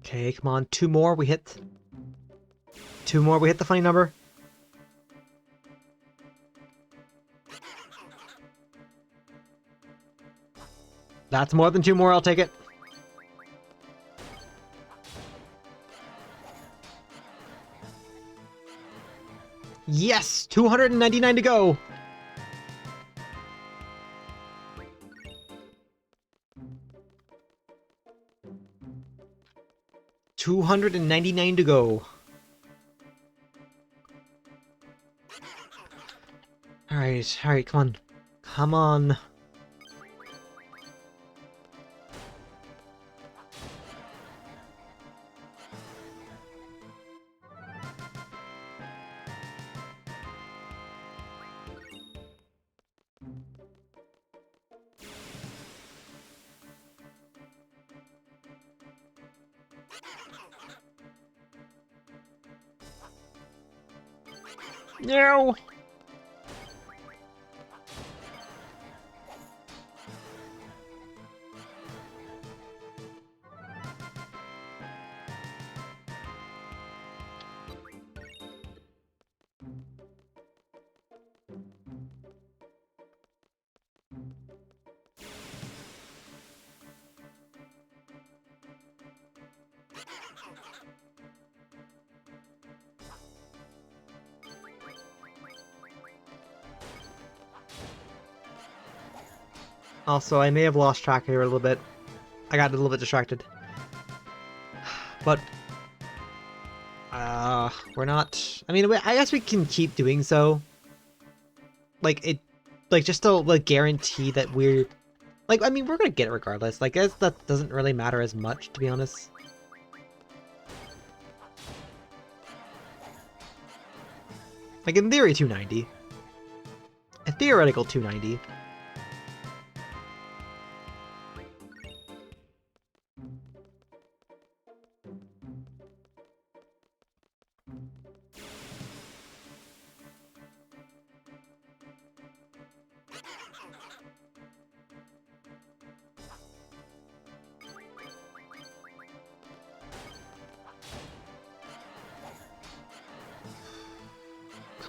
Okay, come on. 2 more, we hit. 2 more, we hit the funny number. That's more than 2 more, I'll take it. Yes! 299 to go! $299 to go. Alright, come on. Come on. No! Also, I may have lost track here a little bit. I got a little bit distracted. But we're not. I mean, I guess we can keep doing so. Like just to like guarantee that we're like. I mean, we're gonna get it regardless. Like, that doesn't really matter as much, to be honest. Like in theory, 290. A theoretical 290.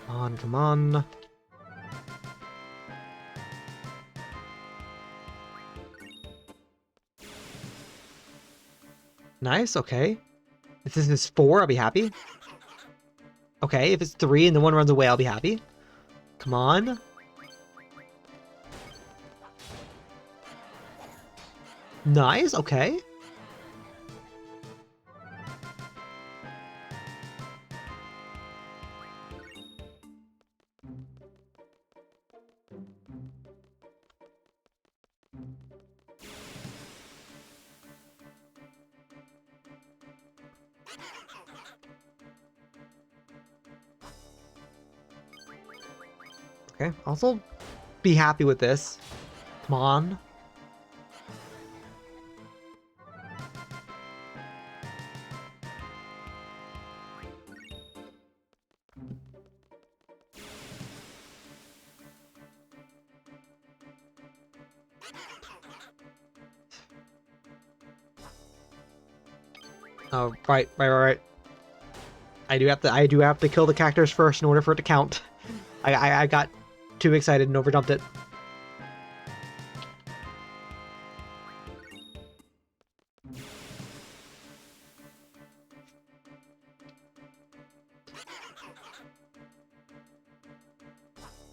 Come on, come on. Nice, okay. If this is 4, I'll be happy. Okay, if it's 3 and the one runs away, I'll be happy. Come on. Nice, okay. Okay, also be happy with this. Come on. Oh, right. I do have to kill the cactus first in order for it to count. I got too excited and overjumped it.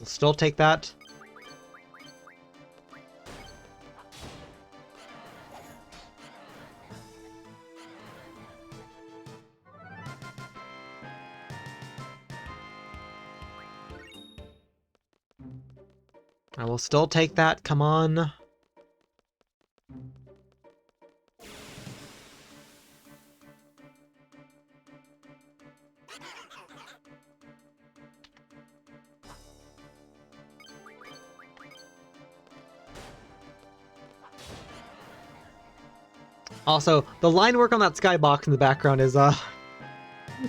We'll still take that. I will still take that. Come on. Also, the line work on that skybox in the background is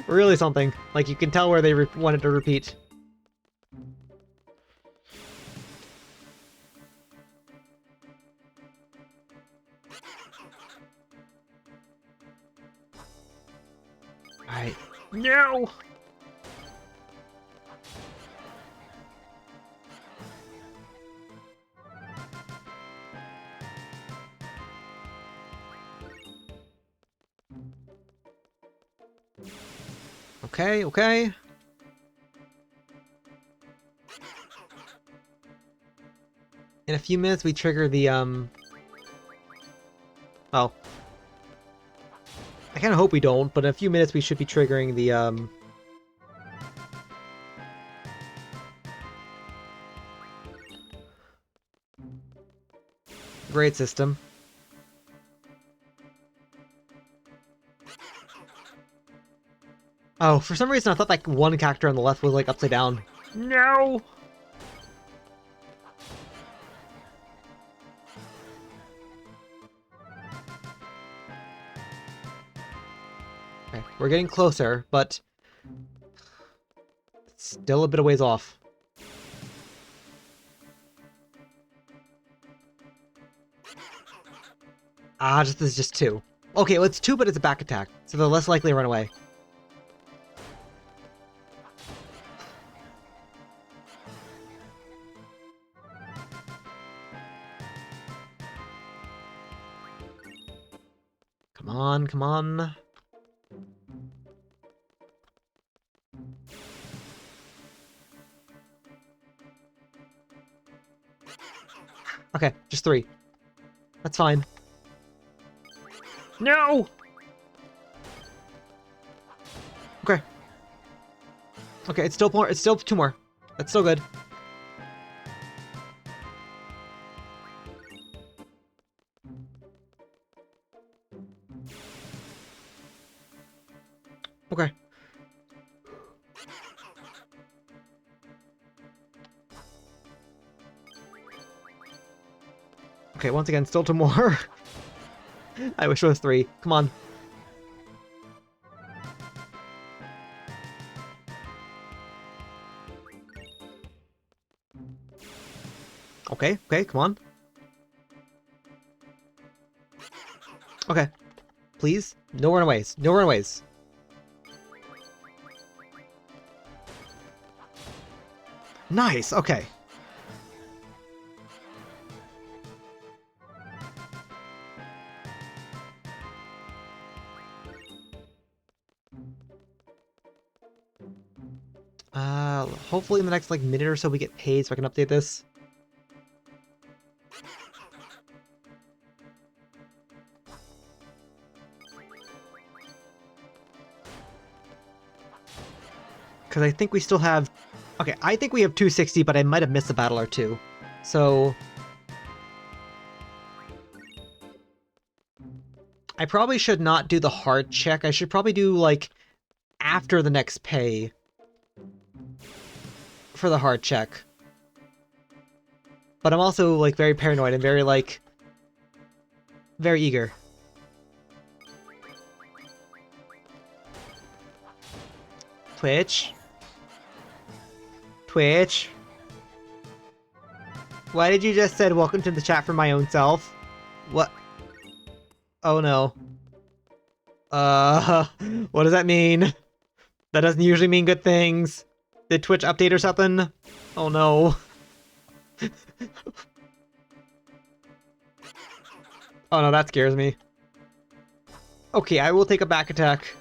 really something. Like, you can tell where they wanted to repeat. Alright. No! Okay, okay. In a few minutes, we trigger the, Oh. I kind of hope we don't, but in a few minutes we should be triggering the, grade system. Oh, for some reason I thought like one character on the left was like upside down. No! Okay, we're getting closer, but it's still a bit of ways off. Ah, this is just 2. Okay, well it's 2, but it's a back attack, so they're less likely to run away. Come on, come on. Okay, just 3. That's fine. No! Okay. Okay, it's still more. It's still 2 more. That's still good. Okay. Okay, once again, still 2 more. I wish it was 3. Come on. Okay, okay, come on. Okay. Please? No runaways. No runaways. Nice, okay. Hopefully in the next, like, minute or so we get paid so I can update this. Because I think we still have... Okay, I think we have 260, but I might have missed a battle or 2. So... I probably should not do the hard check. I should probably do, like, after the next pay for the hard check. But I'm also, like, very paranoid and very, like... very eager. Twitch. Twitch. Why did you just said welcome to the chat for my own self? What? Oh no. What does that mean? That doesn't usually mean good things. Did Twitch update or something? Oh no. Oh no, that scares me. Okay, I will take a back attack.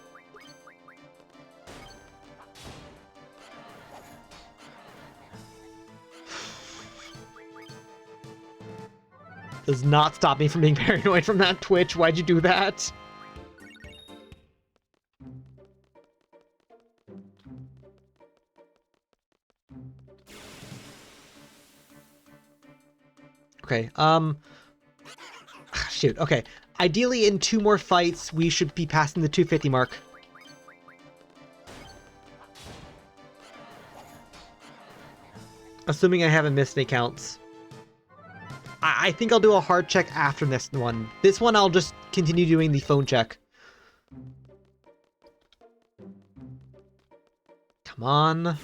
Does not stop me from being paranoid from that, Twitch. Why'd you do that? Okay, shoot, okay. Ideally, in 2 more fights, we should be passing the 250 mark. Assuming I haven't missed any counts. I think I'll do a hard check after this one. This one, I'll just continue doing the phone check. Come on.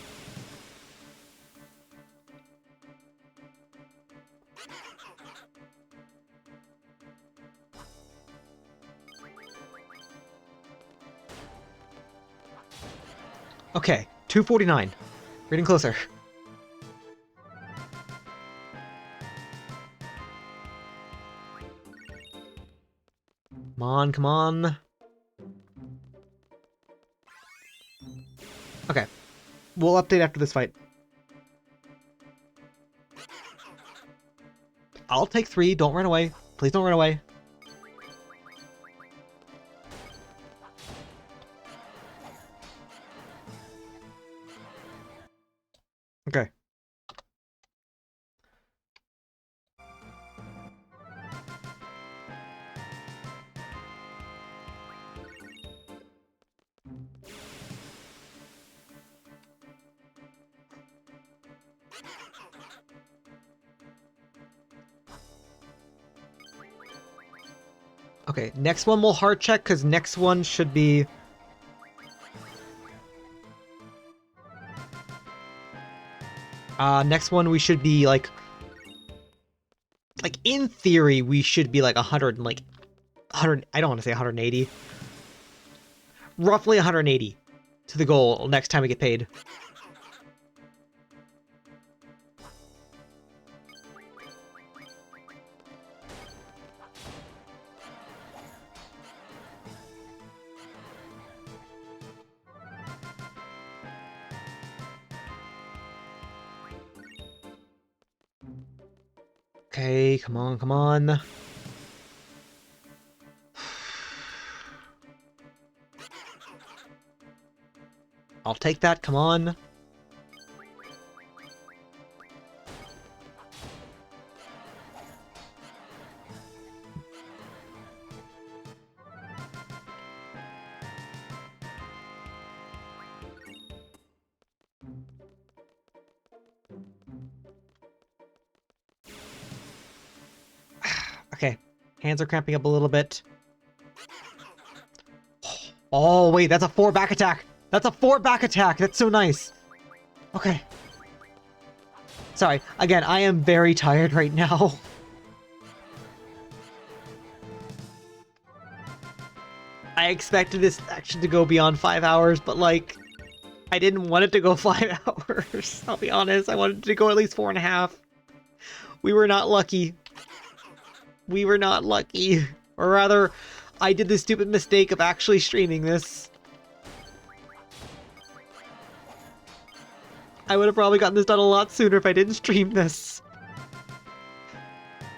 Okay, 249. Getting closer. Come on, come on. Okay. We'll update after this fight. I'll take 3. Don't run away. Please don't run away. Okay. Okay, next one we'll hard check, because next one should be... next one we should be, like, in theory, we should be, like, 100 and, like, 100... I don't want to say 180. Roughly 180 to the goal next time we get paid. Okay, come on, come on. I'll take that, come on. Okay, hands are cramping up a little bit. Oh, wait, that's a 4 back attack. That's a 4 back attack. That's so nice. Okay. Sorry, again, I am very tired right now. I expected this action to go beyond 5 hours, but like, I didn't want it to go 5 hours. I'll be honest, I wanted it to go at least 4.5. We were not lucky. We were not lucky. Or rather, I did the stupid mistake of actually streaming this. I would have probably gotten this done a lot sooner if I didn't stream this.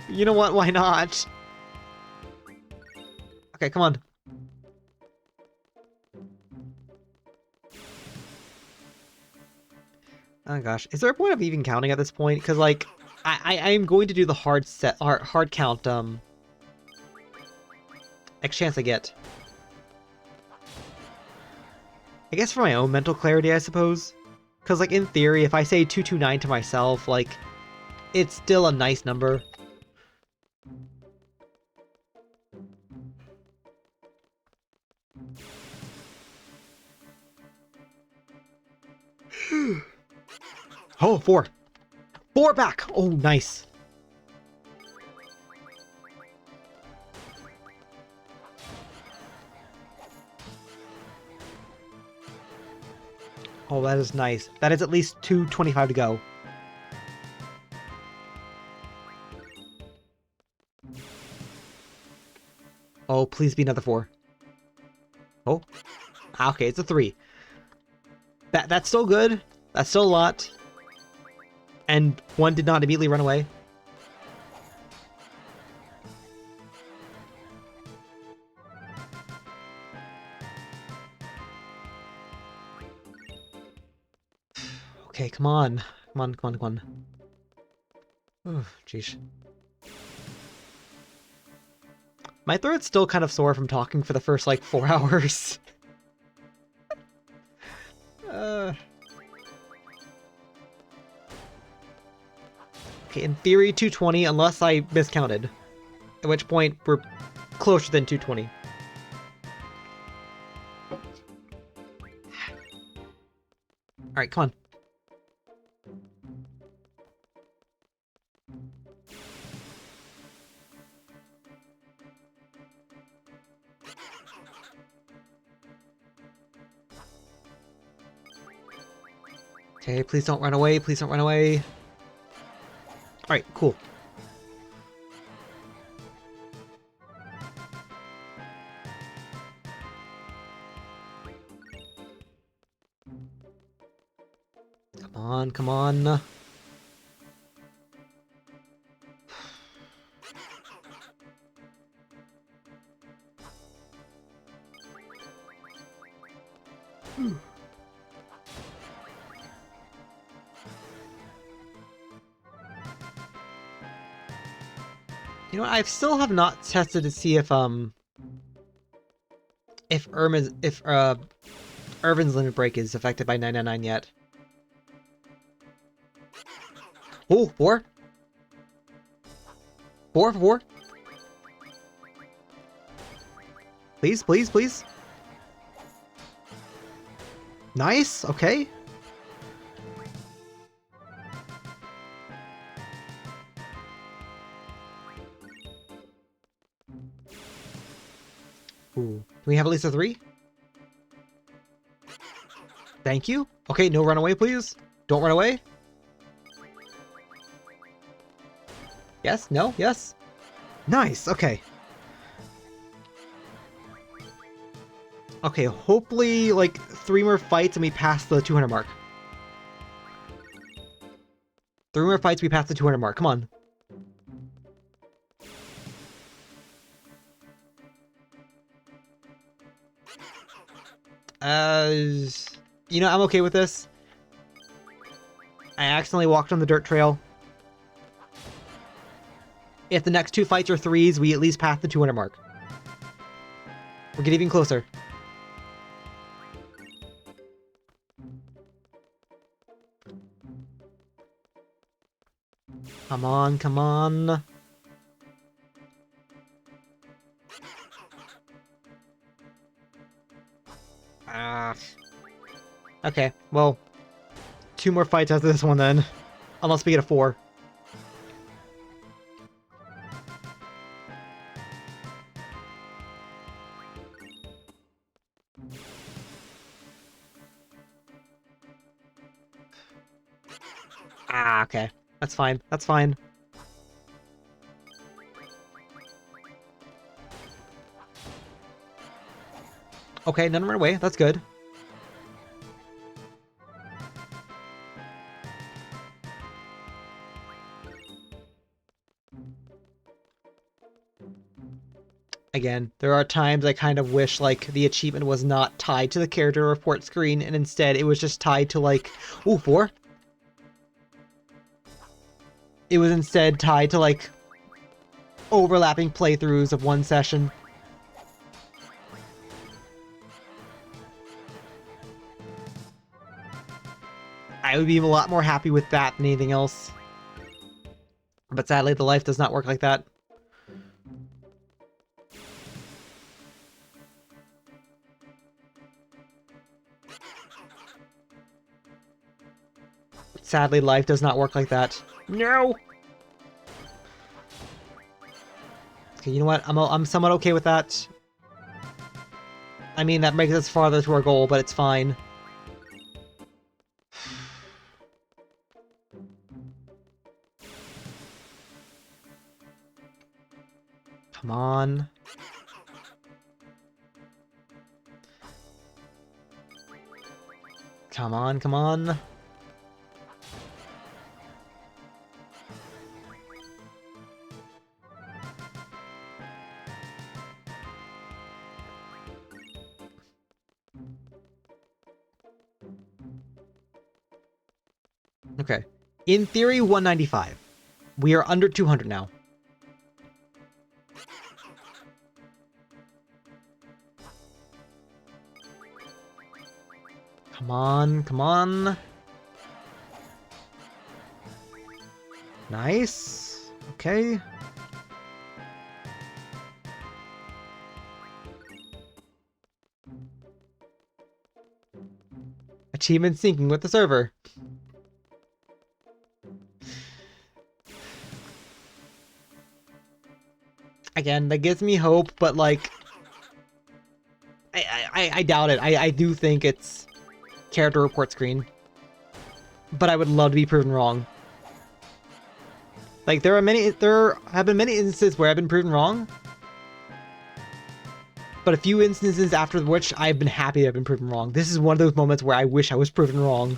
You know what? Why not? Okay, come on. Oh gosh, is there a point of even counting at this point? Because like, I am going to do the hard count next chance I get. I guess for my own mental clarity, I suppose. Because like in theory, if I say 229 to myself, like, it's still a nice number. Oh, 4. 4 back! Oh, nice. Oh, that is nice. That is at least 225 to go. Oh, please be another 4. Oh. Okay, it's a 3. That's still good. That's still a lot. And 1 did not immediately run away. Okay, come on. Come on, come on, come on. Oh, jeez. My throat's still kind of sore from talking for the first, like, 4 hours. Okay, in theory, 220, unless I miscounted. At which point, we're closer than 220. Alright, come on. Okay, please don't run away, please don't run away. Alright, cool. Come on, come on. You know, I still have not tested to see if Irvin's limit break is affected by 999 yet. Oh, 4? 4 for 4? Please, please, please. Nice, okay. Ooh. Can we have at least a 3? Thank you. Okay, no run away, please. Don't run away. Yes, no, yes. Nice, okay. Okay, hopefully, like, 3 more fights and we pass the 200 mark. 3 more fights, we pass the 200 mark. Come on. You know, I'm okay with this. I accidentally walked on the dirt trail. If the next 2 fights are 3s, we at least pass the 200 mark. We're getting even closer. Come on, come on. Okay, well, 2 more fights after this one then. Unless we get a 4. Okay. That's fine. That's fine. Okay, none run away. That's good. Again, there are times I kind of wish, like, the achievement was not tied to the character report screen, and instead it was just tied to, like... Ooh, 4? It was instead tied to, like, overlapping playthroughs of one session. I would be a lot more happy with that than anything else. But sadly, the life does not work like that. Sadly, life does not work like that. No! Okay, you know what? I'm somewhat okay with that. I mean, that makes us farther to our goal, but it's fine. Come on. Come on, come on. Okay. In theory, 195. We are under 200 now. Come on, come on. Nice. Okay. Achievement syncing with the server. Again, that gives me hope, but like... I doubt it. I do think it's character report screen. But I would love to be proven wrong. Like, there have been many instances where I've been proven wrong. But a few instances after which I've been happy to have been proven wrong. This is one of those moments where I wish I was proven wrong.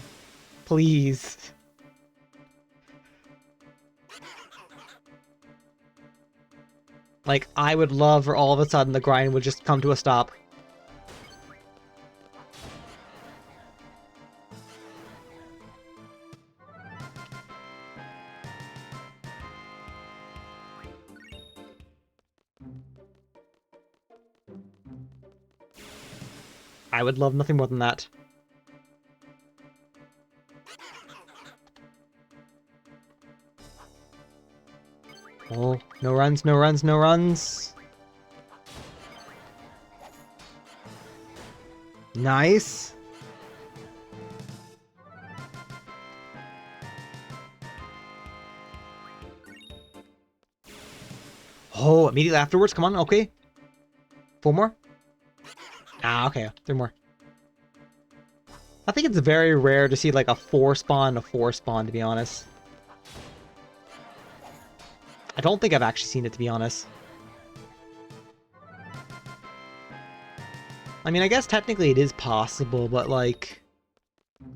Please. Like, I would love for all of a sudden the grind would just come to a stop. I would love nothing more than that. Oh, no runs, no runs, no runs. Nice. Oh, immediately afterwards? Come on, okay. 4 more? Okay, 3 more. I think it's very rare to see like a 4 spawn, to be honest. I don't think I've actually seen it, to be honest. I mean, I guess technically it is possible, but like...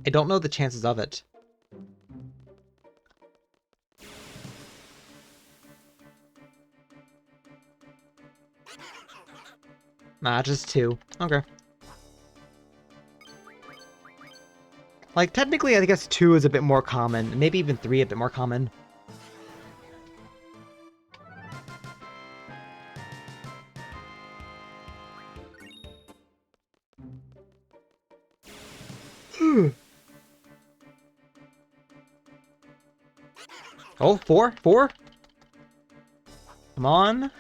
I don't know the chances of it. Just 2. Okay. Like, technically, I guess 2 is a bit more common. Maybe even 3 a bit more common. Oh, 4? 4? Come on.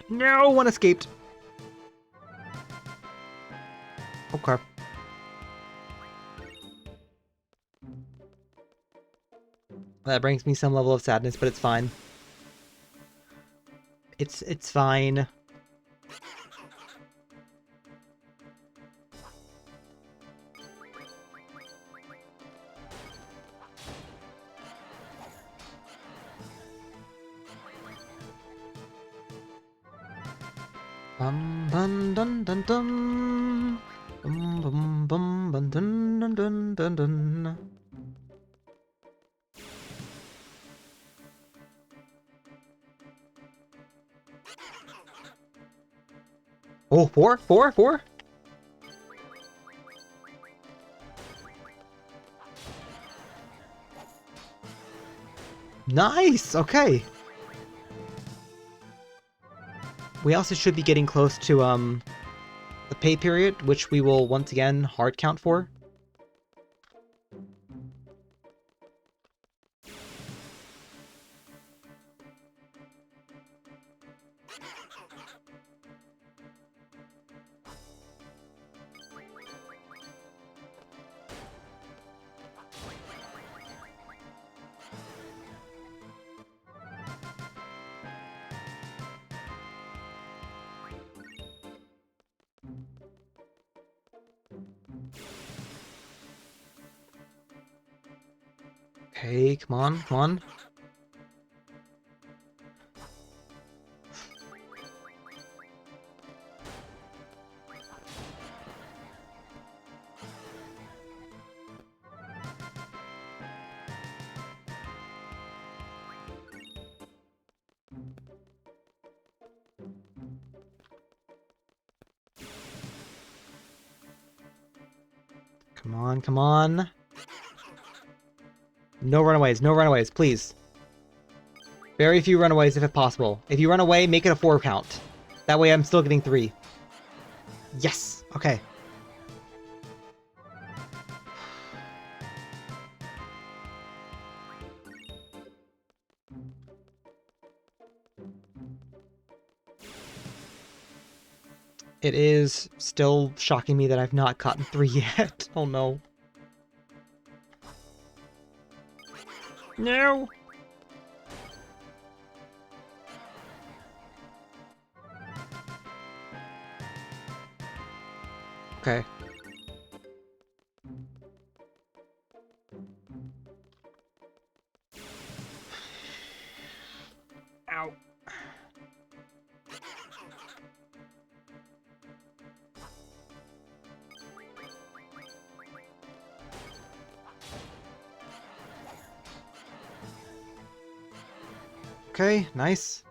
No, one escaped. Okay. That brings me some level of sadness, but it's fine. It's fine. Bum dun dun dun dun. Bum bum bum bum dun dun dun dun dun. Oh, 4? 4? 4? Nice! Okay. We also should be getting close to, the pay period, which we will once again hard count for. Okay, come on, come on. Come on, come on. No runaways, please. Very few runaways if possible. If you run away, make it a 4 count. That way I'm still getting 3. Yes! Okay. It is still shocking me that I've not gotten 3 yet. Oh no. No! Okay. Ow. Okay, nice.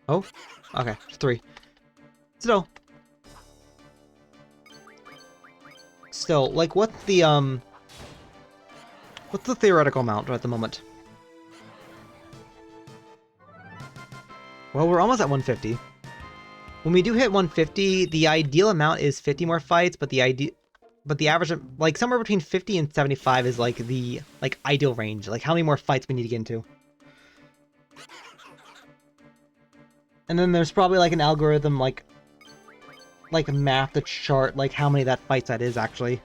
Oh, okay, 3. Still, like, what's the theoretical amount at the moment? Well, we're almost at 150. When we do hit 150, the ideal amount is 50 more fights, but the average, like, somewhere between 50 and 75 is, like, the, like, ideal range. Like, how many more fights we need to get into. And then there's probably, like, an algorithm, like math to chart, like, how many that fight set is, actually.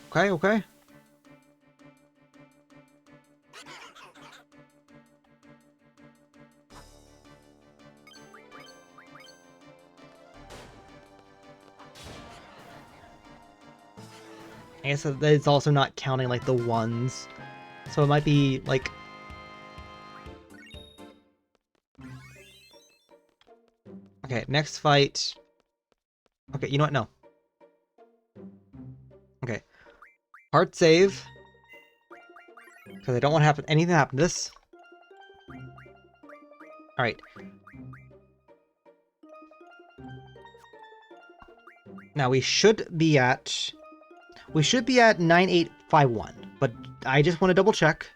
Okay, okay. I guess that it's also not counting like the ones. So it might be like... Okay, next fight. Okay, you know what? No. Okay. Hard save. Because I don't want to have anything happen to this. Alright. Now we should be at 9851, but I just want to double check.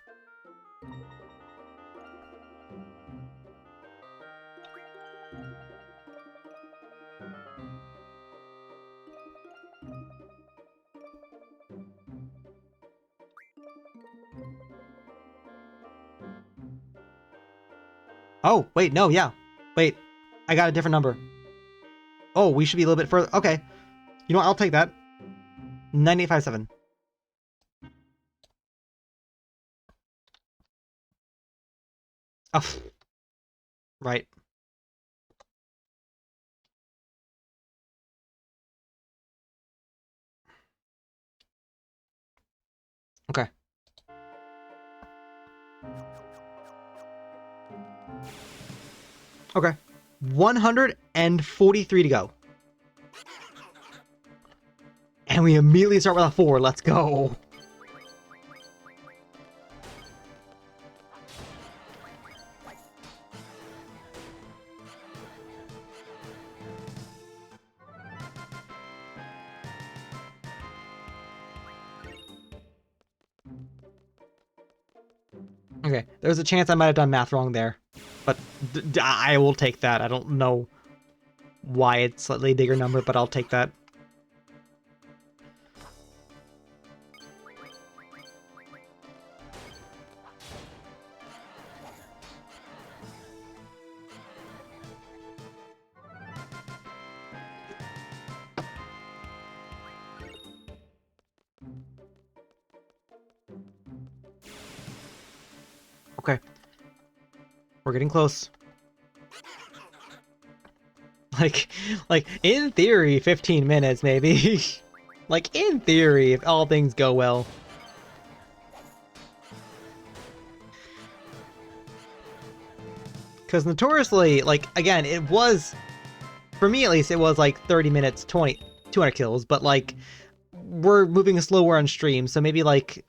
Oh, wait, no, yeah. Wait, I got a different number. Oh, we should be a little bit further. Okay. You know what? I'll take that. 9857. Oh, right. Okay. Okay. 143 to go. And we immediately start with a 4. Let's go. Okay, there's a chance I might have done math wrong there. But I will take that. I don't know why it's slightly bigger number, but I'll take that. Okay. We're getting close. Like, in theory, 15 minutes, maybe. Like, in theory, if all things go well. Because notoriously, like, again, it was... For me, at least, it was, like, 30 minutes, 200 kills, but, like, we're moving slower on stream, so maybe, like,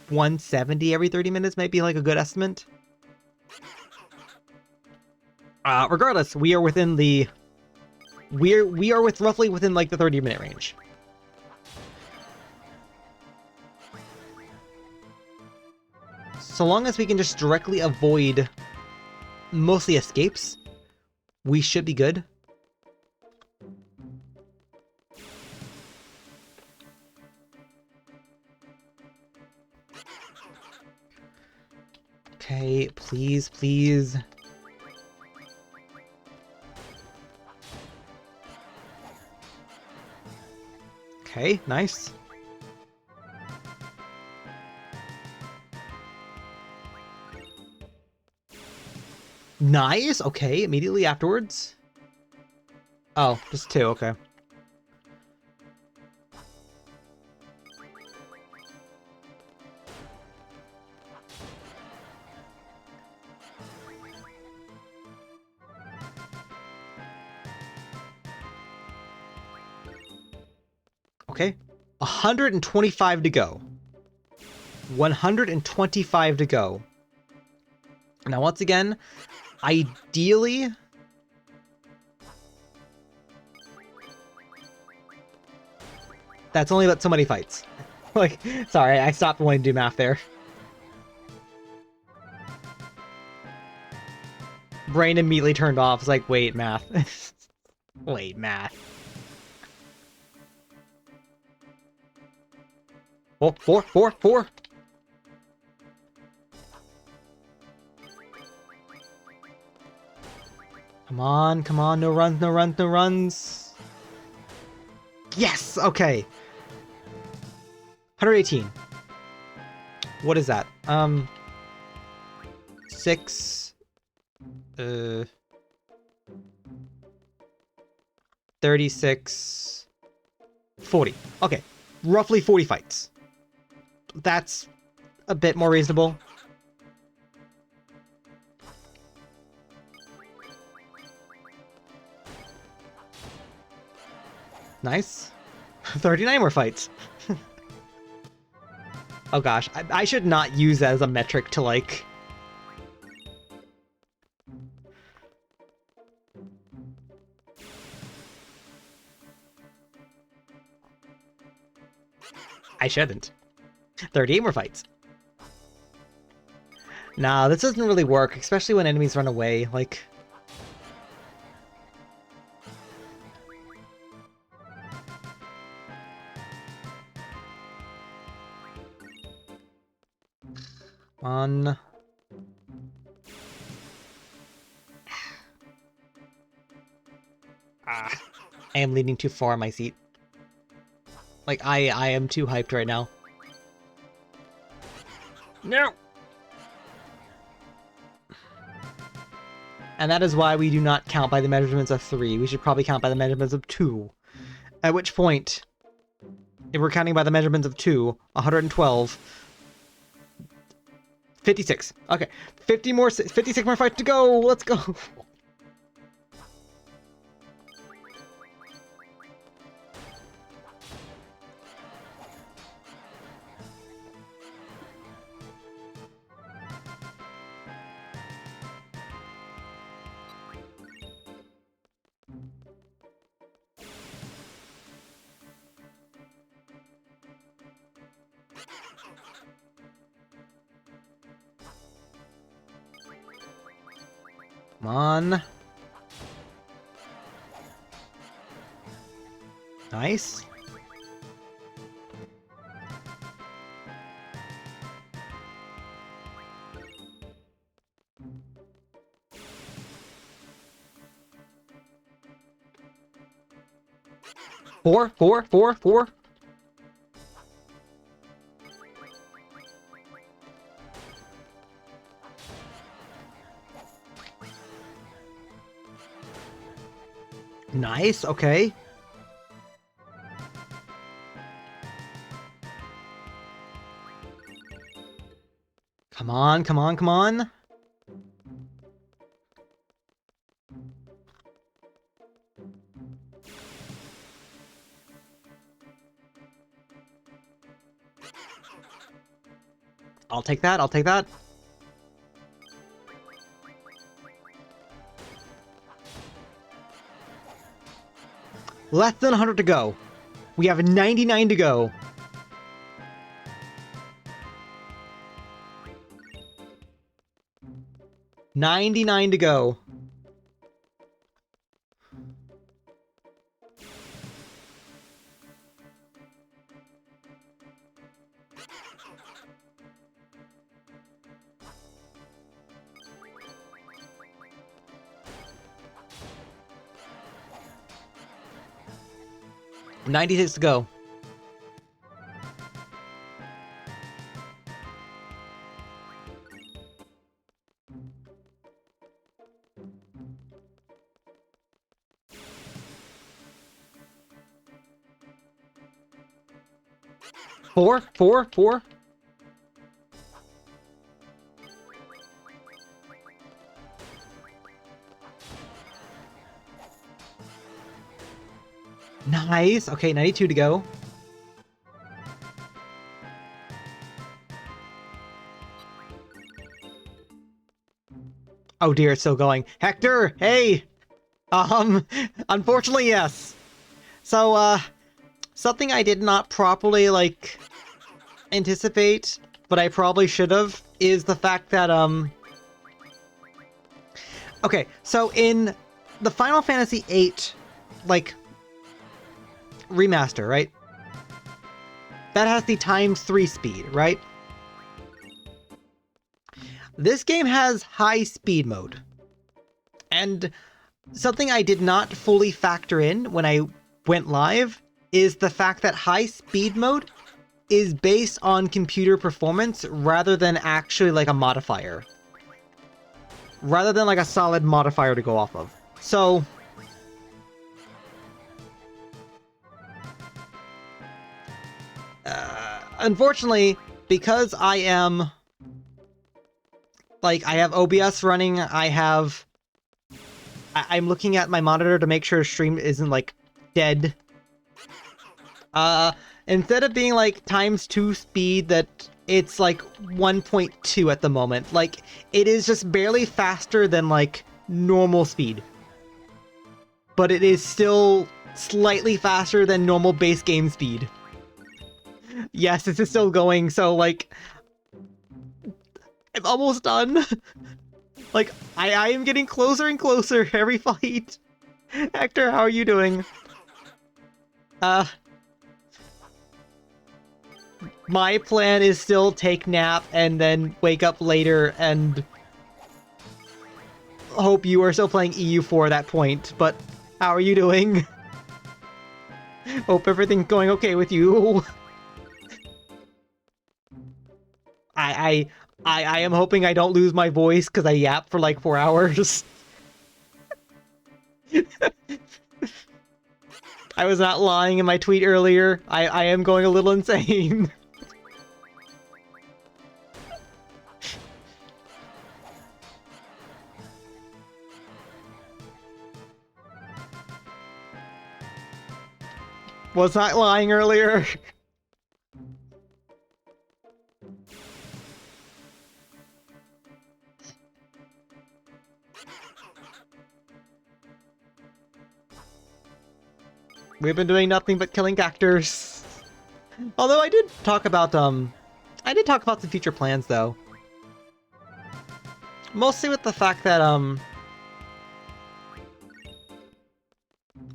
170 every 30 minutes might be, like, a good estimate. Regardless, we are within the... We are roughly within, like, the 30-minute range. So long as we can just directly avoid mostly escapes, we should be good. Okay, please, please. Okay, nice. Nice, okay, immediately afterwards. Oh, just 2, okay. Okay, 125 to go. 125 to go. Now, once again, ideally... That's only about so many fights. Like, sorry, I stopped wanting to do math there. Brain immediately turned off. It's like, wait, math. Wait, math. Oh, 4, 4, 4. Come on, no runs, no runs, no runs. Yes, okay. 118. What is that? 6... 36... 40. Okay. roughly 40 fights. That's a bit more reasonable. Nice. 39 more fights. Oh gosh, I should not use that as a metric to, like... I shouldn't. 38 more fights. Nah, this doesn't really work, especially when enemies run away, like... On... I am leaning too far on my seat. Like, I am too hyped right now. No! And that is why we do not count by the measurements of 3. We should probably count by the measurements of 2. At which point, if we're counting by the measurements of 2, 112... 56. Okay, 56 more fights to go! Let's go! Come on. Nice. Four. Nice, okay. Come on. I'll take that. Less than 100 to go. We have 99 to go. $99 to go. $96 to go. Four. Nice. Okay, 92 to go. Oh dear, it's still going. Hector, hey! Unfortunately, yes. So, something I did not properly, like, anticipate, but I probably should have, is the fact that, okay, so in the Final Fantasy VIII, like, remaster, right? That has the ×3 speed, right? This game has high speed mode. And something I did not fully factor in when I went live is the fact that high speed mode is based on computer performance rather than actually like a modifier. Rather than like a solid modifier to go off of. So Unfortunately, because I am... Like, I have OBS running, I'm looking at my monitor to make sure stream isn't, like, dead. Instead of being, like, ×2 speed, that it's, like, 1.2 at the moment. Like, it is just barely faster than, like, normal speed. But it is still slightly faster than normal base game speed. Yes, this is still going, so, like... I'm almost done! Like, I am getting closer and closer every fight! Hector, how are you doing? My plan is still take nap and then wake up later and... hope you are still playing EU4 at that point, but how are you doing? Hope everything's going okay with you. I am hoping I don't lose my voice because I yap for like 4 hours. I was not lying in my tweet earlier. I am going a little insane. Was not lying earlier. We've been doing nothing but killing cactors. Although I did talk about some future plans though. Mostly with the fact that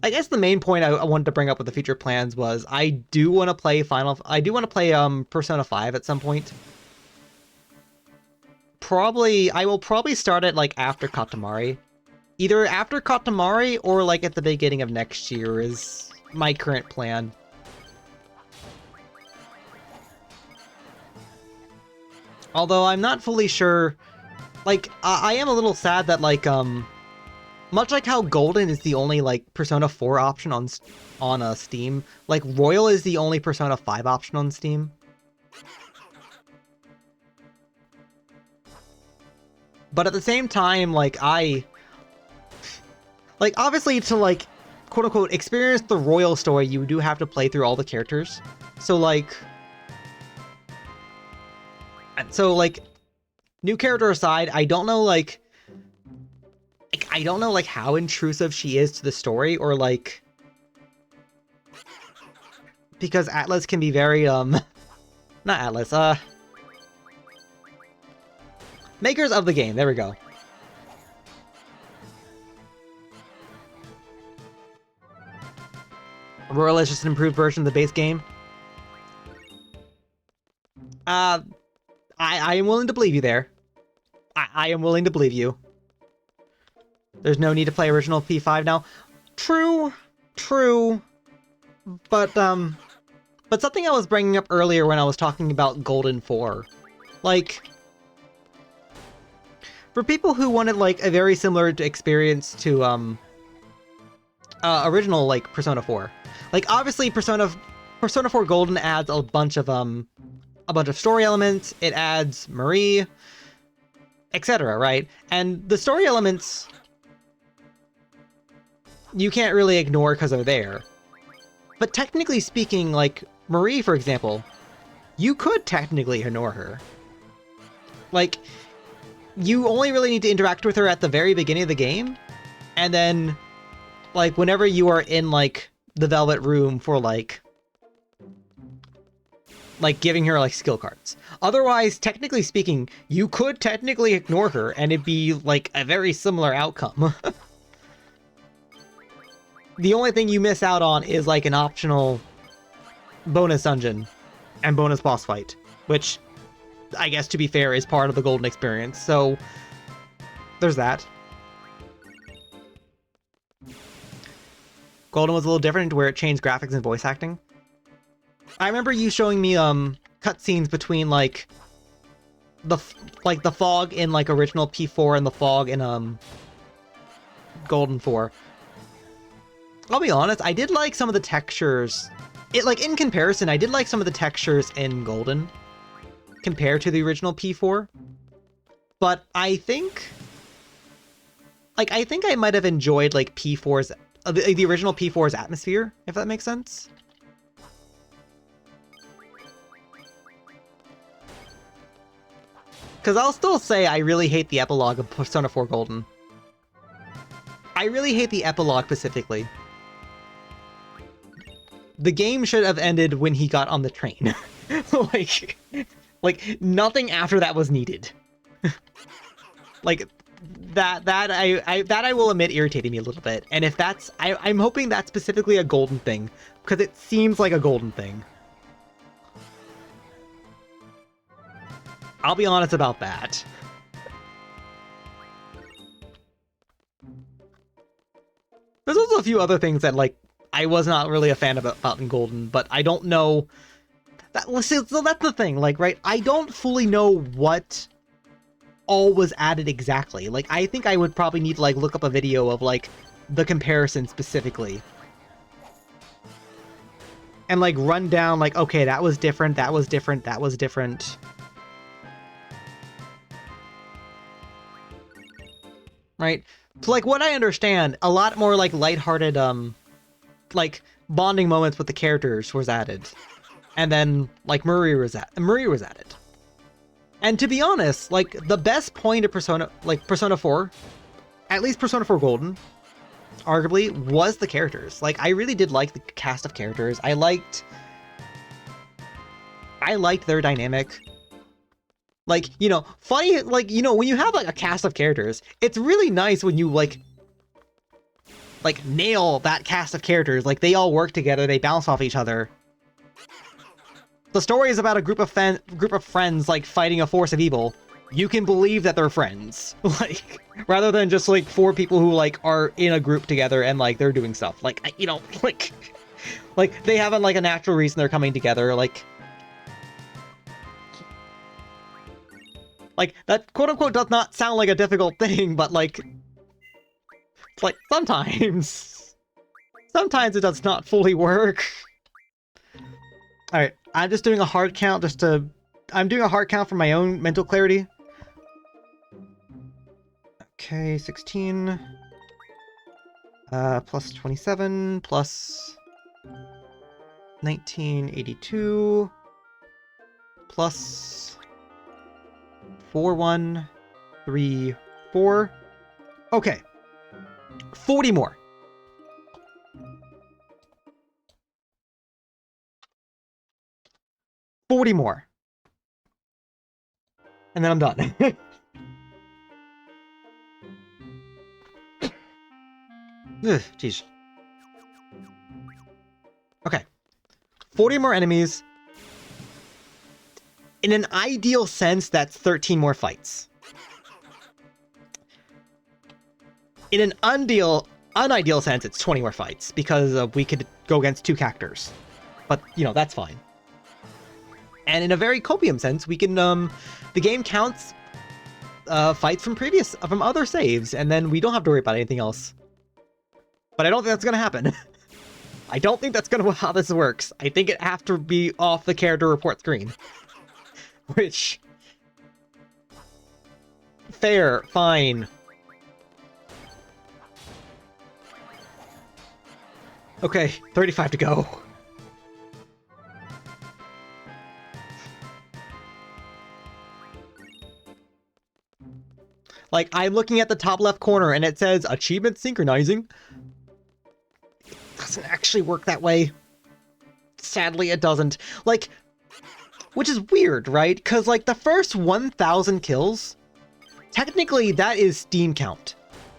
I guess the main point I wanted to bring up with the future plans was I do want to play Persona 5 at some point. I will probably start it like after Katamari. Either after Katamari or like at the beginning of next year is my current plan. Although I'm not fully sure, like, I am a little sad that, like, much like how Golden is the only, like, Persona 4 option on Steam, like, Royal is the only Persona 5 option on Steam. But at the same time, like, obviously to, like, quote-unquote, experience the Royal story, you do have to play through all the characters. So, like, new character aside, I don't know, how intrusive she is to the story, or, like... Because Atlas can be very, not Atlas, makers of the game, there we go. Royal is just an improved version of the base game. I am willing to believe you there. I am willing to believe you. There's no need to play original P5 now. True. But something I was bringing up earlier when I was talking about Golden 4. Like, for people who wanted, like, a very similar experience to, original, like, Persona 4. Like, obviously, Persona 4 Golden adds a bunch of story elements, it adds Marie, etc., right? And the story elements you can't really ignore because they're there. But technically speaking, like, Marie, for example, you could technically ignore her. Like, you only really need to interact with her at the very beginning of the game, and then, like, whenever you are in, like, the Velvet Room for, like, giving her, like, skill cards. Otherwise, technically speaking, you could technically ignore her, and it'd be, like, a very similar outcome. The only thing you miss out on is, like, an optional bonus dungeon and bonus boss fight, which, I guess, to be fair, is part of the Golden experience, so there's that. Golden was a little different where it changed graphics and voice acting. I remember you showing me cutscenes between like the fog in like original P4 and the fog in Golden 4. I'll be honest, I did like some of the textures like, in comparison, I did like some of the textures in Golden compared to the original P4. But I think... Like, I think I might have enjoyed, like, P4's... the original P4's atmosphere, if that makes sense. Because I'll still say I really hate the epilogue of Persona 4 Golden. I really hate the epilogue specifically. The game should have ended when he got on the train. like nothing after that was needed. Like that I will admit irritated me a little bit. And if that's I'm hoping that's specifically a Golden thing, because it seems like a Golden thing. I'll be honest about that. There's also a few other things that, like, I was not really a fan about in Golden, but I don't know... So that's the thing, like, right? I don't fully know what all was added exactly. Like, I think I would probably need to, like, look up a video of, like, the comparison specifically. And, like, run down, like, okay, that was different, that was different, that was different. Right? So, like, what I understand, a lot more, like, lighthearted, like, bonding moments with the characters was added. And then, like, Maria was added. And to be honest, like, the best point of Persona 4, at least Persona 4 Golden, arguably, was the characters. Like, I really did like the cast of characters. I liked their dynamic. Like, you know, funny, like, you know, when you have, like, a cast of characters, it's really nice when you, like, nail that cast of characters. Like, they all work together, they bounce off each other. The story is about a group of friends, like, fighting a force of evil. You can believe that they're friends. Like, rather than just, like, 4 people who, like, are in a group together and, like, they're doing stuff. Like, you know, like, they have, like, a natural reason they're coming together, like, that quote-unquote does not sound like a difficult thing, but, like, sometimes it does not fully work. Alright, I'm just doing a hard count I'm doing a hard count for my own mental clarity. Okay, 16. Plus 27, plus 1982, plus 4134. Okay. 40 more. And then I'm done. Ugh, jeez. Okay. 40 more enemies. In an ideal sense, that's 13 more fights. In an unideal sense, it's 20 more fights, because we could go against 2 characters. But, you know, that's fine. And in a very copium sense, we can, the game counts fights from other saves, and then we don't have to worry about anything else. But I don't think that's gonna happen. I don't think that's gonna how this works. I think it have to be off the character report screen. Which... fair, fine. Okay, 35 to go. Like, I'm looking at the top left corner and it says achievement synchronizing. It doesn't actually work that way. Sadly, it doesn't. Like, which is weird, right? Because, like, the first 1,000 kills, technically that is Steam count.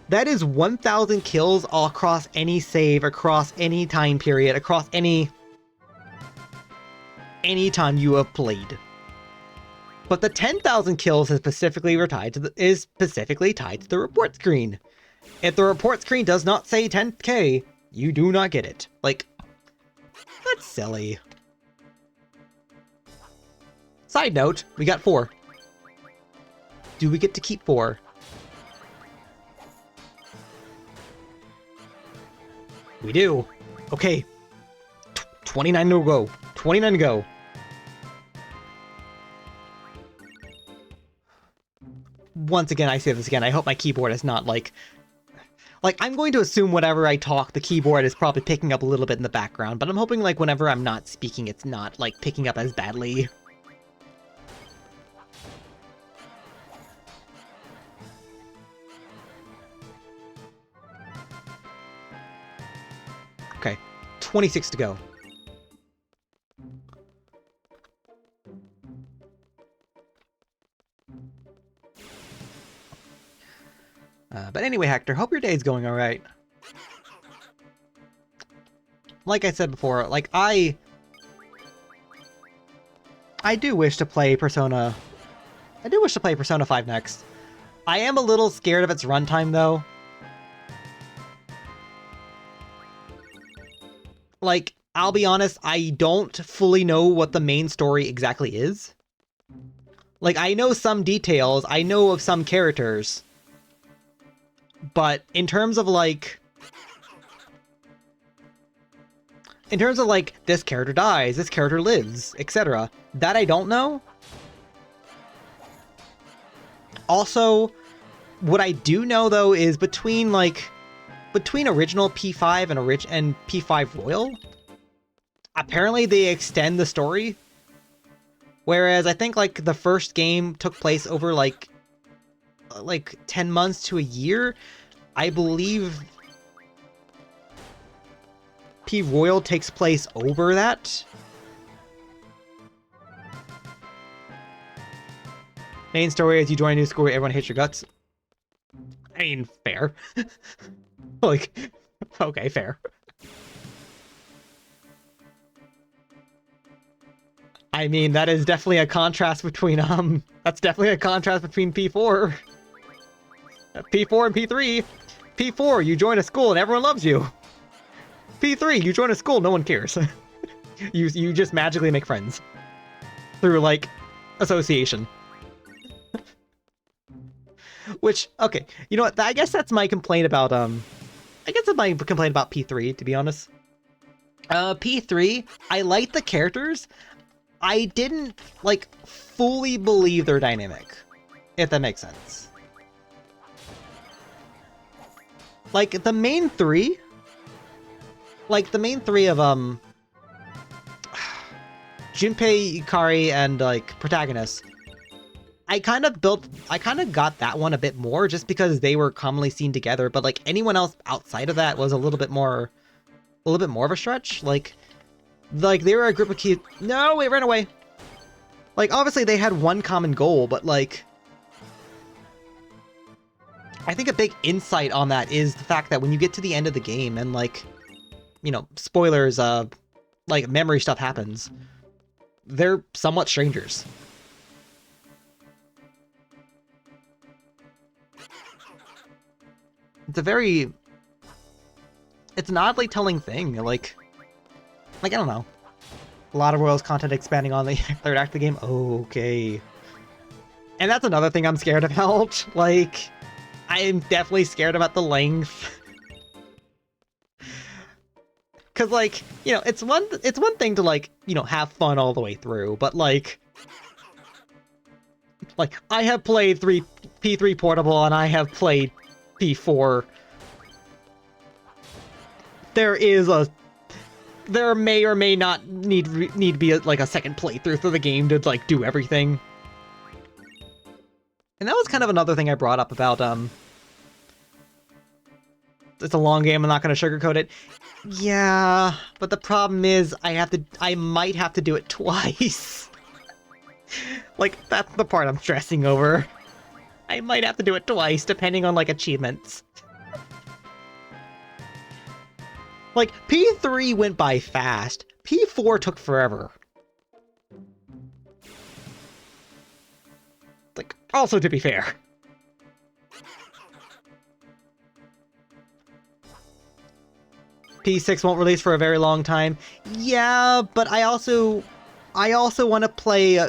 That is 1,000 kills all across any save, across any time period, across any time you have played. But the 10,000 kills is specifically tied to the report screen. If the report screen does not say 10k, you do not get it. Like, that's silly. Side note, we got 4. Do we get to keep 4? We do. Okay. 29 to go. 29 to go. Once again, I say this again, I hope my keyboard is not like, I'm going to assume whenever I talk, the keyboard is probably picking up a little bit in the background, but I'm hoping, like, whenever I'm not speaking, it's not, like, picking up as badly. Okay, 26 to go. But anyway, Hector, hope your day's going alright. Like I said before, like, I do wish to play Persona... I do wish to play Persona 5 next. I am a little scared of its runtime, though. Like, I'll be honest, I don't fully know what the main story exactly is. Like, I know some details, I know of some characters. But in terms of, like... In terms of, like, this character dies, this character lives, etc. That I don't know. Also, what I do know, though, is between original P5 and P5 Royal, apparently they extend the story. Whereas I think, like, the first game took place over, like 10 months to a year. I believe P Royal takes place over that. Main story is you join a new school where everyone hates your guts. I mean, fair. Like, okay, fair. I mean, that is definitely a contrast between, that's definitely a contrast between P4. P4 and P3. P4, you join a school and everyone loves you. P3, you join a school, no one cares. You just magically make friends. Through, like, association. Which, okay, you know what, I guess that's my complaint about, P3, to be honest. P3, I like the characters. I didn't, like, fully believe their dynamic, if that makes sense. Like, the main three of, Junpei, Ikari, and, like, protagonist, I kind of got that one a bit more, just because they were commonly seen together, but, like, anyone else outside of that was a little bit more of a stretch. Like, they were a group of kids. No, it ran away. Like, obviously they had one common goal, but, like, I think a big insight on that is the fact that when you get to the end of the game and, like, you know, spoilers, like, memory stuff happens, they're somewhat strangers. It's an oddly telling thing, like, I don't know. A lot of Royals content expanding on the third act of the game, okay. And that's another thing I'm scared about, like, I'm definitely scared about the length. Cause, like, you know, it's one thing to, like, you know, have fun all the way through, but, like, I have played P3 Portable and I have played P4. There may or may not need to be like a second playthrough through the game to, like, do everything. And that was kind of another thing I brought up about, it's a long game, I'm not going to sugarcoat it. Yeah, but the problem is I might have to do it twice. Like, that's the part I'm stressing over. I might have to do it twice, depending on, like, achievements. Like, P3 went by fast. P4 took forever. Like, also to be fair. P6 won't release for a very long time. Yeah, but I also want to play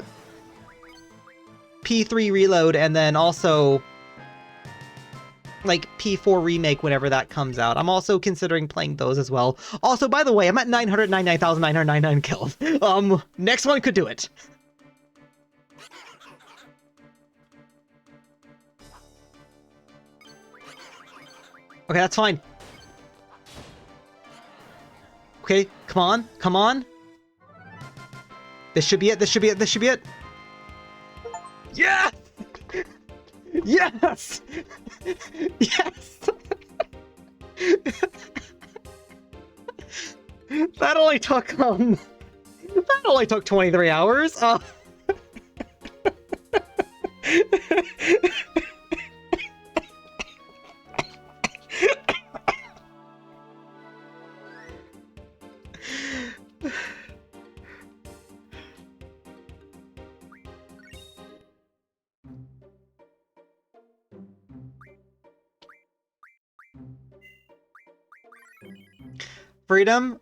P3 Reload and then also like P4 remake whenever that comes out. I'm also considering playing those as well. Also, by the way, I'm at 999,999 kills. Next one could do it. Okay, that's fine. Okay, come on, come on. This should be it, this should be it, this should be it. Yes! Yes! Yes! That only took 23 hours. Freedom?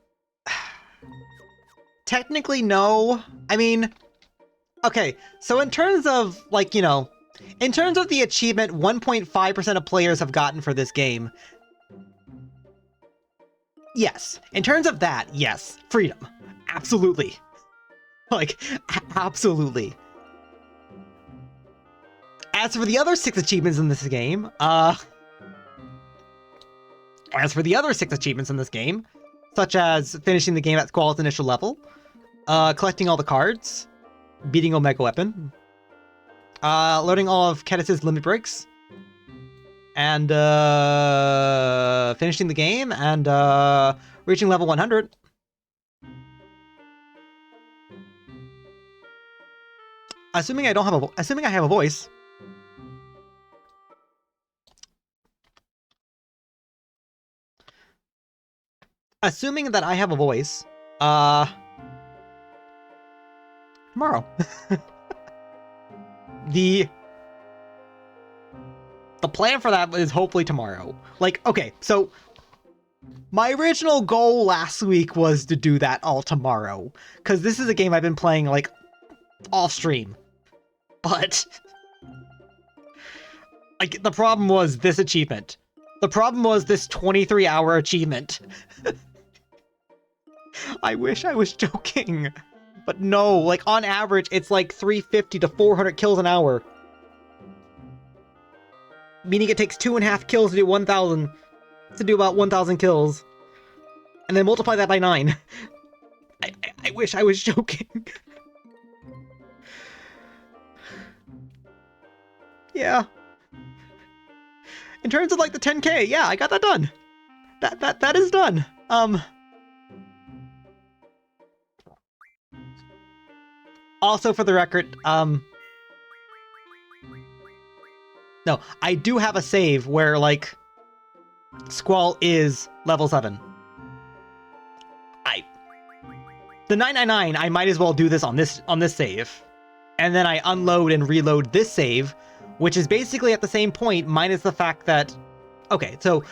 Technically, no. I mean, okay, so in terms of, like, you know, in terms of the achievement 1.5% of players have gotten for this game, yes. In terms of that, yes. Freedom. Absolutely. Like, absolutely. As for the other 6 achievements in this game, such as finishing the game at Squall's initial level, collecting all the cards, beating Omega Weapon, learning all of Kedis' limit breaks, and finishing the game, and reaching level 100. Assuming I have a voice. Assuming that I have a voice, tomorrow. The plan for that is hopefully tomorrow. Like, okay, so my original goal last week was to do that all tomorrow, because this is a game I've been playing, like, off stream. But like, the problem was this achievement. The problem was this 23-hour achievement. I wish I was joking. But no, like, on average, it's like 350 to 400 kills an hour. Meaning it takes 2.5 kills to do 1,000. To do about 1,000 kills. And then multiply that by 9. I wish I was joking. Yeah. In terms of, like, the 10K, yeah, I got that done. That is done. Also, for the record, no, I do have a save where, like, Squall is level 7. The 999, I might as well do this on this save. And then I unload and reload this save, which is basically at the same point, minus the fact that... Okay, so...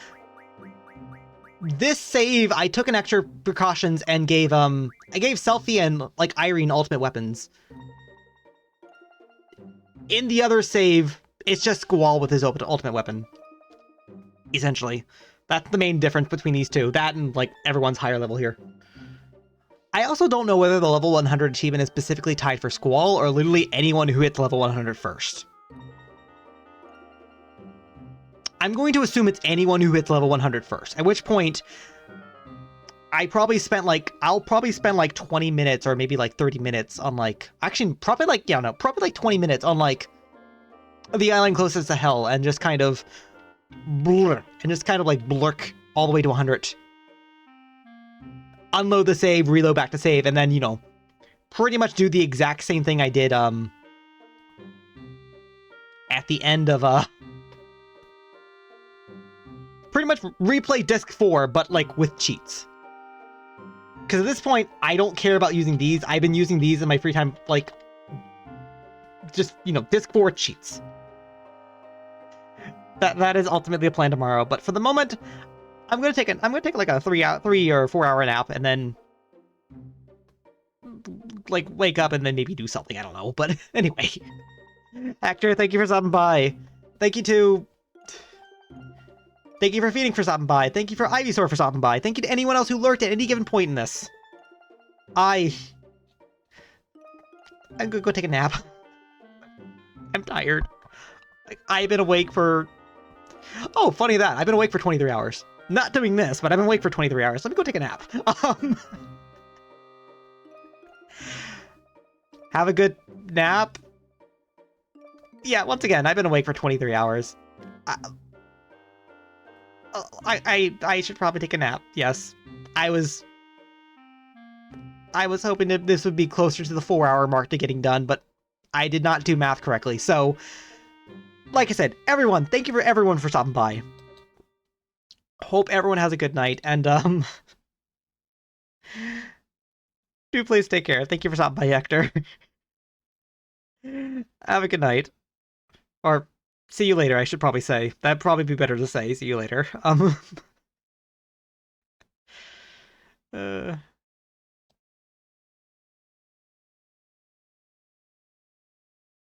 This save, I took an extra precautions and gave, I gave Selphie and, like, Irene ultimate weapons. In the other save, it's just Squall with his ultimate weapon. Essentially. That's the main difference between these two. That and, like, everyone's higher level here. I also don't know whether the level 100 achievement is specifically tied for Squall, or literally anyone who hits level 100 first. I'm going to assume it's anyone who hits level 100 first, at which point I'll probably spend like 20 minutes or maybe like 30 minutes on like, actually probably like, yeah, no, probably like 20 minutes on like the island closest to hell and just kind of blur, and just kind of like blurk all the way to 100. Unload the save, reload back to save, and then, you know, pretty much do the exact same thing I did, at the end of, pretty much replay disc 4, but, like, with cheats. Because at this point, I don't care about using these. I've been using these in my free time, like, just, you know, disc 4 cheats. That is ultimately a plan tomorrow, but for the moment, I'm gonna take like a 3 or 4 hour nap, and then like wake up and then maybe do something. I don't know, but anyway. Actor, thank you for stopping by. Thank you to Thank you for Feeding for stopping by. Thank you for Ivysaur for stopping by. Thank you to anyone else who lurked at any given point in this. I'm gonna go take a nap. I'm tired. I've been awake for... Oh, funny that. I've been awake for 23 hours. Not doing this, but I've been awake for 23 hours. Let me go take a nap. Have a good nap. Yeah, once again, I've been awake for 23 hours. I should probably take a nap. Yes. I was hoping that this would be closer to the 4-hour mark to getting done, but I did not do math correctly. So, like I said, everyone, thank you for everyone for stopping by. Hope everyone has a good night, and do please take care. Thank you for stopping by, Hector. Have a good night. Or see you later, I should probably say. That'd probably be better to say. See you later.